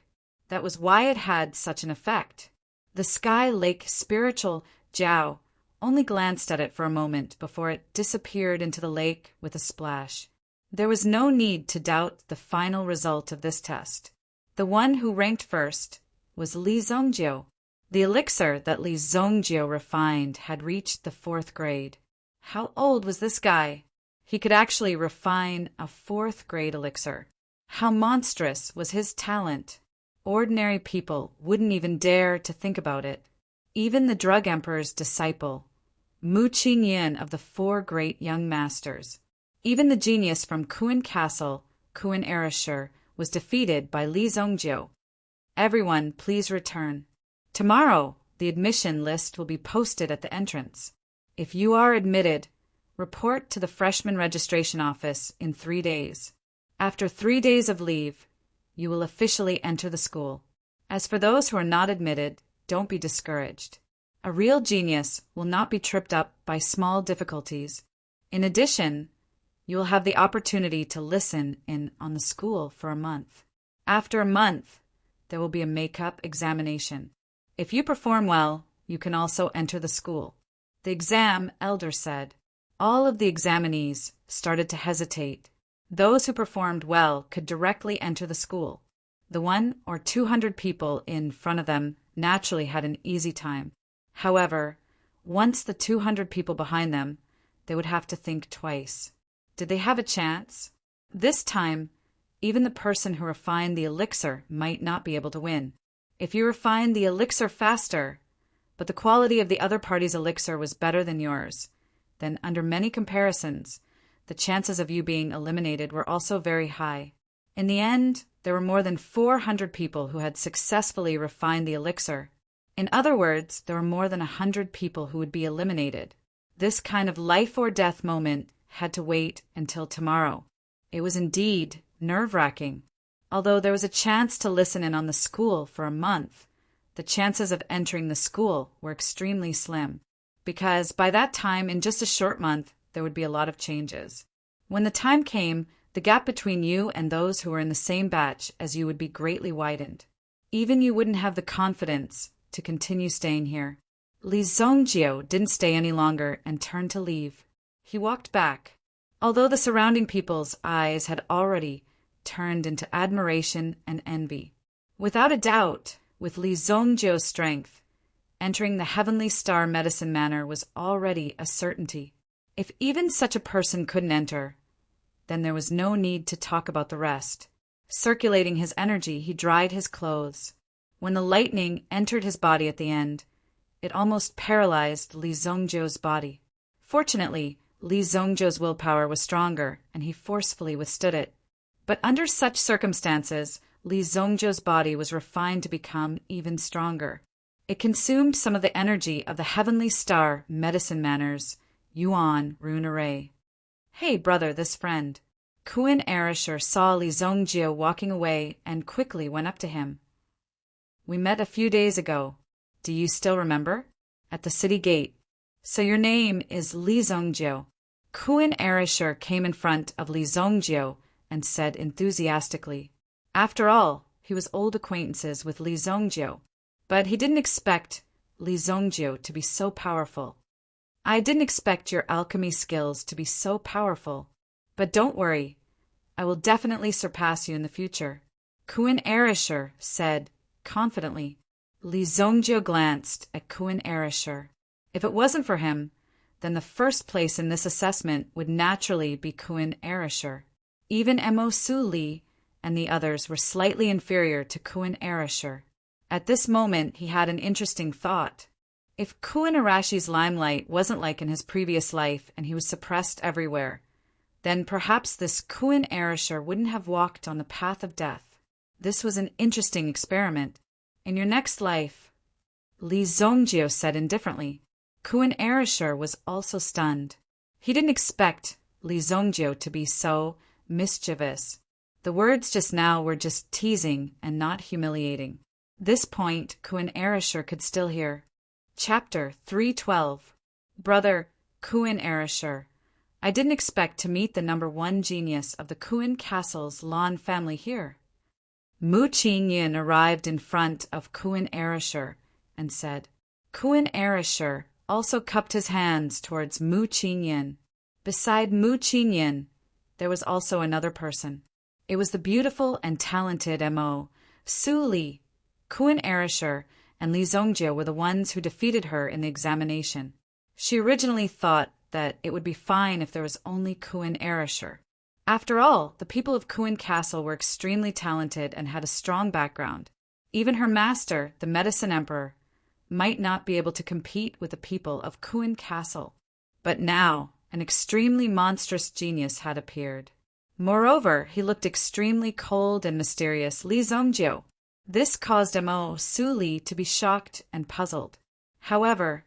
That was why it had such an effect. The sky lake spiritual Jiao only glanced at it for a moment before it disappeared into the lake with a splash. There was no need to doubt the final result of this test. The one who ranked first was Li Zongjiu. The elixir that Li Zongjiu refined had reached the 4th grade. How old was this guy? He could actually refine a 4th grade elixir. How monstrous was his talent? Ordinary people wouldn't even dare to think about it. Even the drug emperor's disciple, Mu Qingyin of the 4 great young masters, even the genius from Kuan Castle, Kuan Ereshur, was defeated by Li Zongjiu. Everyone, please return. Tomorrow, the admission list will be posted at the entrance. If you are admitted, report to the freshman registration office in 3 days. After 3 days of leave, you will officially enter the school. As for those who are not admitted, don't be discouraged. A real genius will not be tripped up by small difficulties. In addition, you will have the opportunity to listen in on the school for a month. After a month, there will be a makeup examination. If you perform well, you can also enter the school. The exam, elder said. All of the examinees started to hesitate. Those who performed well could directly enter the school. The 100 or 200 people in front of them naturally had an easy time. However, once the 200 people behind them, they would have to think twice. Did they have a chance? This time, even the person who refined the elixir might not be able to win. If you refined the elixir faster, but the quality of the other party's elixir was better than yours, then under many comparisons, the chances of you being eliminated were also very high. In the end, there were more than 400 people who had successfully refined the elixir. In other words, there were more than 100 people who would be eliminated. This kind of life or death moment had to wait until tomorrow. It was indeed nerve-wracking. Although there was a chance to listen in on the school for a month, the chances of entering the school were extremely slim, because by that time, in just a short month, there would be a lot of changes. When the time came, the gap between you and those who were in the same batch as you would be greatly widened. Even you wouldn't have the confidence to continue staying here. Li Zongjiu didn't stay any longer and turned to leave. He walked back, although the surrounding people's eyes had already turned into admiration and envy. Without a doubt, with Li Zongjiu's strength, entering the Heavenly Star Medicine Manor was already a certainty. If even such a person couldn't enter, then there was no need to talk about the rest. Circulating his energy, he dried his clothes. When the lightning entered his body at the end, it almost paralyzed Li Zongjiu's body. Fortunately, Li Zongjiu's willpower was stronger, and he forcefully withstood it. But under such circumstances, Li Zongjiu's body was refined to become even stronger. It consumed some of the energy of the Heavenly Star Medicine Manor's Yuan rune array. Hey, brother, this friend. Kuan Ereshur saw Li Zongjiu walking away and quickly went up to him. We met a few days ago. Do you still remember? At the city gate. So your name is Li Zongjiu. Kuan Ereshur came in front of Li Zongjiu and said enthusiastically. After all, he was old acquaintances with Li Zongjiu, but he didn't expect Li Zongjiu to be so powerful. I didn't expect your alchemy skills to be so powerful, but don't worry, I will definitely surpass you in the future. Kuan Ereshur said confidently. Li Zongjiu glanced at Kuan Ereshur. If it wasn't for him, then the first place in this assessment would naturally be Kuan Ereshur. Even Mo Su Li and the others were slightly inferior to Kuin Arashir. At this moment he had an interesting thought. If Kuin Arashi's limelight wasn't like in his previous life and he was suppressed everywhere, then perhaps this Kuin Arashir wouldn't have walked on the path of death. This was an interesting experiment. In your next life, Li Zongjio said indifferently. Kuin Arashir was also stunned. He didn't expect Li Zongjio to be so mischievous. The words just now were just teasing and not humiliating. This point Kuin Arashir could still hear. Chapter 312. Brother Kuin Arashir, I didn't expect to meet the #1 genius of the Kuin Castle's Lan family here. Mu Qingyin arrived in front of Kuin Arashir and said. Kuin Arashir also cupped his hands towards Mu Qingyin. Beside Mu Qingyin, there was also another person. It was the beautiful and talented Mo. Su Li. Kuin Arashir and Li Zongjio were the ones who defeated her in the examination. She originally thought that it would be fine if there was only Kuin Arashir. After all, the people of Kuin Castle were extremely talented and had a strong background. Even her master, the Medicine Emperor, might not be able to compete with the people of Kuin Castle. But now, an extremely monstrous genius had appeared. Moreover, he looked extremely cold and mysterious. Li Zongjio. This caused Mo Su Li to be shocked and puzzled. However,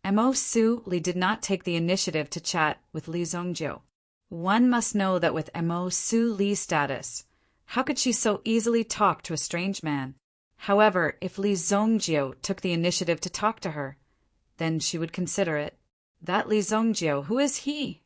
Mo Su Li did not take the initiative to chat with Li Zongjio. One must know that with Mo Su Li's status, how could she so easily talk to a strange man? However, if Li Zongjio took the initiative to talk to her, then she would consider it. That Li Zongjio, who is he?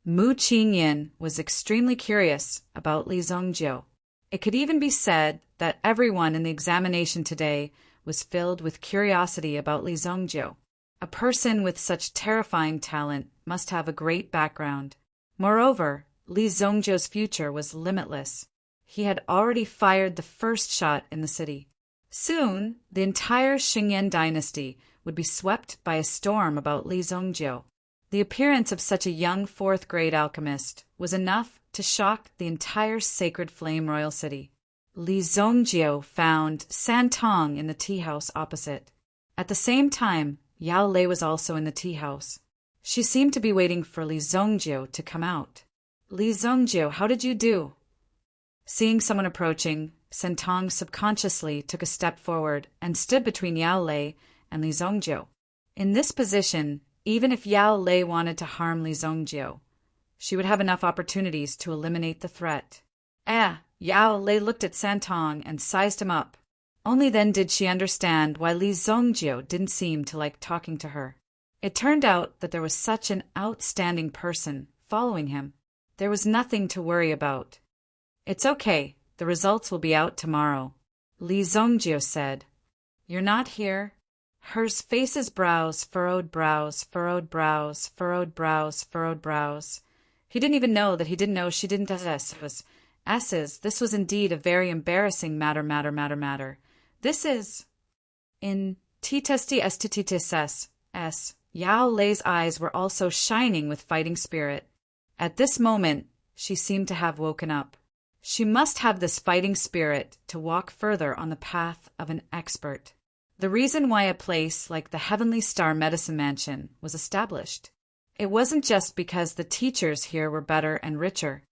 Mu Qingyin was extremely curious about Li Zongjio. It could even be said that everyone in the examination today was filled with curiosity about Li Zongjio. A person with such terrifying talent must have a great background. Moreover, Li Zongjio's future was limitless. He had already fired the first shot in the city. Soon, the entire Xingyan dynasty would be swept by a storm about Li Zongjio. The appearance of such a young fourth-grade alchemist was enough to shock the entire Sacred Flame Royal City. Li Zongjio found Santong in the tea-house opposite. At the same time, Yao Lei was also in the tea-house. She seemed to be waiting for Li Zongjio to come out. Li Zongjio, how did you do? Seeing someone approaching, Santong subconsciously took a step forward and stood between Yao Lei and Li Zongjio. In this position, even if Yao Lei wanted to harm Li Zongjio, she would have enough opportunities to eliminate the threat. Yao Lei looked at Santong and sized him up. Only then did she understand why Li Zongjio didn't seem to like talking to her. It turned out that there was such an outstanding person following him. There was nothing to worry about. It's okay, the results will be out tomorrow, Li Zongjio said. You're not here? Her face's brows, furrowed brows, furrowed brows, furrowed brows, furrowed brows. He didn't even know that he didn't know she didn't have S's. This was indeed a very embarrassing matter. This is... In T-testi estititis S. Yao Lei's eyes were also shining with fighting spirit. At this moment, she seemed to have woken up. She must have this fighting spirit to walk further on the path of an expert. The reason why a place like the Heavenly Star Medicine Mansion was established. It wasn't just because the teachers here were better and richer.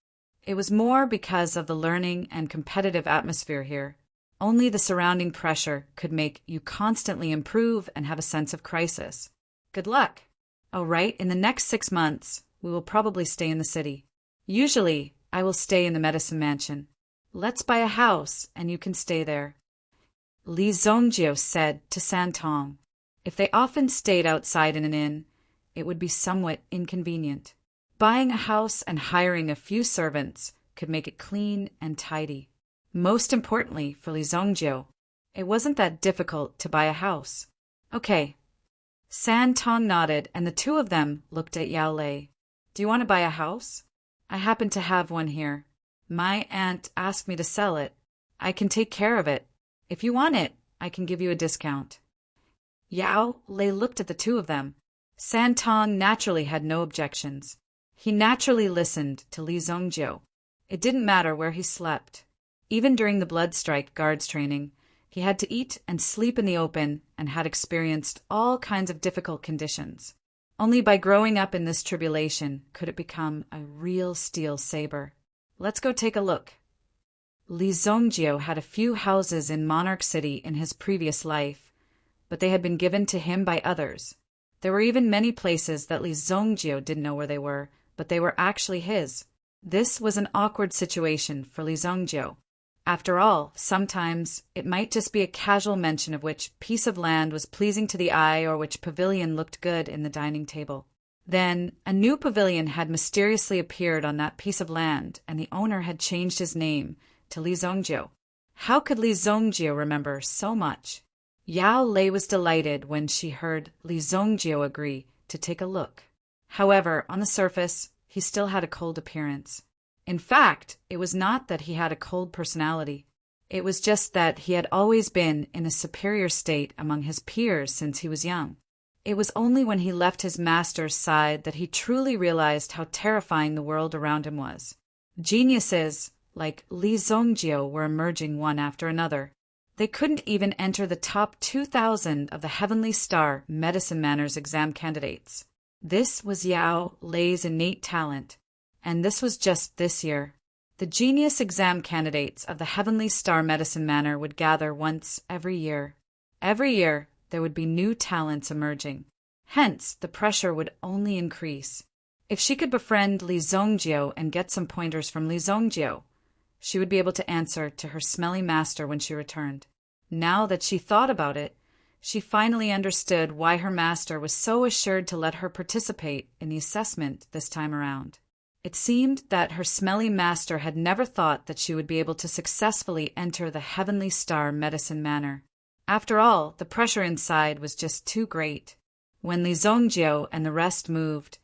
It was more because of the learning and competitive atmosphere here. Only the surrounding pressure could make you constantly improve and have a sense of crisis. Good luck. Oh, right, in the next 6 months, we will probably stay in the city. Usually, I will stay in the medicine mansion. Let's buy a house, and you can stay there. Li Zongjio said to Santong. If they often stayed outside in an inn, it would be somewhat inconvenient. Buying a house and hiring a few servants could make it clean and tidy. Most importantly for Li Zongjio, it wasn't that difficult to buy a house. Okay. Santong nodded, and the two of them looked at Yao Lei. Do you want to buy a house? I happen to have one here. My aunt asked me to sell it. I can take care of it. If you want it, I can give you a discount. Yao Lei looked at the two of them. Santong naturally had no objections. He naturally listened to Li Zongjio. It didn't matter where he slept. Even during the blood strike guards training, he had to eat and sleep in the open and had experienced all kinds of difficult conditions. Only by growing up in this tribulation could it become a real steel saber. Let's go take a look. Li Zongjio had a few houses in Monarch City in his previous life, but they had been given to him by others. There were even many places that Li Zongjio didn't know where they were, but they were actually his. This was an awkward situation for Li Zongjio. After all, sometimes it might just be a casual mention of which piece of land was pleasing to the eye or which pavilion looked good in the dining table. Then, a new pavilion had mysteriously appeared on that piece of land, and the owner had changed his name to Li Zongjio. How could Li Zongjio remember so much? Yao Lei was delighted when she heard Li Zongjio agree to take a look. However, on the surface, he still had a cold appearance. In fact, it was not that he had a cold personality. It was just that he had always been in a superior state among his peers since he was young. It was only when he left his master's side that he truly realized how terrifying the world around him was. Geniuses like Li Zongjio were emerging one after another. They couldn't even enter the top 2,000 of the Heavenly Star Medicine Manners exam candidates. This was Yao Lei's innate talent. And this was just this year. The genius exam candidates of the Heavenly Star Medicine Manor would gather once every year. Every year, there would be new talents emerging. Hence, the pressure would only increase. If she could befriend Li Zongjio and get some pointers from Li Zongjio, she would be able to answer to her smelly master when she returned. Now that she thought about it, she finally understood why her master was so assured to let her participate in the assessment this time around. It seemed that her smelly master had never thought that she would be able to successfully enter the Heavenly Star Medicine Manor. After all, the pressure inside was just too great. When Li Zongjio and the rest moved,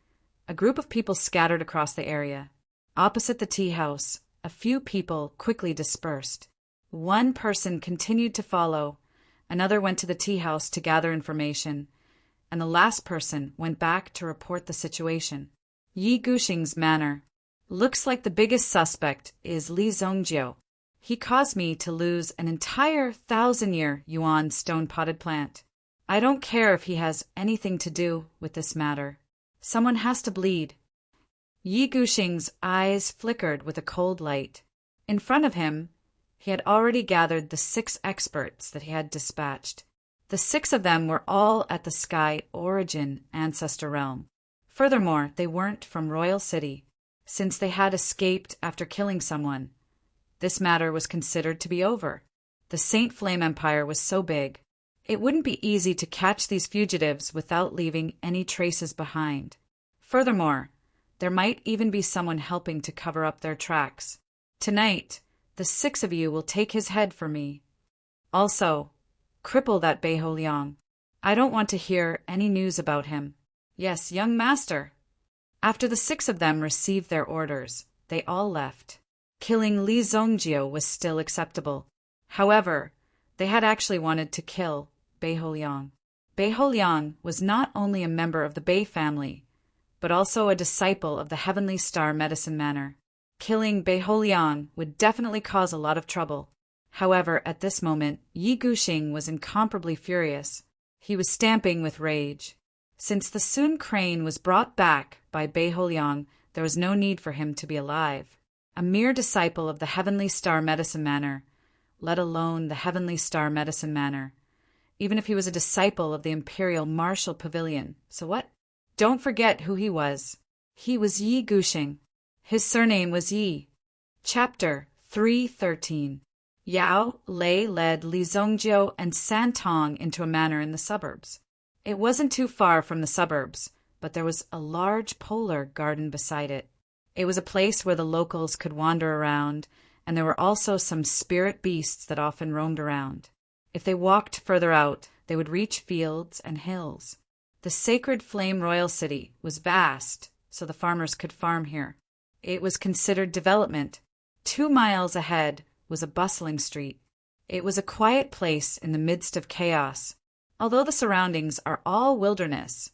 a group of people scattered across the area. Opposite the tea house, a few people quickly dispersed. One person continued to follow, another went to the tea house to gather information, and the last person went back to report the situation. Yi Guxing's manor. Looks like the biggest suspect is Li Zongjio. He caused me to lose an entire 1,000-year yuan stone-potted plant. I don't care if he has anything to do with this matter. Someone has to bleed. Yi Guxing's eyes flickered with a cold light. In front of him, he had already gathered the 6 experts that he had dispatched. The 6 of them were all at the Sky Origin Ancestor Realm. Furthermore, they weren't from Royal City, since they had escaped after killing someone. This matter was considered to be over. The Saint Flame Empire was so big. It wouldn't be easy to catch these fugitives without leaving any traces behind. Furthermore, there might even be someone helping to cover up their tracks. Tonight, the 6 of you will take his head for me. Also, cripple that Beiho Liang. I don't want to hear any news about him. Yes, young master. After the 6 of them received their orders, they all left. Killing Li Zongjio was still acceptable. However, they had actually wanted to kill Beiho Liang. Beiho Liang was not only a member of the Bei family, but also a disciple of the Heavenly Star Medicine Manor. Killing Beiho Liang would definitely cause a lot of trouble. However, at this moment, Yi Guxing was incomparably furious. He was stamping with rage. Since the Sun Crane was brought back by Beiho Liang, there was no need for him to be alive. A mere disciple of the Heavenly Star Medicine Manor, let alone the Heavenly Star Medicine Manor. Even if he was a disciple of the Imperial Martial Pavilion. So what? Don't forget who he was. He was Yi Guxing. His surname was Yi. Chapter 313. Yao Lei led Li Zongjio and Santong into a manor in the suburbs. It wasn't too far from the suburbs, but there was a large polar garden beside it. It was a place where the locals could wander around, and there were also some spirit beasts that often roamed around. If they walked further out, they would reach fields and hills. The sacred Flame Royal City was vast, so the farmers could farm here. It was considered development. 2 miles ahead was a bustling street. It was a quiet place in the midst of chaos. Although the surroundings are all wilderness,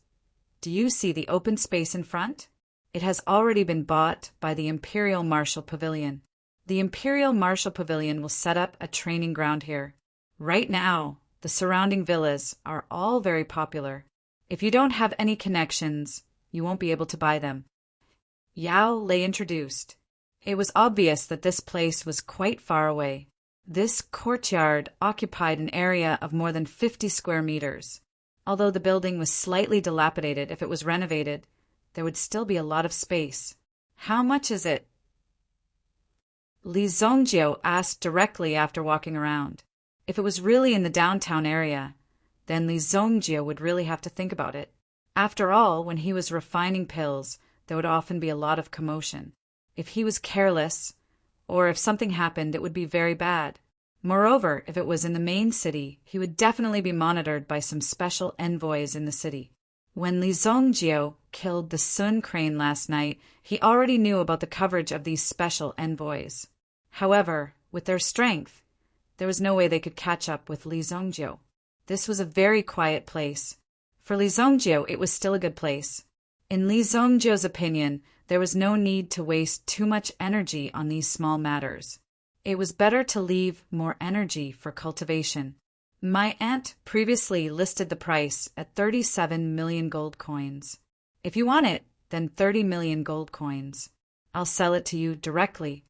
do you see the open space in front? It has already been bought by the Imperial Martial Pavilion. The Imperial Martial Pavilion will set up a training ground here. Right now, the surrounding villas are all very popular. If you don't have any connections, you won't be able to buy them. Yao Lei introduced. It was obvious that this place was quite far away. This courtyard occupied an area of more than 50 square meters. Although the building was slightly dilapidated, if it was renovated, there would still be a lot of space. How much is it? Li Zongjiu asked directly after walking around. If it was really in the downtown area, then Li Zongjiu would really have to think about it. After all, when he was refining pills, there would often be a lot of commotion. If he was careless, or if something happened, it would be very bad. Moreover, if it was in the main city, he would definitely be monitored by some special envoys in the city. When Li Zongjiu killed the Sun Crane last night, he already knew about the coverage of these special envoys. However, with their strength, there was no way they could catch up with Li Zongjiu. This was a very quiet place. For Li Zongjiu, it was still a good place. In Li Zongjiu's opinion, there was no need to waste too much energy on these small matters. It was better to leave more energy for cultivation. My aunt previously listed the price at 37 million gold coins. If you want it, then 30 million gold coins. I'll sell it to you directly.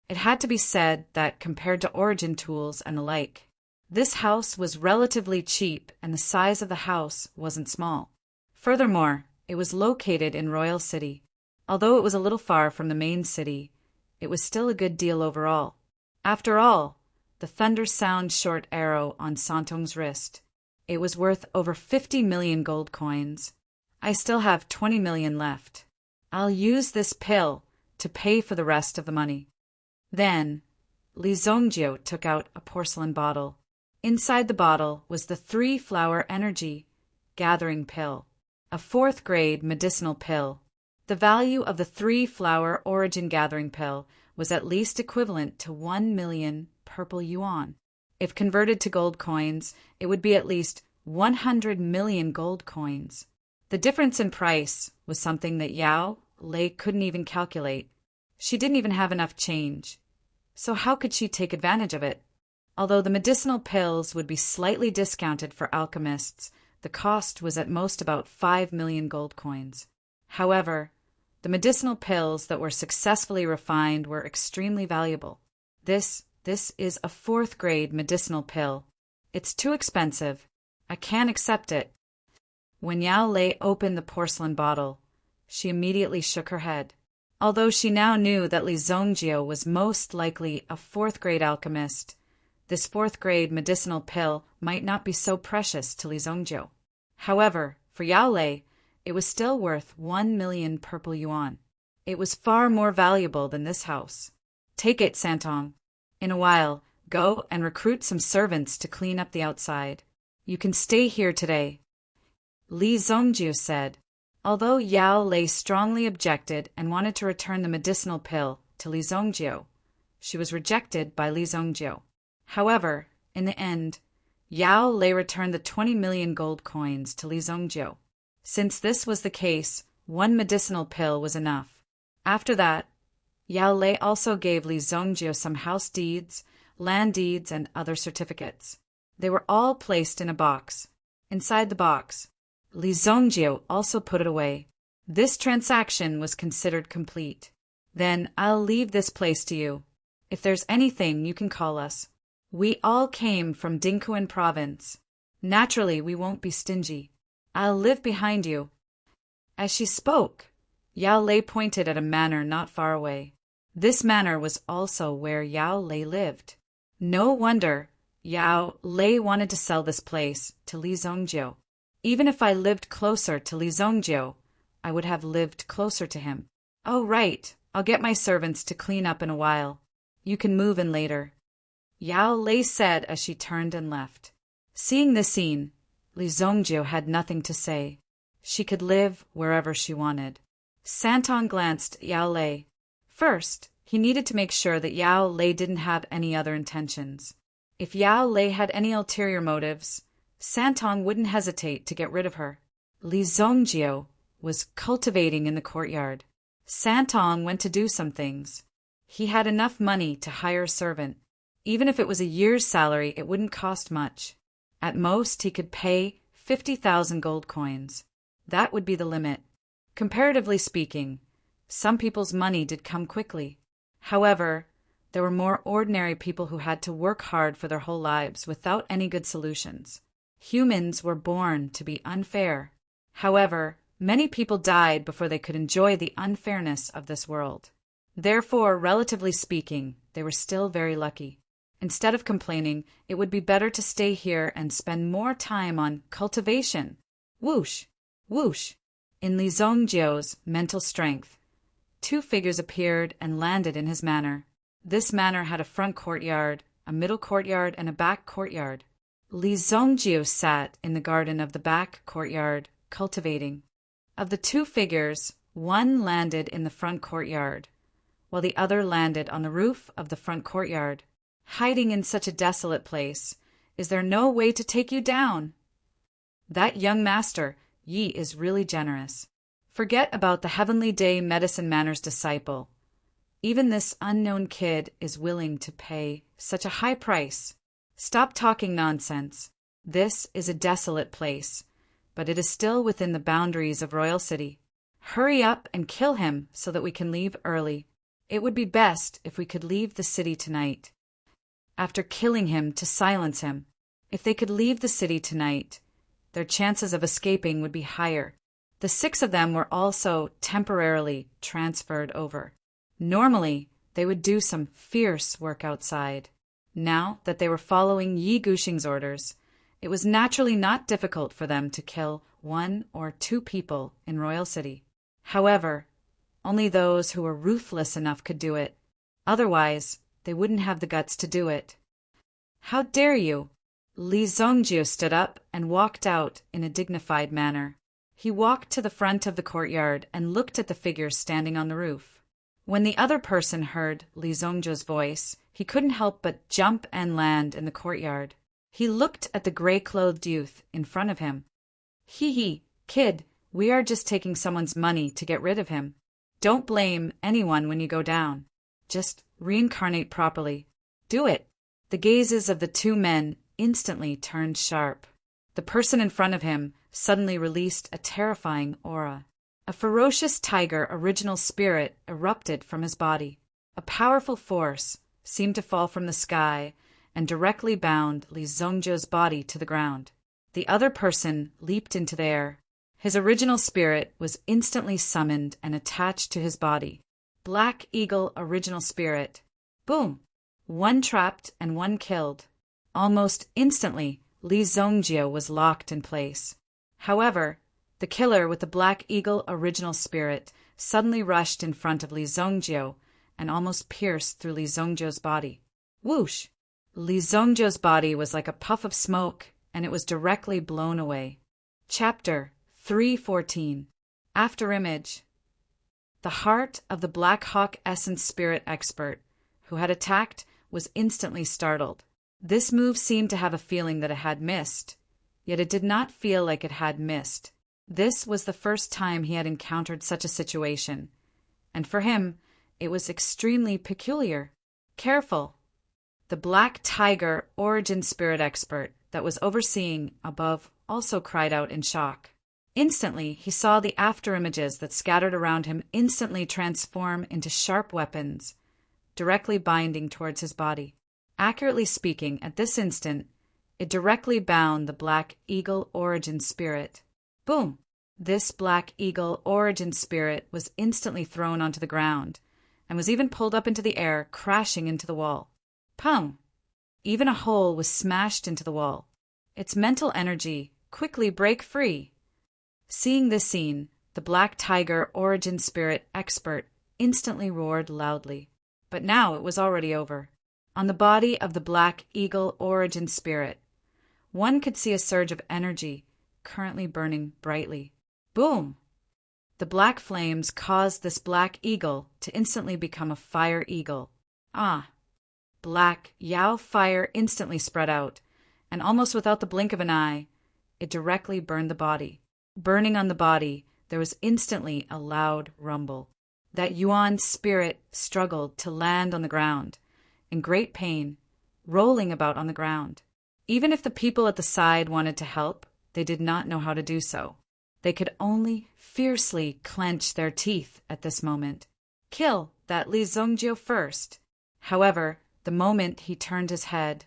It had to be said that compared to origin tools and the like, this house was relatively cheap and the size of the house wasn't small. Furthermore, it was located in Royal City. Although it was a little far from the main city, it was still a good deal overall. After all, the thunder sound short arrow on Santong's wrist, it was worth over 50 million gold coins. I still have 20 million left. I'll use this pill to pay for the rest of the money. Then, Li Zongjiu took out a porcelain bottle. Inside the bottle was the 3-flower energy gathering pill, a 4th-grade medicinal pill. The value of the 3-flower origin gathering pill was at least equivalent to 1 million purple yuan. If converted to gold coins, it would be at least 100 million gold coins. The difference in price was something that Yao Lei couldn't even calculate. She didn't even have enough change. So how could she take advantage of it? Although the medicinal pills would be slightly discounted for alchemists, the cost was at most about 5 million gold coins. However, the medicinal pills that were successfully refined were extremely valuable. This is a 4th-grade medicinal pill. It's too expensive. I can't accept it. When Yao Lei opened the porcelain bottle, she immediately shook her head. Although she now knew that Li Zongjiu was most likely a 4th-grade alchemist, this 4th-grade medicinal pill might not be so precious to Li Zongjiu. However, for Yao Lei, it was still worth 1 million purple yuan. It was far more valuable than this house. Take it, Santong. In a while, go and recruit some servants to clean up the outside. You can stay here today. Li Zongjiu said. Although Yao Lei strongly objected and wanted to return the medicinal pill to Li Zongjiu, she was rejected by Li Zongjiu. However, in the end, Yao Lei returned the 20 million gold coins to Li Zongjiu. Since this was the case, 1 medicinal pill was enough. After that, Yao Lei also gave Li Zongjiu some house deeds, land deeds, and other certificates. They were all placed in a box. Inside the box, Li Zongjiu also put it away. This transaction was considered complete. Then I'll leave this place to you. If there's anything, you can call us. We all came from Dingquan province. Naturally, we won't be stingy. I'll live behind you. As she spoke, Yao Lei pointed at a manor not far away. This manor was also where Yao Lei lived. No wonder Yao Lei wanted to sell this place to Li Zongjiu. Even if I lived closer to Li Zongjiu, I would have lived closer to him. Oh, right. I'll get my servants to clean up in a while. You can move in later. Yao Lei said as she turned and left. Seeing this scene, Li Zongjiu had nothing to say. She could live wherever she wanted. Santong glanced at Yao Lei. First, he needed to make sure that Yao Lei didn't have any other intentions. If Yao Lei had any ulterior motives, Santong wouldn't hesitate to get rid of her. Li Zongjiu was cultivating in the courtyard. Santong went to do some things. He had enough money to hire a servant. Even if it was a year's salary, it wouldn't cost much. At most, he could pay 50,000 gold coins. That would be the limit. Comparatively speaking, some people's money did come quickly. However, there were more ordinary people who had to work hard for their whole lives without any good solutions. Humans were born to be unfair. However, many people died before they could enjoy the unfairness of this world. Therefore, relatively speaking, they were still very lucky. Instead of complaining, it would be better to stay here and spend more time on cultivation. Whoosh! Whoosh! In Li Zongjiu's mental strength, two figures appeared and landed in his manor. This manor had a front courtyard, a middle courtyard, and a back courtyard. Li Zongjiu sat in the garden of the back courtyard, cultivating. Of the two figures, one landed in the front courtyard, while the other landed on the roof of the front courtyard. Hiding in such a desolate place, is there no way to take you down? That young master, Yi, is really generous. Forget about the heavenly day medicine manner's disciple. Even this unknown kid is willing to pay such a high price. Stop talking nonsense. This is a desolate place, but it is still within the boundaries of Royal City. Hurry up and kill him so that we can leave early. It would be best if we could leave the city tonight. After killing him to silence him, if they could leave the city tonight, their chances of escaping would be higher. The 6 of them were also temporarily transferred over. Normally, they would do some fierce work outside. Now that they were following Yi Guxing's orders, it was naturally not difficult for them to kill 1 or 2 people in Royal City. However, only those who were ruthless enough could do it. Otherwise, they wouldn't have the guts to do it. How dare you? Li Zongjiu stood up and walked out in a dignified manner. He walked to the front of the courtyard and looked at the figures standing on the roof. When the other person heard Li Zongjiu's voice, he couldn't help but jump and land in the courtyard. He looked at the gray-clothed youth in front of him. Hee, kid, we are just taking someone's money to get rid of him. Don't blame anyone when you go down. Just reincarnate properly. Do it. The gazes of the 2 men instantly turned sharp. The person in front of him suddenly released a terrifying aura. A ferocious tiger original spirit erupted from his body. A powerful force seemed to fall from the sky and directly bound Li Zongjiu's body to the ground. The other person leaped into the air. His original spirit was instantly summoned and attached to his body. Black Eagle original spirit. Boom! 1 trapped and 1 killed. Almost instantly, Li Zongjiu was locked in place. However, the killer with the Black Eagle original spirit suddenly rushed in front of Li Zongjiu and almost pierced through Li Zongjiu's body. Whoosh! Li Zongjiu's body was like a puff of smoke, and it was directly blown away. Chapter 314. After image. The heart of the Black Hawk Essence Spirit expert, who had attacked, was instantly startled. This move seemed to have a feeling that it had missed, yet it did not feel like it had missed. This was the first time he had encountered such a situation, and for him, it was extremely peculiar. Careful! The Black Tiger Origin Spirit expert that was overseeing above also cried out in shock. Instantly, he saw the afterimages that scattered around him instantly transform into sharp weapons, directly binding towards his body. Accurately speaking, at this instant, it directly bound the Black Eagle Origin Spirit. Boom! This Black Eagle Origin Spirit was instantly thrown onto the ground, and was even pulled up into the air, crashing into the wall. Pum! Even a hole was smashed into the wall. Its mental energy quickly break free. Seeing this scene, the Black Tiger Origin Spirit expert instantly roared loudly. But now it was already over. On the body of the Black Eagle Origin Spirit, one could see a surge of energy currently burning brightly. Boom! The black flames caused this Black Eagle to instantly become a Fire Eagle. Ah! Black Yao fire instantly spread out, and almost without the blink of an eye, it directly burned the body. Burning on the body, there was instantly a loud rumble. That Yuan spirit struggled to land on the ground, in great pain, rolling about on the ground. Even if the people at the side wanted to help, they did not know how to do so. They could only fiercely clench their teeth at this moment. Kill that Li Zongjio first. However, the moment he turned his head,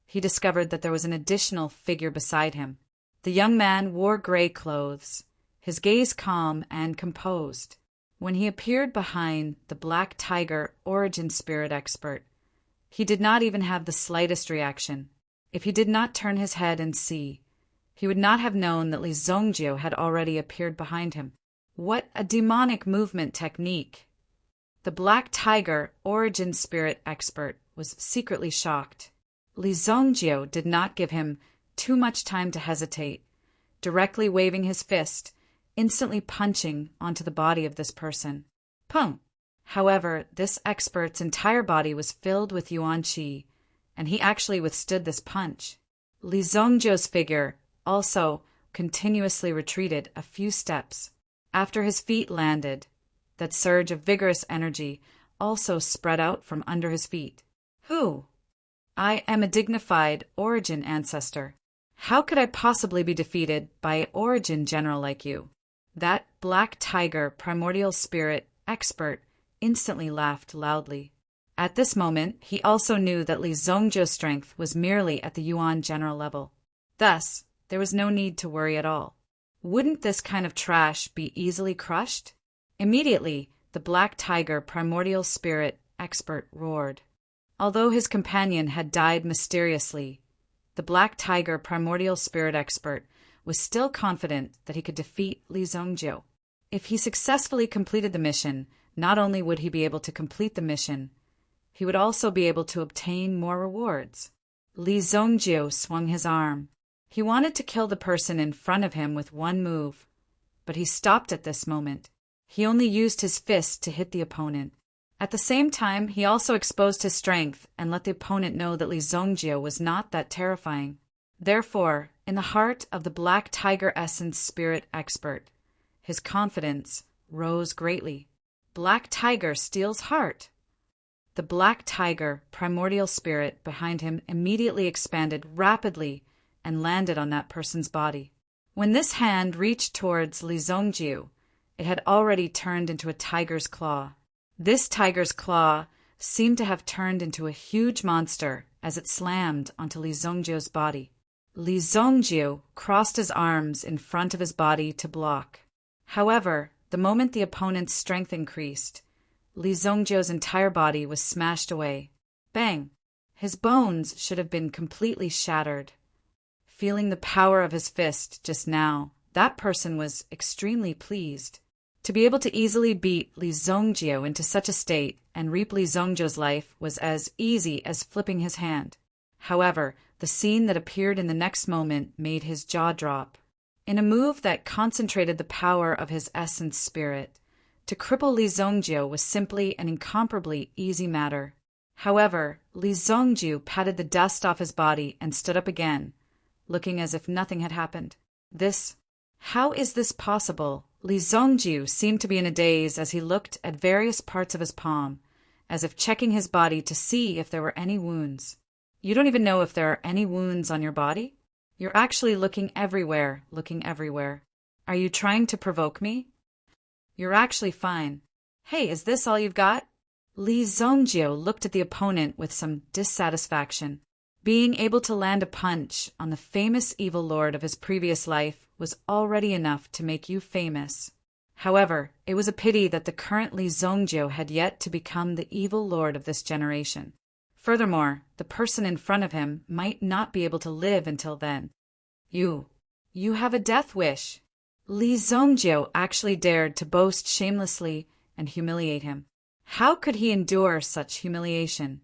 he discovered that there was an additional figure beside him. The young man wore gray clothes, his gaze calm and composed. When he appeared behind the Black Tiger origin spirit expert, he did not even have the slightest reaction. If he did not turn his head and see, he would not have known that Li Zongjio had already appeared behind him. What a demonic movement technique! The Black Tiger origin spirit expert was secretly shocked. Li Zongjio did not give him too much time to hesitate, directly waving his fist, instantly punching onto the body of this person. Pung! However, this expert's entire body was filled with Yuan Qi, and he actually withstood this punch. Li Zongjio's figure also continuously retreated a few steps. After his feet landed, that surge of vigorous energy also spread out from under his feet. Who? I am a dignified origin ancestor. How could I possibly be defeated by an origin general like you? That Black Tiger primordial spirit expert instantly laughed loudly. At this moment, he also knew that Li Zongjio's strength was merely at the Yuan general level. Thus, there was no need to worry at all. Wouldn't this kind of trash be easily crushed? Immediately, the Black Tiger primordial spirit expert roared. Although his companion had died mysteriously, the Black Tiger primordial spirit expert was still confident that he could defeat Li Zongjio. If he successfully completed the mission, not only would he be able to complete the mission, he would also be able to obtain more rewards. Li Zongjio swung his arm. He wanted to kill the person in front of him with one move, but he stopped at this moment. He only used his fist to hit the opponent. At the same time, he also exposed his strength and let the opponent know that Li Zongjio was not that terrifying. Therefore, in the heart of the Black Tiger Essence Spirit expert, his confidence rose greatly. Black Tiger steals heart. The Black Tiger primordial spirit behind him immediately expanded rapidly and landed on that person's body. When this hand reached towards Li Zongjio, it had already turned into a tiger's claw. This tiger's claw seemed to have turned into a huge monster as it slammed onto Li Zongjio's body. Li Zongjio crossed his arms in front of his body to block. However, the moment the opponent's strength increased, Li Zongjio's entire body was smashed away. Bang! His bones should have been completely shattered. Feeling the power of his fist just now, that person was extremely pleased. To be able to easily beat Li Zongjio into such a state and reap Li Zongjio's life was as easy as flipping his hand. However, the scene that appeared in the next moment made his jaw drop. In a move that concentrated the power of his essence spirit, to cripple Li Zongjio was simply an incomparably easy matter. However, Li Zongjio patted the dust off his body and stood up again, looking as if nothing had happened. How is this possible? Li Zongjio seemed to be in a daze as he looked at various parts of his palm, as if checking his body to see if there were any wounds. You don't even know if there are any wounds on your body? You're actually looking everywhere. Are you trying to provoke me? You're actually fine. Hey, is this all you've got? Li Zongjio looked at the opponent with some dissatisfaction. Being able to land a punch on the famous evil lord of his previous life was already enough to make you famous. However, it was a pity that the current Li Zongjio had yet to become the evil lord of this generation. Furthermore, the person in front of him might not be able to live until then. You have a death wish. Li Zongjio actually dared to boast shamelessly and humiliate him. How could he endure such humiliation?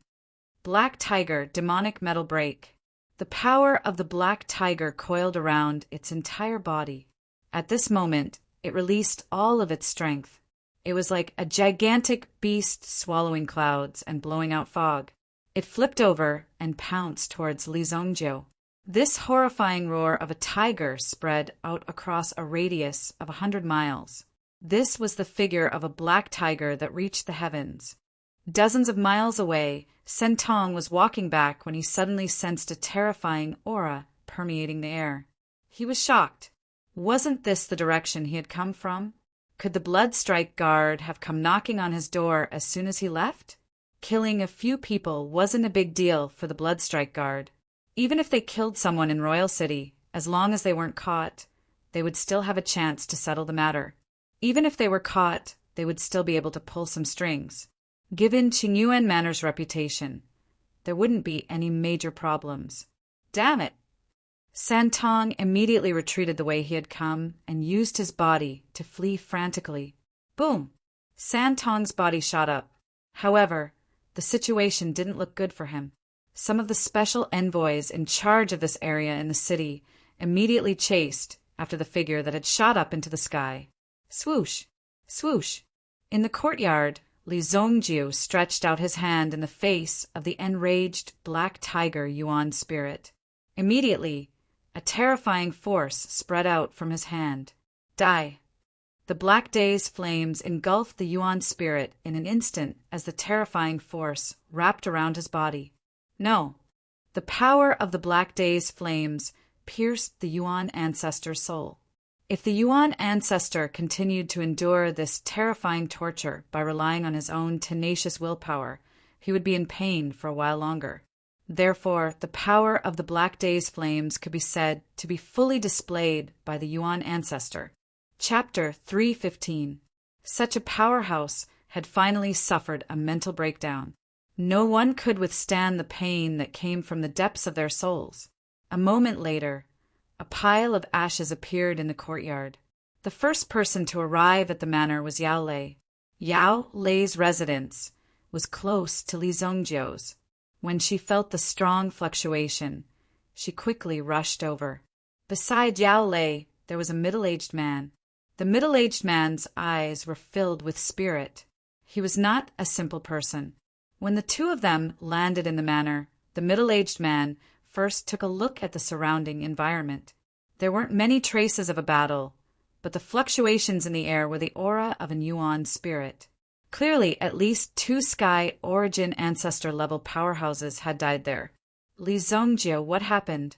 Black Tiger demonic metal break. The power of the Black Tiger coiled around its entire body. At this moment, it released all of its strength. It was like a gigantic beast swallowing clouds and blowing out fog. It flipped over and pounced towards Li Zongjio. This horrifying roar of a tiger spread out across a radius of 100 miles. This was the figure of a black tiger that reached the heavens. Dozens of miles away, Sentong was walking back when he suddenly sensed a terrifying aura permeating the air. He was shocked. Wasn't this the direction he had come from? Could the Bloodstrike Guard have come knocking on his door as soon as he left? Killing a few people wasn't a big deal for the Bloodstrike Guard. Even if they killed someone in Royal City, as long as they weren't caught, they would still have a chance to settle the matter. Even if they were caught, they would still be able to pull some strings. Given Qingyuan Manor's reputation, there wouldn't be any major problems. Damn it! Santong immediately retreated the way he had come and used his body to flee frantically. Boom! Santong's body shot up. However, the situation didn't look good for him. Some of the special envoys in charge of this area in the city immediately chased after the figure that had shot up into the sky. Swoosh! Swoosh! In the courtyard, Li Zongjiu stretched out his hand in the face of the enraged black tiger Yuan spirit. Immediately, a terrifying force spread out from his hand. Die! The Black Day's flames engulfed the Yuan spirit in an instant as the terrifying force wrapped around his body. No, the power of the Black Day's flames pierced the Yuan ancestor's soul. If the Yuan ancestor continued to endure this terrifying torture by relying on his own tenacious willpower, he would be in pain for a while longer. Therefore, the power of the Black Day's flames could be said to be fully displayed by the Yuan ancestor. Chapter 315. Such a powerhouse had finally suffered a mental breakdown. No one could withstand the pain that came from the depths of their souls. A moment later, a pile of ashes appeared in the courtyard. The first person to arrive at the manor was Yao Lei. Yao Lei's residence was close to Li Zongjiu's. When she felt the strong fluctuation, she quickly rushed over. Beside Yao Lei, there was a middle-aged man. The middle-aged man's eyes were filled with spirit. He was not a simple person. When the two of them landed in the manor, the middle-aged man first took a look at the surrounding environment. There weren't many traces of a battle, but the fluctuations in the air were the aura of a Yuan spirit. Clearly, at least 2 Sky Origin Ancestor-level powerhouses had died there. Li Zongjiu, what happened?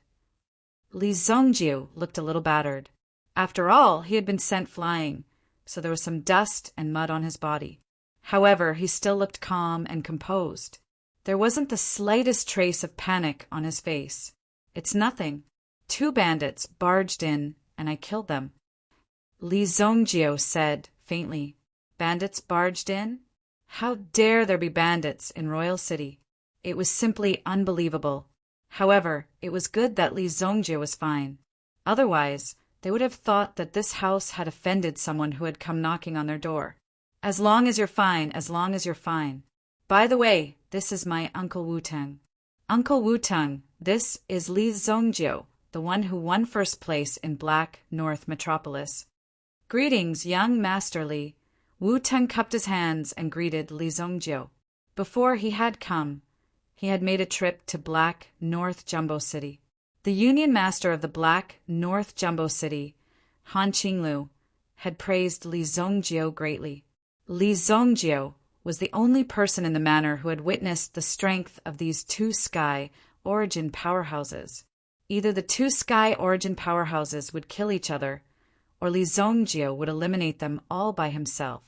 Li Zongjiu looked a little battered. After all, he had been sent flying, so there was some dust and mud on his body. However, he still looked calm and composed. There wasn't the slightest trace of panic on his face. It's nothing. 2 bandits barged in, and I killed them. Li Zongjiu said faintly. Bandits barged in? How dare there be bandits in Royal City? It was simply unbelievable. However, it was good that Li Zongjiu was fine. Otherwise, they would have thought that this house had offended someone who had come knocking on their door. As long as you're fine, as long as you're fine. By the way, this is my Uncle Wu-Tang. Uncle Wu-Tang, this is Li Zongjiu, the one who won first place in Black North Metropolis. Greetings, young Master Li. Wu-Tang cupped his hands and greeted Li Zongjiu. Before he had come, he had made a trip to Black North Jumbo City. The Union Master of the Black North Jumbo City, Han Qinglu, had praised Li Zongjiu greatly. Li Zongjiu was the only person in the manor who had witnessed the strength of these 2 Sky Origin powerhouses. Either the 2 Sky Origin powerhouses would kill each other, or Li Zongjiu would eliminate them all by himself.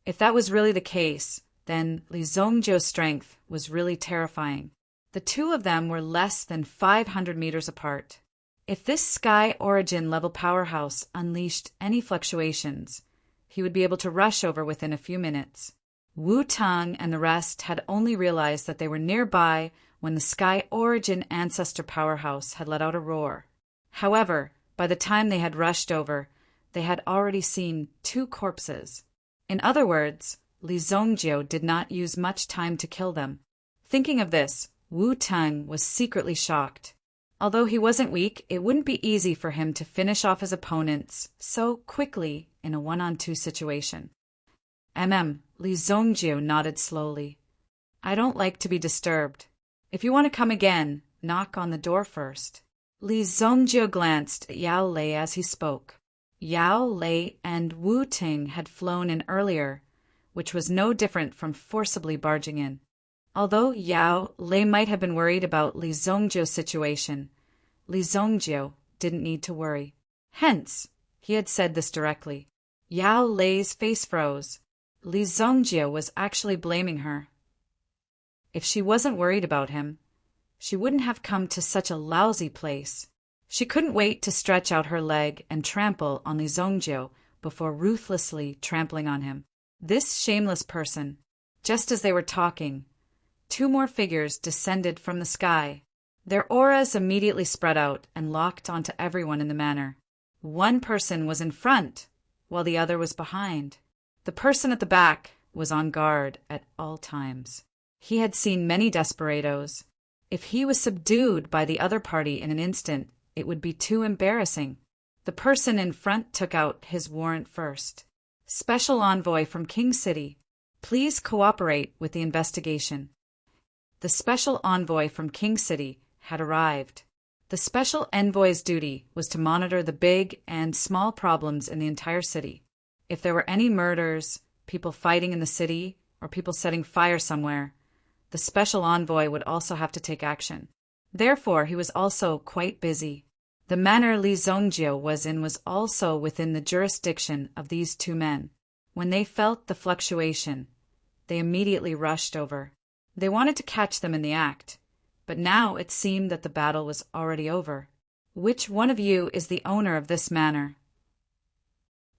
If that was really the case, then Li Zongjiu's strength was really terrifying. The 2 of them were less than 500 meters apart. If this Sky Origin level powerhouse unleashed any fluctuations, he would be able to rush over within a few minutes. Wu-Tang and the rest had only realized that they were nearby when the Sky Origin Ancestor powerhouse had let out a roar. However, by the time they had rushed over, they had already seen 2 corpses. In other words, Li Zongjiu did not use much time to kill them. Thinking of this, Wu-Tang was secretly shocked. Although he wasn't weak, it wouldn't be easy for him to finish off his opponents so quickly in a 1-on-2 situation. Li Zongjiu nodded slowly. I don't like to be disturbed. If you want to come again, knock on the door first. Li Zongjiu glanced at Yao Lei as he spoke. Yao Lei and Wu Ting had flown in earlier, which was no different from forcibly barging in. Although Yao Lei might have been worried about Li Zongjiu's situation, Li Zongjiu didn't need to worry. Hence, he had said this directly. Yao Lei's face froze. Li Zongjiu was actually blaming her. If she wasn't worried about him, she wouldn't have come to such a lousy place. She couldn't wait to stretch out her leg and trample on Li Zongjiu before ruthlessly trampling on him. This shameless person. Just as they were talking, two more figures descended from the sky. Their auras immediately spread out and locked onto everyone in the manor. One person was in front, while the other was behind. The person at the back was on guard at all times. He had seen many desperados. If he was subdued by the other party in an instant, it would be too embarrassing. The person in front took out his warrant first. Special envoy from King City, please cooperate with the investigation. The special envoy from King City had arrived. The special envoy's duty was to monitor the big and small problems in the entire city. If there were any murders, people fighting in the city, or people setting fire somewhere, the special envoy would also have to take action. Therefore, he was also quite busy. The manor Li Zongjiu was in was also within the jurisdiction of these two men. When they felt the fluctuation, they immediately rushed over. They wanted to catch them in the act, but now it seemed that the battle was already over. Which one of you is the owner of this manor?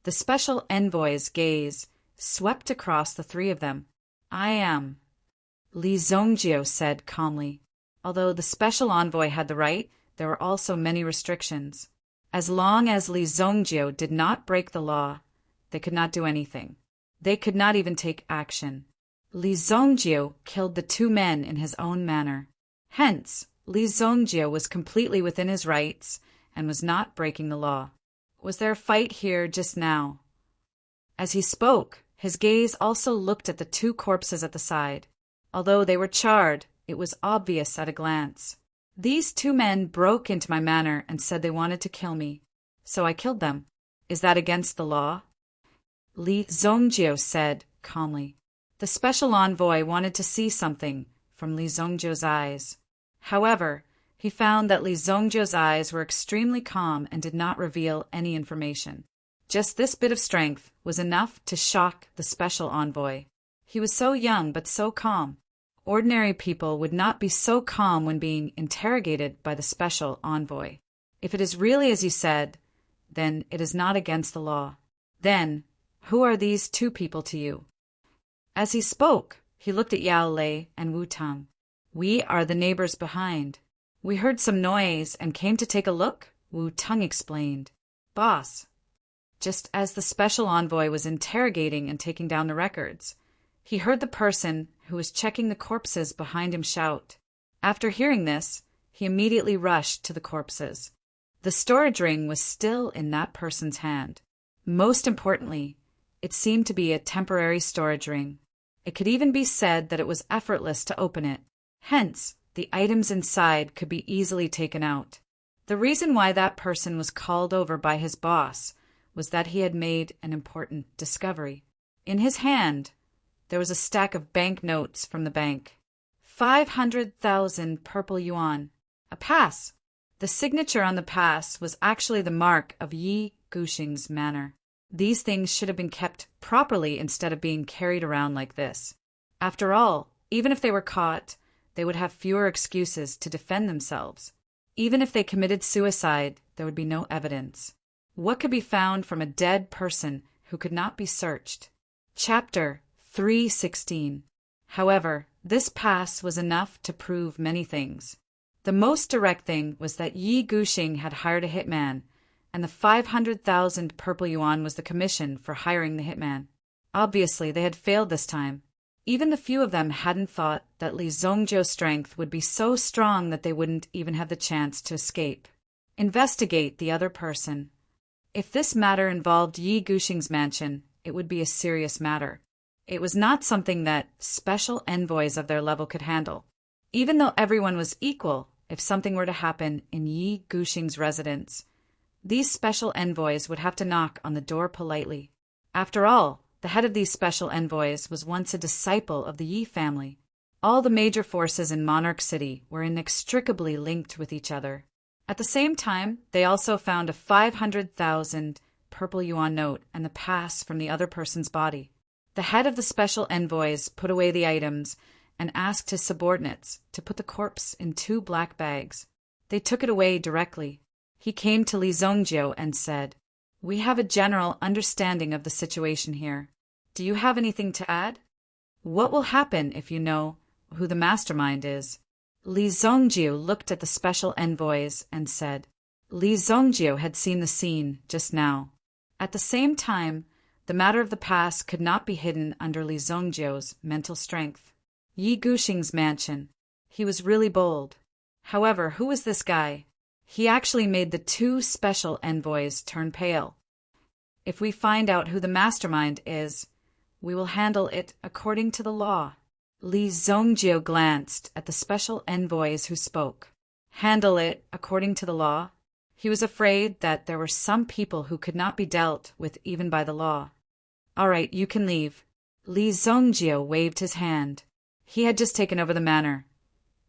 The special envoy's gaze swept across the three of them. I am, Li Zongjiu said calmly. Although the special envoy had the right, there were also many restrictions. As long as Li Zongjiu did not break the law, they could not do anything. They could not even take action. Li Zongjiu killed the two men in his own manner. Hence, Li Zongjiu was completely within his rights and was not breaking the law. Was there a fight here just now? As he spoke, his gaze also looked at the two corpses at the side. Although they were charred, it was obvious at a glance. These two men broke into my manor and said they wanted to kill me, so I killed them. Is that against the law? Li Zongjiu said calmly. The special envoy wanted to see something from Li Zongjiu's eyes. However, he found that Li Zongjiu's eyes were extremely calm and did not reveal any information. Just this bit of strength was enough to shock the special envoy. He was so young but so calm. Ordinary people would not be so calm when being interrogated by the special envoy. If it is really as you said, then it is not against the law. Then, who are these two people to you? As he spoke, he looked at Yao Lei and Wu Tang. We are the neighbors behind. We heard some noise and came to take a look, Wu Tang explained. Boss. Just as the special envoy was interrogating and taking down the records, he heard the person who was checking the corpses behind him shout. After hearing this, he immediately rushed to the corpses. The storage ring was still in that person's hand. Most importantly, it seemed to be a temporary storage ring. It could even be said that it was effortless to open it. Hence, the items inside could be easily taken out. The reason why that person was called over by his boss was that he had made an important discovery. In his hand, there was a stack of bank notes from the bank. 500,000 purple yuan. A pass. The signature on the pass was actually the mark of Yi Guxing's manor. These things should have been kept properly instead of being carried around like this. After all, even if they were caught, they would have fewer excuses to defend themselves. Even if they committed suicide, there would be no evidence. What could be found from a dead person who could not be searched? Chapter 3:16. However, this pass was enough to prove many things. The most direct thing was that Yi Guxing had hired a hitman, and the 500,000 purple yuan was the commission for hiring the hitman. Obviously, they had failed this time. Even the few of them hadn't thought that Li Zongjiu's strength would be so strong that they wouldn't even have the chance to escape. Investigate the other person. If this matter involved Yi Guxing's mansion, it would be a serious matter. It was not something that special envoys of their level could handle. Even though everyone was equal, if something were to happen in Yi Guxing's residence. These special envoys would have to knock on the door politely. After all, the head of these special envoys was once a disciple of the Yi family. All the major forces in Monarch City were inextricably linked with each other. At the same time, they also found a 500,000 purple yuan note and the pass from the other person's body. The head of the special envoys put away the items and asked his subordinates to put the corpse in 2 black bags. They took it away directly. He came to Li Zongjiu and said, "We have a general understanding of the situation here. Do you have anything to add? What will happen if you know who the mastermind is?" Li Zongjiu looked at the special envoys and said, Li Zongjiu had seen the scene just now. At the same time, the matter of the pass could not be hidden under Li Zongjiu's mental strength. Yi Guxing's mansion. He was really bold. However, who was this guy? He actually made the 2 special envoys turn pale. If we find out who the mastermind is, we will handle it according to the law. Li Zongjiu glanced at the special envoys who spoke. Handle it according to the law? He was afraid that there were some people who could not be dealt with even by the law. All right, you can leave. Li Zongjiu waved his hand. He had just taken over the manor.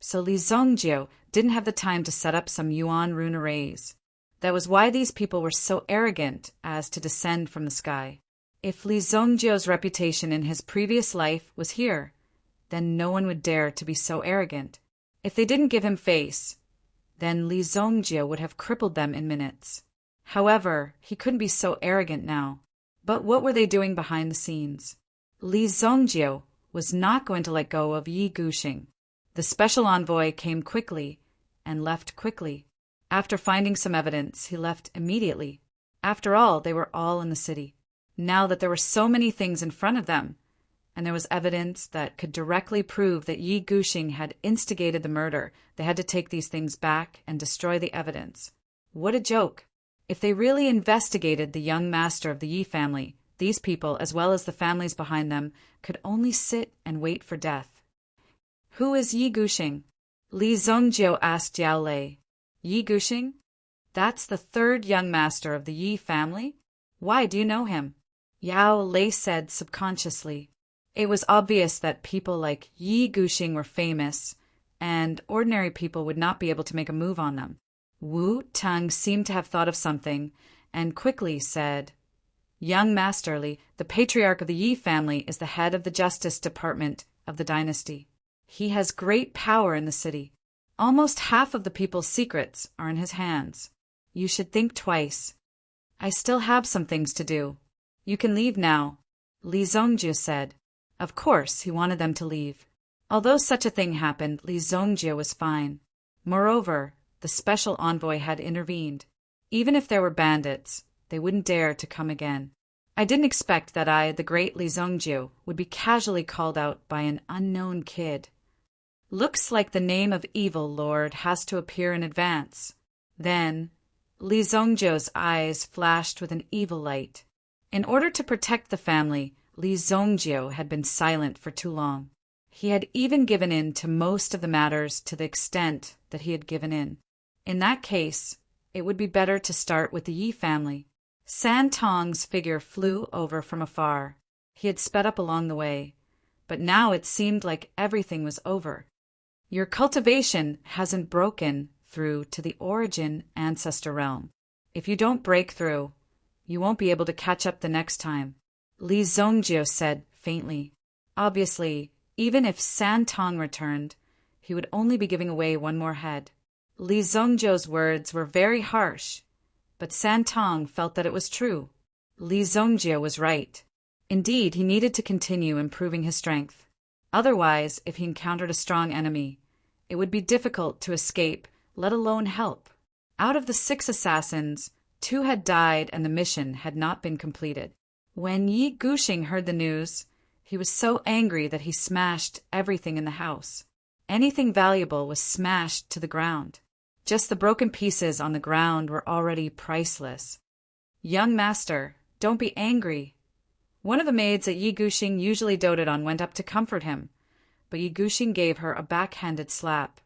So Li Zongjiu didn't have the time to set up some yuan rune arrays. That was why these people were so arrogant as to descend from the sky. If Li Zongjiu's reputation in his previous life was here, then no one would dare to be so arrogant. If they didn't give him face, then Li Zongjiu would have crippled them in minutes. However, he couldn't be so arrogant now. But what were they doing behind the scenes? Li Zongjiu was not going to let go of Yi Guxing. The special envoy came quickly and left quickly. After finding some evidence, he left immediately. After all, they were all in the city. Now that there were so many things in front of them, and there was evidence that could directly prove that Yi Guxing had instigated the murder, they had to take these things back and destroy the evidence. What a joke! If they really investigated the young master of the Yi family, these people, as well as the families behind them, could only sit and wait for death. Who is Yi Guxing? Li Zongjiu asked Yao Lei. Yi Guxing? That's the 3rd young master of the Yi family? Why do you know him? Yao Lei said subconsciously. It was obvious that people like Yi Guxing were famous, and ordinary people would not be able to make a move on them. Wu Teng seemed to have thought of something, and quickly said, "Young Master Li, the patriarch of the Yi family, is the head of the Justice Department of the dynasty. He has great power in the city. Almost half of the people's secrets are in his hands. You should think twice. I still have some things to do. You can leave now," Li Zongjiu said. Of course, he wanted them to leave. Although such a thing happened, Li Zongjiu was fine. Moreover, the special envoy had intervened. Even if there were bandits, they wouldn't dare to come again. I didn't expect that I, the great Li Zongjiu, would be casually called out by an unknown kid. Looks like the name of evil lord has to appear in advance. Then, Li Zongjiu's eyes flashed with an evil light. In order to protect the family, Li Zongjiu had been silent for too long. He had even given in to most of the matters to the extent that he had given in. In that case, it would be better to start with the Yi family. San Tong's figure flew over from afar. He had sped up along the way, but now it seemed like everything was over. Your cultivation hasn't broken through to the origin ancestor realm. If you don't break through, you won't be able to catch up the next time, Li Zongjiu said faintly. Obviously, even if San Tong returned, he would only be giving away one more head. Li Zongjiu's words were very harsh, but San Tong felt that it was true. Li Zongjiu was right. Indeed, he needed to continue improving his strength. Otherwise, if he encountered a strong enemy, it would be difficult to escape, let alone help. Out of the 6 assassins, 2 had died and the mission had not been completed. When Yi Guxing heard the news, he was so angry that he smashed everything in the house. Anything valuable was smashed to the ground. Just the broken pieces on the ground were already priceless. "Young master, don't be angry." One of the maids that Yi Guxing usually doted on went up to comfort him, but Yi Guxing gave her a backhanded slap.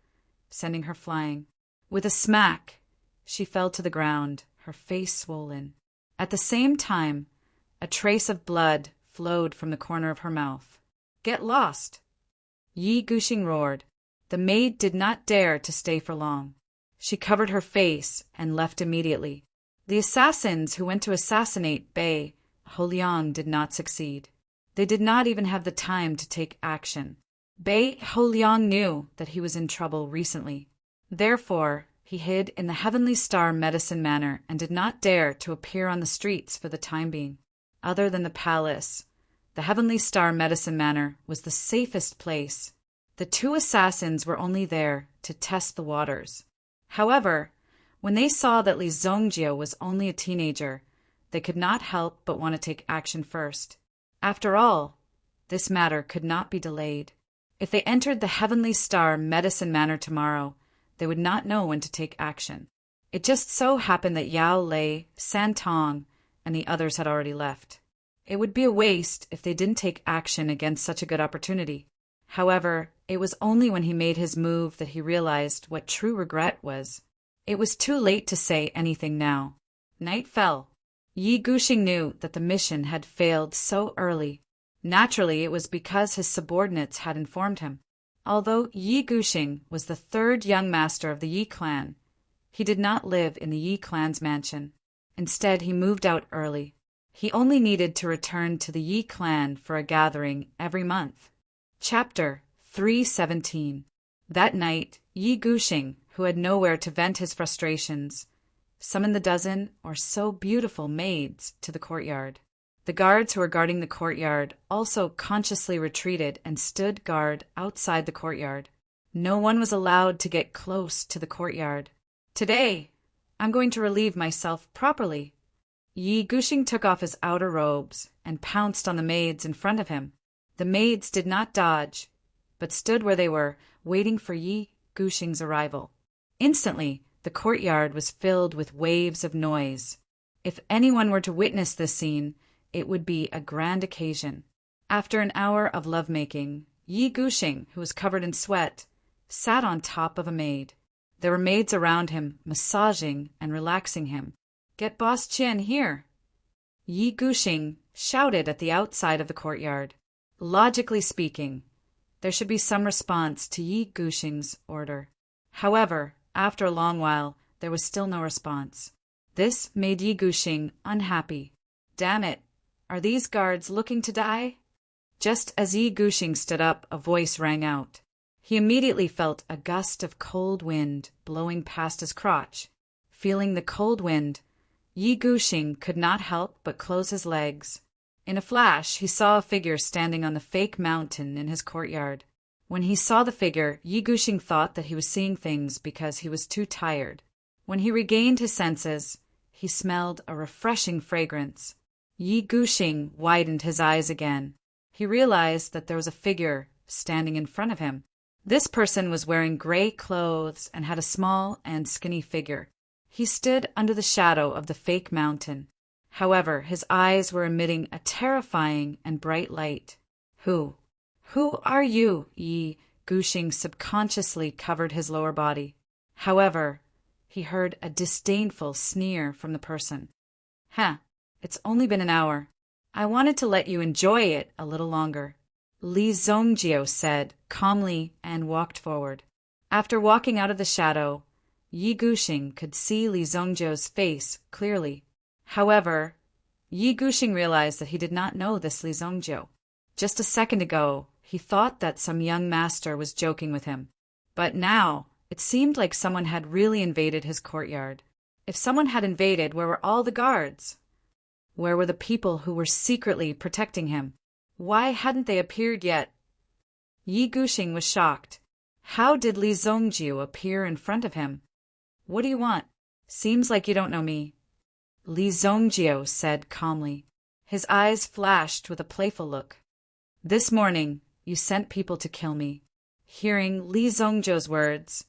sending her flying. With a smack, she fell to the ground, her face swollen. At the same time, a trace of blood flowed from the corner of her mouth. "Get lost!" Yi Gushing roared. The maid did not dare to stay for long. She covered her face and left immediately. The assassins who went to assassinate Bei Holiang did not succeed. They did not even have the time to take action. Bei Holiang knew that he was in trouble recently. Therefore, he hid in the Heavenly Star Medicine Manor and did not dare to appear on the streets for the time being. Other than the palace, the Heavenly Star Medicine Manor was the safest place. The two assassins were only there to test the waters. However, when they saw that Li Zongjio was only a teenager, they could not help but want to take action first. After all, this matter could not be delayed. If they entered the Heavenly Star Medicine Manor tomorrow, they would not know when to take action. It just so happened that Yao Lei, San Tong, and the others had already left. It would be a waste if they didn't take action against such a good opportunity. However, it was only when he made his move that he realized what true regret was. It was too late to say anything now. Night fell. Yi Gushing knew that the mission had failed so early. Naturally, it was because his subordinates had informed him. Although Yi Gushing was the third young master of the Yi clan, he did not live in the Yi clan's mansion. Instead, he moved out early. He only needed to return to the Yi clan for a gathering every month. Chapter 317. That night, Yi Gushing, who had nowhere to vent his frustrations, summoned the dozen or so beautiful maids to the courtyard. The guards who were guarding the courtyard also consciously retreated and stood guard outside the courtyard. No one was allowed to get close to the courtyard. "Today, I'm going to relieve myself properly." Yi Gushing took off his outer robes and pounced on the maids in front of him. The maids did not dodge, but stood where they were, waiting for Yi Gushing's arrival. Instantly, the courtyard was filled with waves of noise. If anyone were to witness this scene, it would be a grand occasion. After an hour of lovemaking, Yi Gushing, who was covered in sweat, sat on top of a maid. There were maids around him, massaging and relaxing him. "Get Boss Qian here!" Yi Gushing shouted at the outside of the courtyard. Logically speaking, there should be some response to Yi Gushing's order. However, after a long while, there was still no response. This made Yi Gushing unhappy. "Damn it! Are these guards looking to die?" Just as Yi Gushing stood up, a voice rang out. He immediately felt a gust of cold wind blowing past his crotch. Feeling the cold wind, Yi Gushing could not help but close his legs. In a flash, he saw a figure standing on the fake mountain in his courtyard. When he saw the figure, Yi Gushing thought that he was seeing things because he was too tired. When he regained his senses, he smelled a refreshing fragrance. Yi Gushing widened his eyes again. He realized that there was a figure standing in front of him. This person was wearing gray clothes and had a small and skinny figure. He stood under the shadow of the fake mountain. However, his eyes were emitting a terrifying and bright light. Who are you?" Yi Gushing subconsciously covered his lower body. However, he heard a disdainful sneer from the person. It's only been an hour. I wanted to let you enjoy it a little longer," Li Zongjio said calmly and walked forward. After walking out of the shadow, Yi Gushing could see Li Zongjio's face clearly. However, Yi Gushing realized that he did not know this Li Zongjio. Just a second ago, he thought that some young master was joking with him. But now, it seemed like someone had really invaded his courtyard. If someone had invaded, where were all the guards? Where were the people who were secretly protecting him? Why hadn't they appeared yet? Yi Gushing was shocked. How did Li Zongjio appear in front of him? "What do you want? Seems like you don't know me," Li Zongjio said calmly. His eyes flashed with a playful look. "This morning, you sent people to kill me." Hearing Li Zongjio's words,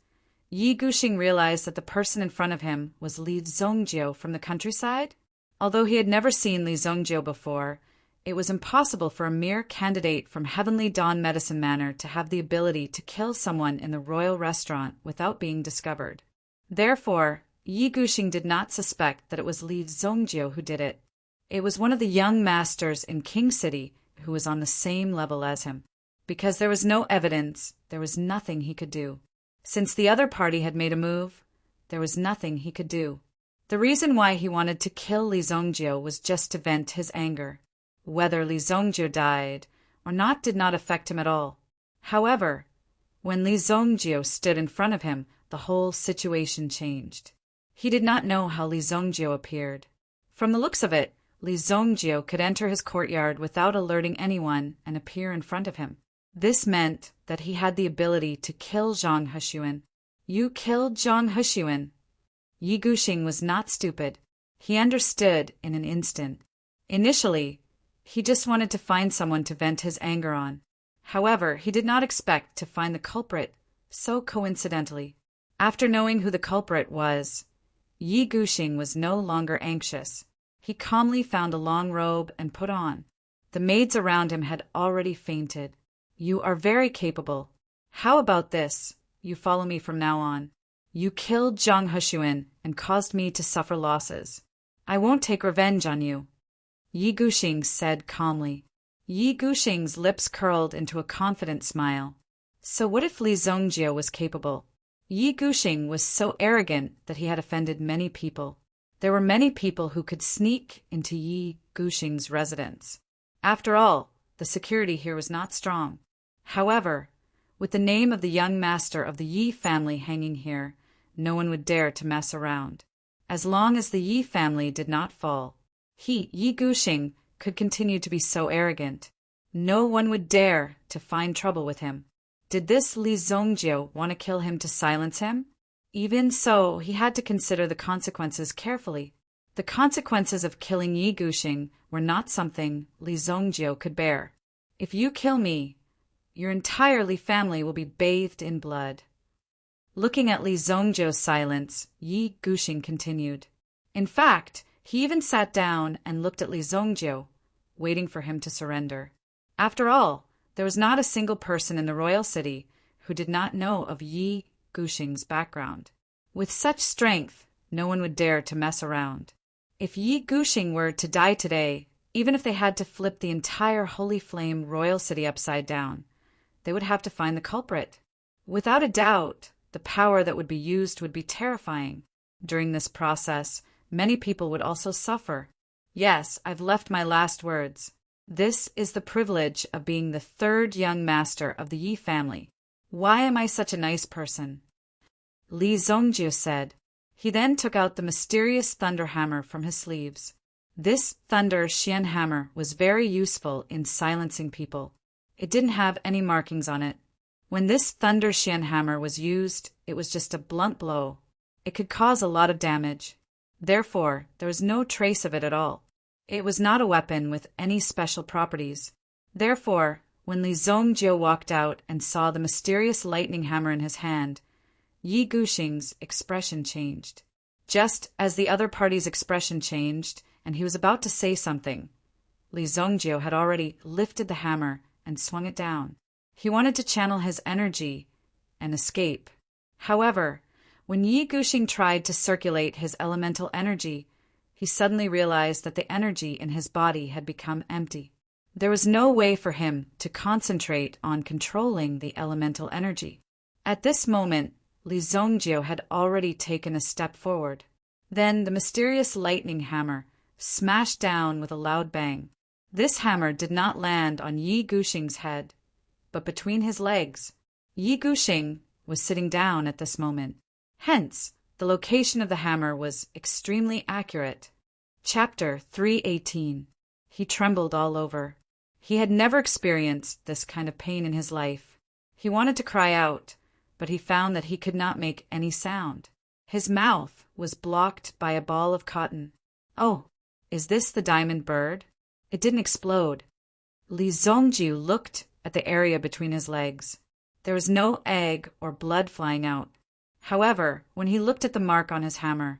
Yi Gushing realized that the person in front of him was Li Zongjio from the countryside. Although he had never seen Li Zongjio before, It was impossible for a mere candidate from Heavenly Dawn Medicine Manor to have the ability to kill someone in the royal restaurant without being discovered. Therefore, Yi Guxing did not suspect that it was Li Zongjiu who did it. It was one of the young masters in King City who was on the same level as him. Because there was no evidence, there was nothing he could do. Since the other party had made a move, there was nothing he could do. The reason why he wanted to kill Li Zongjiu was just to vent his anger. Whether Li Zongjiu died or not did not affect him at all. However, when Li Zongjiu stood in front of him, the whole situation changed. He did not know how Li Zongjiu appeared. From the looks of it, Li Zongjiu could enter his courtyard without alerting anyone and appear in front of him. This meant that he had the ability to kill Zhang Hexuan. You killed Zhang Hexuan? Yi Guxing was not stupid. He understood in an instant. Initially, he just wanted to find someone to vent his anger on. However, he did not expect to find the culprit so coincidentally. After knowing who the culprit was, Yi Guxing was no longer anxious. He calmly found a long robe and put on. The maids around him had already fainted. You are very capable. How about this? You follow me from now on. You killed Zhang Hexuan and caused me to suffer losses. I won't take revenge on you. Yi Guxing said calmly. Yi Guxing's lips curled into a confident smile. So what if Li Zongjiu was capable? Yi Guxing was so arrogant that he had offended many people. There were many people who could sneak into Yi Guxing's residence. After all, the security here was not strong. However, with the name of the young master of the Yi family hanging here, no one would dare to mess around. As long as the Yi family did not fall, Yi Guxing, could continue to be so arrogant. No one would dare to find trouble with him. Did this Li Zongjiu want to kill him to silence him? Even so, he had to consider the consequences carefully. The consequences of killing Yi Guxing were not something Li Zongjiu could bear. If you kill me, your entire Li family will be bathed in blood. Looking at Li Zongjiu's silence, Yi Guxing continued. In fact, he even sat down and looked at Li Zongjiu, waiting for him to surrender. After all, there was not a single person in the royal city who did not know of Yi Guxing's background. With such strength, no one would dare to mess around. If Yi Guxing were to die today, even if they had to flip the entire Holy Flame royal city upside down, they would have to find the culprit. Without a doubt, the power that would be used would be terrifying. During this process, many people would also suffer. Yes, I've left my last words. This is the privilege of being the third young master of the Yi family. Why am I such a nice person? Li Zongjiu said. He then took out the mysterious thunder hammer from his sleeves. This thunder Xian hammer was very useful in silencing people. It didn't have any markings on it. When this thunder Xian hammer was used, it was just a blunt blow. It could cause a lot of damage. Therefore, there was no trace of it at all. It was not a weapon with any special properties. Therefore, when Li Zongjiu walked out and saw the mysterious lightning hammer in his hand, Yi Guxing's expression changed. Just as the other party's expression changed, and he was about to say something, Li Zongjiu had already lifted the hammer and swung it down. He wanted to channel his energy and escape. However, when Yi Guxing tried to circulate his elemental energy, he suddenly realized that the energy in his body had become empty. There was no way for him to concentrate on controlling the elemental energy. At this moment, Li Zongjiu had already taken a step forward. Then the mysterious lightning hammer smashed down with a loud bang. This hammer did not land on Yi Guxing's head, but between his legs. Yi Guxing was sitting down at this moment. Hence, the location of the hammer was extremely accurate. Chapter 318. He trembled all over. He had never experienced this kind of pain in his life. He wanted to cry out, but he found that he could not make any sound. His mouth was blocked by a ball of cotton. Oh, is this the diamond bird? It didn't explode. Li Zongjiu looked at the area between his legs. There was no egg or blood flying out. However, when he looked at the mark on his hammer,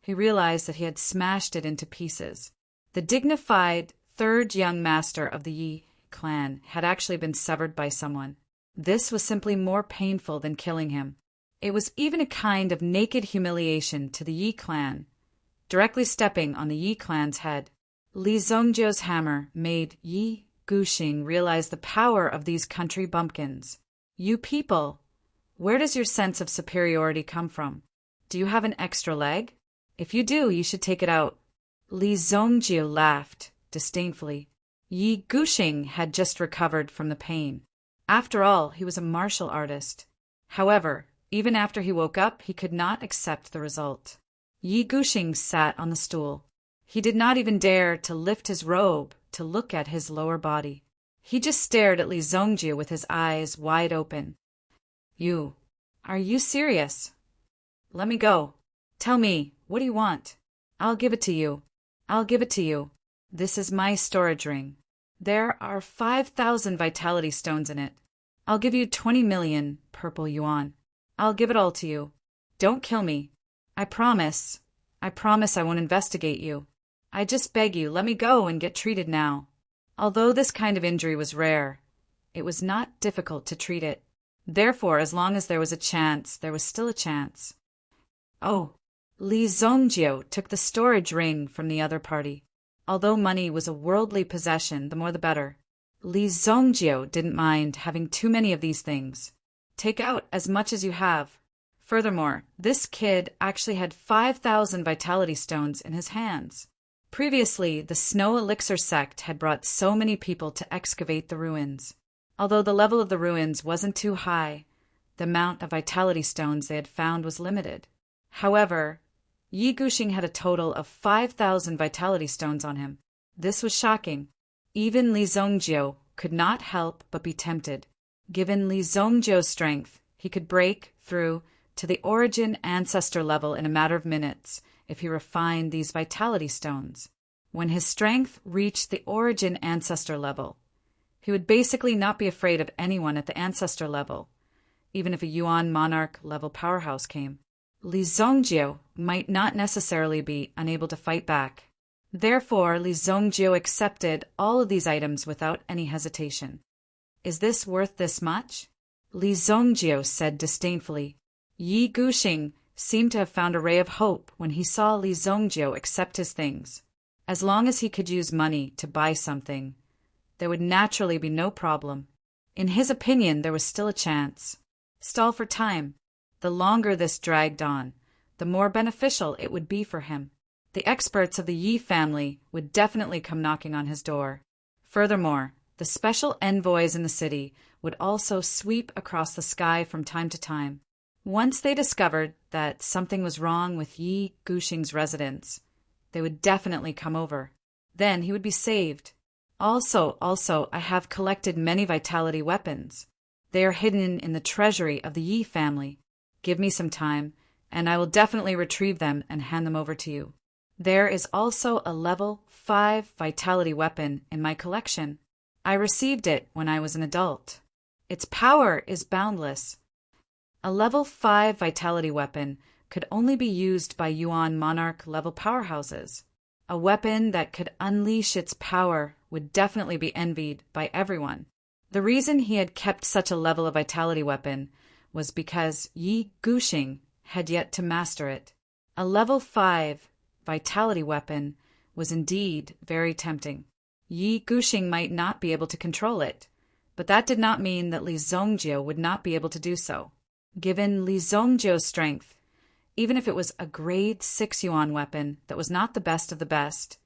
he realized that he had smashed it into pieces. The dignified third young master of the Yi clan, had actually been severed by someone. This was simply more painful than killing him. It was even a kind of naked humiliation to the Yi clan, directly stepping on the Yi clan's head. Li Zongjiu's hammer made Yi Guxing realize the power of these country bumpkins. You people, where does your sense of superiority come from? Do you have an extra leg? If you do, you should take it out. Li Zongjiu laughed disdainfully. Yi Guxing had just recovered from the pain. After all, he was a martial artist. However, even after he woke up, he could not accept the result. Yi Guxing sat on the stool. He did not even dare to lift his robe to look at his lower body. He just stared at Li Zongjiu with his eyes wide open. Are you serious? Let me go. Tell me, what do you want? I'll give it to you. This is my storage ring. There are 5,000 vitality stones in it. I'll give you 20 million purple yuan. I'll give it all to you. Don't kill me. I promise I won't investigate you. I just beg you, let me go and get treated now. Although this kind of injury was rare, it was not difficult to treat it. Therefore, as long as there was a chance, there was still a chance. Oh, Li Zongjiu took the storage ring from the other party. Although money was a worldly possession, the more the better. Li Zongjiu didn't mind having too many of these things. Take out as much as you have. Furthermore, this kid actually had 5,000 vitality stones in his hands. Previously, the Snow Elixir sect had brought so many people to excavate the ruins. Although the level of the ruins wasn't too high, the amount of vitality stones they had found was limited. However, Yi Guxing had a total of 5,000 vitality stones on him. This was shocking. Even Li Zongjiu could not help but be tempted. Given Li Zongjiu's strength, he could break through to the origin ancestor level in a matter of minutes if he refined these vitality stones. When his strength reached the origin ancestor level, he would basically not be afraid of anyone at the ancestor level, even if a Yuan monarch level powerhouse came. Li Zongjiu might not necessarily be unable to fight back. Therefore, Li Zongjiu accepted all of these items without any hesitation. Is this worth this much? Li Zongjiu said disdainfully. Yi Guxing seemed to have found a ray of hope when he saw Li Zongjiu accept his things. As long as he could use money to buy something, there would naturally be no problem. In his opinion, there was still a chance. Stall for time. The longer this dragged on, the more beneficial it would be for him. The experts of the Yi family would definitely come knocking on his door. Furthermore, the special envoys in the city would also sweep across the sky from time to time. Once they discovered that something was wrong with Yi Guxing's residence, they would definitely come over. Then he would be saved. Also, I have collected many vitality weapons. They are hidden in the treasury of the Yi family. Give me some time, and I will definitely retrieve them and hand them over to you. There is also a level 5 vitality weapon in my collection. I received it when I was an adult. Its power is boundless. A level 5 vitality weapon could only be used by Yuan monarch level powerhouses. A weapon that could unleash its power would definitely be envied by everyone. The reason he had kept such a level of vitality weapon was because Yi Guxing had yet to master it. A level 5 vitality weapon was indeed very tempting. Yi Guxing might not be able to control it, but that did not mean that Li Zongjiu would not be able to do so. Given Li Zongjiu's strength, even if it was a grade 6 yuan weapon that was not the best of the best,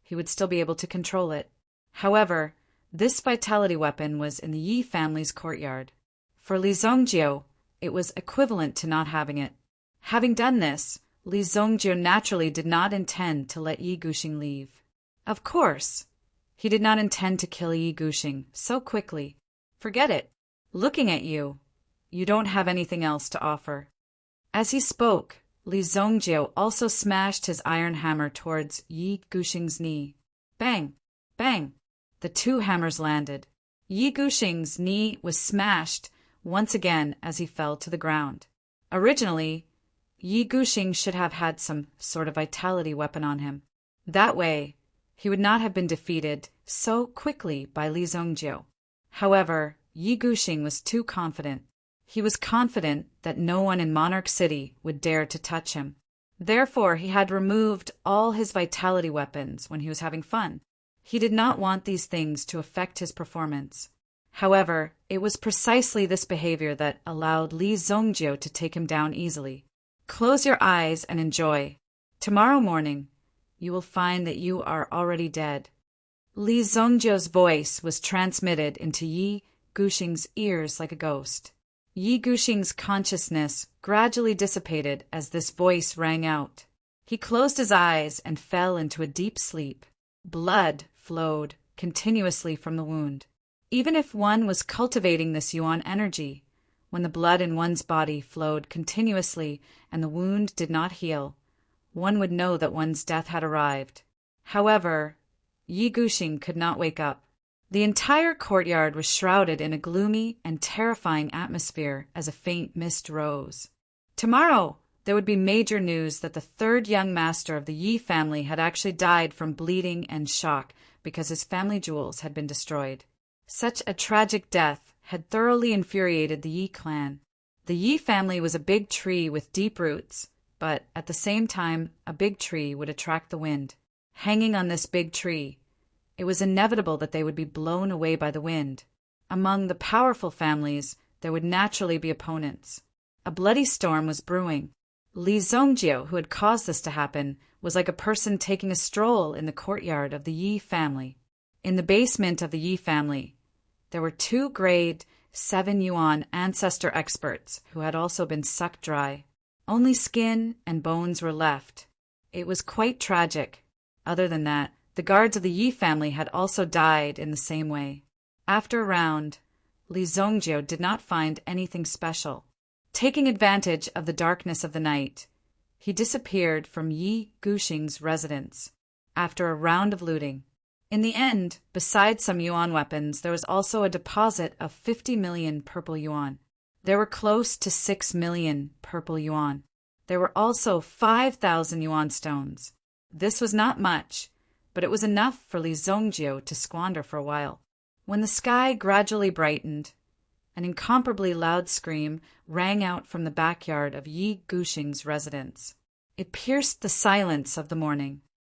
he would still be able to control it. However, this vitality weapon was in the Yi family's courtyard. For Li Zongjiu, it was equivalent to not having it. Having done this, Li Zongjiu naturally did not intend to let Yi Guxing leave. Of course, he did not intend to kill Yi Guxing so quickly. Forget it. Looking at you, you don't have anything else to offer. As he spoke, Li Zongjiu also smashed his iron hammer towards Yi Guxing's knee. Bang! Bang! The two hammers landed. Yi Guxing's knee was smashed once again as he fell to the ground. Originally, Yi Guxing should have had some sort of vitality weapon on him. That way, he would not have been defeated so quickly by Li Zongjiu. However, Yi Guxing was too confident. He was confident that no one in Monarch City would dare to touch him. Therefore, he had removed all his vitality weapons when he was having fun. He did not want these things to affect his performance. However, it was precisely this behavior that allowed Li Zongjiu to take him down easily. Close your eyes and enjoy. Tomorrow morning, you will find that you are already dead. Li Zongjiu's voice was transmitted into Yi Guxing's ears like a ghost. Yi Guxing's consciousness gradually dissipated as this voice rang out. He closed his eyes and fell into a deep sleep. Blood flowed continuously from the wound. Even if one was cultivating this yuan energy, when the blood in one's body flowed continuously and the wound did not heal, one would know that one's death had arrived. However, Yi Guxing could not wake up. The entire courtyard was shrouded in a gloomy and terrifying atmosphere as a faint mist rose. Tomorrow, there would be major news that the third young master of the Yi family had actually died from bleeding and shock because his family jewels had been destroyed. Such a tragic death had thoroughly infuriated the Yi clan. The Yi family was a big tree with deep roots, but at the same time, a big tree would attract the wind. Hanging on this big tree, it was inevitable that they would be blown away by the wind. Among the powerful families, there would naturally be opponents. A bloody storm was brewing. Li Zongjiu, who had caused this to happen, was like a person taking a stroll in the courtyard of the Yi family. In the basement of the Yi family, there were 2 grade 7 yuan ancestor experts who had also been sucked dry. Only skin and bones were left. It was quite tragic. Other than that, the guards of the Yi family had also died in the same way. After a round, Li Zongjiu did not find anything special. Taking advantage of the darkness of the night, he disappeared from Yi Guxing's residence after a round of looting. In the end, besides some yuan weapons, there was also a deposit of 50 million purple yuan. There were close to 6 million purple yuan. There were also 5,000 yuan stones. This was not much, but it was enough for Li Zongjiu to squander for a while. When the sky gradually brightened, an incomparably loud scream rang out from the backyard of Yi Guxing's residence. It pierced the silence of the morning.